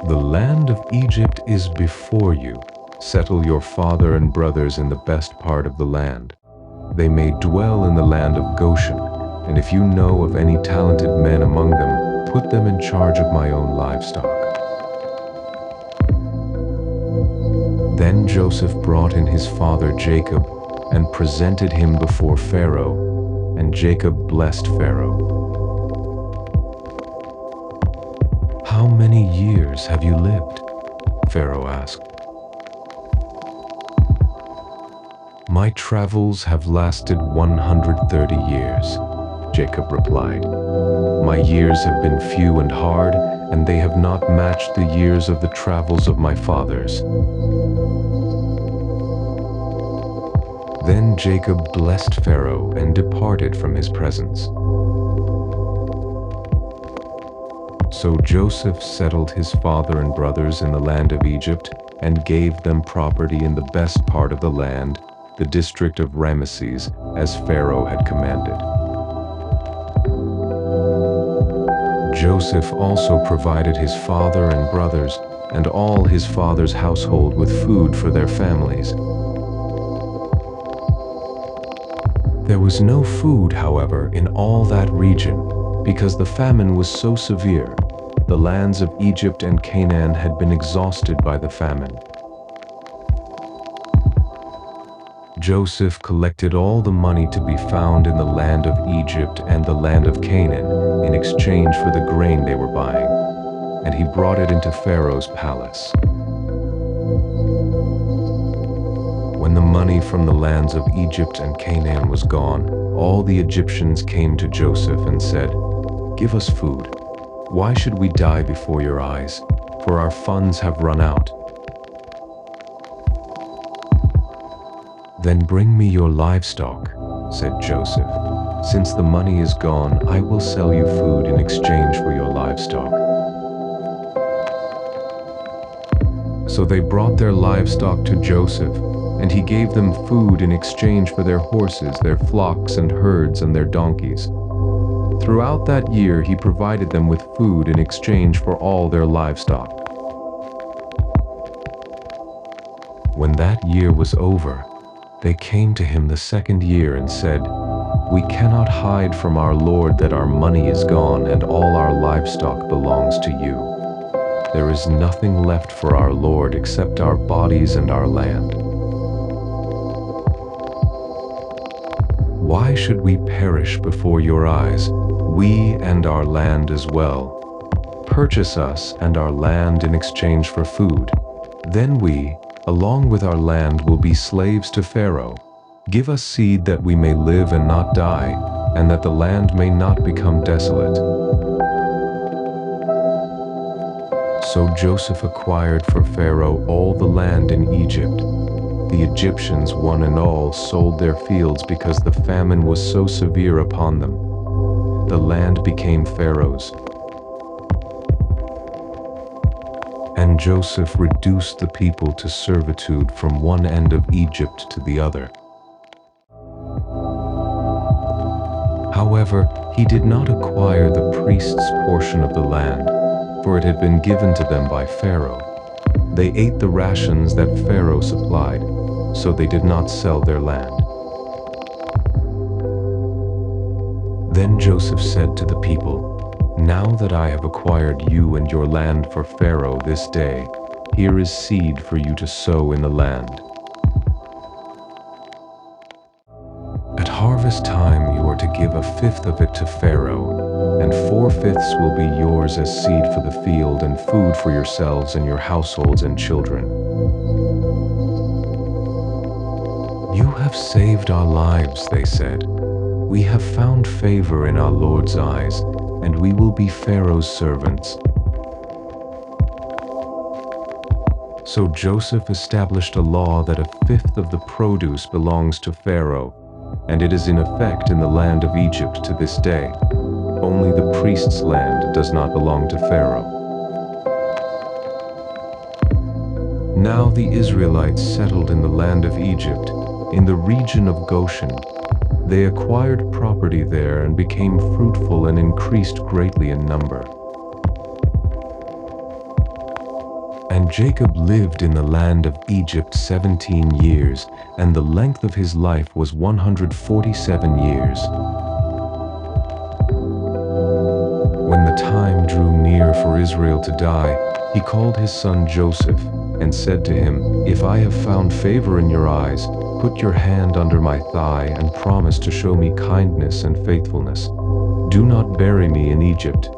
the land of Egypt is before you. Settle your father and brothers in the best part of the land. They may dwell in the land of Goshen, and if you know of any talented men among them, put them in charge of my own livestock." Then Joseph brought in his father Jacob and presented him before Pharaoh, and Jacob blessed Pharaoh. "How many years have you lived?" Pharaoh asked. "My travels have lasted 130 years, Jacob replied. "My years have been few and hard, and they have not matched the years of the travels of my fathers." Then Jacob blessed Pharaoh and departed from his presence. So Joseph settled his father and brothers in the land of Egypt and gave them property in the best part of the land, the district of Ramesses, as Pharaoh had commanded. Joseph also provided his father and brothers and all his father's household with food for their families. There was no food, however, in all that region, because the famine was so severe. The lands of Egypt and Canaan had been exhausted by the famine. Joseph collected all the money to be found in the land of Egypt and the land of Canaan in exchange for the grain they were buying, and he brought it into Pharaoh's palace. When the money from the lands of Egypt and Canaan was gone, all the Egyptians came to Joseph and said, "Give us food. Why should we die before your eyes? For our funds have run out." "Then bring me your livestock," said Joseph. "Since the money is gone, I will sell you food in exchange for your livestock." So they brought their livestock to Joseph, and he gave them food in exchange for their horses, their flocks and herds, and their donkeys. Throughout that year he provided them with food in exchange for all their livestock. When that year was over, they came to him the second year and said, "We cannot hide from our lord that our money is gone and all our livestock belongs to you. There is nothing left for our lord except our bodies and our land. Why should we perish before your eyes, we and our land as well? Purchase us and our land in exchange for food. Then we, along with our land, will be slaves to Pharaoh. Give us seed that we may live and not die, and that the land may not become desolate." So Joseph acquired for Pharaoh all the land in Egypt. The Egyptians, one and all, sold their fields because the famine was so severe upon them. The land became Pharaoh's. And Joseph reduced the people to servitude from one end of Egypt to the other. However, he did not acquire the priest's portion of the land, for it had been given to them by Pharaoh. They ate the rations that Pharaoh supplied, so they did not sell their land. Then Joseph said to the people, "Now that I have acquired you and your land for Pharaoh this day, here is seed for you to sow in the land. At harvest time you are to give 1/5 of it to Pharaoh, and 4/5 will be yours as seed for the field and food for yourselves and your households and children." "You have saved our lives," they said. "We have found favor in our Lord's eyes, and we will be Pharaoh's servants." So Joseph established a law that 1/5 of the produce belongs to Pharaoh, and it is in effect in the land of Egypt to this day. Only the priest's land does not belong to Pharaoh. Now the Israelites settled in the land of Egypt, in the region of Goshen. They acquired property there and became fruitful and increased greatly in number. And Jacob lived in the land of Egypt 17 years, and the length of his life was 147 years. When the time drew near for Israel to die, he called his son Joseph and said to him, "If I have found favor in your eyes, put your hand under my thigh and promise to show me kindness and faithfulness. Do not bury me in Egypt.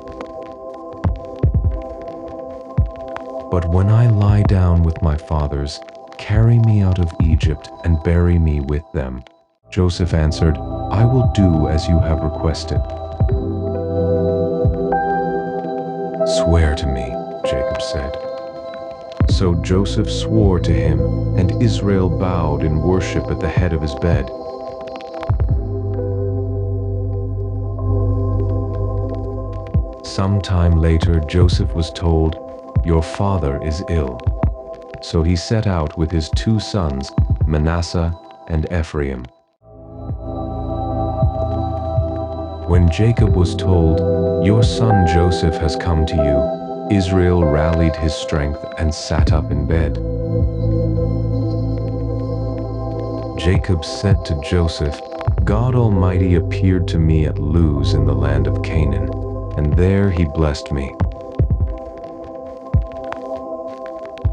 But when I lie down with my fathers, carry me out of Egypt and bury me with them." Joseph answered, "I will do as you have requested." "Swear to me," Jacob said. So Joseph swore to him, and Israel bowed in worship at the head of his bed. Sometime later, Joseph was told, "Your father is ill." So he set out with his 2 sons, Manasseh and Ephraim. When Jacob was told, "Your son Joseph has come to you," Israel rallied his strength and sat up in bed. Jacob said to Joseph, "God Almighty appeared to me at Luz in the land of Canaan, and there he blessed me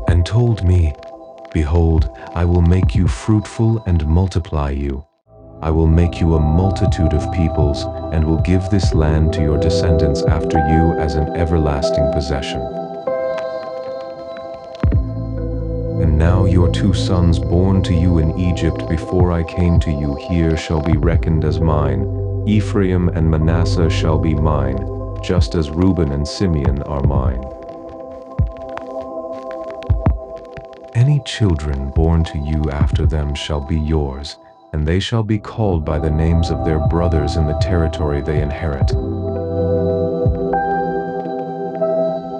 and told me, 'Behold, I will make you fruitful and multiply you. I will make you a multitude of peoples, and will give this land to your descendants after you as an everlasting possession.' And now your 2 sons born to you in Egypt before I came to you here shall be reckoned as mine. Ephraim and Manasseh shall be mine, just as Reuben and Simeon are mine. Any children born to you after them shall be yours, and they shall be called by the names of their brothers in the territory they inherit.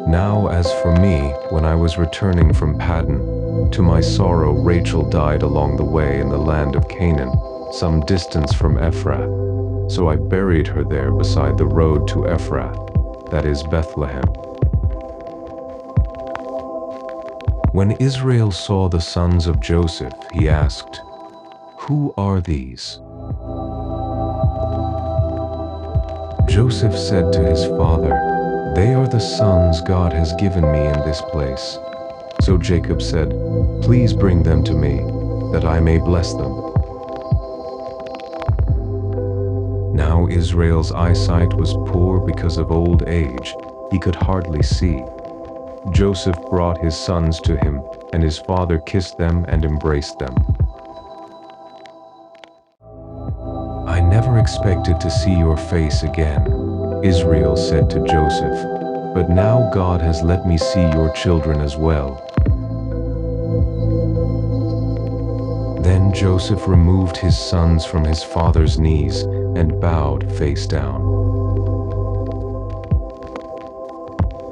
Now as for me, when I was returning from Paddan, to my sorrow Rachel died along the way in the land of Canaan, some distance from Ephraim. So I buried her there beside the road to Ephraim, that is Bethlehem." When Israel saw the sons of Joseph, he asked, "Who are these?" Joseph said to his father, "They are the sons God has given me in this place." So Jacob said, "Please bring them to me, that I may bless them." Now Israel's eyesight was poor because of old age. He could hardly see. Joseph brought his sons to him, and his father kissed them and embraced them. "I never expected to see your face again," Israel said to Joseph, "but now God has let me see your children as well." Then Joseph removed his sons from his father's knees and bowed face down.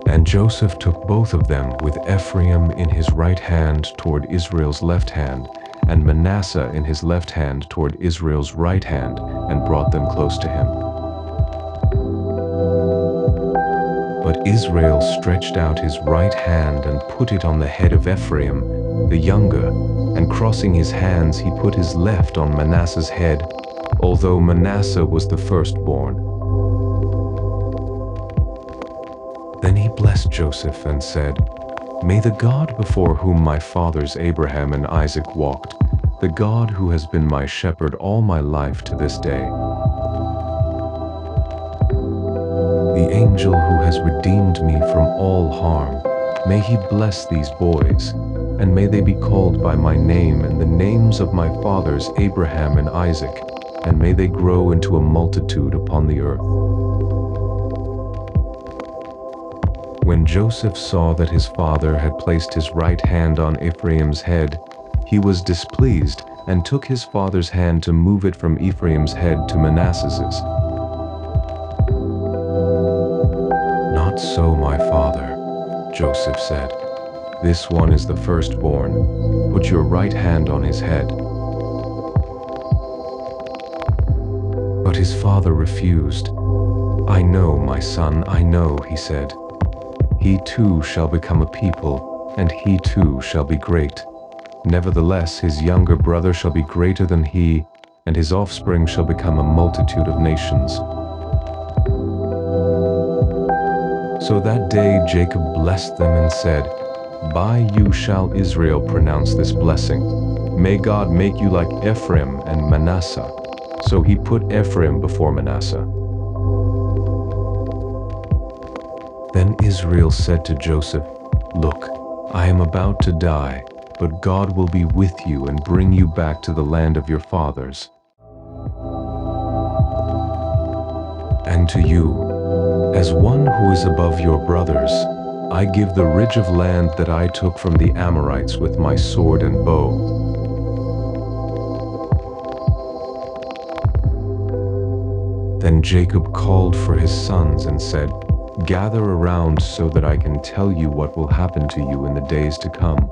And Joseph took both of them, with Ephraim in his right hand toward Israel's left hand, and Manasseh in his left hand toward Israel's right hand, and brought them close to him. But Israel stretched out his right hand and put it on the head of Ephraim, the younger, and crossing his hands he put his left on Manasseh's head, although Manasseh was the firstborn. Then he blessed Joseph and said, "May the God before whom my fathers Abraham and Isaac walked, the God who has been my shepherd all my life to this day, the angel who has redeemed me from all harm, may he bless these boys, and may they be called by my name and the names of my fathers Abraham and Isaac, and may they grow into a multitude upon the earth." When Joseph saw that his father had placed his right hand on Ephraim's head, he was displeased and took his father's hand to move it from Ephraim's head to Manasseh's. "Not so, my father," Joseph said. "This one is the firstborn. Put your right hand on his head." But his father refused. "I know, my son, I know," he said. "He too shall become a people, and he too shall be great. Nevertheless, his younger brother shall be greater than he, and his offspring shall become a multitude of nations." So that day Jacob blessed them and said, By you shall Israel pronounce this blessing. May God make you like Ephraim and Manasseh. So he put Ephraim before Manasseh. Then Israel said to Joseph, "Look, I am about to die, but God will be with you and bring you back to the land of your fathers. And to you, as one who is above your brothers, I give the ridge of land that I took from the Amorites with my sword and bow." Then Jacob called for his sons and said, "Gather around so that I can tell you what will happen to you in the days to come.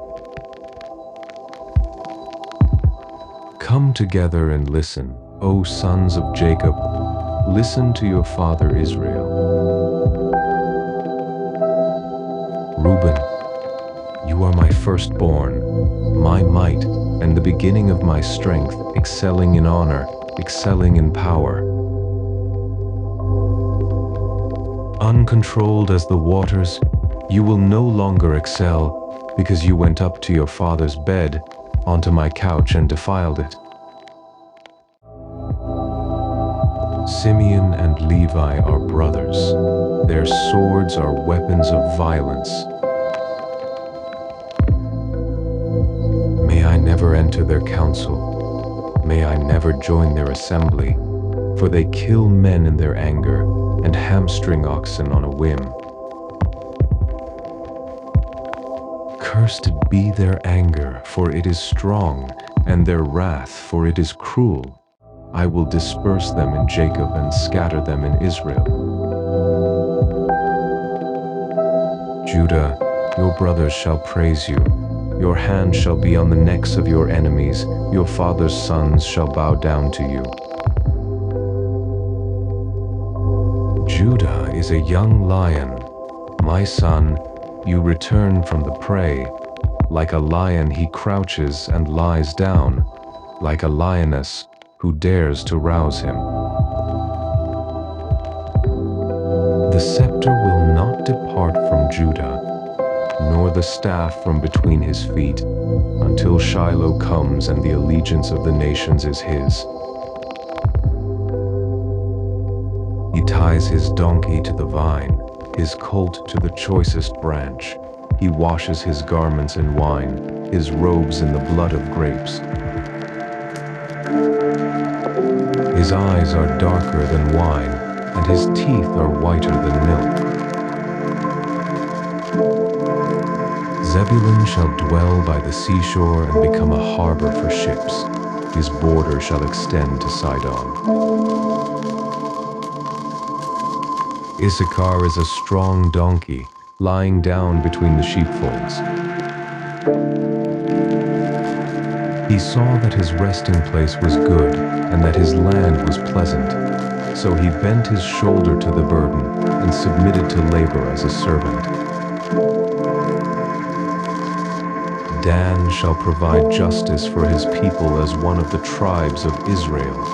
Come together and listen, O sons of Jacob, listen to your father Israel. Reuben, you are my firstborn, my might, and the beginning of my strength, excelling in honor, excelling in power. Uncontrolled as the waters, you will no longer excel, because you went up to your father's bed, onto my couch and defiled it. Simeon and Levi are brothers. Their swords are weapons of violence. May I never enter their council. May I never join their assembly, for they kill men in their anger and hamstring oxen on a whim. Cursed be their anger, for it is strong, and their wrath, for it is cruel. I will disperse them in Jacob and scatter them in Israel. Judah, your brothers shall praise you. Your hand shall be on the necks of your enemies. Your father's sons shall bow down to you. Judah is a young lion. My son, you return from the prey. Like a lion he crouches and lies down, like a lioness who dares to rouse him. The scepter will not depart from Judah, nor the staff from between his feet, until Shiloh comes and the allegiance of the nations is his. He ties his donkey to the vine, his colt to the choicest branch. He washes his garments in wine, his robes in the blood of grapes. His eyes are darker than wine, and his teeth are whiter than milk. Zebulun shall dwell by the seashore and become a harbor for ships. His border shall extend to Sidon. Issachar is a strong donkey, lying down between the sheepfolds. He saw that his resting place was good, and that his land was pleasant. So he bent his shoulder to the burden, and submitted to labor as a servant. Dan shall provide justice for his people as one of the tribes of Israel.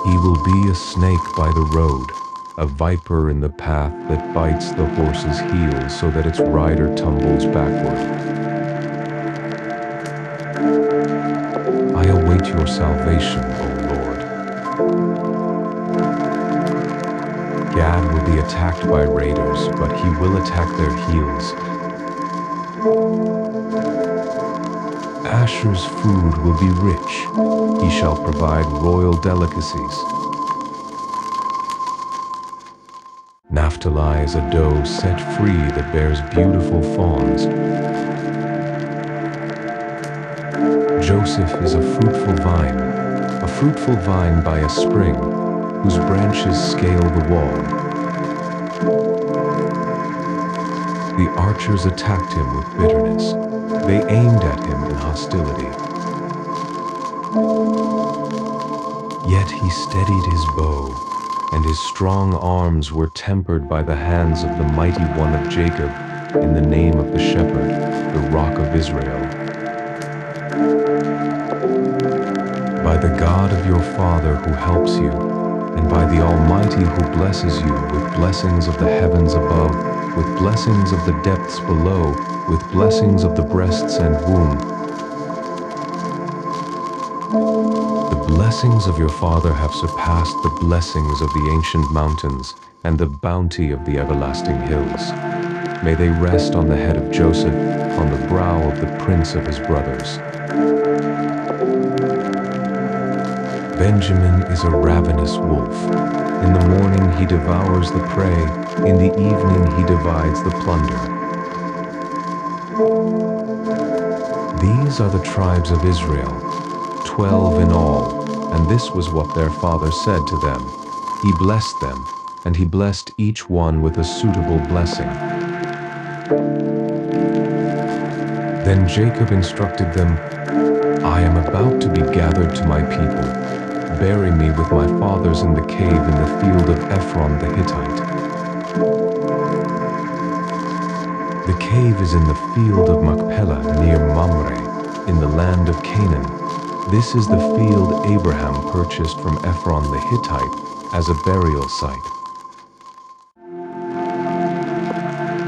He will be a snake by the road, a viper in the path that bites the horse's heel so that its rider tumbles backward. I await your salvation, O Lord. Gad will be attacked by raiders, but he will attack their heels. Asher's food will be rich. He shall provide royal delicacies. Naphtali is a doe set free that bears beautiful fawns. Joseph is a fruitful vine by a spring, whose branches scale the wall. The archers attacked him with bitterness. They aimed at him in hostility. Yet he steadied his bow, and his strong arms were tempered by the hands of the mighty one of Jacob, in the name of the shepherd, the rock of Israel. By the God of your father who helps you, and by the Almighty who blesses you with blessings of the heavens above with blessings of the depths below, with blessings of the breasts and womb. The blessings of your father have surpassed the blessings of the ancient mountains and the bounty of the everlasting hills. May they rest on the head of Joseph, on the brow of the prince of his brothers. Benjamin is a ravenous wolf. In the morning he devours the prey, in the evening he divides the plunder. These are the tribes of Israel, 12 in all, and this was what their father said to them. He blessed them, and he blessed each one with a suitable blessing. Then Jacob instructed them, I am about to be gathered to my people. Bury me with my fathers in the cave in the field of Ephraim the Hittite. The cave is in the field of Machpelah near Mamre, in the land of Canaan. This is the field Abraham purchased from Ephraim the Hittite as a burial site.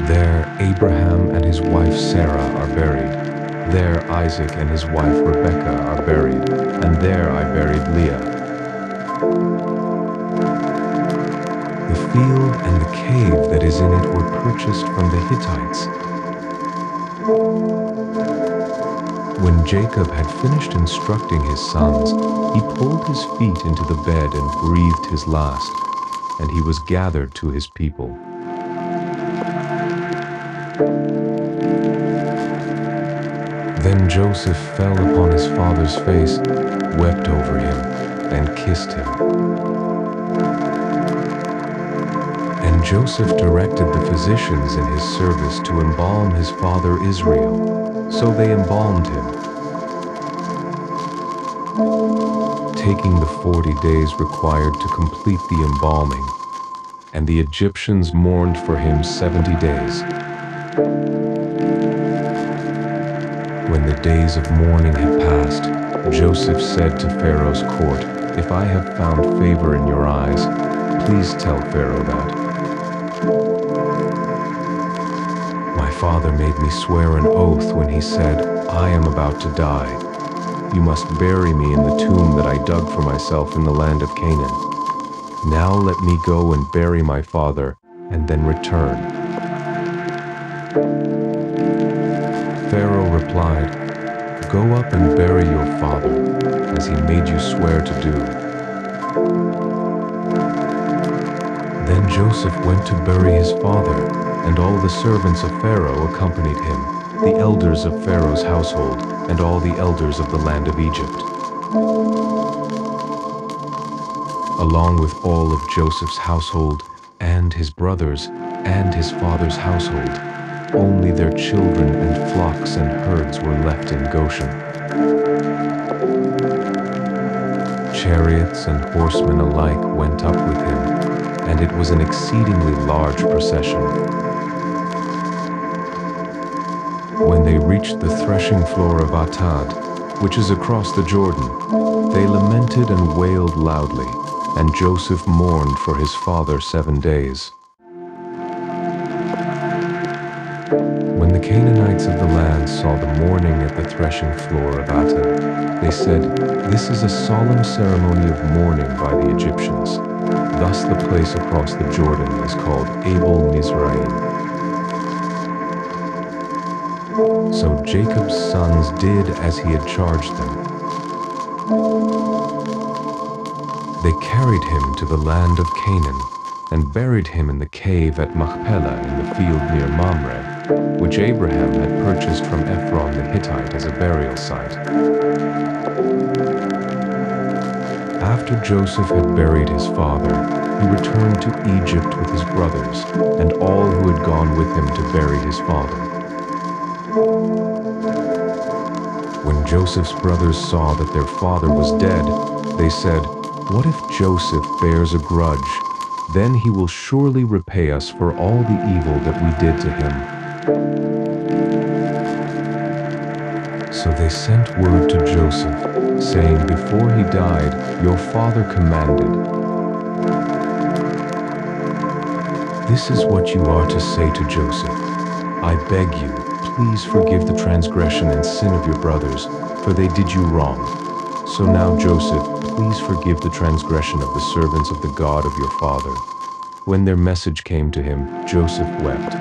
There Abraham and his wife Sarah are buried. There Isaac and his wife Rebekah are buried, and there I buried Leah. The field and the cave that is in it were purchased from the Hittites. When Jacob had finished instructing his sons, he pulled his feet into the bed and breathed his last, and he was gathered to his people. Then Joseph fell upon his father's face, wept over him, and kissed him. And Joseph directed the physicians in his service to embalm his father Israel. So they embalmed him. Taking the 40 days required to complete the embalming, and the Egyptians mourned for him 70 days. When the days of mourning had passed, Joseph said to Pharaoh's court, If I have found favor in your eyes, please tell Pharaoh that. My father made me swear an oath when he said, I am about to die. You must bury me in the tomb that I dug for myself in the land of Canaan. Now let me go and bury my father, and then return. Pharaoh replied, Go up and bury your father, as he made you swear to do. Then Joseph went to bury his father, and all the servants of Pharaoh accompanied him, the elders of Pharaoh's household, and all the elders of the land of Egypt. Along with all of Joseph's household, and his brothers, and his father's household, only their children and flocks and herds were left in Goshen. Chariots and horsemen alike went up with him, and it was an exceedingly large procession. When they reached the threshing floor of Atad, which is across the Jordan, they lamented and wailed loudly, and Joseph mourned for his father 7 days. When the Canaanites of the land saw the mourning at the threshing floor of Atad, they said, This is a solemn ceremony of mourning by the Egyptians. Thus the place across the Jordan is called Abel Mizraim. So Jacob's sons did as he had charged them. They carried him to the land of Canaan, and buried him in the cave at Machpelah in the field near Mamre, which Abraham had purchased from Ephraim the Hittite as a burial site. After Joseph had buried his father, he returned to Egypt with his brothers, and all who had gone with him to bury his father. When Joseph's brothers saw that their father was dead, they said, What if Joseph bears a grudge? Then he will surely repay us for all the evil that we did to him. So they sent word to Joseph, saying, Before he died, your father commanded, This is what you are to say to Joseph. I beg you, please forgive the transgression and sin of your brothers, for they did you wrong. So now, Joseph, please forgive the transgression of the servants of the God of your father. When their message came to him, Joseph wept.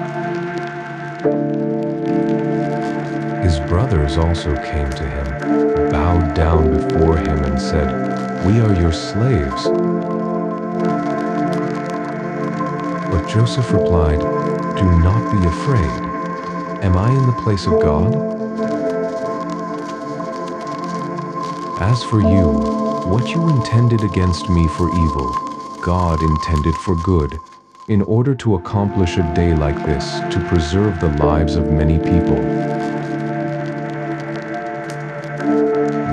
His brothers also came to him, bowed down before him and said, "We are your slaves." But Joseph replied, "Do not be afraid. Am I in the place of God? As for you, what you intended against me for evil, God intended for good, in order to accomplish a day like this, to preserve the lives of many people.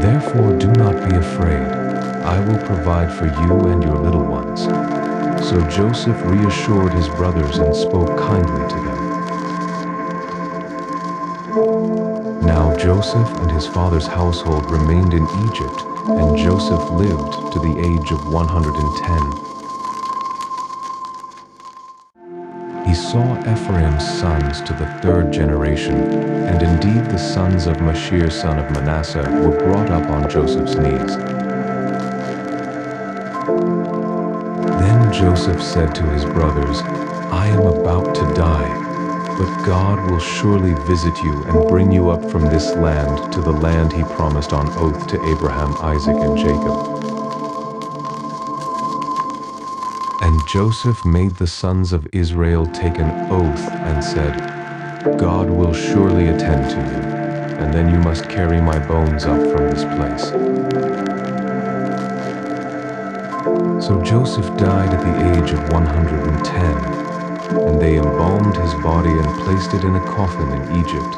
Therefore do not be afraid. I will provide for you and your little ones." So Joseph reassured his brothers and spoke kindly to them. Now Joseph and his father's household remained in Egypt, and Joseph lived to the age of 110. He saw Ephraim's sons to the third generation, and indeed the sons of Machir son of Manasseh were brought up on Joseph's knees. Then Joseph said to his brothers, "I am about to die, but God will surely visit you and bring you up from this land to the land he promised on oath to Abraham, Isaac, and Jacob." And Joseph made the sons of Israel take an oath and said, "God will surely attend to you, and then you must carry my bones up from this place." So Joseph died at the age of 110, and they embalmed his body and placed it in a coffin in Egypt.